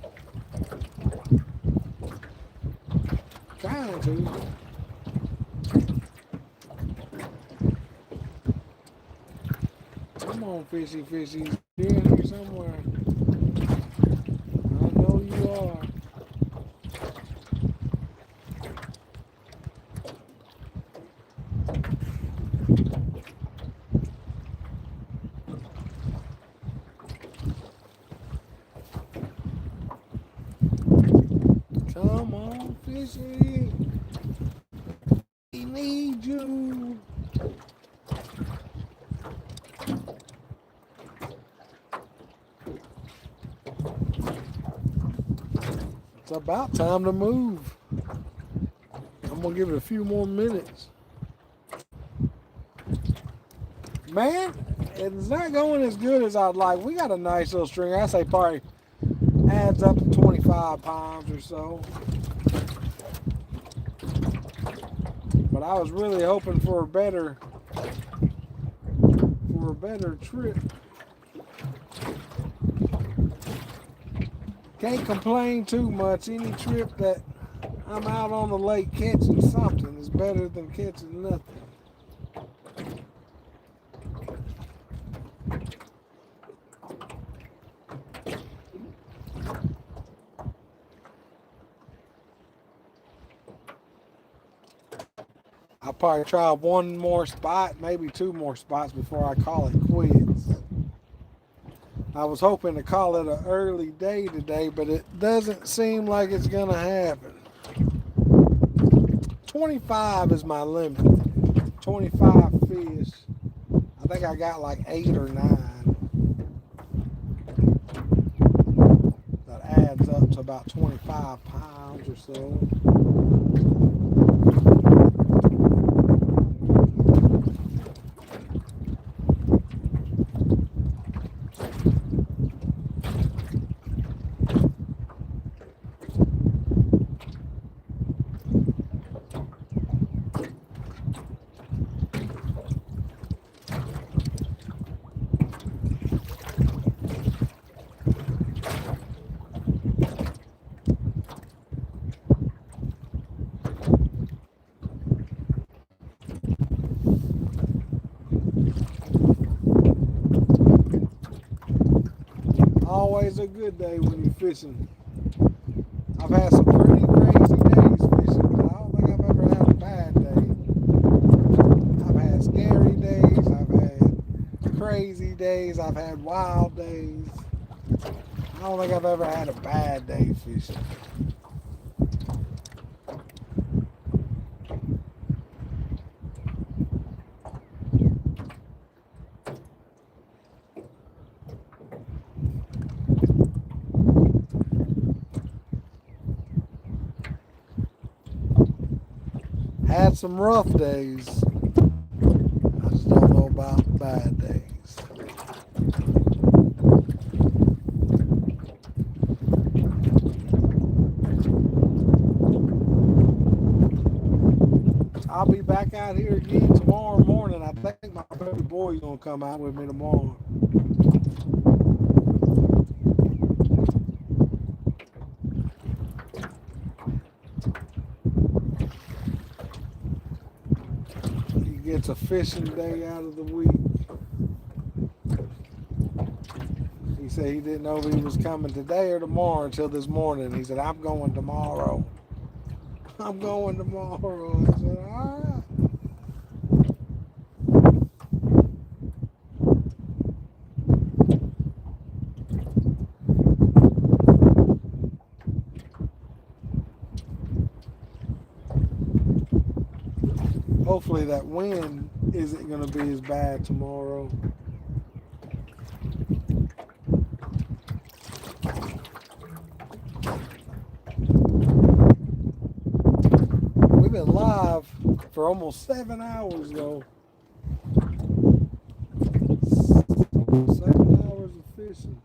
Trying to. Come on, fishy, fishy. You're in here somewhere. I know you are. Come on, fishy. We need you. It's about time to move. I'm gonna give it a few more minutes. Man, it's not going as good as I'd like. We got a nice little string. I say probably adds up to 25 pounds or so. But I was really hoping for a better trip. Can't complain too much. Any trip that I'm out on the lake catching something is better than catching nothing. I'll probably try one more spot, maybe two more spots before I call it quits. I was hoping to call it an early day today, but it doesn't seem like it's going to happen. 25 is my limit. 25 fish. I think I got like 8 or 9. That adds up to about 25 pounds or so. Always a good day when you're fishing. I've had some pretty crazy days fishing, but I don't think I've ever had a bad day. I've had scary days, I've had crazy days, I've had wild days. I don't think I've ever had a bad day fishing. Had some rough days. I just don't know about bad days. I'll be back out here again tomorrow morning. I think my baby boy's gonna come out with me tomorrow. It's a fishing day out of the week. He said he didn't know if he was coming today or tomorrow until this morning. He said, I'm going tomorrow. I'm going tomorrow. I said, all right. Hopefully that wind isn't going to be as bad tomorrow. We've been live for almost 7 hours though. 7 hours of fishing.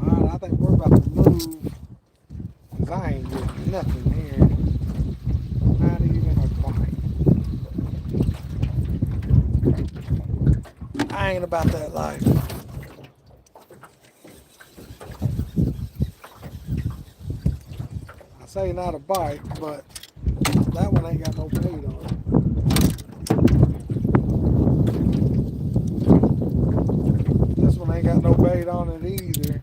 I think we're about to move because I ain't getting nothing here. Not even a bite. I ain't about that life. I say not a bite, but that one ain't got no bait on it. This one ain't got no bait on it either.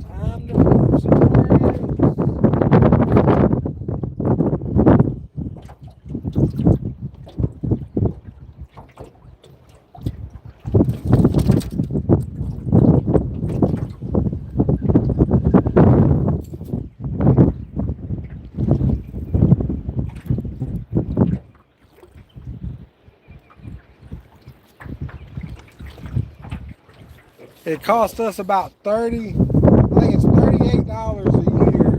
Time to move somewhere else. It cost us about I think it's $38 a year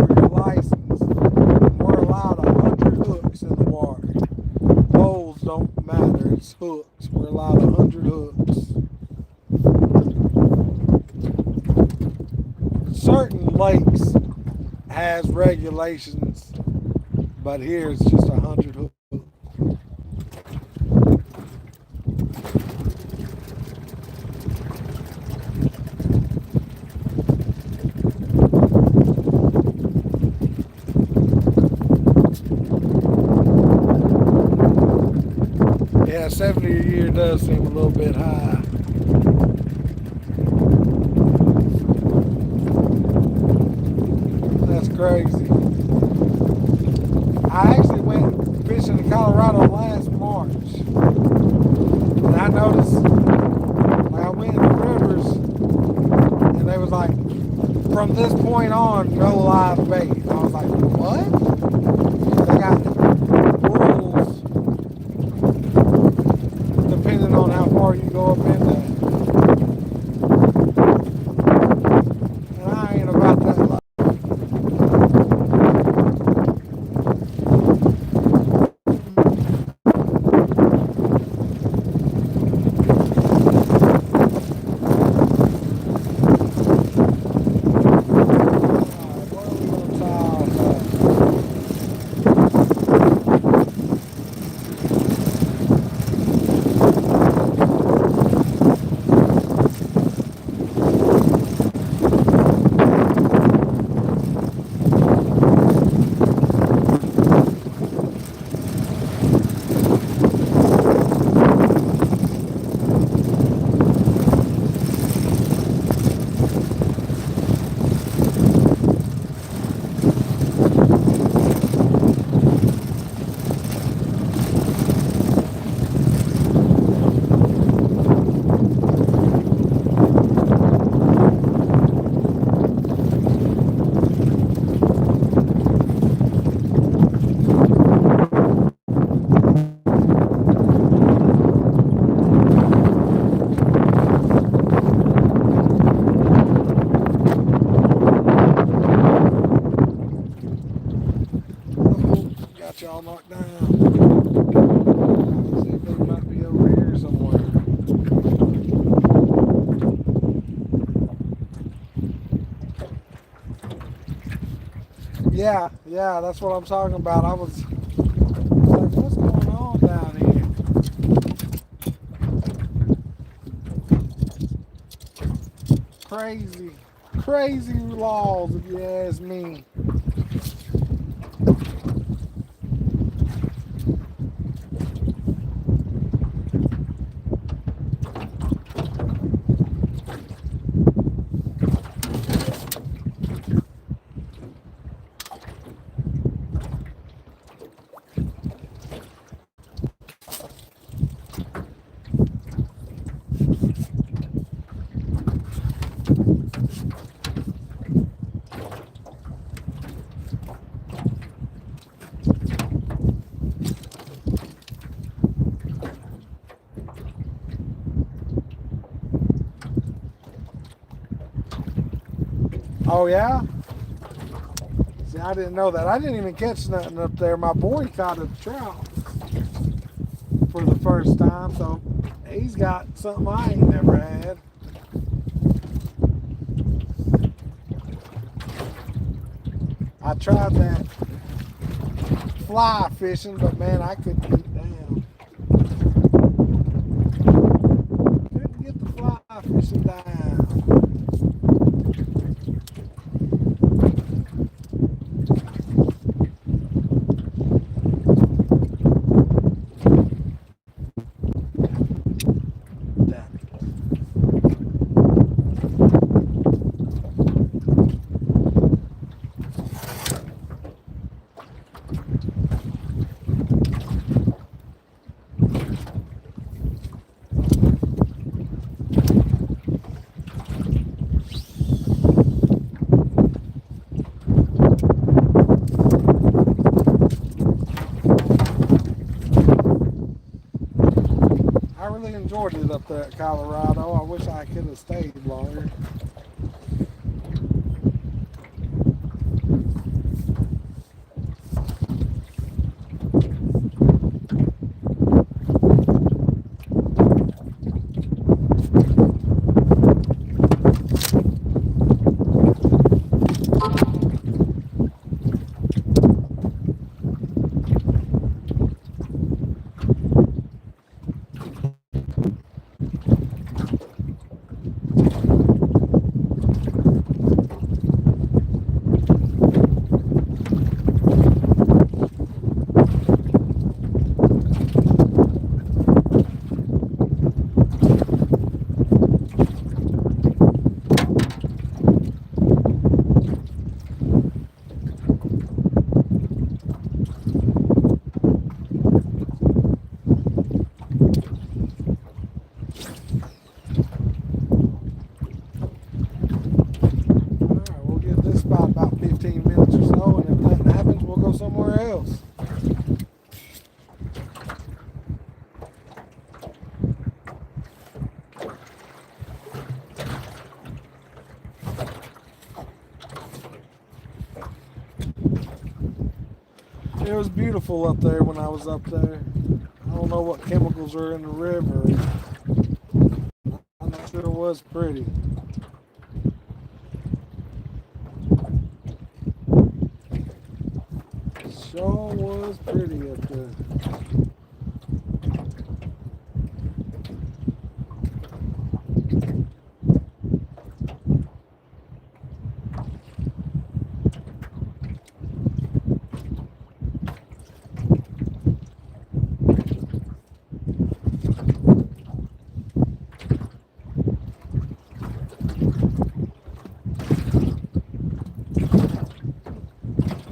for your license. And we're allowed 100 hooks in the water. Poles don't matter, it's hooks. We're allowed 100 hooks. Certain lakes has regulations, but here it's just 100 hooks. Yeah, 70 a year does seem a little bit high. That's crazy. I actually went fishing in Colorado last March. And I noticed, like I went in the rivers, and they was like, from this point on, no live bait. And I was like, what? They got rules depending on how far you go up in there. And I ain't about that life. Got y'all knocked down. See if they might be over here somewhere. Yeah, that's what I'm talking about. I was like, what's going on down here? Crazy laws, if you ask me. Oh yeah? See, I didn't know that. I didn't even catch nothing up there. My boy caught a trout for the first time, so he's got something I ain't never had. I tried that fly fishing, but man, I couldn't get down. Couldn't get the fly fishing down. I really enjoyed it up there at Colorado. I wish I could have stayed longer. About 15 minutes or so, and if nothing happens, we'll go somewhere else. It was beautiful up there when I was up there. I don't know what chemicals are in the river. I'm not sure it was pretty. Sure was pretty up there.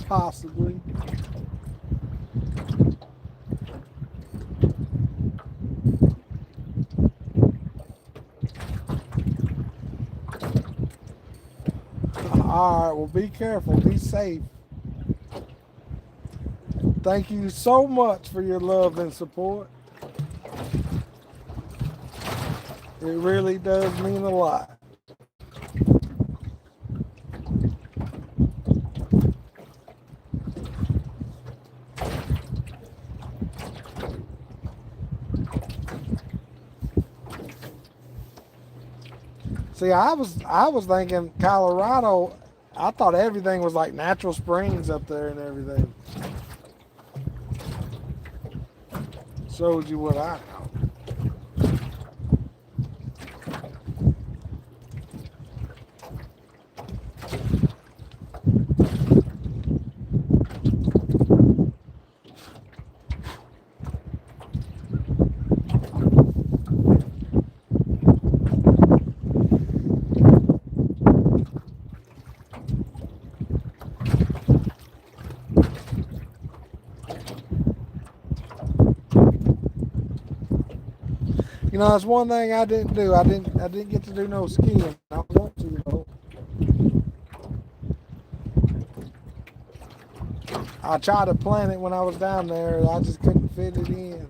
Possibly. All right, well, be careful, be safe. Thank you so much for your love and support. It really does mean a lot. See, I was thinking Colorado. I thought everything was like natural springs up there and everything. Showed you what I know. You know, that's one thing I didn't do. I didn't get to do no skiing. I want to though. I tried to plan it when I was down there. I just couldn't fit it in.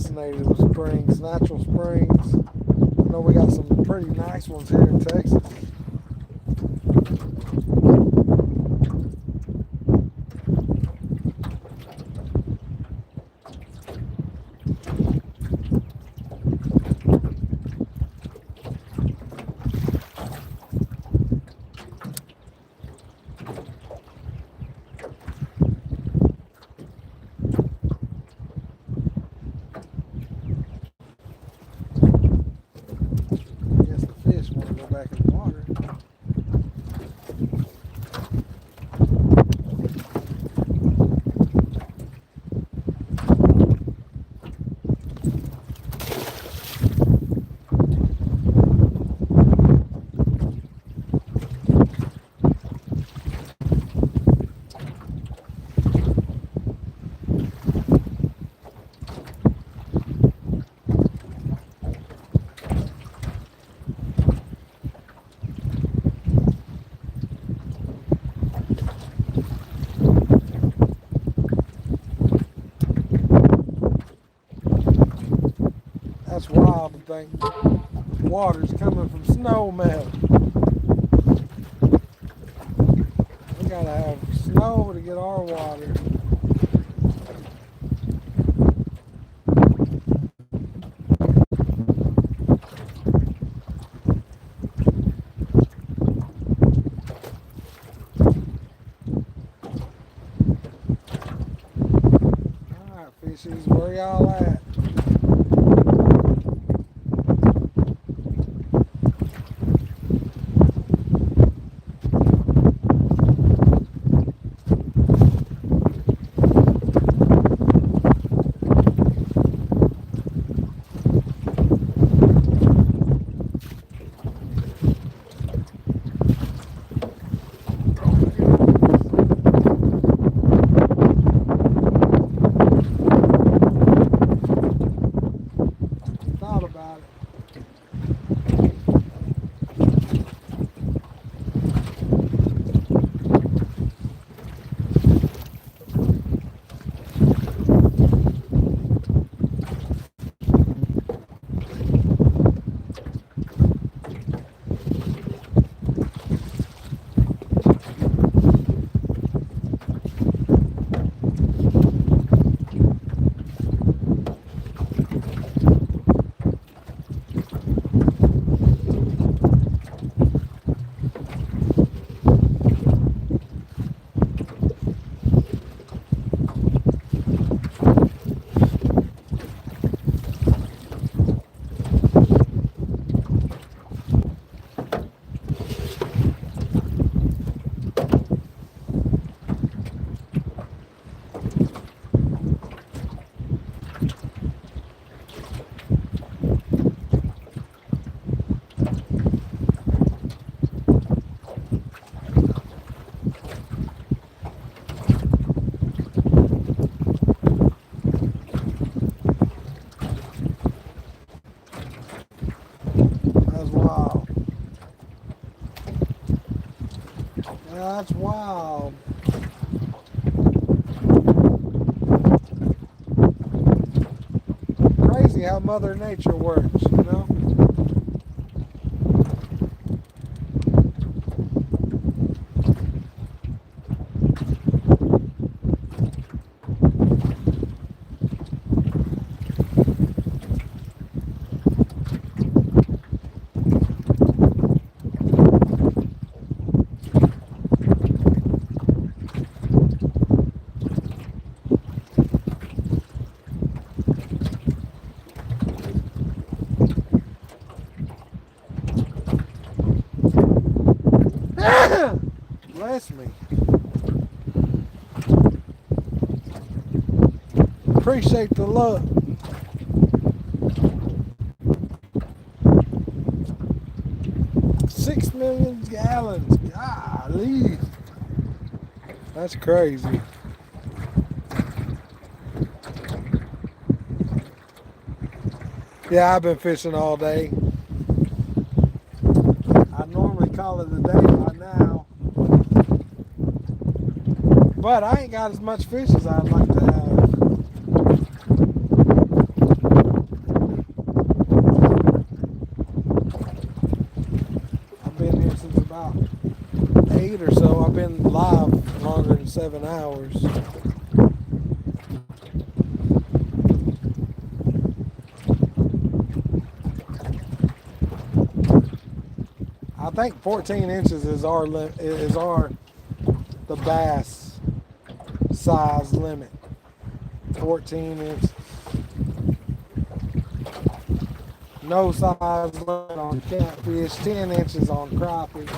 fascinated with springs, natural springs. I know we got some pretty nice ones here in Texas. I guess the fish want to go back in the water. That's wild to think water's coming from snow melt. We gotta have snow to get our water. Alright, fishies, where y'all at? Thought about it. That's wild. That's wild. Crazy how Mother Nature works, you know? Bless me. Appreciate the love. $6 million gallons. Golly. That's crazy. Yeah, I've been fishing all day. I normally call it a day by now. But I ain't got as much fish as I'd like to have. about 8 or so. I've been live longer than 7 hours. I think 14 inches is the bass size limit. 14 inches. No size limit on catfish. 10 inches on crappie.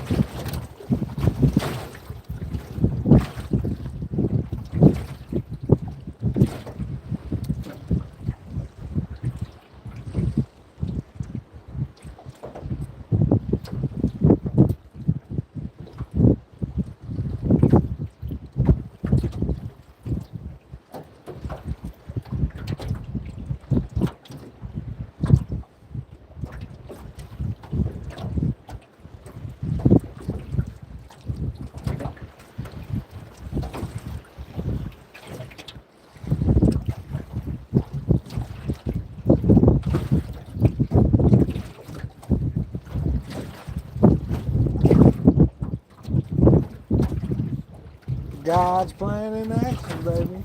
God's plan in action, baby.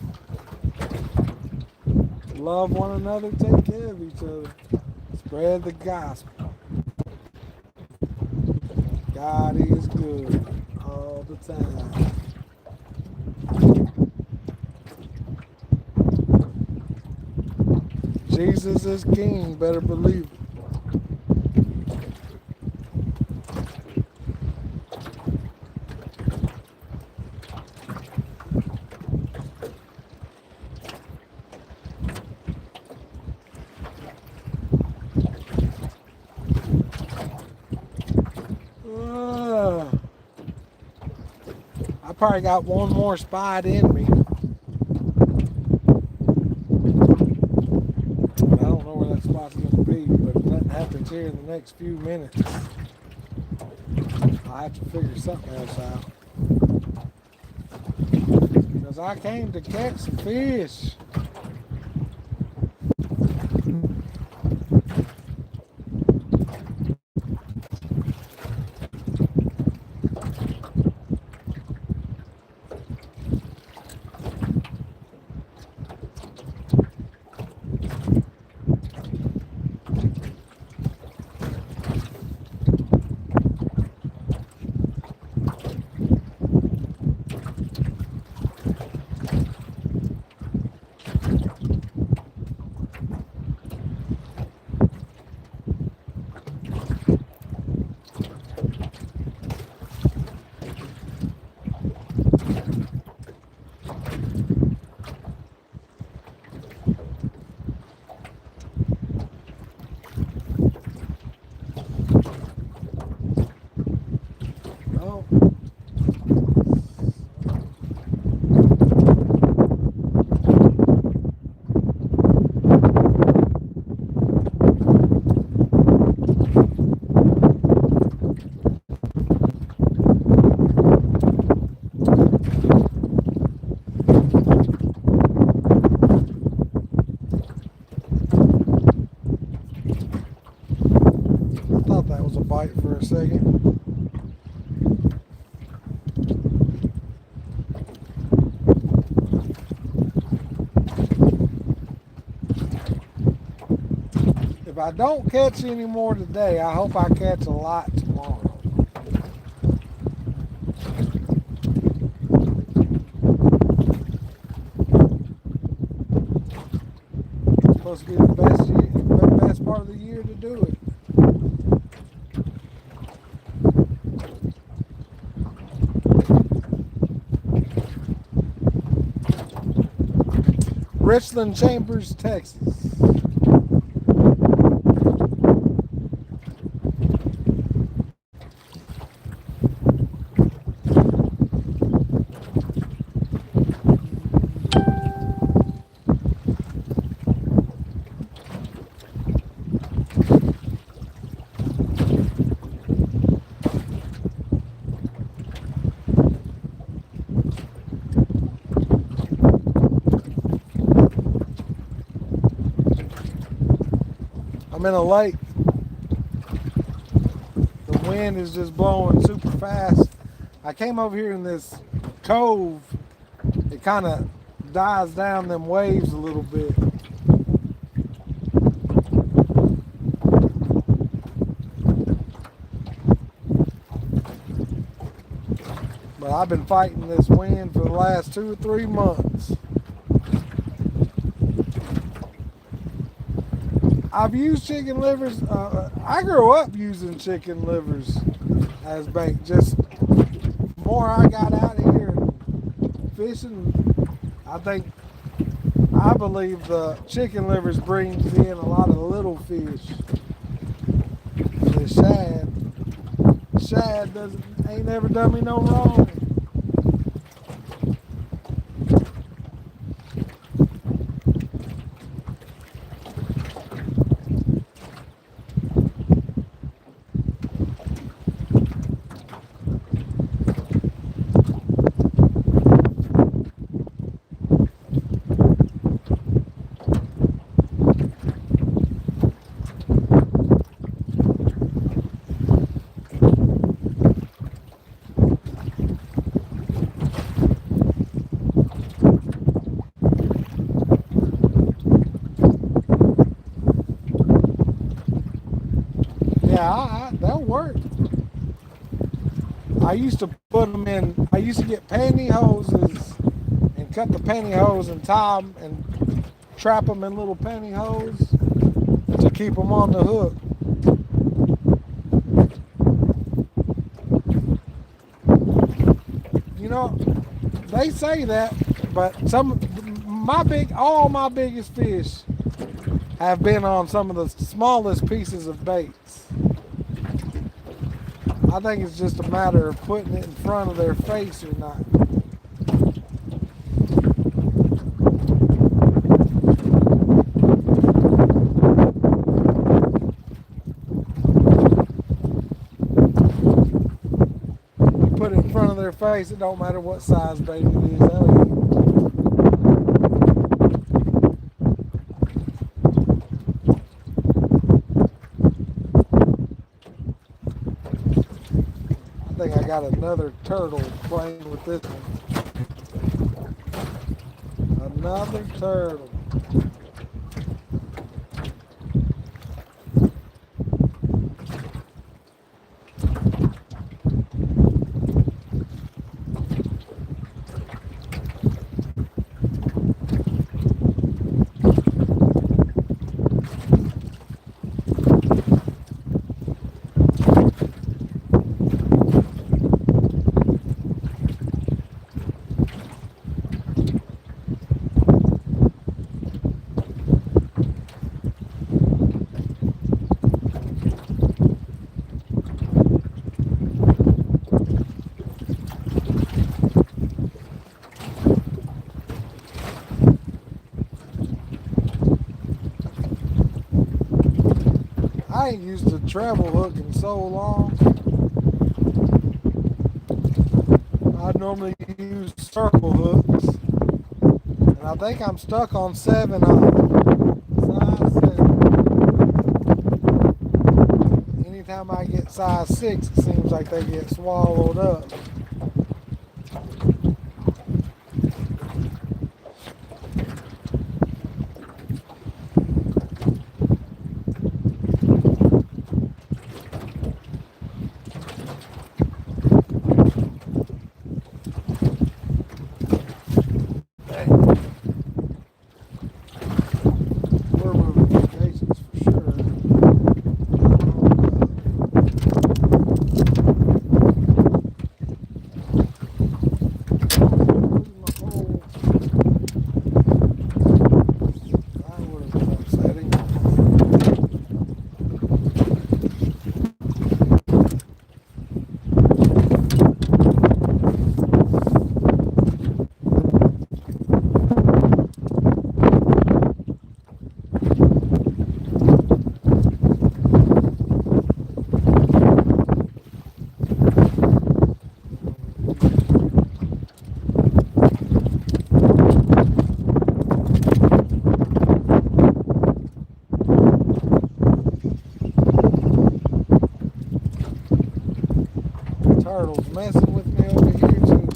Love one another, take care of each other. Spread the gospel. God is good all the time. Jesus is king, better believe it. I probably got one more spot in me. I don't know where that spot's going to be, but if nothing happens here in the next few minutes, I'll have to figure something else out. Because I came to catch some fish. For a second. If I don't catch any more today, I hope I catch a lot tomorrow. It's supposed to be the best part of the year to do it. Richland Chambers, Texas. I'm in a lake. The wind is just blowing super fast. I came over here in this cove. It kind of dies down them waves a little bit. But I've been fighting this wind for the last 2 or 3 months. I've used chicken livers. I grew up using chicken livers as bait. Just the more I got out here fishing, I believe the chicken livers brings in a lot of little fish. The shad ain't never done me no wrong. Yeah, they'll work. I used to put them in, I used to get pantyhoses and cut the pantyhose and tie them and trap them in little pantyhose to keep them on the hook. You know, they say that, but all my biggest fish have been on some of the smallest pieces of baits. I think it's just a matter of putting it in front of their face or not. You put it in front of their face, it don't matter what size bait it is. I think I got another turtle playing with this one. Another turtle. I ain't used a treble hook in so long. I normally use circle hooks. And I think I'm stuck on 7 size 7. Anytime I get size 6, it seems like they get swallowed up. We're moving locations for sure. turtles messing with me over here too.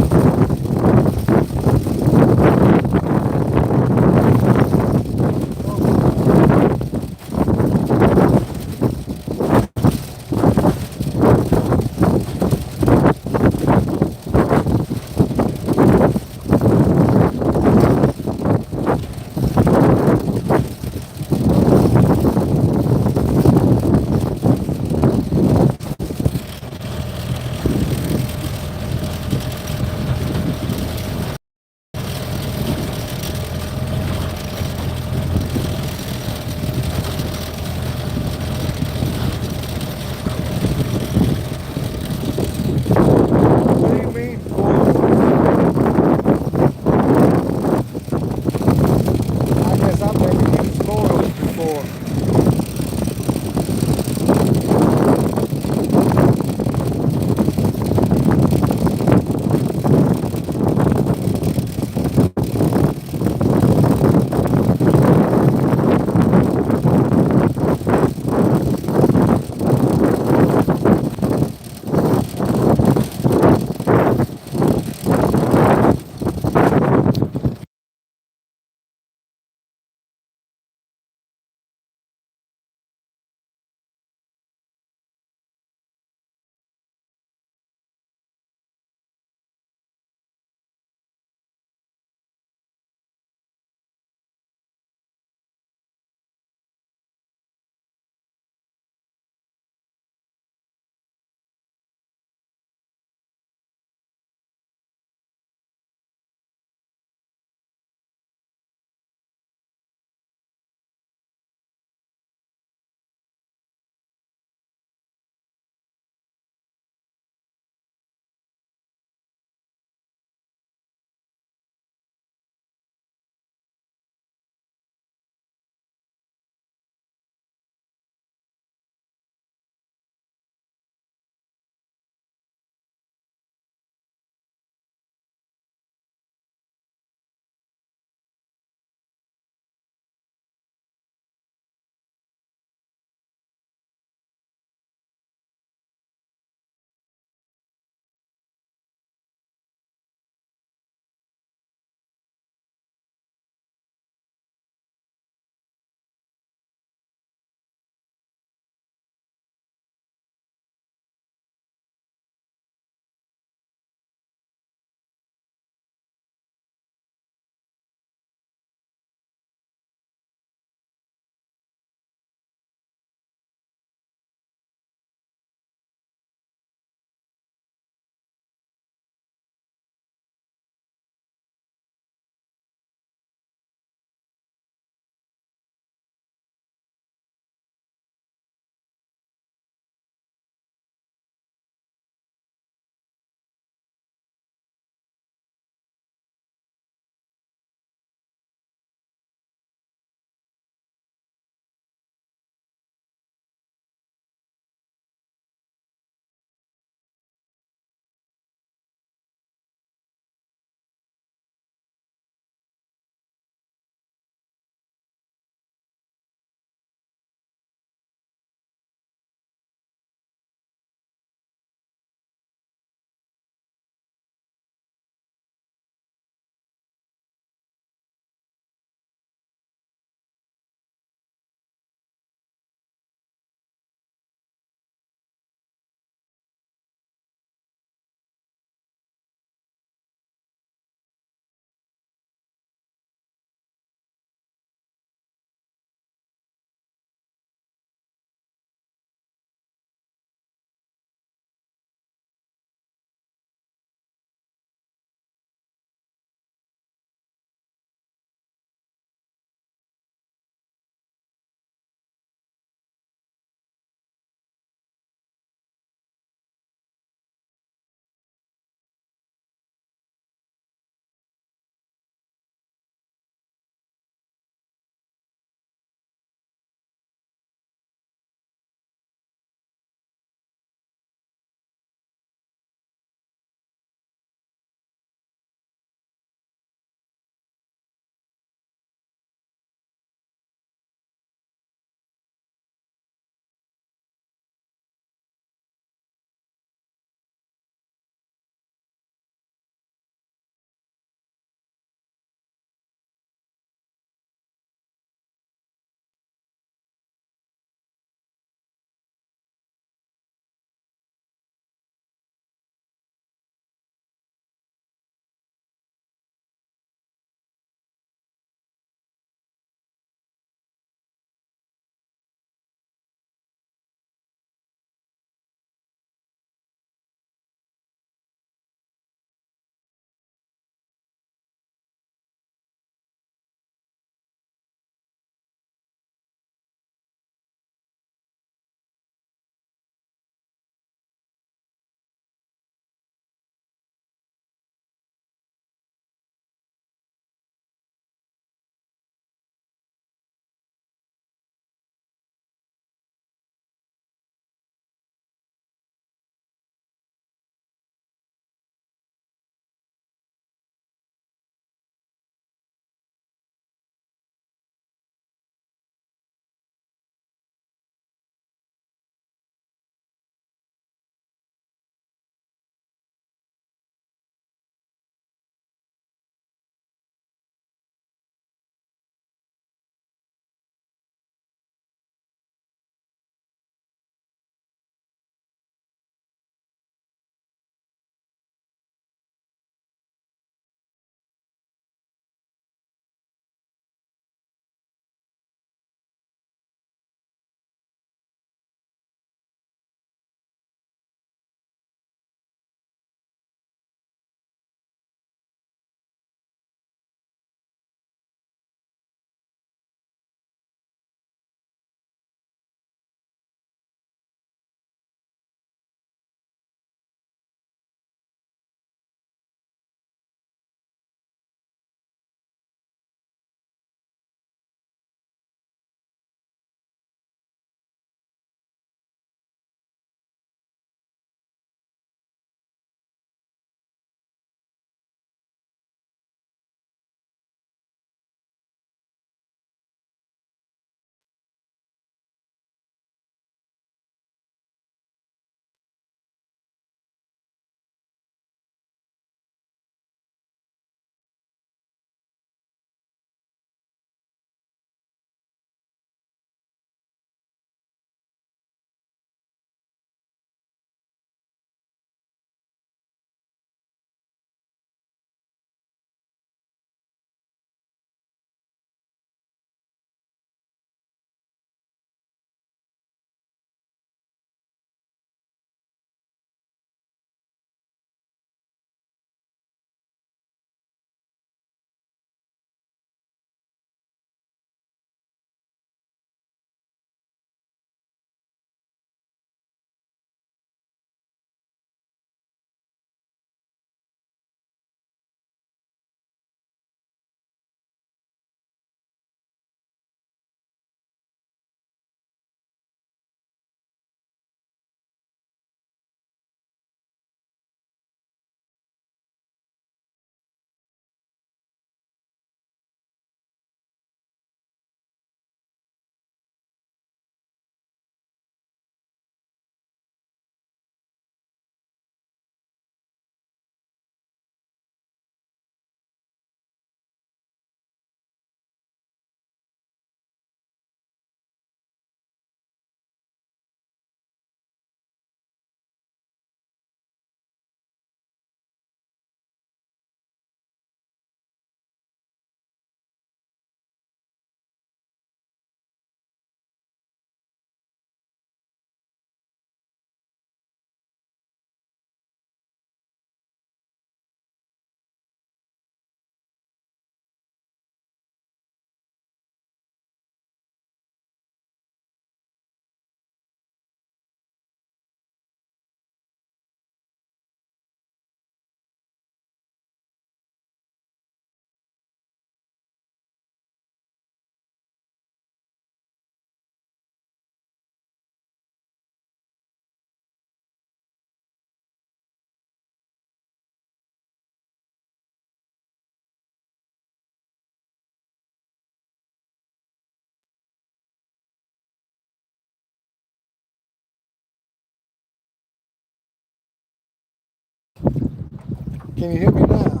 Can you hear me now?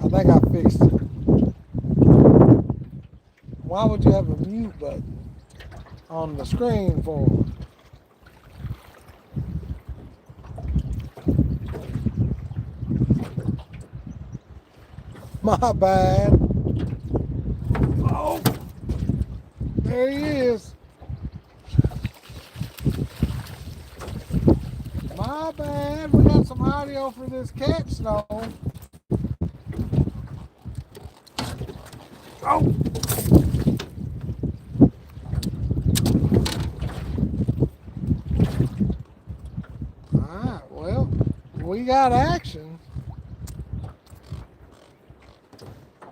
I think I fixed it. Why would you have a mute button on the screen for? My bad. Oh, there he is. My bad. We got some audio for this catch though. Oh. Alright, well, we got action.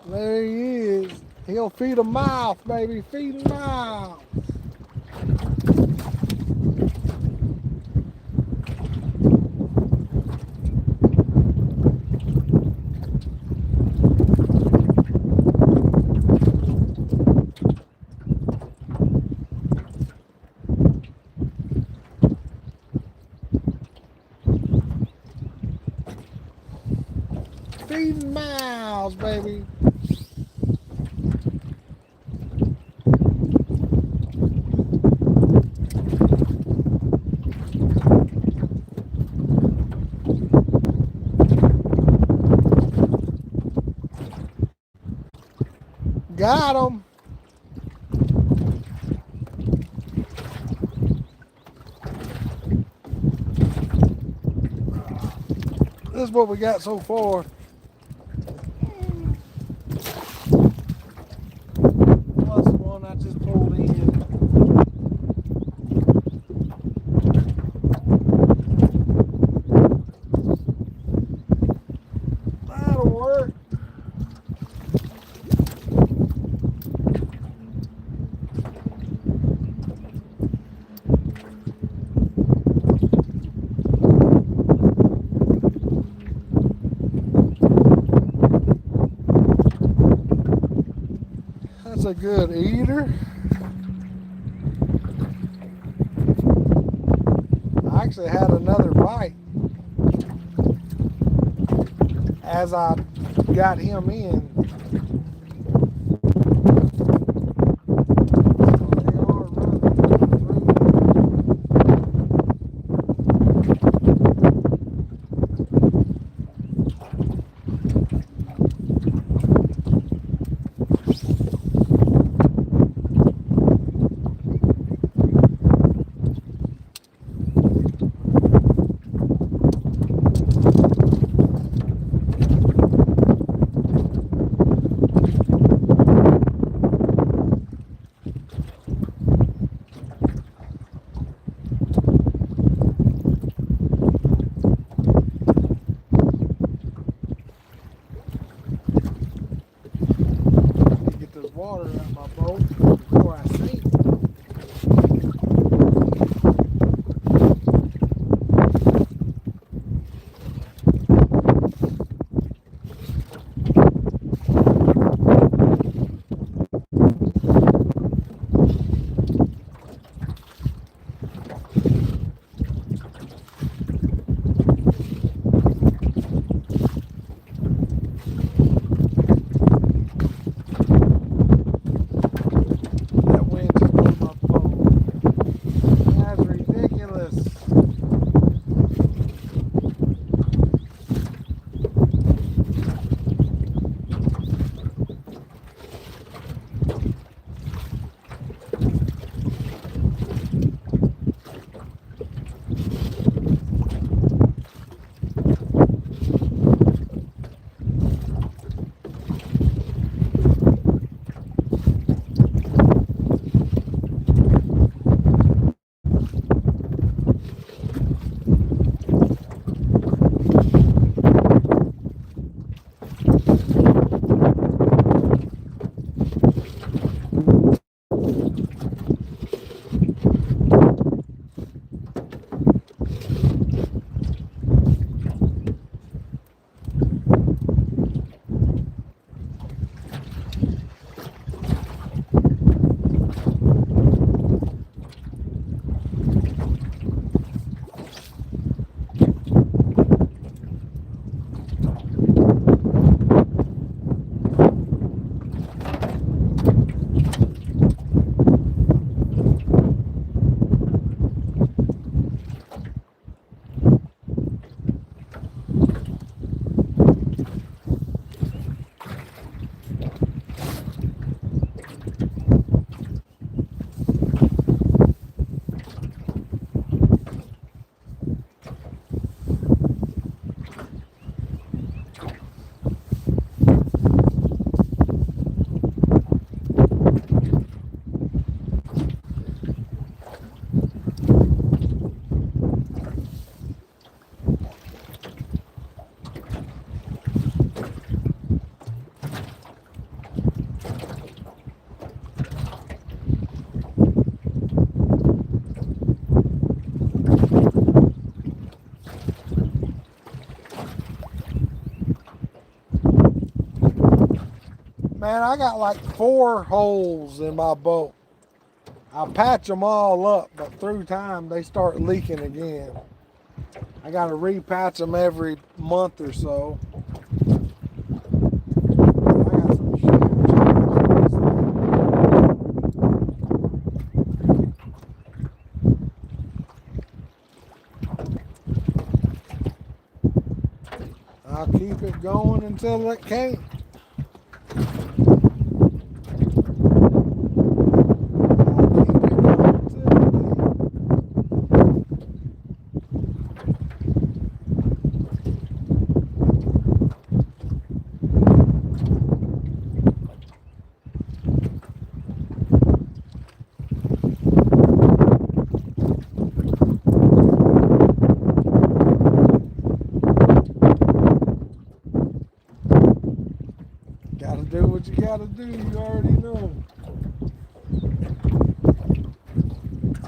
There he is. He'll feed a mouth, baby. Feed a mouth. Feeding mouths, baby. Got him. This is what we got so far. Plus the one I just pulled in. That'll work. That's a good eater. I actually had another bite as I got him in. Water out my boat before I sink. That wind just Man, I got like 4 holes in my boat. I patch them all up, but through time they start leaking again. I got to repatch them every month or so. I got some huge holes in this thing. I'll keep it going until it can't. Gotta do what you gotta do, you already know.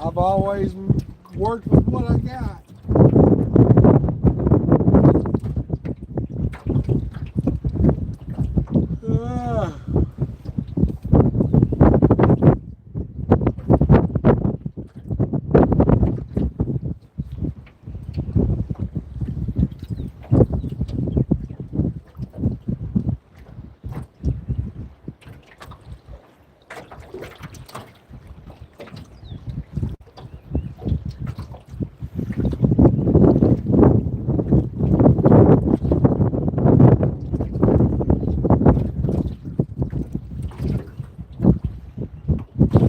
I've always worked with what I got.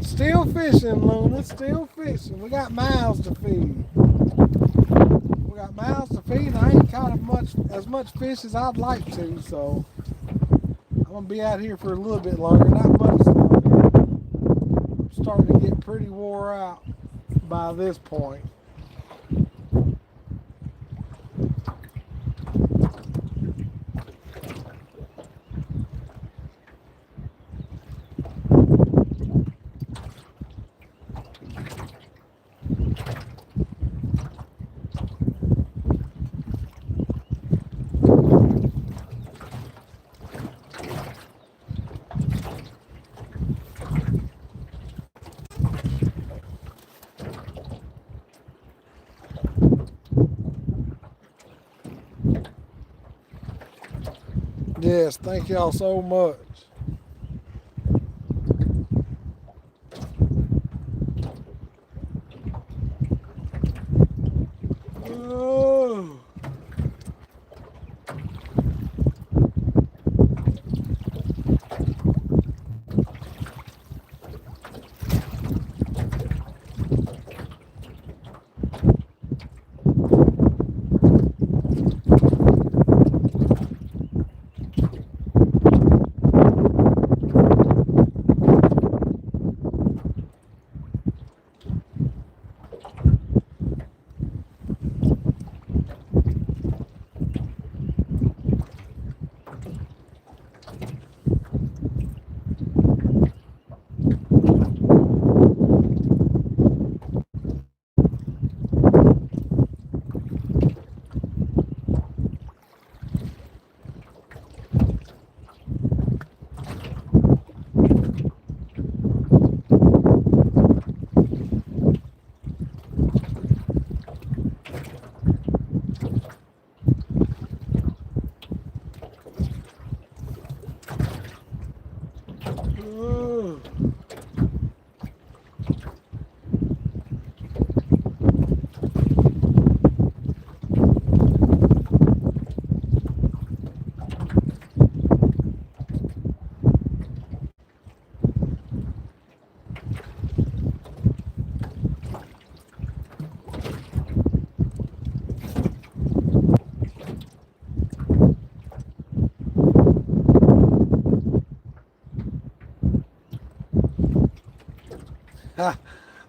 Still fishing, Luna. Still fishing. We got mouths to feed. We got mouths to feed. And I ain't caught as much fish as I'd like to, so I'm gonna be out here for a little bit longer. Not much longer. I'm starting to get pretty wore out by this point. Yes, thank y'all so much. Oh.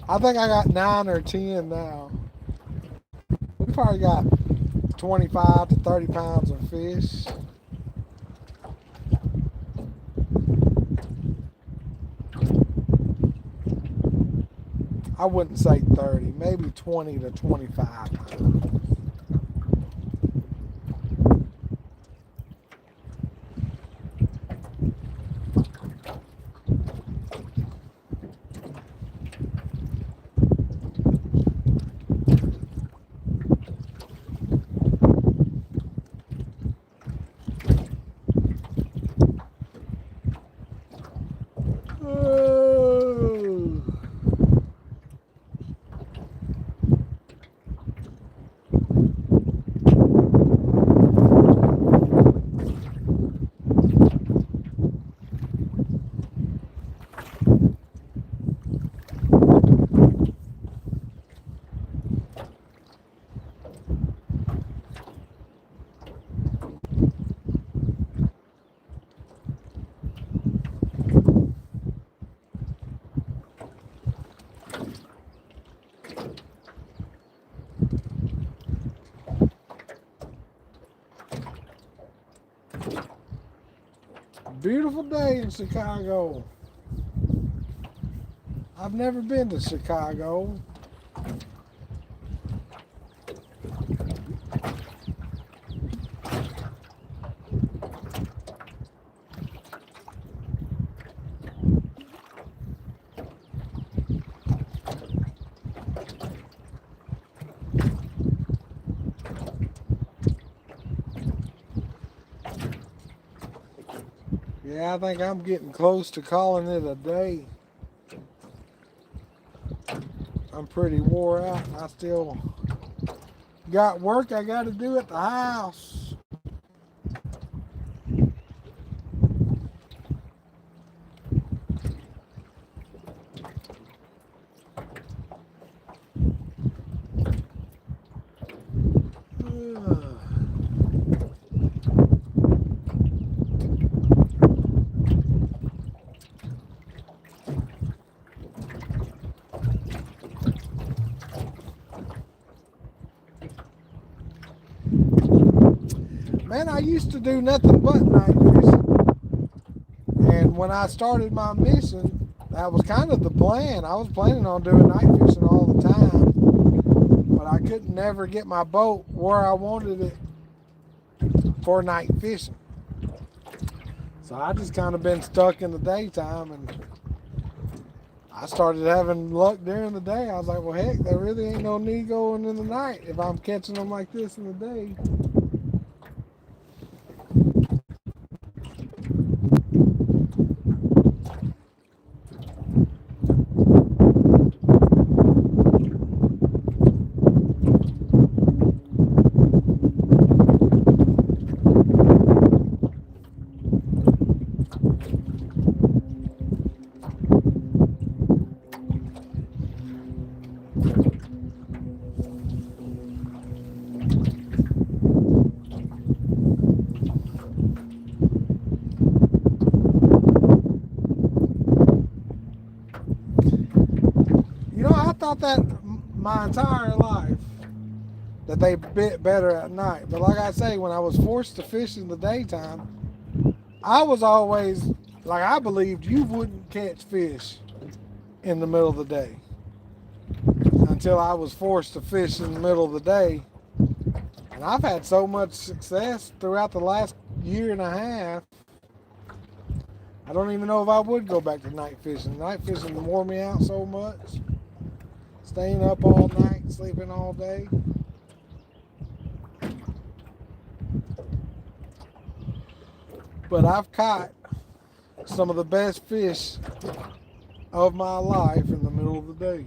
I think I got 9 or 10 now. We probably got 25 to 30 pounds of fish. I wouldn't say 30, maybe 20 to 25 pounds. beautiful day in Chicago. I've never been to Chicago. Yeah, I think I'm getting close to calling it a day. I'm pretty wore out. I still got work I got to do at the house. Man, I used to do nothing but night fishing. And when I started my mission, that was kind of the plan. I was planning on doing night fishing all the time. But I couldn't never get my boat where I wanted it for night fishing. So I just kind of been stuck in the daytime, and I started having luck during the day. I was like, well, heck, there really ain't no need going in the night if I'm catching them like this in the day. I thought that my entire life that they bit better at night. But like I say, when I was forced to fish in the daytime, I was always, like, I believed you wouldn't catch fish in the middle of the day until I was forced to fish in the middle of the day. And I've had so much success throughout the last year and a half, I don't even know if I would go back to night fishing. Night fishing wore me out so much. Staying up all night, sleeping all day. But I've caught some of the best fish of my life in the middle of the day.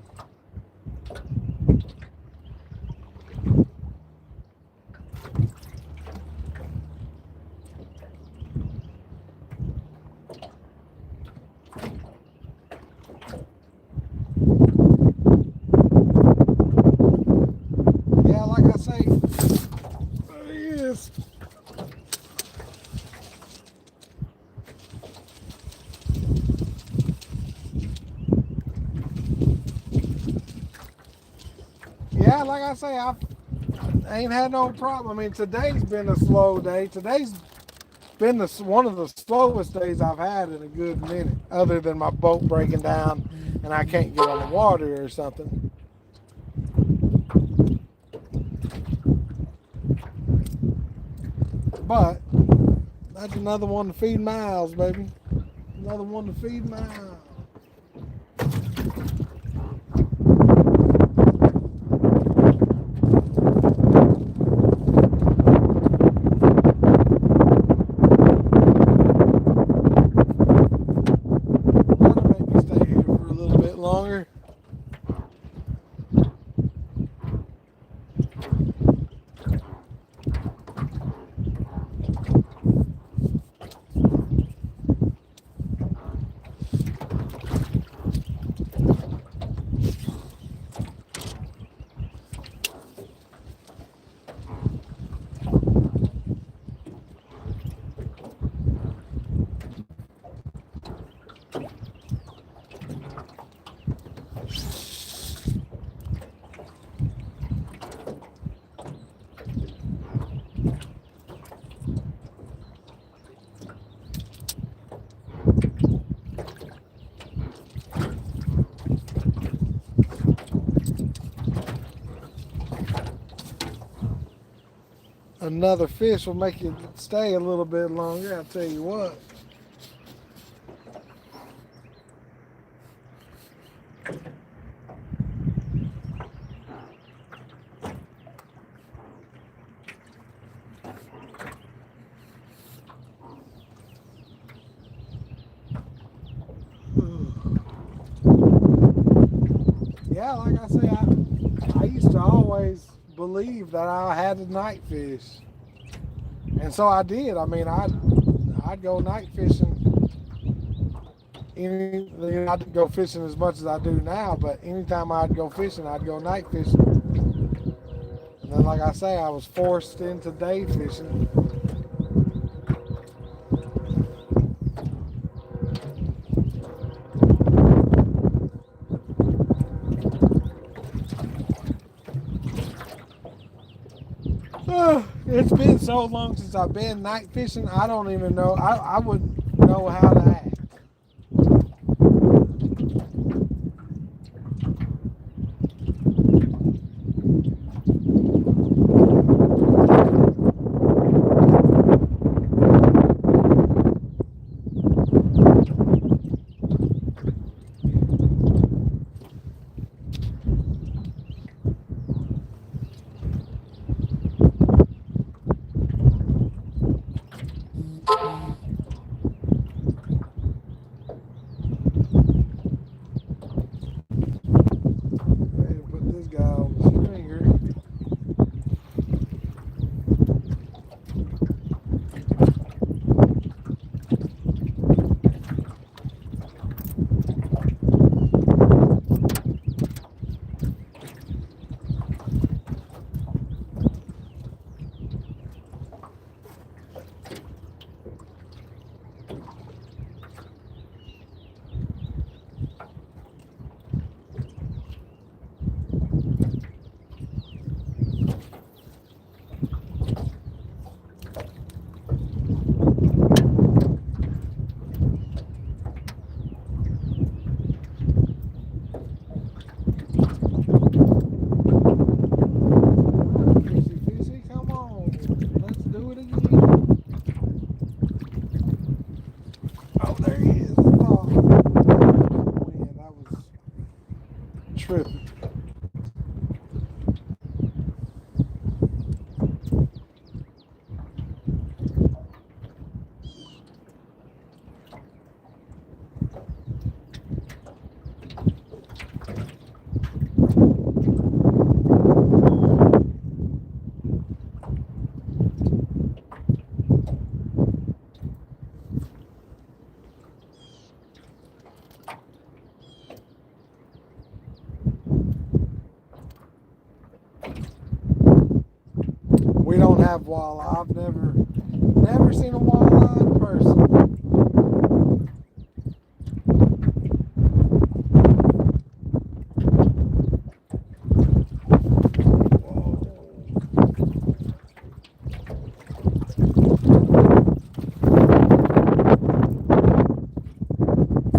Yeah, like I say, I ain't had no problem. I mean, today's been a slow day. Today's been one of the slowest days I've had in a good minute, other than my boat breaking down and I can't get on the water or something. But that's another one to feed miles, baby. Another one to feed miles. another fish will make you stay a little bit longer. I'll tell you what. Yeah, like I say, I used to always believe that I had a night fish, and so I did. I mean, I'd go night fishing. I didn't go fishing as much as I do now, but anytime I'd go fishing, I'd go night fishing. And then, like I say, I was forced into day fishing. It's been so long since I've been night fishing, I don't even know. I wouldn't know how to act. Ready to put this guy on the stringer. Fishy, fishy, come on. Let's do it again. Oh, there he is. Oh, man, I was tripping. We don't have walleye. I've never seen a walleye in person.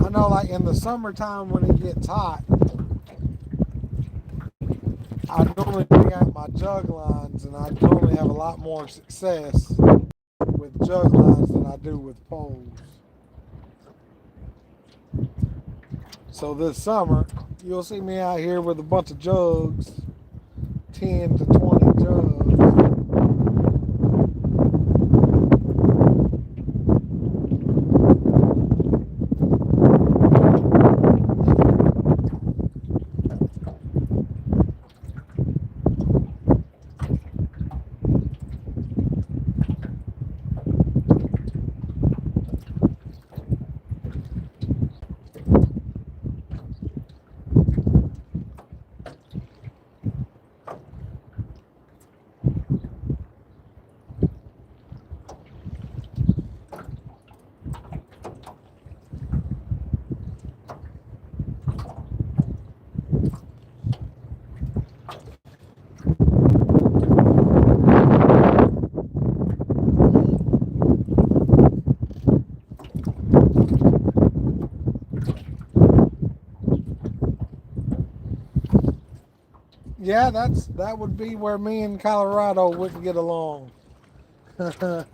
I know, like in the summertime when it gets hot, I normally bring out my jug lines, and I normally have a lot more success with jug lines than I do with poles. So this summer, you'll see me out here with a bunch of jugs, 10 to 20 jugs. Yeah, that would be where me and Colorado wouldn't get along. Yeah,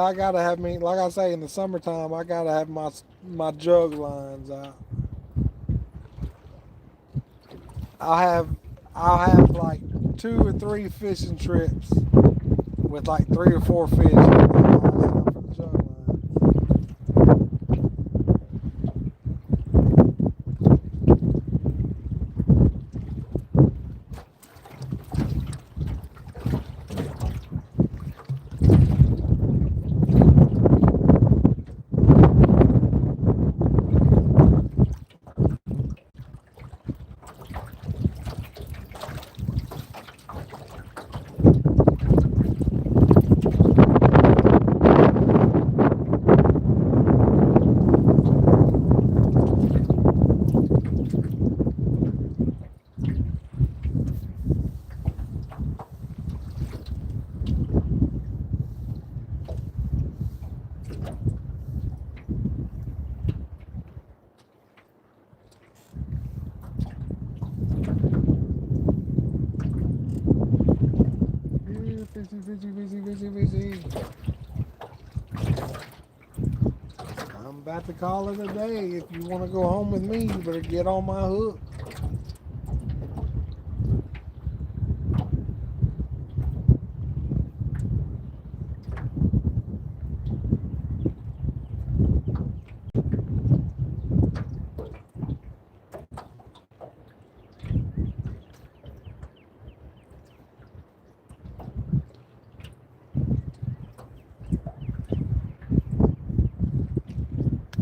I gotta have me, like I say, in the summertime, I gotta have my jug lines out. I'll have I'll have like 2 or 3 fishing trips with like 3 or 4 fish. For the jug line. Yeah, fishy, fishy, fishy, fishy, fishy. I'm about to call it a day. If you want to go home with me, you better get on my hook.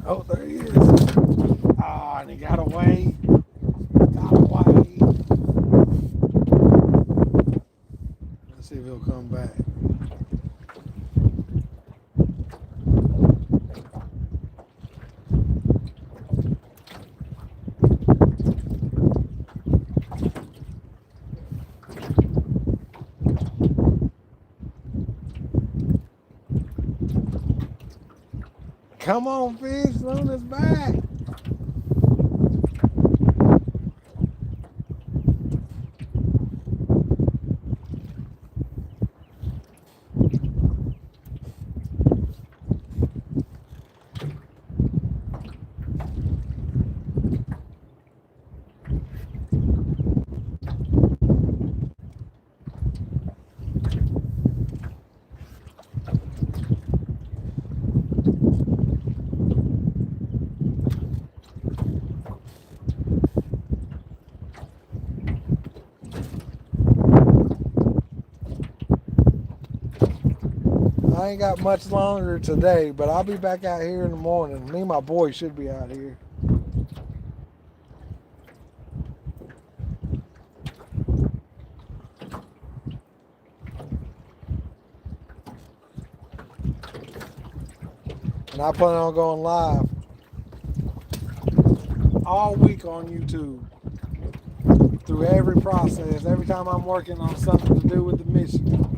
Oh, there he is. Oh, and he got away. Got away. Let's see if he'll come back. Come on, fish. Luna's back. I ain't got much longer today, but I'll be back out here in the morning. Me and my boy should be out here. And I plan on going live all week on YouTube through every process. Every time I'm working on something to do with the mission,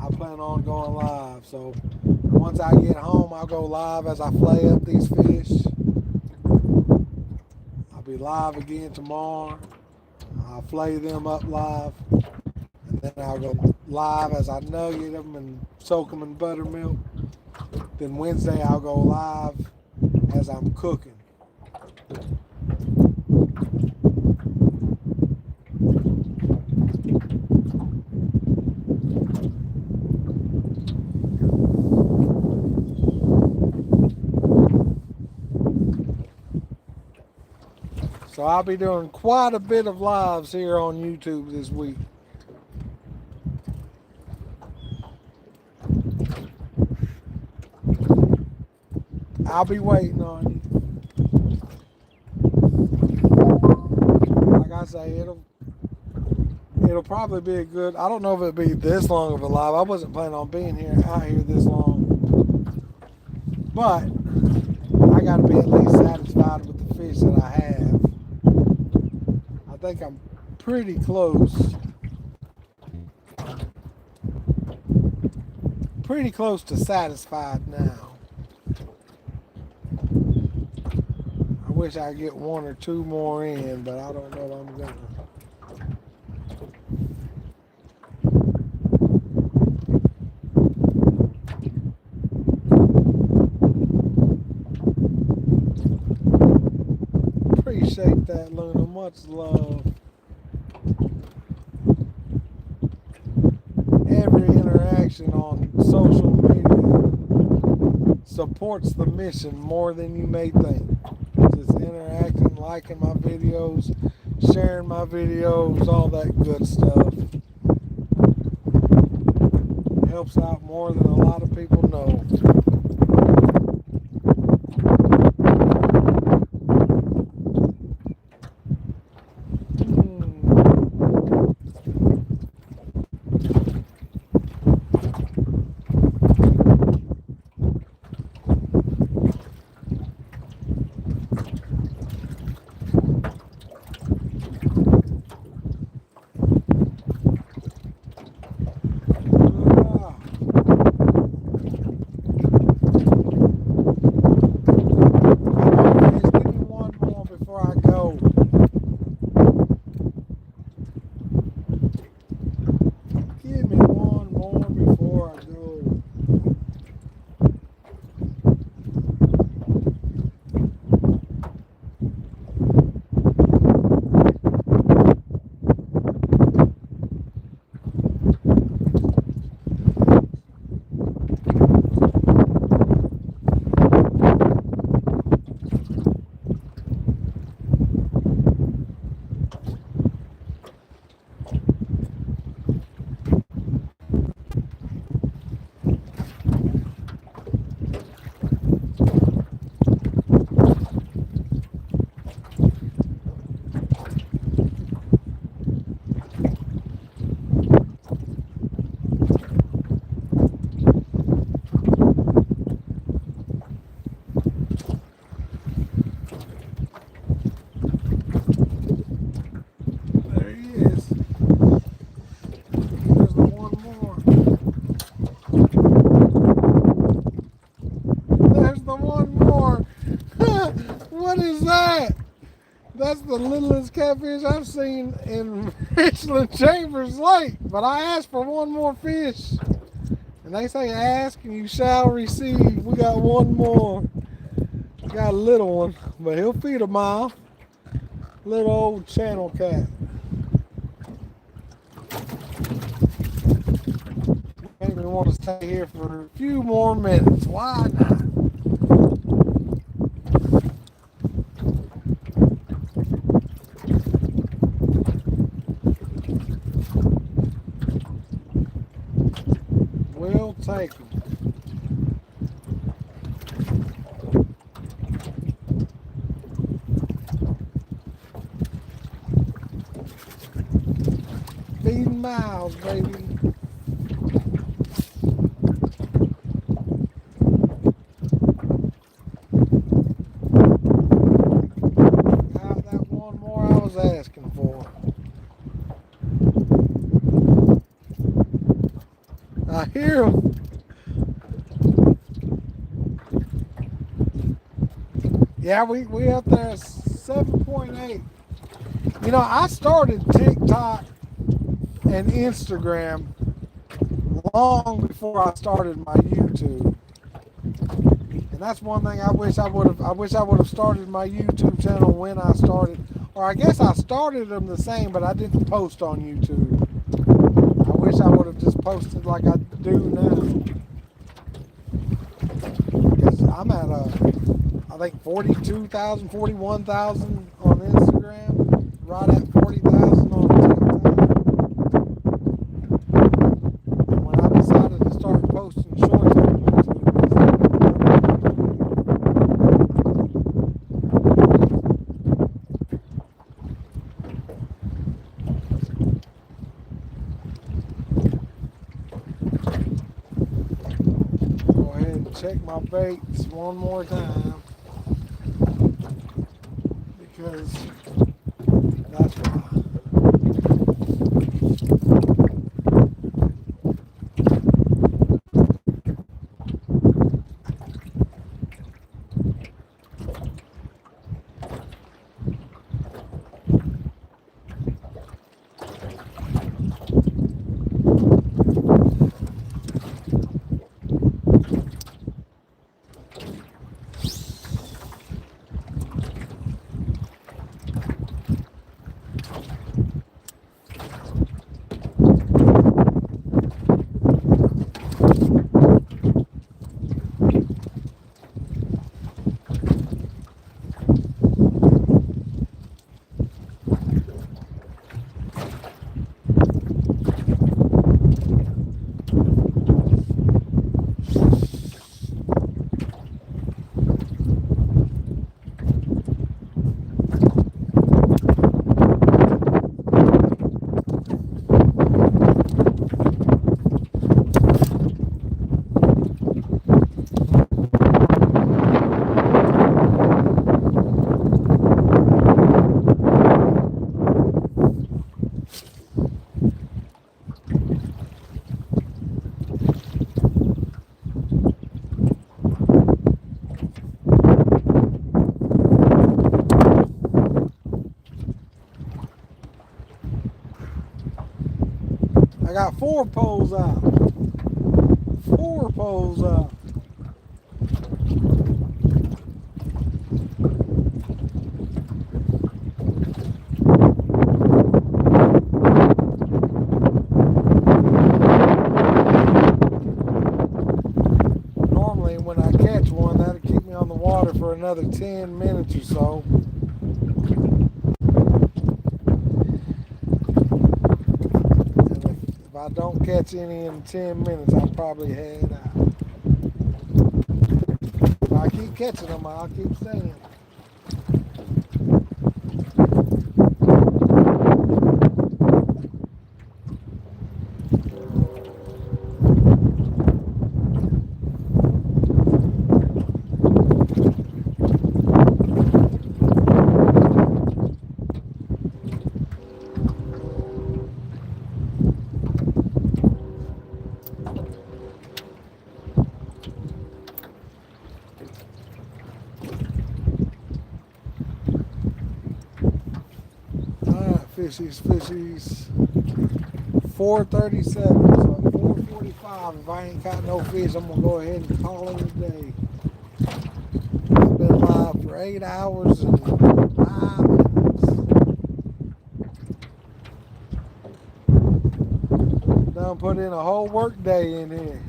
I plan on going live. So once I get home, I'll go live as I flay up these fish. I'll be live again tomorrow. I'll flay them up live. And then I'll go live as I nugget them and soak them in buttermilk. Then Wednesday I'll go live as I'm cooking. So I'll be doing quite a bit of lives here on YouTube this week. I'll be waiting on you. Like I say, it'll probably be a good. I don't know if it'll be this long of a live. I wasn't planning on being out here this long, but I got to be at least satisfied with the fish that I have. I think I'm pretty close. Pretty close to satisfied now. I wish I get one or two more in, but I don't know if I'm gonna. Appreciate that, Luna. Much love. Every interaction on social media supports the mission more than you may think. Just interacting, liking my videos, sharing my videos, all that good stuff. Helps out more than a lot of people know. That's the littlest catfish I've seen in Richland Chambers Lake. But I asked for one more fish. And they say ask and you shall receive. We got one more. Got a little one, but he'll feed a mile. Little old channel cat. Made me want to stay here for a few more minutes. Why not? We'll take them. Feeding miles, baby. Got that one more I was asking for. I hear them. Yeah, we up there at 7.8. You know, I started TikTok and Instagram long before I started my YouTube. And that's one thing I wish I would have started my YouTube channel when I started. Or I guess I started them the same, but I didn't post on YouTube. I wish I would have just posted like I do now. Because I'm at I think 42,000, 41,000 on Instagram, right at 40,000 on TikTok. And when I decided to start posting shorts on YouTube, go ahead and check my baits one more time. Because that's why. I got 4 poles out. 4 poles out. Normally when I catch one, that'll keep me on the water for another 10 minutes or so. And if I don't catch any in 10 minutes, I'll probably head out. If I keep catching them, I'll keep staying. Alright, fishies, fishies. 4:37, so at 4:45, if I ain't got no fish, I'm gonna go ahead and call it a day. I've been live for 8 hours and 5 minutes. Done put in a whole work day in here.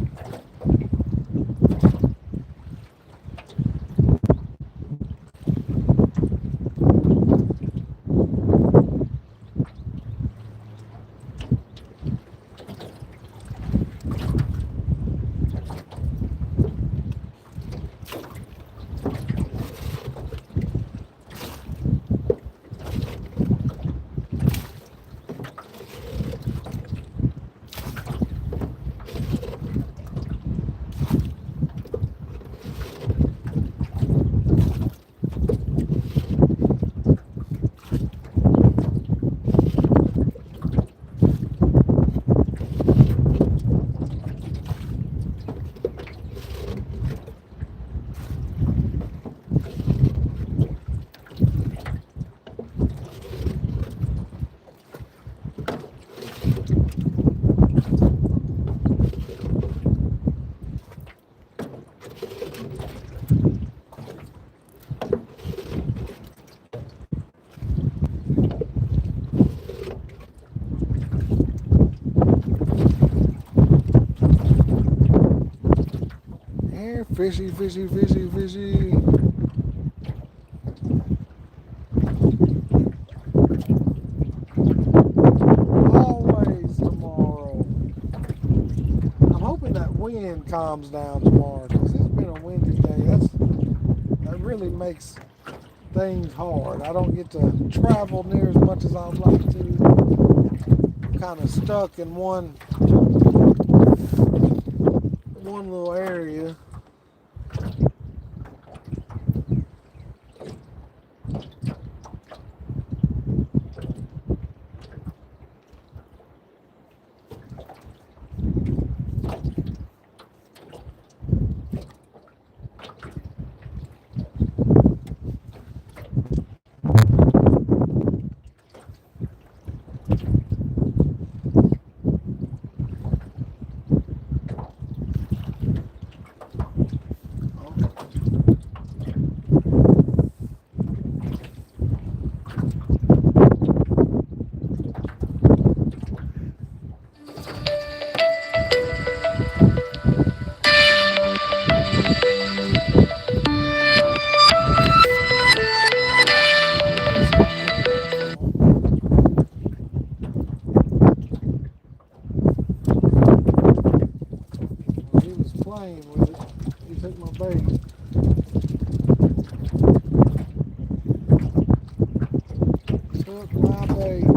Here, fishy, fishy, fishy, fishy. Always tomorrow. I'm hoping that wind calms down tomorrow because it's been a windy day. That really makes things hard. I don't get to travel near as much as I'd like to. I'm kind of stuck in one little area. He was playing with it. He took my bait. Took my bait.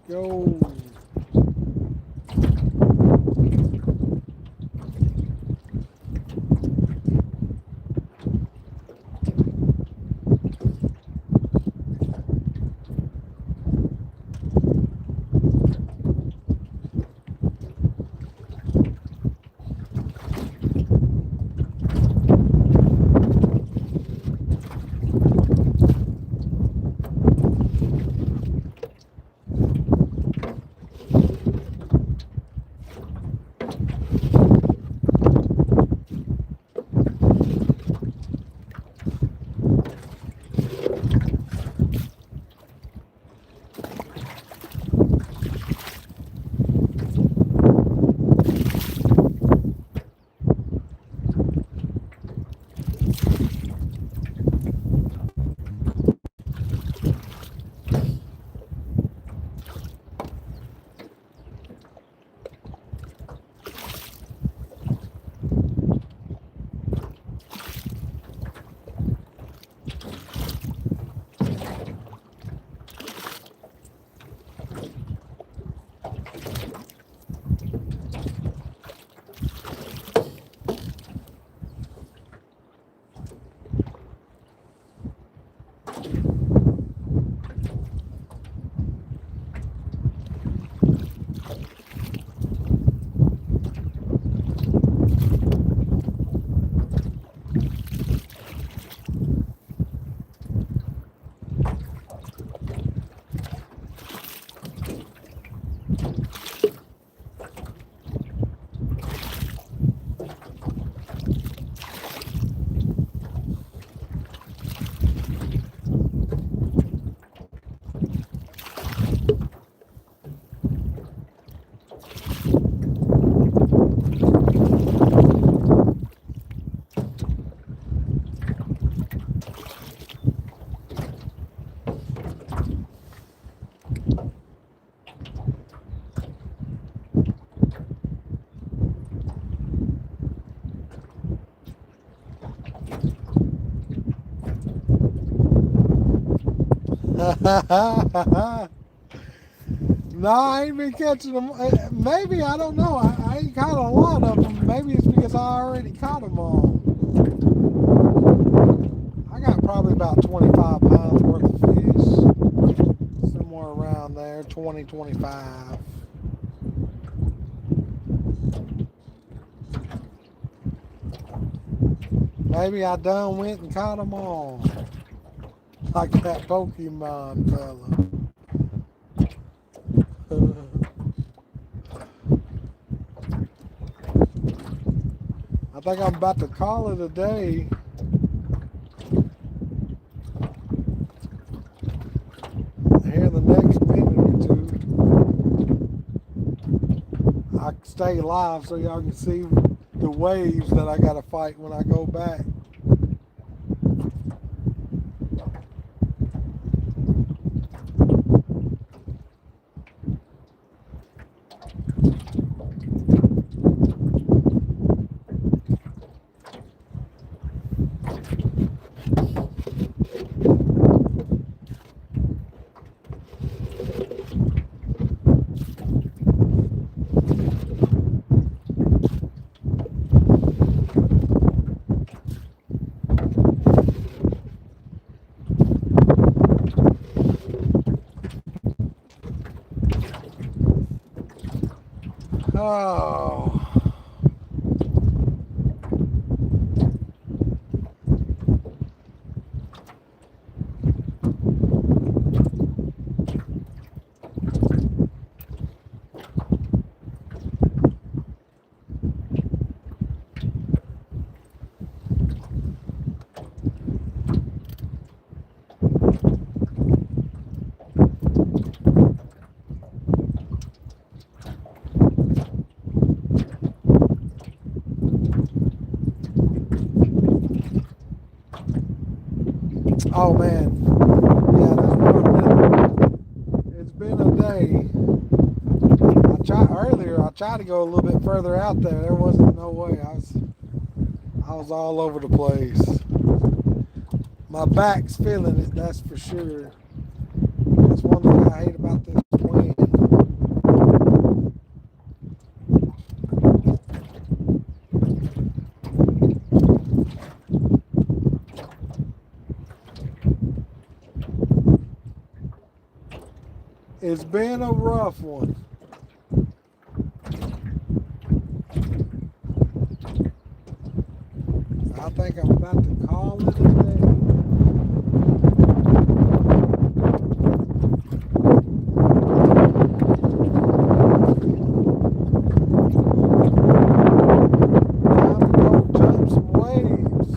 go. No, I ain't been catching them. Maybe, I don't know. I ain't caught a lot of them. Maybe it's because I already caught them all. I got probably about 25 pounds worth of fish. Somewhere around there, 20, 25. Maybe I done went and caught them all. Like that Pokemon fella. I think I'm about to call it a day. Here in the next minute or two. I can stay live so y'all can see the waves that I gotta fight when I go back. Oh. Oh man, yeah, it's been a day. I tried to go a little bit further out there. There wasn't no way. I was all over the place. My back's feeling it, that's for sure. That's one thing I hate about this wind. It's been a rough one. I think I'm about to call it a day. Time to go jump some waves.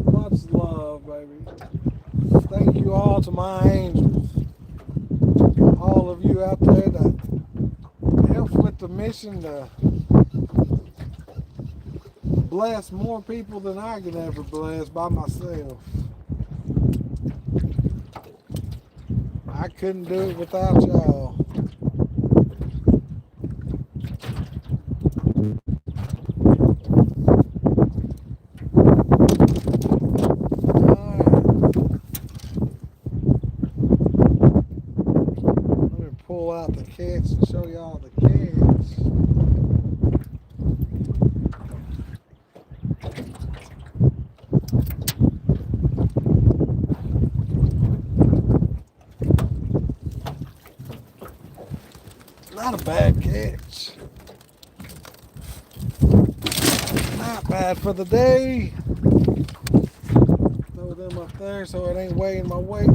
Much love, baby. Thank you all to my angels. All of you out there that help with the mission to bless more people than I can ever bless by myself. I couldn't do it without y'all. Pull out the catch and show y'all the catch. Not a bad catch. Not bad for the day. Throw them up there so it ain't weighing my weight.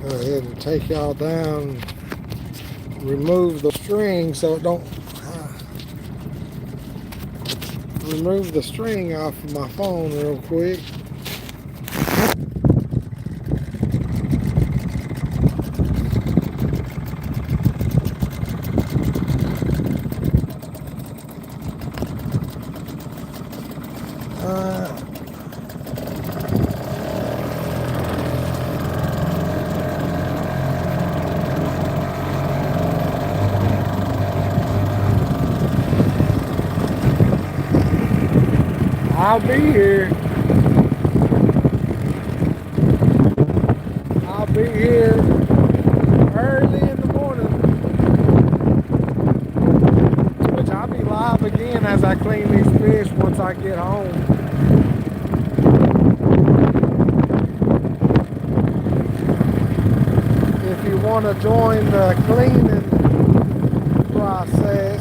Go ahead and take y'all down, remove the string so it don't remove the string off of my phone real quick. I'll be here. I'll be here early in the morning, which I'll be live live again as I clean these fish once I get home. If you want to join the cleaning process,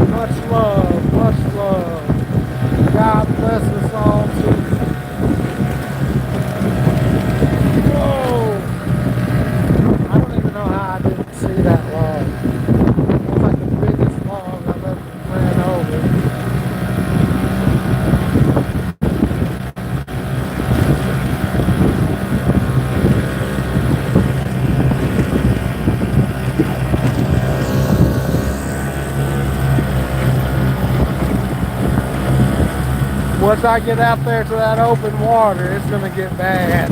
much love, much love. God bless us all too. Whoa! I don't even know how I didn't see that log. It was like the biggest log I've ever ran over. Once I get out there to that open water, it's gonna get bad.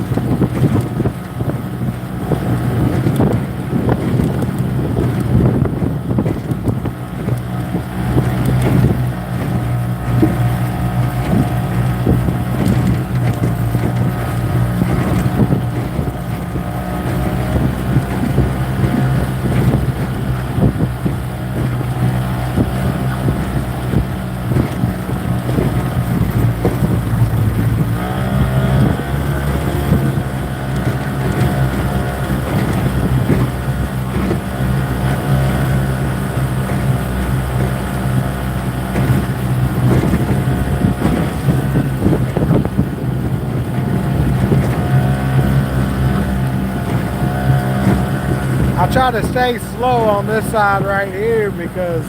I try to stay slow on this side right here because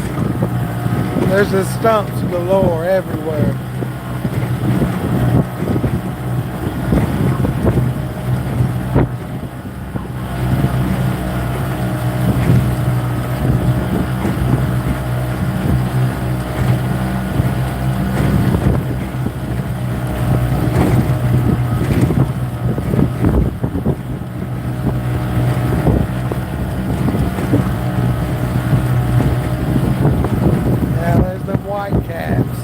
there's just stumps galore everywhere. White caps.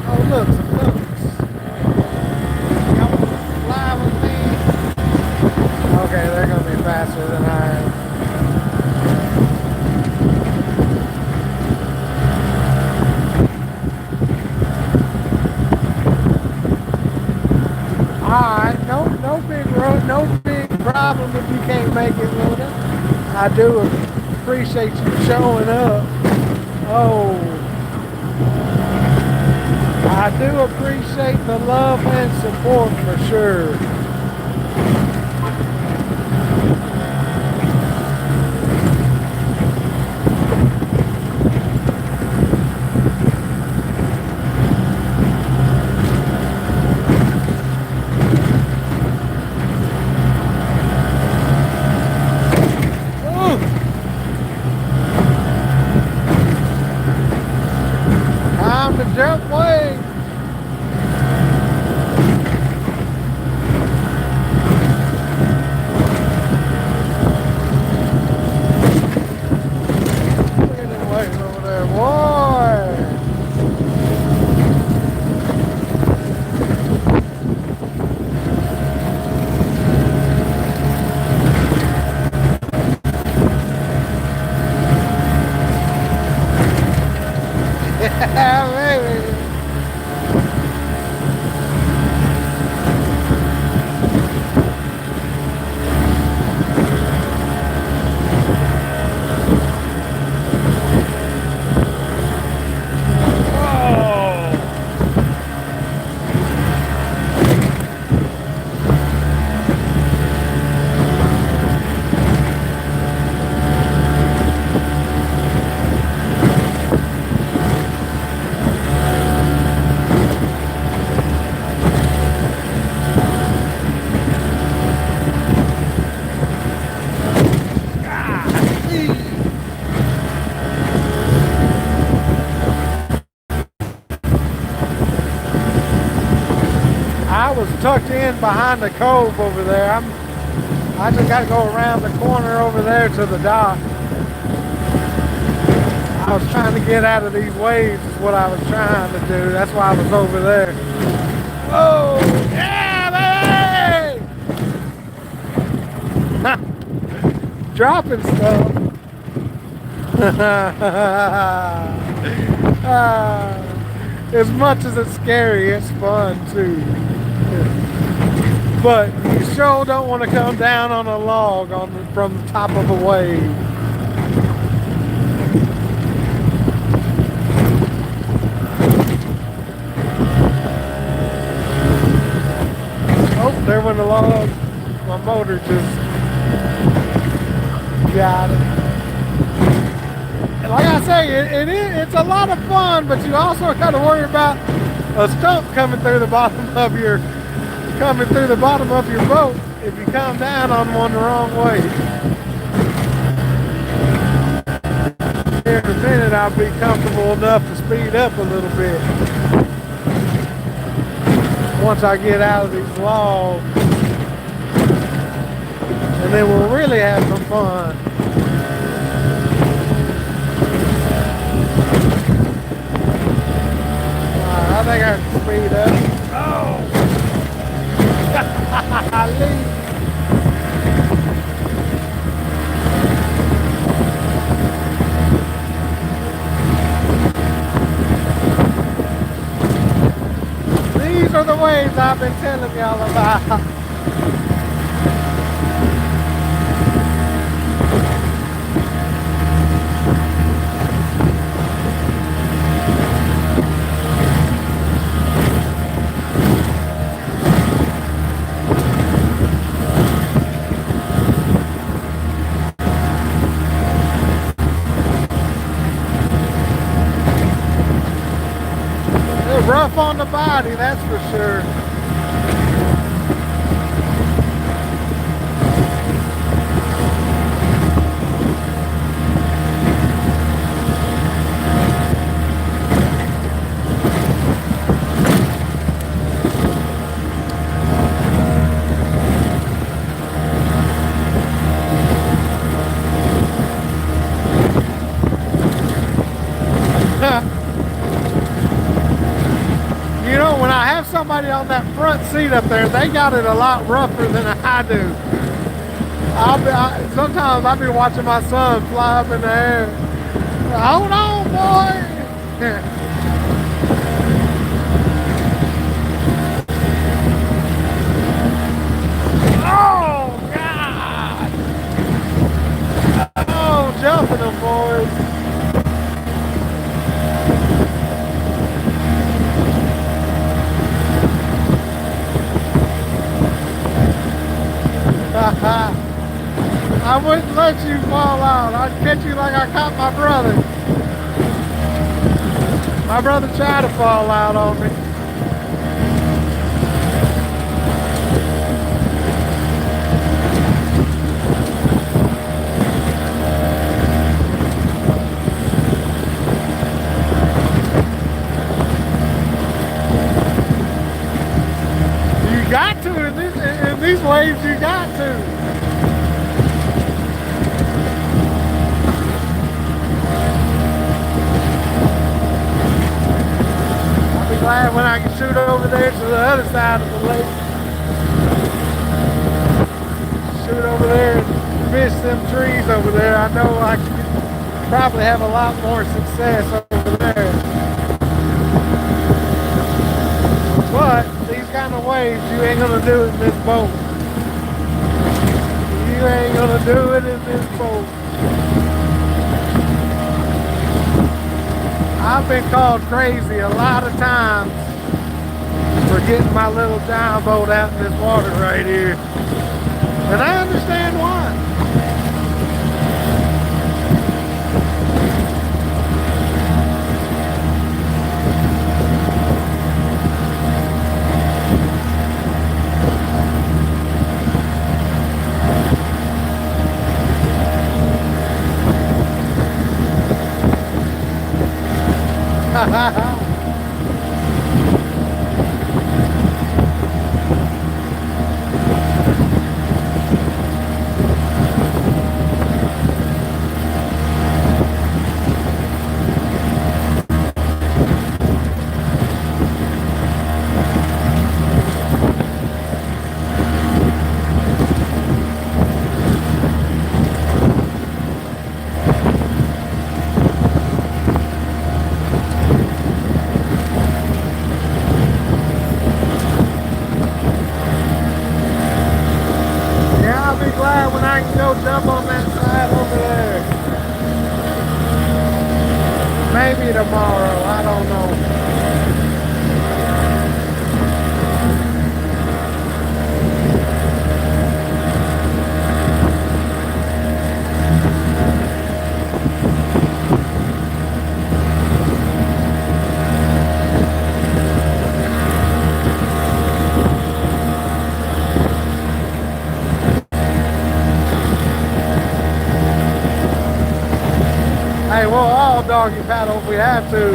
Oh look, some ducks. Y'all want to fly with me? Okay, they're gonna be faster than I am. Alright, no big problem if you can't make it, Luna. I do appreciate you showing up. Oh, I do appreciate the love and support for sure. Ooh. Time to jump away. Yeah, baby. I was tucked in behind the cove over there. I just got to go around the corner over there to the dock. I was trying to get out of these waves is what I was trying to do. That's why I was over there. Oh, yeah, baby! Dropping stuff. As much as it's scary, it's fun too. But you sure don't want to come down on a log from the top of a wave. Oh, there went the log. My motor just got it. And like I say, it's a lot of fun, but you also got to worry about a stump coming through the bottom of your boat if you come down on one the wrong way. Here in a minute, I'll be comfortable enough to speed up a little bit. Once I get out of these logs, and then we'll really have some fun. I think I can speed up. Oh! These are the waves I've been telling y'all about. Rough on the body, that's for sure. You know, when I have somebody on that front seat up there, they got it a lot rougher than I do. Sometimes I'll be watching my son fly up in the air. Hold on, boy! Oh, God! Oh, jumping them, boys. I wouldn't let you fall out. I'd catch you like I caught my brother. My brother tried to fall out on me. You got to in these waves. You got to. Glad when I can shoot over there to the other side of the lake. Shoot over there and fish them trees over there. I know I can probably have a lot more success over there. But these kind of waves, you ain't gonna do it in this boat. You ain't gonna do it in this boat. I've been called crazy a lot of times for getting my little giant boat out in this water right here. And I understand why. Maybe tomorrow. I don't know. Hey, we'll all doggy paddle if we have to.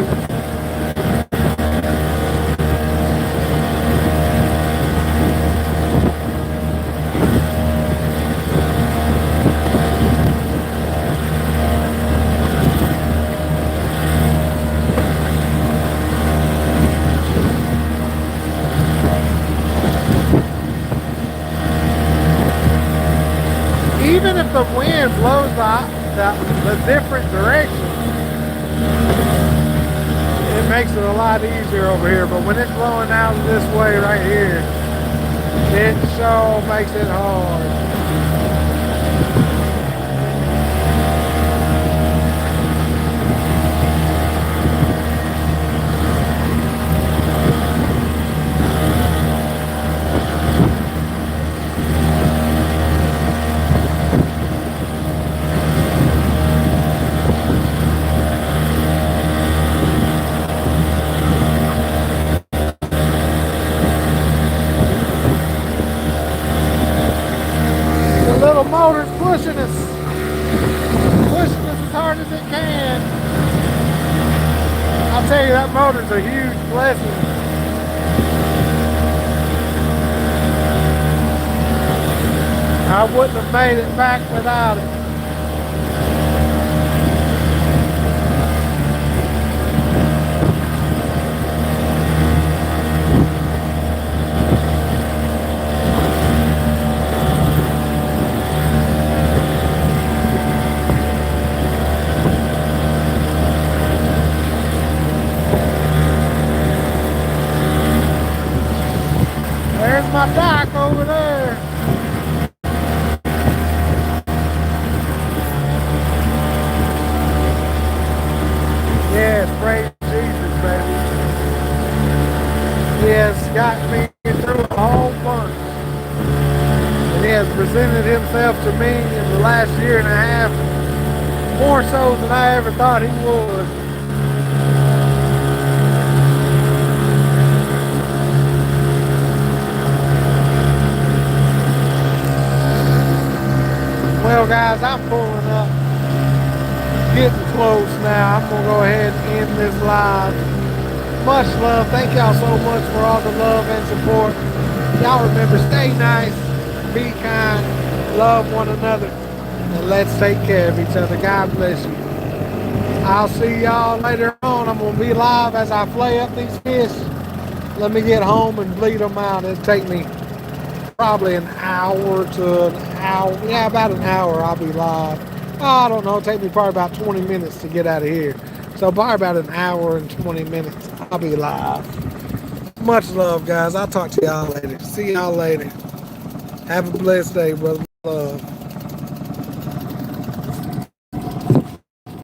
Even if the wind blows the different direction, it makes it a lot easier over here. But when it's blowing out this way right here, it sure makes it hard. Little motor's pushing us as hard as it can. I'll tell you, that motor's a huge blessing. I wouldn't have made it back without it. There's my dock over there. Yes, praise Jesus, baby. He has gotten me through a whole bunch. And he has presented himself to me in the last year and a half, more so than I ever thought he would. Well, guys, I'm pulling up, getting close now. I'm going to go ahead and end this live. Much love. Thank y'all so much for all the love and support. Y'all remember, stay nice, be kind, love one another, and let's take care of each other. God bless you. I'll see y'all later on. I'm going to be live as I flay up these fish. Let me get home and bleed them out. It'll take me probably an hour to an hour. Yeah, about an hour I'll be live. I don't know. It'll take me probably about 20 minutes to get out of here. So probably about an hour and 20 minutes I'll be live. Much love, guys. I'll talk to y'all later. See y'all later. Have a blessed day, brother. Love.